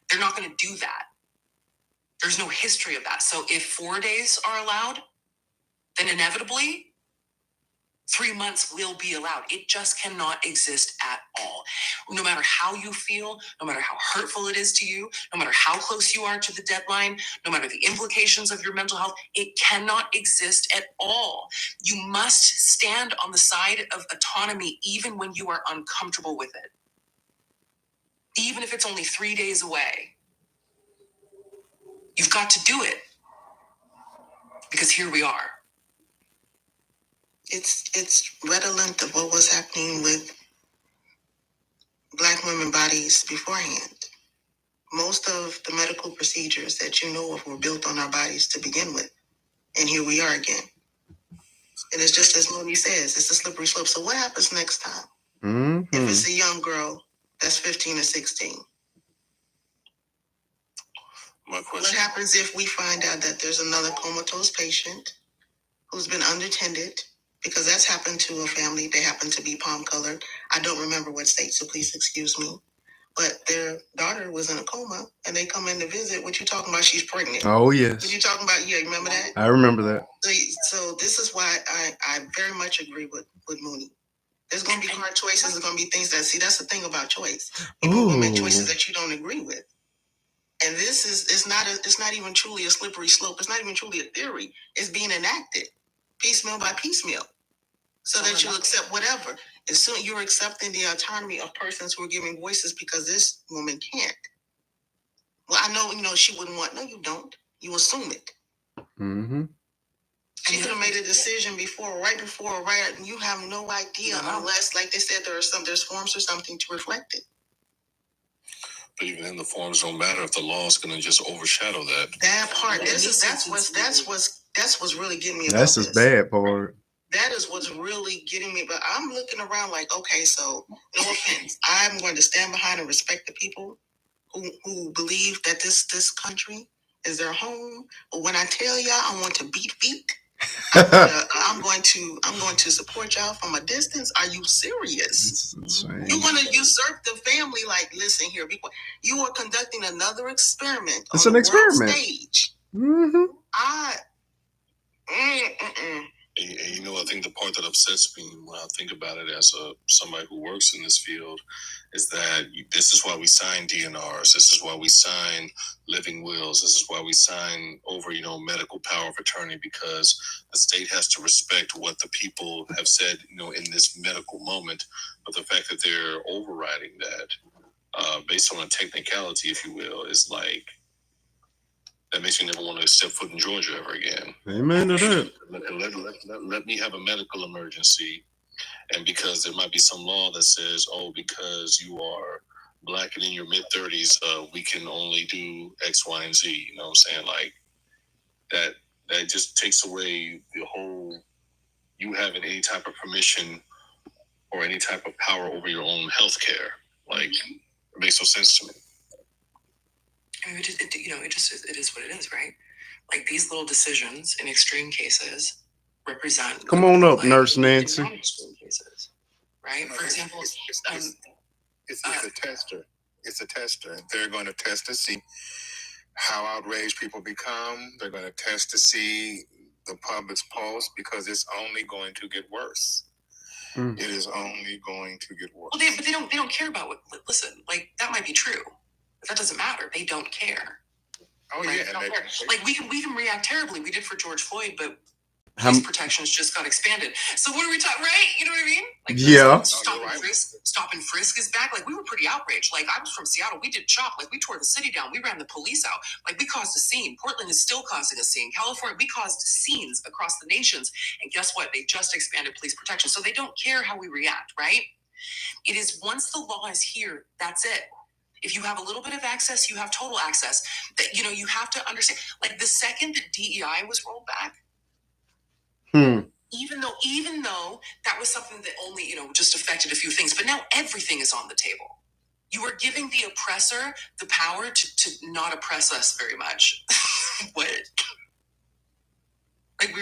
They're not going to do that. There's no history of that. So if 4 days are allowed, then inevitably 3 months will be allowed. It just cannot exist at all. No matter how you feel, no matter how hurtful it is to you, no matter how close you are to the deadline, no matter the implications of your mental health, it cannot exist at all. You must stand on the side of autonomy even when you are uncomfortable with it. Even if it's only 3 days away. You've got to do it. Because here we are. It's redolent of what was happening with Black women bodies beforehand. Most of the medical procedures that you know of were built on our bodies to begin with. And here we are again. And it's just as Mooney says, it's a slippery slope. So what happens next time? Mm-hmm. If it's a young girl that's 15 or 16? My question. What happens if we find out that there's another comatose patient who's been unattended? Because that's happened to a family. They happen to be palm colored. I don't remember what state, so please excuse me. But their daughter was in a coma, and they come in to visit. What you talking about? She's pregnant. Oh, yes. What you talking about? Yeah, you remember that? I remember that. So this is why I very much agree with Mooney. There's going to be hard choices. There's going to be things that's the thing about choice. People will make choices that you don't agree with. And this it's not even truly a slippery slope. It's not even truly a theory. It's being enacted piecemeal by piecemeal so that you accept whatever. As soon you're accepting the autonomy of persons who are giving voices because this woman can't. Well, I know, she wouldn't want. No, you don't. You assume it. Mm-hmm. She could have made a decision right before, and you have no idea unless, like they said, there's forms or something to reflect it. But even then, the forms don't matter if the law is going to just overshadow that. That part. That's what's really getting me. That's his bad part. That is what's really getting me. But I'm looking around like, okay, so no offense, I'm going to stand behind and respect the people who believe that this country is their home. But when I tell y'all I want to beat feet, I'm going to support y'all from a distance. Are you serious? You want to usurp the family? Like, listen here, you are conducting another experiment. It's an experiment. Stage. Mm-hmm. And I think the part that upsets me when I think about it as somebody who works in this field is that this is why we sign DNRs. This is why we sign living wills. This is why we sign over, medical power of attorney, because the state has to respect what the people have said, in this medical moment. But the fact that they're overriding that based on a technicality, if you will, is like, that makes me never want to step foot in Georgia ever again. Amen to that. Let me have a medical emergency. And because there might be some law that says, because you are Black and in your mid-30s, we can only do X, Y, and Z. You know what I'm saying? Like, that just takes away the whole, you having any type of permission or any type of power over your own health care. Like, it makes no sense to me. I mean, it is what it is, right? Like, these little decisions in extreme cases represent. Come on up, Nurse Nancy. Non-extreme cases, right? For example, it's a tester. It's a tester. They're going to test to see how outraged people become. They're going to test to see the public's pulse, because it's only going to get worse. It is only going to get worse. Well, they don't care about what. Listen, like, that might be true, but that doesn't matter. They don't care. Oh, right? Yeah, like we can react terribly. We did for George Floyd, but police protections just got expanded. So what are we talking? Right? You know what I mean? Like, yeah. Stop and frisk is back. Like, we were pretty outraged. Like, I was from Seattle. We did CHOP. Like, we tore the city down. We ran the police out. Like, we caused a scene. Portland is still causing a scene. California, we caused scenes across the nations. And guess what? They just expanded police protection. So they don't care how we react, right? It is, once the law is here, that's it. If you have a little bit of access, you have total access. That, you have to understand. Like, the second that DEI was rolled back, even though that was something that only, just affected a few things, but now everything is on the table. You are giving the oppressor the power to not oppress us very much. What? Like,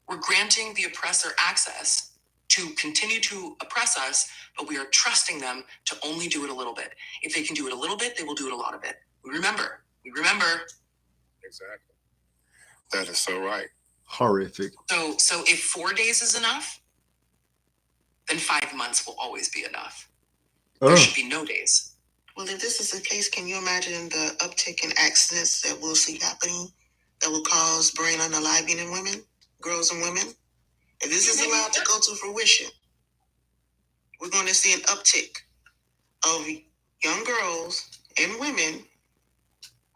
we're granting the oppressor access to continue to oppress us, but we are trusting them to only do it a little bit. If they can do it a little bit, they will do it a lot of it. We remember. Exactly. That is so right. Horrific. So if 4 days is enough, then 5 months will always be enough. There should be no days. Well, if this is the case, can you imagine the uptick in accidents that we'll see happening that will cause brain unaliving in women, girls and women? If this is allowed to go to fruition, we're going to see an uptick of young girls and women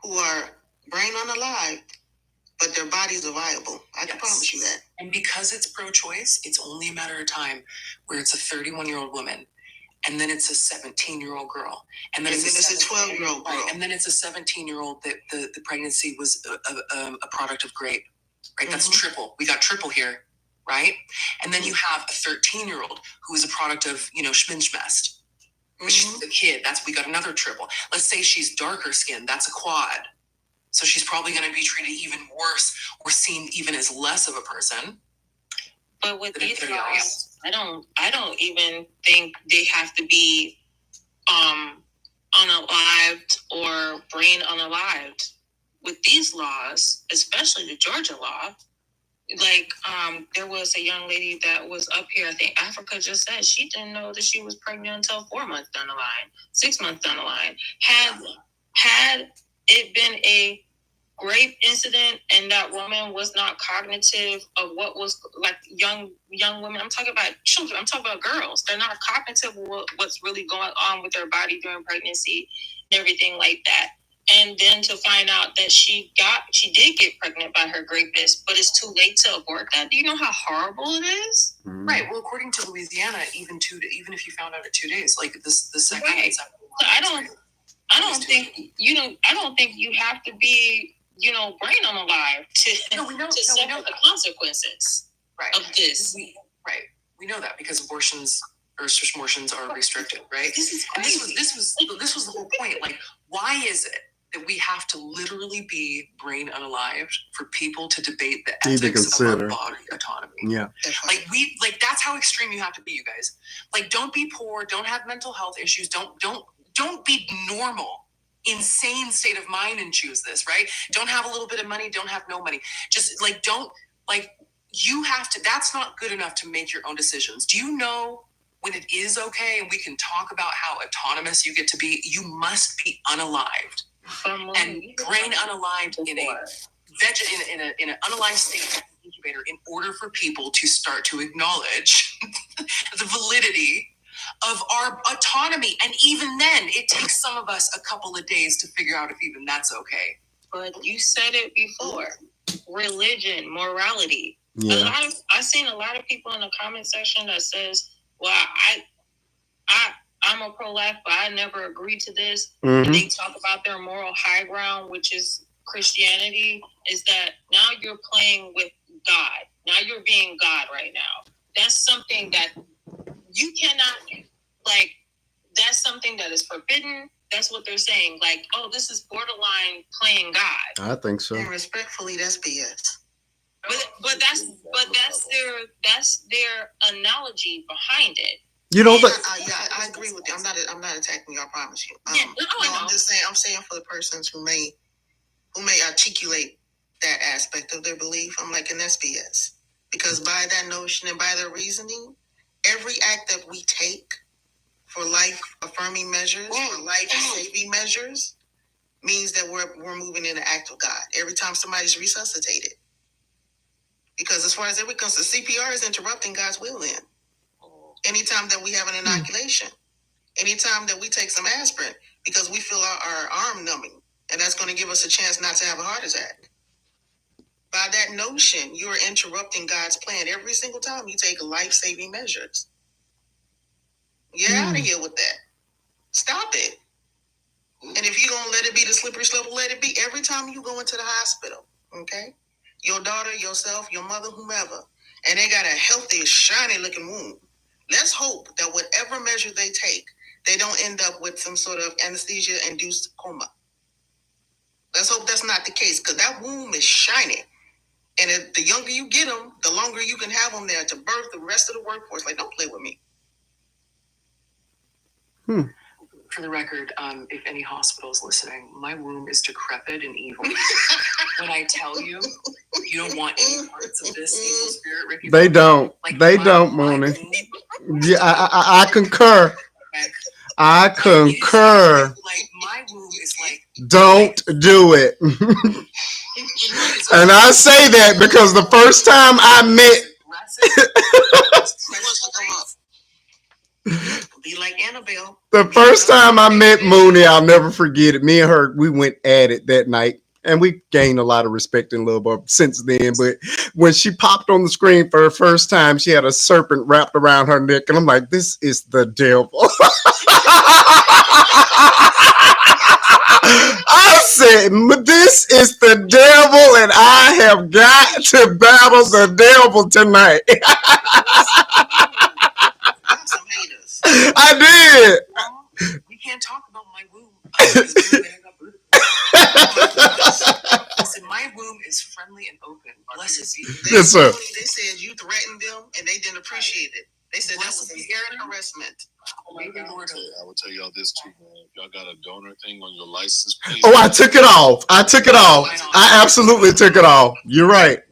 who are brain unalived, but their bodies are viable. I can promise you that. And because it's pro-choice, it's only a matter of time where it's a 31-year-old woman, and then it's a 17-year-old girl, and then it's a 12-year-old girl, and then it's a 17-year-old that the pregnancy was a product of grape. Right? Mm-hmm. That's triple. We got triple here, right? And then you have a 13-year-old who is a product of, schminchmest. She's a kid. We got another triple. Let's say she's darker skinned. That's a quad. So she's probably going to be treated even worse or seen even as less of a person. But with these laws, I don't even think they have to be unalived or brain unalived. With these laws, especially the Georgia law, there was a young lady that was up here, I think Africa just said she didn't know that she was pregnant until 4 months down the line, 6 months down the line. Had it been a grape incident and that woman was not cognitive of what was young women, I'm talking about children, I'm talking about girls, they're not cognitive of what's really going on with their body during pregnancy and everything like that. And then to find out that she did get pregnant by her rapist, but it's too late to abort that. Do you know how horrible it is? Mm-hmm. Right. Well, according to Louisiana, even if you found out at 2 days, the second. Right. So I don't think you have to be, brain unalive to suffer the consequences of this. We know that because abortions are restricted, right? This is crazy. And this was the whole point. Why is it that we have to literally be brain unalived for people to debate the ethics of our body autonomy? Yeah. That's how extreme you have to be, you guys. Don't be poor, don't have mental health issues, don't be normal, insane state of mind and choose this, right? Don't have a little bit of money, don't have no money. Just you have to, that's not good enough to make your own decisions. Do you know when it is okay, and we can talk about how autonomous you get to be, you must be unalived. And brain unalived in an unalived state incubator in order for people to start to acknowledge the validity of our autonomy. And even then, it takes some of us a couple of days to figure out if even that's okay. But you said it before. Religion, morality. Yeah. I've seen a lot of people in the comment section that says, well, I'm a pro-life, but I never agreed to this. Mm-hmm. And they talk about their moral high ground, which is Christianity, is that now you're playing with God. Now you're being God right now. That's something that you cannot, that's something that is forbidden. That's what they're saying. This is borderline playing God. I think so. And respectfully, that's BS. But that's their analogy behind it. I agree with you. I'm not attacking you. I promise you. I'm just saying. I'm saying for the persons who may articulate that aspect of their belief, I'm like, and that's BS. Because by that notion and by their reasoning, every act that we take for life affirming measures, for life saving measures, means that we're moving in the act of God. Every time somebody's resuscitated, because as far as every concerned, CPR is interrupting God's will in. Anytime that we have an inoculation, anytime that we take some aspirin because we feel our arm numbing, and that's going to give us a chance not to have a heart attack. By that notion, you are interrupting God's plan every single time you take life-saving measures. Get out of here with that. Stop it. And if you're going to let it be the slippery slope, let it be every time you go into the hospital, okay? Your daughter, yourself, your mother, whomever, and they got a healthy, shiny-looking wound. Let's hope that whatever measure they take, they don't end up with some sort of anesthesia-induced coma. Let's hope that's not the case, because that womb is shiny. And if the younger you get them, the longer you can have them there to birth the rest of the workforce. Don't play with me. For the record, if any hospital is listening, my womb is decrepit and evil. When I tell you, you don't want any parts of this evil spirit. They don't. They don't, Mooney. Yeah, I concur. I concur. Like my womb is like. Don't do it. And I say that because the first time I met. Be like Annabelle. The first time I met Mooney, I'll never forget it. Me and her, we went at it that night. And we gained a lot of respect and love since then. But when she popped on the screen for her first time, she had a serpent wrapped around her neck. And I'm like, this is the devil. I said, this is the devil, and I have got to battle the devil tonight. I did. We can't talk about my womb. Listen, my womb is friendly and open. Blessed be. Yes, sir. They said you threatened them, and they didn't appreciate it. They said that was inherent harassment. I will tell y'all this too, man. If y'all got a donor thing on your license, please. Oh, I took it off. I absolutely took it off. You're right.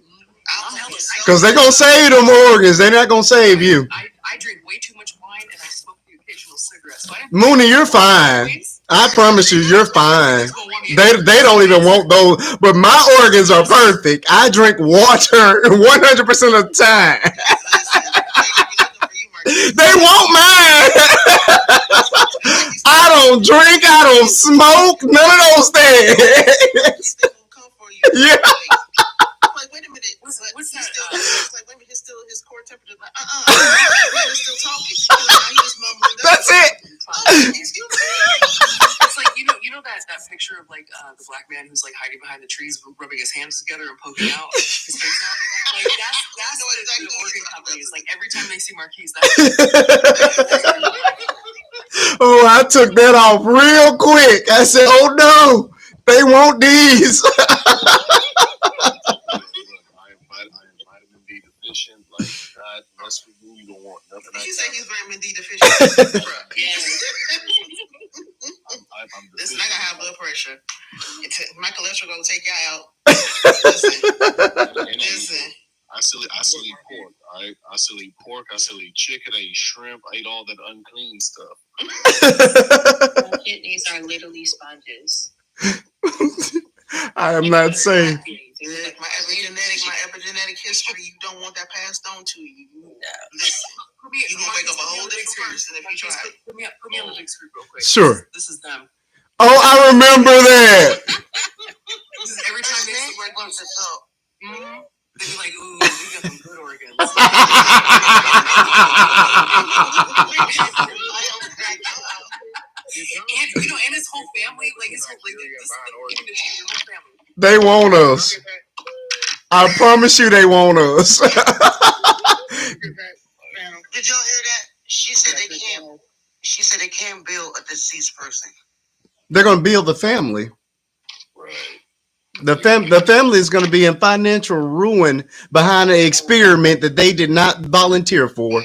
Because they're going to save them organs. They're not going to save you. I drink way too much wine, and I smoke the occasional cigarette. So Mooney, you're fine. I promise you, you're fine. They don't even want those. But my organs are perfect. I drink water 100% of the time. They want mine. I don't drink. I don't smoke. None of those things. Yeah. Like, wait a minute. What's that? It's like, wait a minute. His core temperature. Like, he's still talking. He just mumbling. That's it. It's like you know that picture of like the black man who's like hiding behind the trees, rubbing his hands together and poking out his face out. Like that's the organ companies. Like every time they see Marquise, that's. Oh, I took that off real quick. I said, "Oh no, they want these." I am vitamin D deficient. Like God mess with you. You don't want nothing. Did you say he's vitamin D deficient? Listen, I gotta have blood pressure. My cholesterol gonna take you out. Listen. I still eat pork. I still eat pork. I still eat chicken. I eat shrimp. I eat all that unclean stuff. My kidneys are literally sponges. I am not saying. My epigenetic history, you don't want that passed on to you. No. Listen, you're going to wake up a whole different person if you try. Put me on the big screen real quick. Sure. This is them. Oh, I remember that. This is every time they see my glasses up. They be like, ooh, we got some good organs. And his whole family, like his whole family. They want us. I promise you, they want us. Did y'all hear that? She said they can't. She said they can't build a deceased person. They're going to build the family. Right. The family is going to be in financial ruin behind an experiment that they did not volunteer for.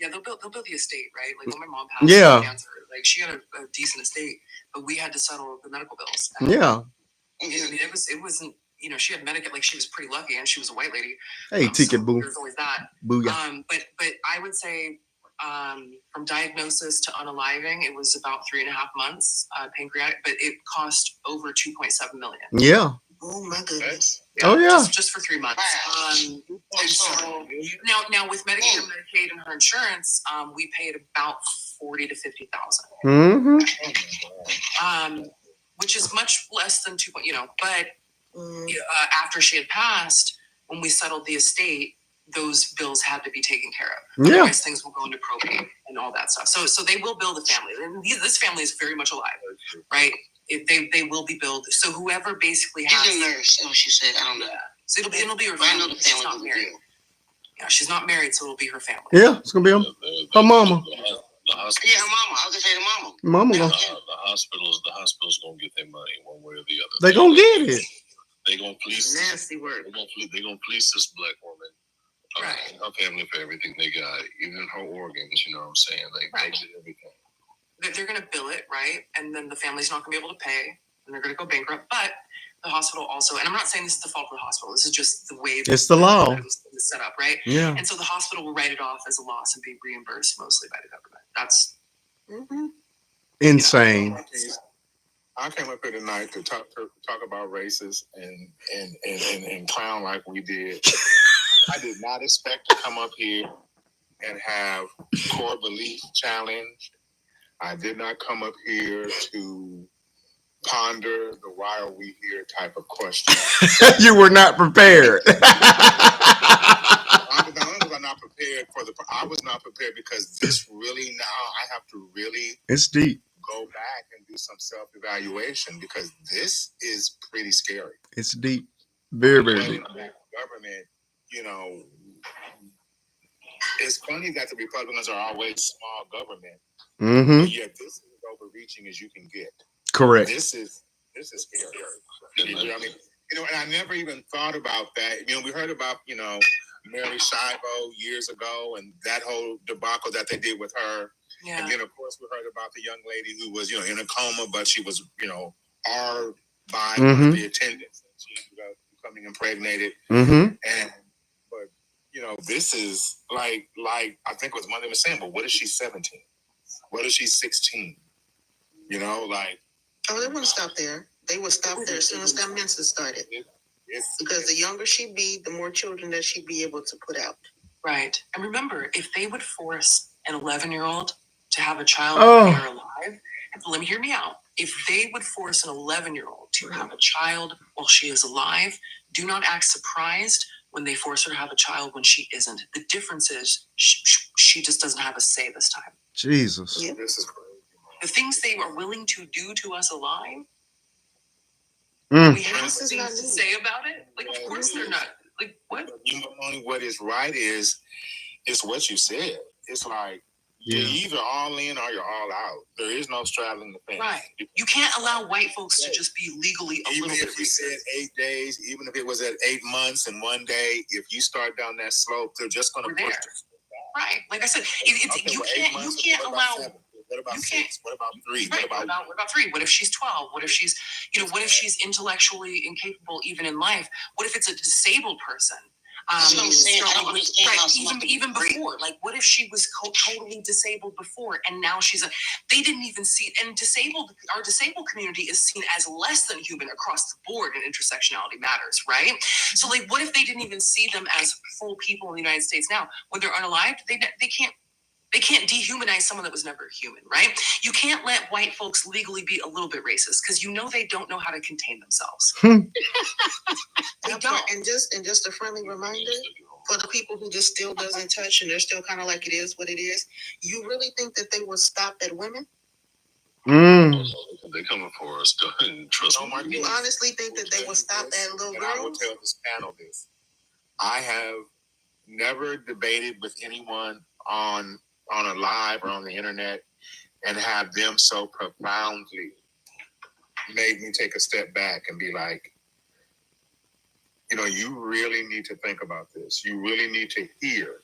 Yeah, they'll build the estate, right? Like when my mom passed, cancer, like she had a decent estate, but we had to settle the medical bills. And yeah. I mean, it wasn't. You know, she had Medicaid. Like she was pretty lucky, and she was a white lady. Hey, ticket boo. There's always that. Booyah. But I would say, from diagnosis to unaliving, it was about 3.5 months. Pancreatic, but it cost over $2.7 million. Yeah. Oh my goodness. Yeah, just for 3 months. And so now with Medicare, Medicaid, and her insurance, we paid about $40,000 to $50,000. Which is much less than but after she had passed, when we settled the estate, those bills had to be taken care of. Yeah. Otherwise, things will go into probate and all that stuff. So they will build a family, and this family is very much alive, right? They will be built. So whoever basically has. She's a nurse. Oh, she said, I don't know. Yeah. So it'll be her family. I know the family. She's not married. Yeah, she's not married, so it'll be her family. Yeah, it's gonna be her mama. The hospital. Yeah, her mama. I was gonna say the mama. Mama. The hospital's gonna get their money one way or the other. They gonna get it. They gonna police. Nasty word. They gonna police this black woman. Right. And her family for everything they got, even her organs. You know what I'm saying? They get everything. They're gonna bill it, right? And then the family's not gonna be able to pay, and they're gonna go bankrupt. But The hospital also, and I'm not saying this is the fault of the hospital. This is just the way it's the law. It was set up, right? Yeah. And so the hospital will write it off as a loss and be reimbursed mostly by the government. That's insane. I came up here tonight to talk about races and clown like we did. I did not expect to come up here and have core belief challenged. I did not come up here to ponder the why are we here type of question. You were not prepared. I was not prepared because this really now I have to really it's deep. Go back and do some self-evaluation because this is pretty scary. It's deep. Very, very deep. Government, it's funny that the Republicans are always small government. Mm-hmm. But yet this is as overreaching as you can get. Correct. This is scary. And I never even thought about that. We heard about, Mary Shivo years ago and that whole debacle that they did with her. Yeah. And then, of course, we heard about the young lady who was, in a coma, but she was, R by one of the attendants. And she ended up becoming impregnated. Mm-hmm. But, this is like I think it was Monday was saying, but what if she's 17? What if she's 16? They wouldn't stop there. They would stop there as soon as that menses started. Because the younger she be, the more children that she'd be able to put out. Right. And remember, if they would force an 11-year-old to have a child while they are alive, let me hear me out. If they would force an 11-year-old to have a child while she is alive, do not act surprised when they force her to have a child when she isn't. The difference is she just doesn't have a say this time. Jesus. Yeah. This is crazy. The things they are willing to do to us alive, we have things to say about it. Of course they're not. What? What is right is what you said. It's like you're either all in or you're all out. There is no straddling the fence. Right. You can't allow white folks to just be legally a even little bit. If we said 8 days, even if it was at 8 months and 1 day, if you start down that slope, they're just going to push. Right. Like I said, you can't allow. 7? What about 6? What about 3? Right. What about 3? What if she's 12? What if she's, what if she's intellectually incapable even in life? What if it's a disabled person? Even before, what if she was totally disabled before, and now they didn't even see, and our disabled community is seen as less than human across the board, and intersectionality matters, right? So, what if they didn't even see them as full people in the United States now? When they're unalived, they can't dehumanize someone that was never human, right? You can't let white folks legally be a little bit racist because they don't know how to contain themselves. They don't. And just a friendly reminder for the people who just still doesn't touch and they're still kind of like it is what it is. You really think that they will stop at women? They're coming for us. Trust me. You honestly think that they will stop at little girls? I will tell this panel this. I have never debated with anyone on a live or on the internet and have them so profoundly made me take a step back and be like, you really need to think about this. You really need to hear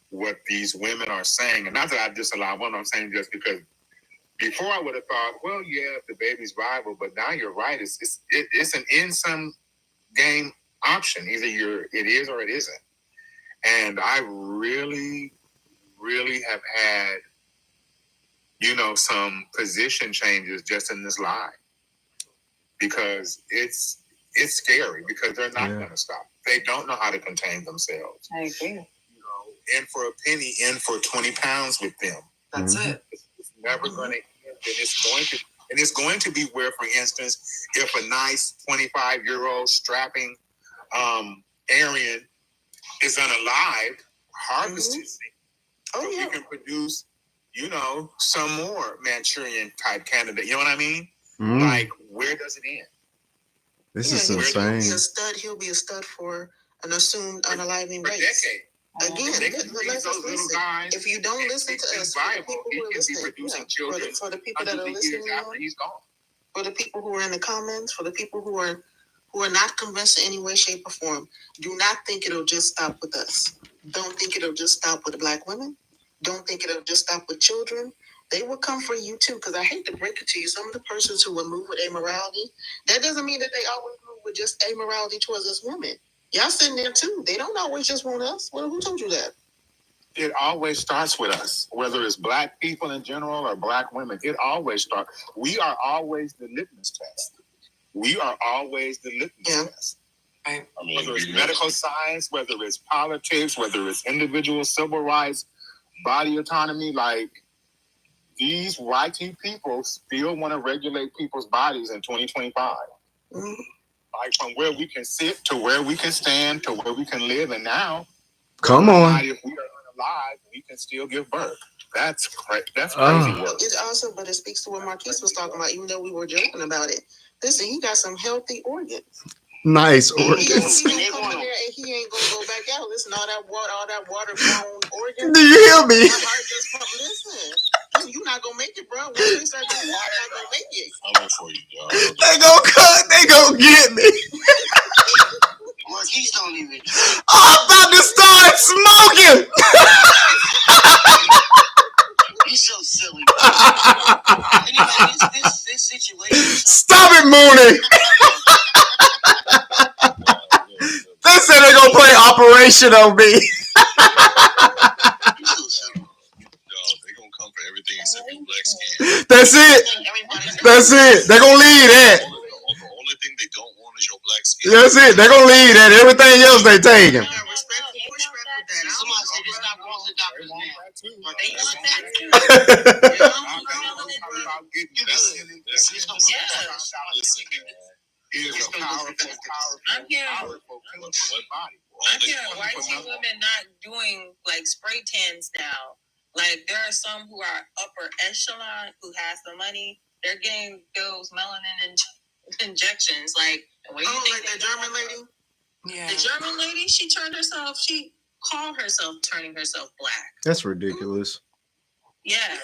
what these women are saying. And not that I disallow one, I'm saying just because before I would have thought, well, yeah, the baby's viable, but now you're right. It's an in-sum game option. Either it is or it isn't. And I really have had, some position changes just in this live because it's scary because they're not going to stop. They don't know how to contain themselves. I agree. In for a penny, in for 20 pounds with them. That's it. It's never going to end. And it's going to be where, for instance, if a nice 25-year-old strapping Aryan is unalived, harvested. You can produce, some more Manchurian type candidate. You know what I mean? Where does it end? This is insane. He'll be a stud for an assumed unaliving race. Again, if you don't listen to us, for the people that are listening, for the people who are in the comments, for the people who are not convinced in any way, shape, or form, do not think it'll just stop with us. Don't think it'll just stop with Black women. Don't think it'll just stop with children. they will come for you too. Because I hate to break it to you, some of the persons who will move with amorality, that doesn't mean that they always move with just amorality towards us women. Y'all sitting there too. They don't always just want us. Well, who told you that? It always starts with us, whether it's black people in general or black women. It always starts. We are always the litmus test. We are always the litmus test. Right. I mean, whether it's medical science, whether it's politics, whether it's individual civil rights, body autonomy, like these whitey people still want to regulate people's bodies in 2025. Mm-hmm. Like from where we can sit to where we can stand to where we can live, and now, come on, if we are unalive, we can still give birth. That's crazy. That's crazy work. It's awesome, but it speaks to what Marquise was talking about. Even though we were joking about it, listen, he got some healthy organs. Nice organs. He ain't come in there and he ain't gonna go back out. Listen, all that water-grown organs. Do you hear me? Listen, you're not gonna make it, bro. Once they start doing water, you're not gonna make it. I'm in for you, dog. They gonna cut. They gonna get me. Marquise don't even. I'm about to start smoking. He's so silly. Anyway, this situation. Stop it, Mooney. They said they're gonna play Operation on me. They gonna come for everything except your black skin. That's it. That's it. They're gonna leave that. The only thing they don't want is your black skin. That's it. They're gonna leave that. Everything else they taking. I'm hearing white women not doing like spray tans now. Like there are some who are upper echelon who has the money. They're getting those melanin injections. Like like that German lady. Yeah, the German lady. She called herself turning herself black. That's ridiculous. Yeah.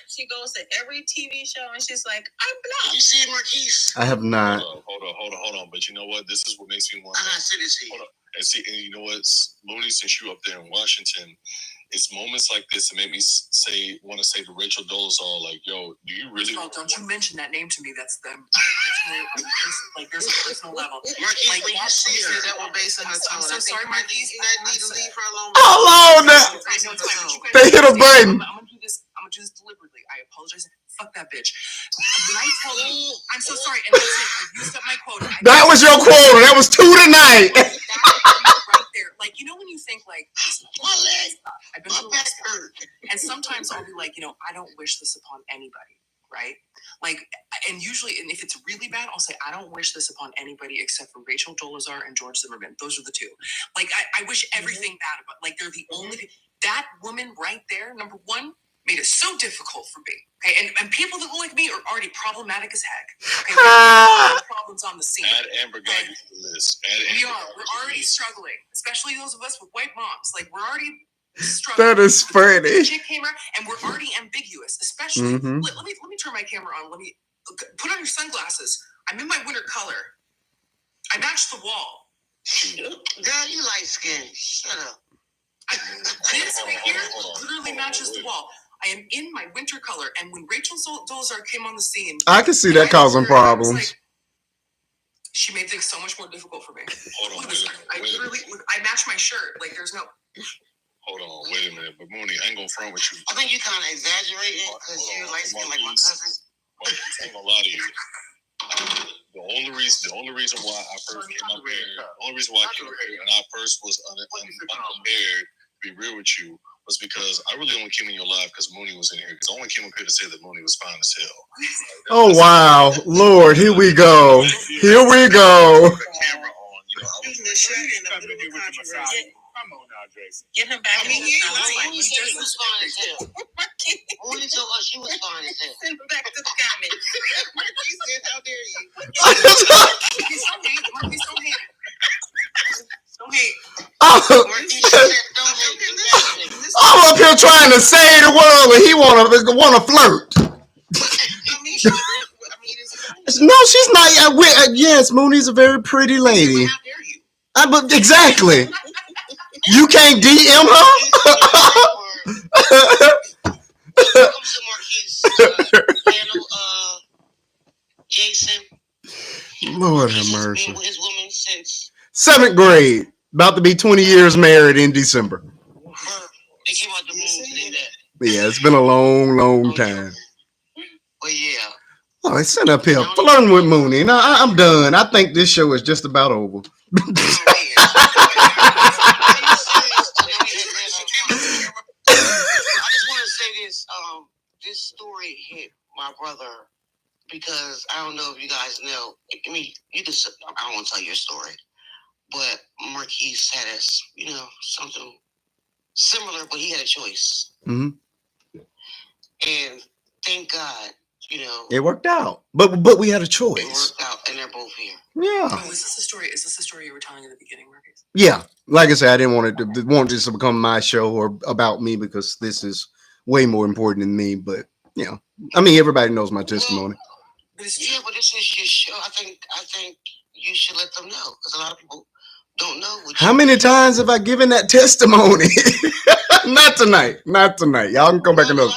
She goes to every TV show and she's like, I'm black. You see Marquise? I have not. Hold on. But you know what? This is what makes me want. I'm not citizen. Hold on. And you know what, Mooney, since you up there in Washington, it's moments like this that make me want to say to Rachel Dolezal, like, yo, do you really? Oh, don't you mention that name to me? That's the like there's a personal level. Marquise, like, when you see her, that will base on her tone. I'm so sorry, Marquise. You need to leave her alone. How long now? They hit a button. I'm gonna do this deliberately. I apologize. Fuck that bitch. When I tell you, I'm so sorry, and that's it. I used up my quota. That was your quota. That was 2 tonight. Right there. Like, you know when you think, like, I've been through this, and sometimes I'll be like, I don't wish this upon anybody, right? Like, and usually, and if it's really bad, I'll say, I don't wish this upon anybody except for Rachel Dolezal and George Zimmerman. Those are the two. Like, I wish everything bad about, like, they're the only, that woman right there, number one, made it so difficult for me. Okay, and people that look like me are already problematic as heck. Okay, problems on the scene. Add Amber Guy to the list. We're already struggling, especially those of us with white moms. Like we're already struggling. That is funny. The chick came around, and we're already ambiguous. Especially, let me turn my camera on. Let me put on your sunglasses. I'm in my winter color. I match the wall. Girl, you light skinned. Shut up. This right here literally matches the wall. I am in my winter color, and when Rachel Dolezal came on the scene, I can see that causing problems. Like, she made things so much more difficult for me. Hold on, I match my shirt. Like, there's no. Hold on, wait a minute. But Mooney, I ain't gonna front with you. I think you kind of exaggerating because you're light skinned like my cousin. I ain't gonna lie to you. The only reason why I first came up here, and I first was unprepared, to be real with you, was because I really only came in your live because Mooney was in here. Because I only came up here to say that Mooney was fine as hell. Oh wow, Lord, here we go. Here we go. Camera on, Come on now, Jason. Get him back. He said he was fine as hell. Only told us she was fine as hell. Send him back to the comments. He said, how dare you? I'm up here trying to save the world, and he wanna flirt. No, she's not. Yes, Mooney's a very pretty lady. How dare you? But exactly. You can't DM her. to Marquise' panel, Jason. Lord have mercy. Been with his woman since 7th grade. About to be 20 years married in December. They came out the moon today. Yeah, it's been a long time. But yeah. Oh, it's sitting up here flirting with Mooney. Now I'm done. I think this show is just about over. I just want to say this. This story hit my brother because I don't know if you guys know. I mean, I don't want to tell your story, but Marquise had something similar, but he had a choice. Mm-hmm. And thank God, it worked out. But we had a choice. It worked out, and they're both here. Yeah. Oh, is this the story you were telling at the beginning, Marcus? Yeah. Like I said, I didn't want this to become my show or about me because this is way more important than me. But I mean, everybody knows my testimony. But this is your show. I think you should let them know because a lot of people don't know. How many times have I given that testimony? Not tonight. Y'all can come back another.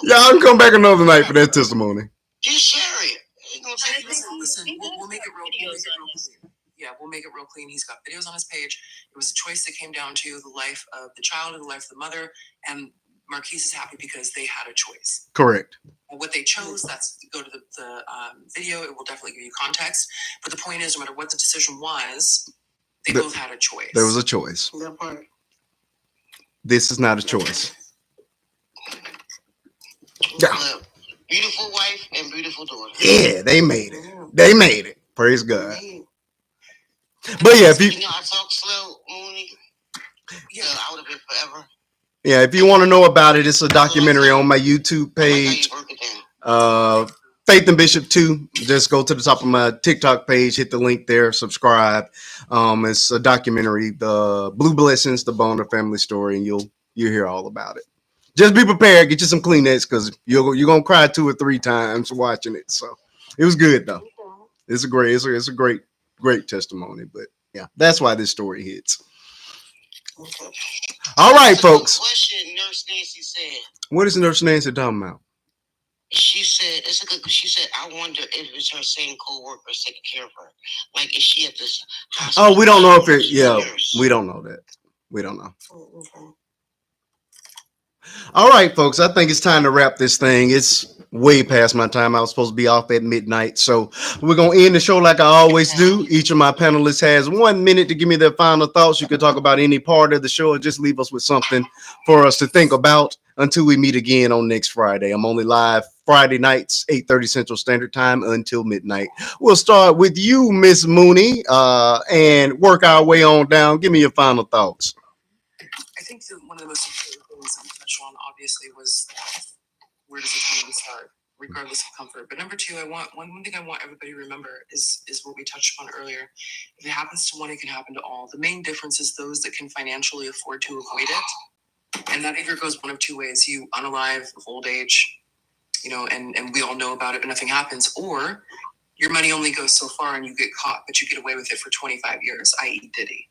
Y'all can come back another night for that testimony. Just share it. Listen, we'll make it real clean. Yeah, we'll make it real clean. He's got videos on his page. It was a choice that came down to the life of the child and the life of the mother. And Marquise is happy because they had a choice. Correct. And what they chose, that's to go to the video. It will definitely give you context. But the point is, no matter what the decision was, they both had a choice. There was a choice. This is not a choice. Yeah. Beautiful wife and beautiful daughter. Yeah, they made it. Praise God. But yeah, if you I talk slow, Mooney. Yeah, I would have been forever. Yeah, if you want to know about it, it's a documentary on my YouTube page. Faith and Bishop 2. Just go to the top of my TikTok page, hit the link there, subscribe. It's a documentary, the Blue Blessings, the Bonner family story, and you'll hear all about it. Just be prepared, get you some Kleenex because you're gonna cry 2 or 3 times watching it. So it was good though. It's a great testimony. But yeah, that's why this story hits. Okay. All right, folks. Question Nurse Nancy said. What is Nurse Nancy talking about? She said, she said, I wonder if it's her same co-workers taking care of her. Like, is she at this hospital? Oh, we don't know if it, we don't know that. We don't know. Oh, okay. All right, folks, I think it's time to wrap this thing. It's way past my time. I was supposed to be off at midnight. So we're going to end the show like I always do. Each of my panelists has 1 minute to give me their final thoughts. You can talk about any part of the show or just leave us with something for us to think about until we meet again on next Friday. I'm only live Friday nights, 8:30 Central Standard Time until midnight. We'll start with you, Miss Mooney, and work our way on down. Give me your final thoughts. I think one of the most important things that we touched on, obviously, was where does autonomy start, regardless of comfort. But number 2, one thing I want everybody to remember is what we touched on earlier. If it happens to one, it can happen to all. The main difference is those that can financially afford to avoid it. And that either goes one of 2 ways. You unalive of old age, and we all know about it, but nothing happens. Or your money only goes so far and you get caught, but you get away with it for 25 years, i.e. Diddy.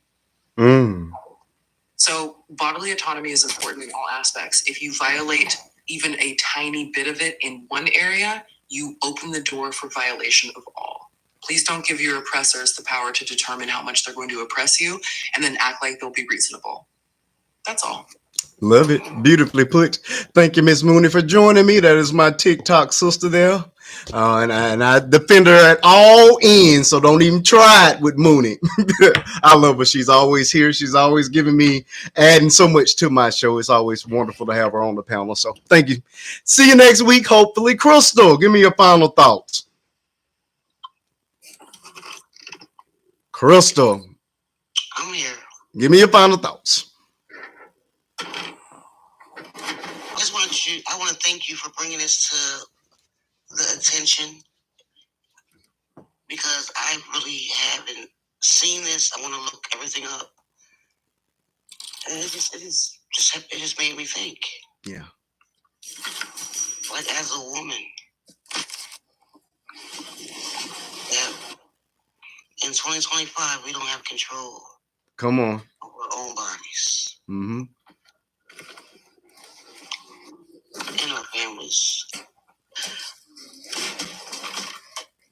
So bodily autonomy is important in all aspects. If you violate even a tiny bit of it in one area, you open the door for violation of all. Please don't give your oppressors the power to determine how much they're going to oppress you and then act like they'll be reasonable. That's all. Love it. Beautifully put. Thank you, Miss Mooney, for joining me. That is my TikTok sister there. And I defend her at all ends, so don't even try it with Mooney. I love her. She's always here. She's always giving me, adding so much to my show. It's always wonderful to have her on the panel. So thank you. See you next week, hopefully. Crystal, give me your final thoughts. Crystal. I'm here. Give me your final thoughts. I want to thank you for bringing this to the attention because I really haven't seen this. I want to look everything up, and it just made me think. Yeah. Like as a woman, that in 2025 we don't have control. Come on. Of our own bodies. Mm-hmm. In our families.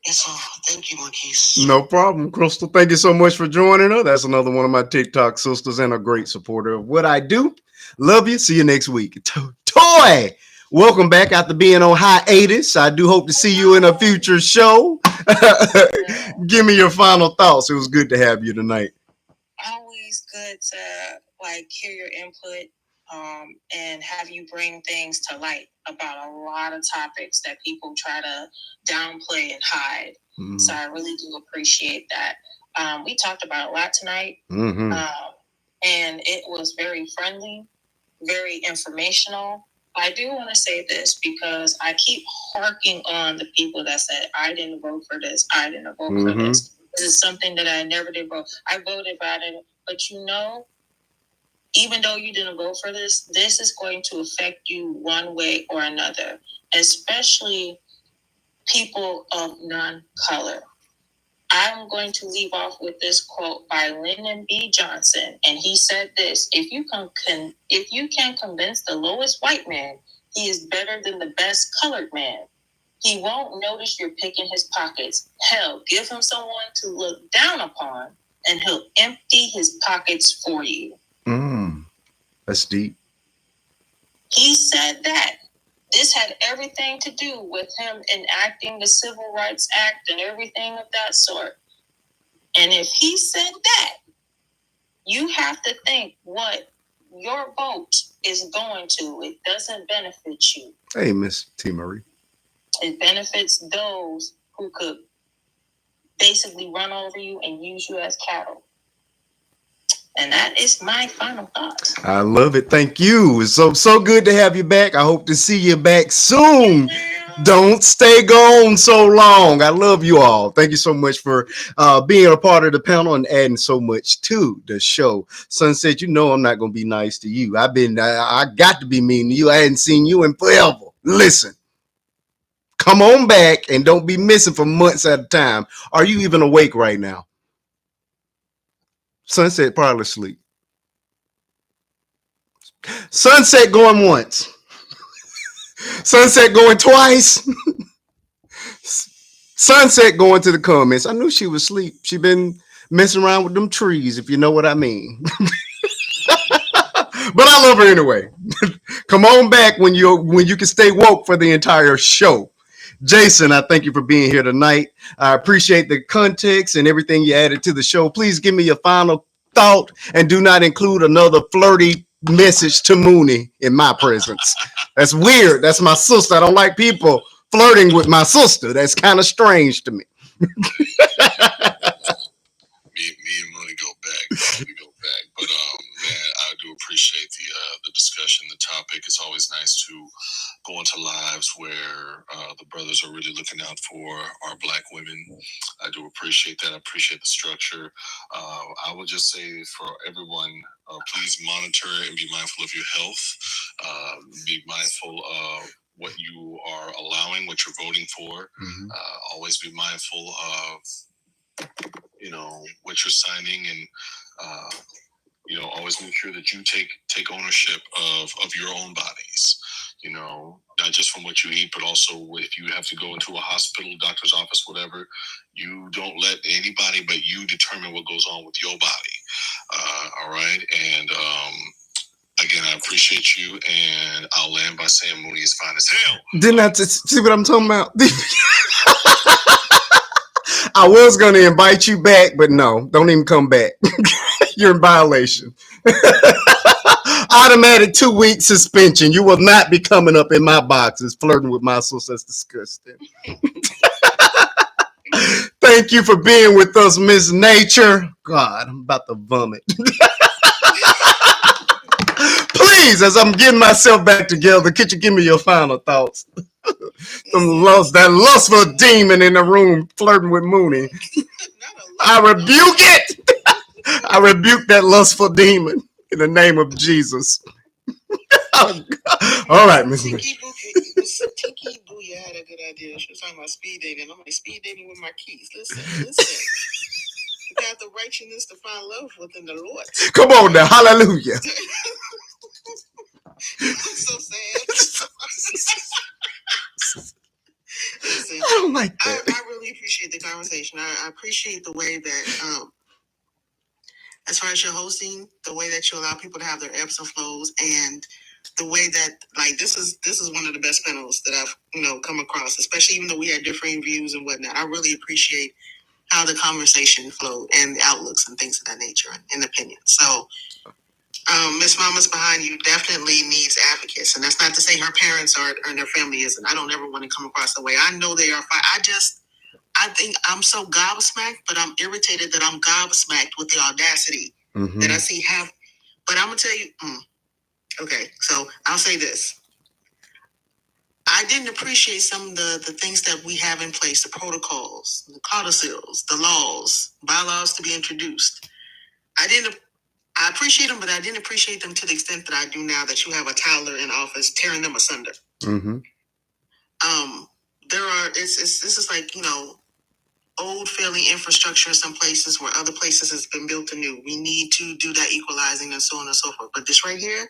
That's all. Thank you, Marquise. No problem, Crystal. Thank you so much for joining us. That's another one of my TikTok sisters and a great supporter of what I do. Love you. See you next week. Toy, welcome back after being on hiatus. I do hope to see you in a future show. Give me your final thoughts. It was good to have you tonight. Always good to hear your input and have you bring things to light about a lot of topics that people try to downplay and hide. Mm-hmm. So I really do appreciate that. We talked about a lot tonight, mm-hmm. And it was very friendly, very informational. I do want to say this because I keep harking on the people that said, I didn't vote for this, I didn't vote mm-hmm. for this. This is something that I never did vote. I voted about it, but even though you didn't vote for this, this is going to affect you one way or another, especially people of non-color. I'm going to leave off with this quote by Lyndon B. Johnson, and he said this: if you can convince the lowest white man he is better than the best colored man, he won't notice you're picking his pockets. Hell, give him someone to look down upon, and he'll empty his pockets for you. That's deep. He said that. This had everything to do with him enacting the Civil Rights Act and everything of that sort. And if he said that, you have to think what your vote is going to. It doesn't benefit you. Hey, Miss T. Marie. It benefits those who could basically run over you and use you as cattle. And that is my final thoughts. I love it. Thank you. It's so good to have you back. I hope to see you back soon. Don't stay gone so long. I love you all. Thank you so much for being a part of the panel and adding so much to the show. Sunset, I'm not going to be nice to you. I got to be mean to you. I hadn't seen you in forever. Listen, come on back and don't be missing for months at a time. Are you even awake right now? Sunset probably asleep. Sunset going once. Sunset going twice. Sunset going to the comments. I knew she was asleep. She been messing around with them trees, if you know what I mean. But I love her anyway. Come on back when you can stay woke for the entire show. Jason, I thank you for being here tonight. I appreciate the context and everything you added to the show. Please give me your final thought and do not include another flirty message to Mooney in my presence. That's weird. That's my sister. I don't like people flirting with my sister. That's kind of strange to me. Me and Mooney go back. But man, I do appreciate the discussion, the topic. It's always nice to go into lives where the brothers are really looking out for our Black women. I do appreciate that. I appreciate the structure. I would just say for everyone, please monitor and be mindful of your health. Be mindful of what you are allowing, what you're voting for. Mm-hmm. Always be mindful of, what you're signing, and always make sure that you take ownership of your own bodies. Not just from what you eat, but also if you have to go into a hospital, doctor's office, whatever, you don't let anybody but you determine what goes on with your body. All right. And again, I appreciate you, and I'll land by saying Mooney is fine as hell. Didn't I see what I'm talking about? I was going to invite you back, but no, don't even come back. You're in violation. Automatic 2-week suspension. You will not be coming up in my boxes flirting with my sister. That's disgusting. Thank you for being with us, Miss Nature. God, I'm about to vomit. Please, as I'm getting myself back together, could you give me your final thoughts? That lustful demon in the room flirting with Mooney. I rebuke it. I rebuke that lustful demon in the name of Jesus. All right, Miss Tinky Boo, you had a good idea. She was talking about speed dating. I'm like, speed dating with my keys. Listen. You have the righteousness to find love within the Lord. Come on now, hallelujah. So sad. don't like that. I really appreciate the conversation. I appreciate the way that, as far as your hosting, the way that you allow people to have their ebbs and flows, and the way that, like, this is one of the best panels that I've come across, especially even though we had differing views and whatnot. I really appreciate how the conversation flowed and the outlooks and things of that nature and opinions. So, Miss Mama's behind you definitely needs advocates, and that's not to say her parents or their family isn't. I don't ever want to come across the way. I know they are fine. I think I'm so gobsmacked, but I'm irritated that I'm gobsmacked with the audacity that I see have. But I'm gonna tell you, okay. So I'll say this: I didn't appreciate some of the things that we have in place, the protocols, the codicils, the laws, bylaws to be introduced. I appreciate them, but I didn't appreciate them to the extent that I do now that you have a toddler in office tearing them asunder. This is like, old failing infrastructure in some places where other places has been built anew. We need to do that equalizing and so on and so forth. But this right here,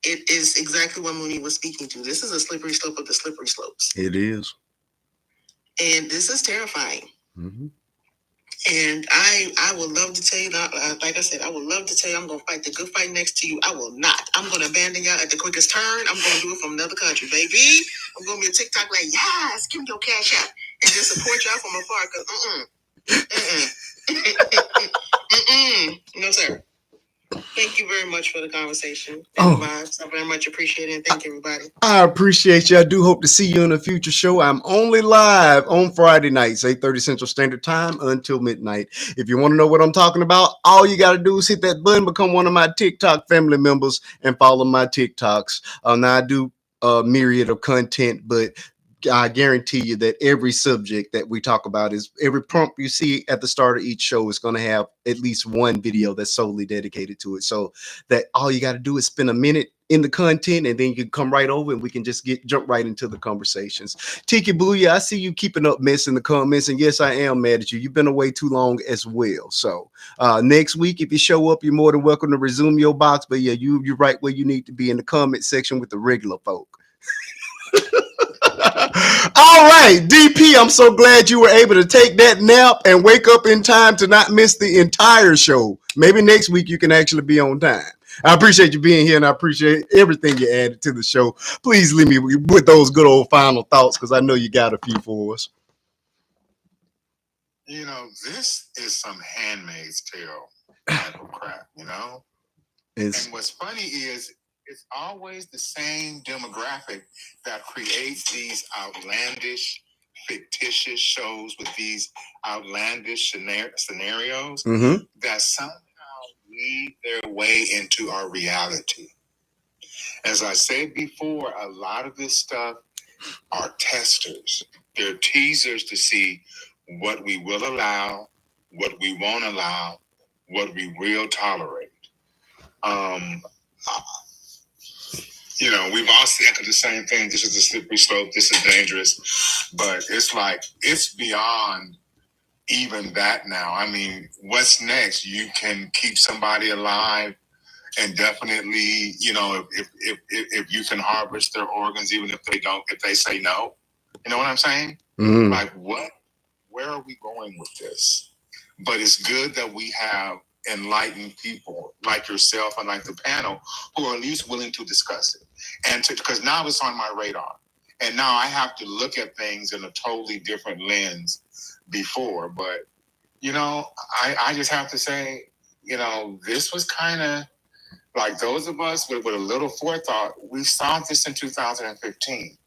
it is exactly what Mooney was speaking to. This is a slippery slope of the slippery slopes. It is. And this is terrifying. And I would love to tell you, like I said, I would love to tell you I'm going to fight the good fight next to you. I will not. I'm going to abandon y'all at the quickest turn. I'm going to do it from another country, baby. I'm going to be a TikTok like, yes, give me your cash app and just support y'all from afar. Because, no, sir. Thank you very much for the conversation and the vibes. I very much appreciate it. And thank you, everybody. I appreciate you. I do hope to see you in a future show. I'm only live on Friday nights, 8:30 Central Standard Time until midnight. If you want to know what I'm talking about, all you got to do is hit that button, become one of my TikTok family members, and follow my TikToks. Now, I do a myriad of content, but I guarantee you that every subject that we talk about is every prompt you see at the start of each show is going to have at least one video that's solely dedicated to it. So that all you got to do is spend a minute in the content, and then you can come right over and we can just jump right into the conversations. Tiki Booyah, I see you keeping up mess in the comments, and yes, I am mad at you. You've been away too long as well. So next week, if you show up, you're more than welcome to resume your box. But yeah, you're right where you need to be, in the comment section with the regular folk. All right, DP, I'm so glad you were able to take that nap and wake up in time to not miss the entire show. Maybe next week you can actually be on time. I appreciate you being here, and I appreciate everything you added to the show. Please leave me with those good old final thoughts, because I know you got a few for us. This is some Handmaid's Tale type of crap, And what's funny is, it's always the same demographic that creates these outlandish, fictitious shows with these outlandish scenarios that somehow weave their way into our reality. As I said before, a lot of this stuff are testers. They're teasers to see what we will allow, what we won't allow, what we will tolerate. We've all said the same thing. This is a slippery slope. This is dangerous. But it's like, it's beyond even that now. I mean, what's next? You can keep somebody alive, and definitely, if you can harvest their organs, even if they say no. You know what I'm saying? Like, where are we going with this? But it's good that we have enlightened people like yourself and like the panel who are at least willing to discuss it, and because now it's on my radar, and now I have to look at things in a totally different lens before. But I just have to say, this was kind of like, those of us with a little forethought, we saw this in 2015.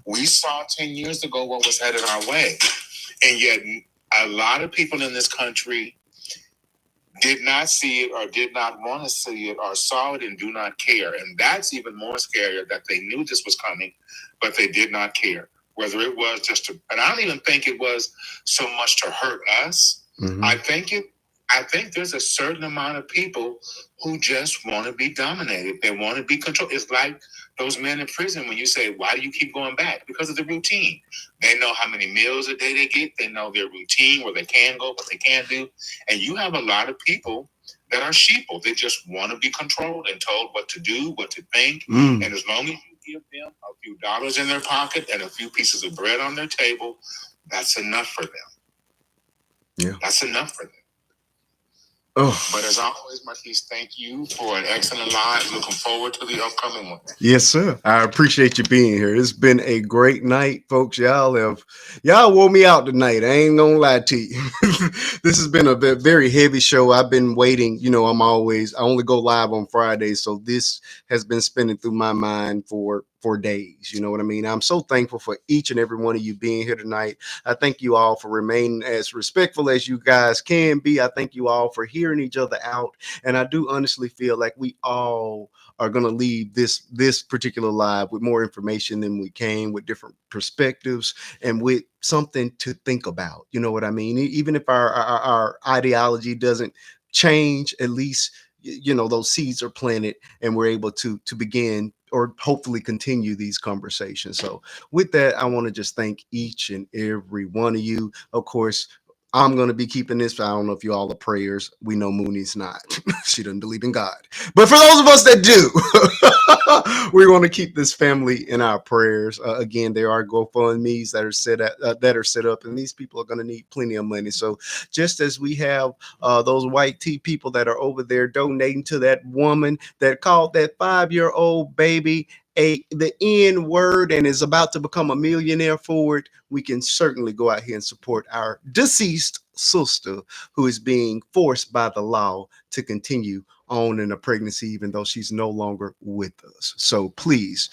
We saw 10 years ago what was headed our way, and yet a lot of people in this country did not see it, or did not want to see it, or saw it and do not care. And that's even more scarier, that they knew this was coming, but they did not care. Whether it was just to, and I don't even think it was so much to hurt us. I think there's a certain amount of people who just want to be dominated. They want to be controlled. It's like those men in prison, when you say, why do you keep going back? Because of the routine. They know how many meals a day they get. They know their routine, where they can go, what they can't do. And you have a lot of people that are sheeple. They just want to be controlled and told what to do, what to think. And as long as you give them a few dollars in their pocket and a few pieces of bread on their table, that's enough for them. Yeah. That's enough for them. Oh. But as always, Marquise, thank you for an excellent live. Looking forward to the upcoming one. Yes, sir. I appreciate you being here. It's been a great night, folks. Y'all wore me out tonight. I ain't gonna lie to you. This has been a very heavy show. I've been waiting. I only go live on Fridays, so this has been spinning through my mind for days. You know what I mean? I'm so thankful for each and every one of you being here tonight. I thank you all for remaining as respectful as you guys can be. I thank you all for hearing each other out. And I do honestly feel like we all are going to leave this particular live with more information than we came, with different perspectives and with something to think about. You know what I mean? Even if our ideology doesn't change, at least those seeds are planted and we're able to begin or hopefully continue these conversations. So with that, I want to just thank each and every one of you. Of course, I'm going to be keeping this. I don't know if you all are prayers. We know Mooney's not. She doesn't believe in God. But for those of us that do, we're going to keep this family in our prayers. Again, there are GoFundMe's that are set up, and these people are going to need plenty of money. So just as we have those white tea people that are over there donating to that woman that called that 5-year-old baby the N word and is about to become a millionaire for it, we can certainly go out here and support our deceased sister who is being forced by the law to continue on in a pregnancy, even though she's no longer with us. So please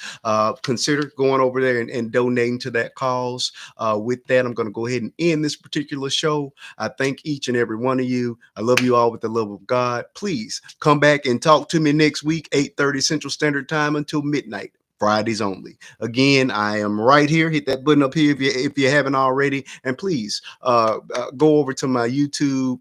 consider going over there and donating to that cause. With that, I'm going to go ahead and end this particular show. I thank each and every one of you. I love you all with the love of God. Please come back and talk to me next week, 8:30 Central Standard Time until midnight. Fridays only. Again, I am right here. Hit that button up here if you haven't already, and please go over to my YouTube.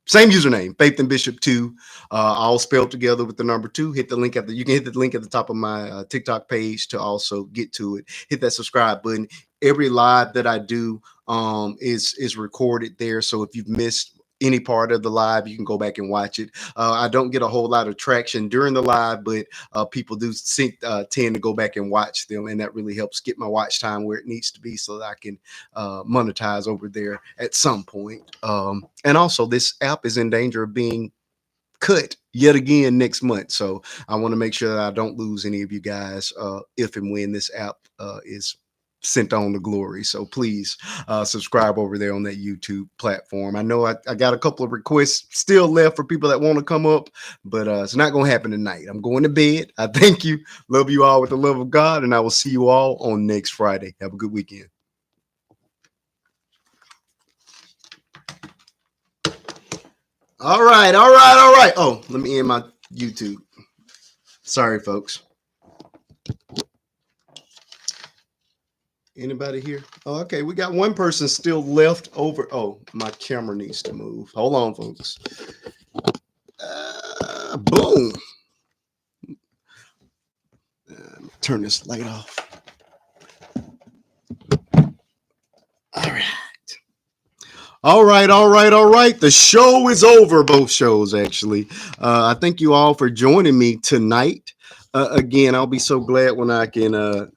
Same username, Faith and Bishop 2, all spelled together with the number 2. Hit the link you can hit the link at the top of my TikTok page to also get to it. Hit that subscribe button. Every live that I do is recorded there. So if you've missed any part of the live, you can go back and watch it. I don't get a whole lot of traction during the live, but people do tend to go back and watch them, and that really helps get my watch time where it needs to be so that I can monetize over there at some point. And also, this app is in danger of being cut yet again next month, so I want to make sure that I don't lose any of you guys if and when this app is sent on to glory. So please subscribe over there on that YouTube platform. I know I got a couple of requests still left for people that want to come up, but it's not going to happen tonight. I'm going to bed. I thank you. Love you all with the love of God, and I will see you all on next Friday. Have a good weekend. All right. Oh, let me end my YouTube. Sorry, folks. Anybody here? Oh, okay. We got one person still left over. Oh, my camera needs to move. Hold on, folks. Boom. Turn this light off. All right. The show is over. Both shows, actually. I thank you all for joining me tonight. Again, I'll be so glad when I can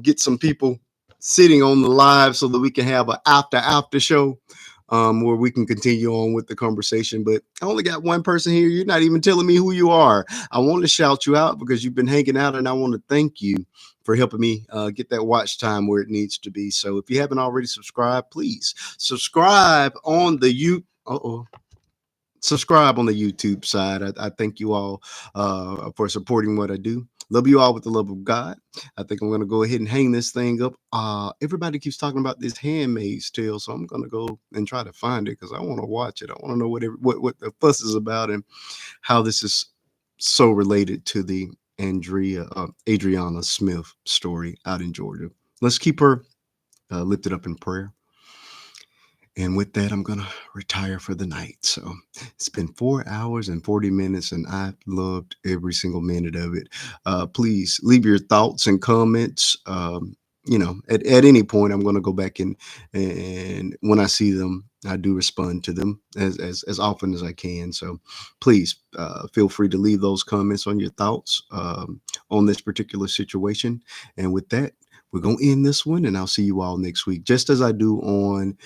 get some people sitting on the live so that we can have an after show where we can continue on with the conversation. But I only got one person here. You're not even telling me who you are. I want to shout you out because you've been hanging out, and I want to thank you for helping me get that watch time where it needs to be. So if you haven't already subscribed, please subscribe on the subscribe on the YouTube side. I thank you all for supporting what I do. Love you all with the love of God. I think I'm going to go ahead and hang this thing up. Everybody keeps talking about this Handmaid's Tale, so I'm going to go and try to find it because I want to watch it. I want to know what the fuss is about and how this is so related to the Adriana Smith story out in Georgia. Let's keep her lifted up in prayer. And with that, I'm going to retire for the night. So it's been 4 hours and 40 minutes, and I've loved every single minute of it. Please leave your thoughts and comments. At any point, I'm going to go back and when I see them, I do respond to them as often as I can. So please feel free to leave those comments on your thoughts on this particular situation. And with that, we're going to end this one, and I'll see you all next week. Just as I do on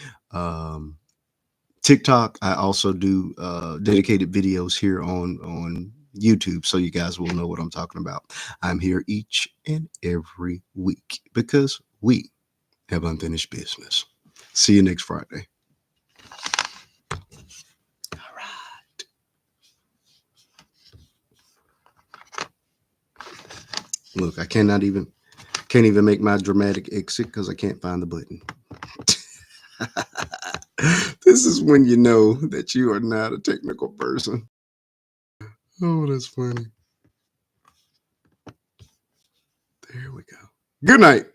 TikTok, I also do dedicated videos here on YouTube, so you guys will know what I'm talking about. I'm here each and every week because we have unfinished business. See you next Friday. All right. Look, I can't even make my dramatic exit because I can't find the button. This is when you know that you are not a technical person. Oh, that's funny. There we go. Good night.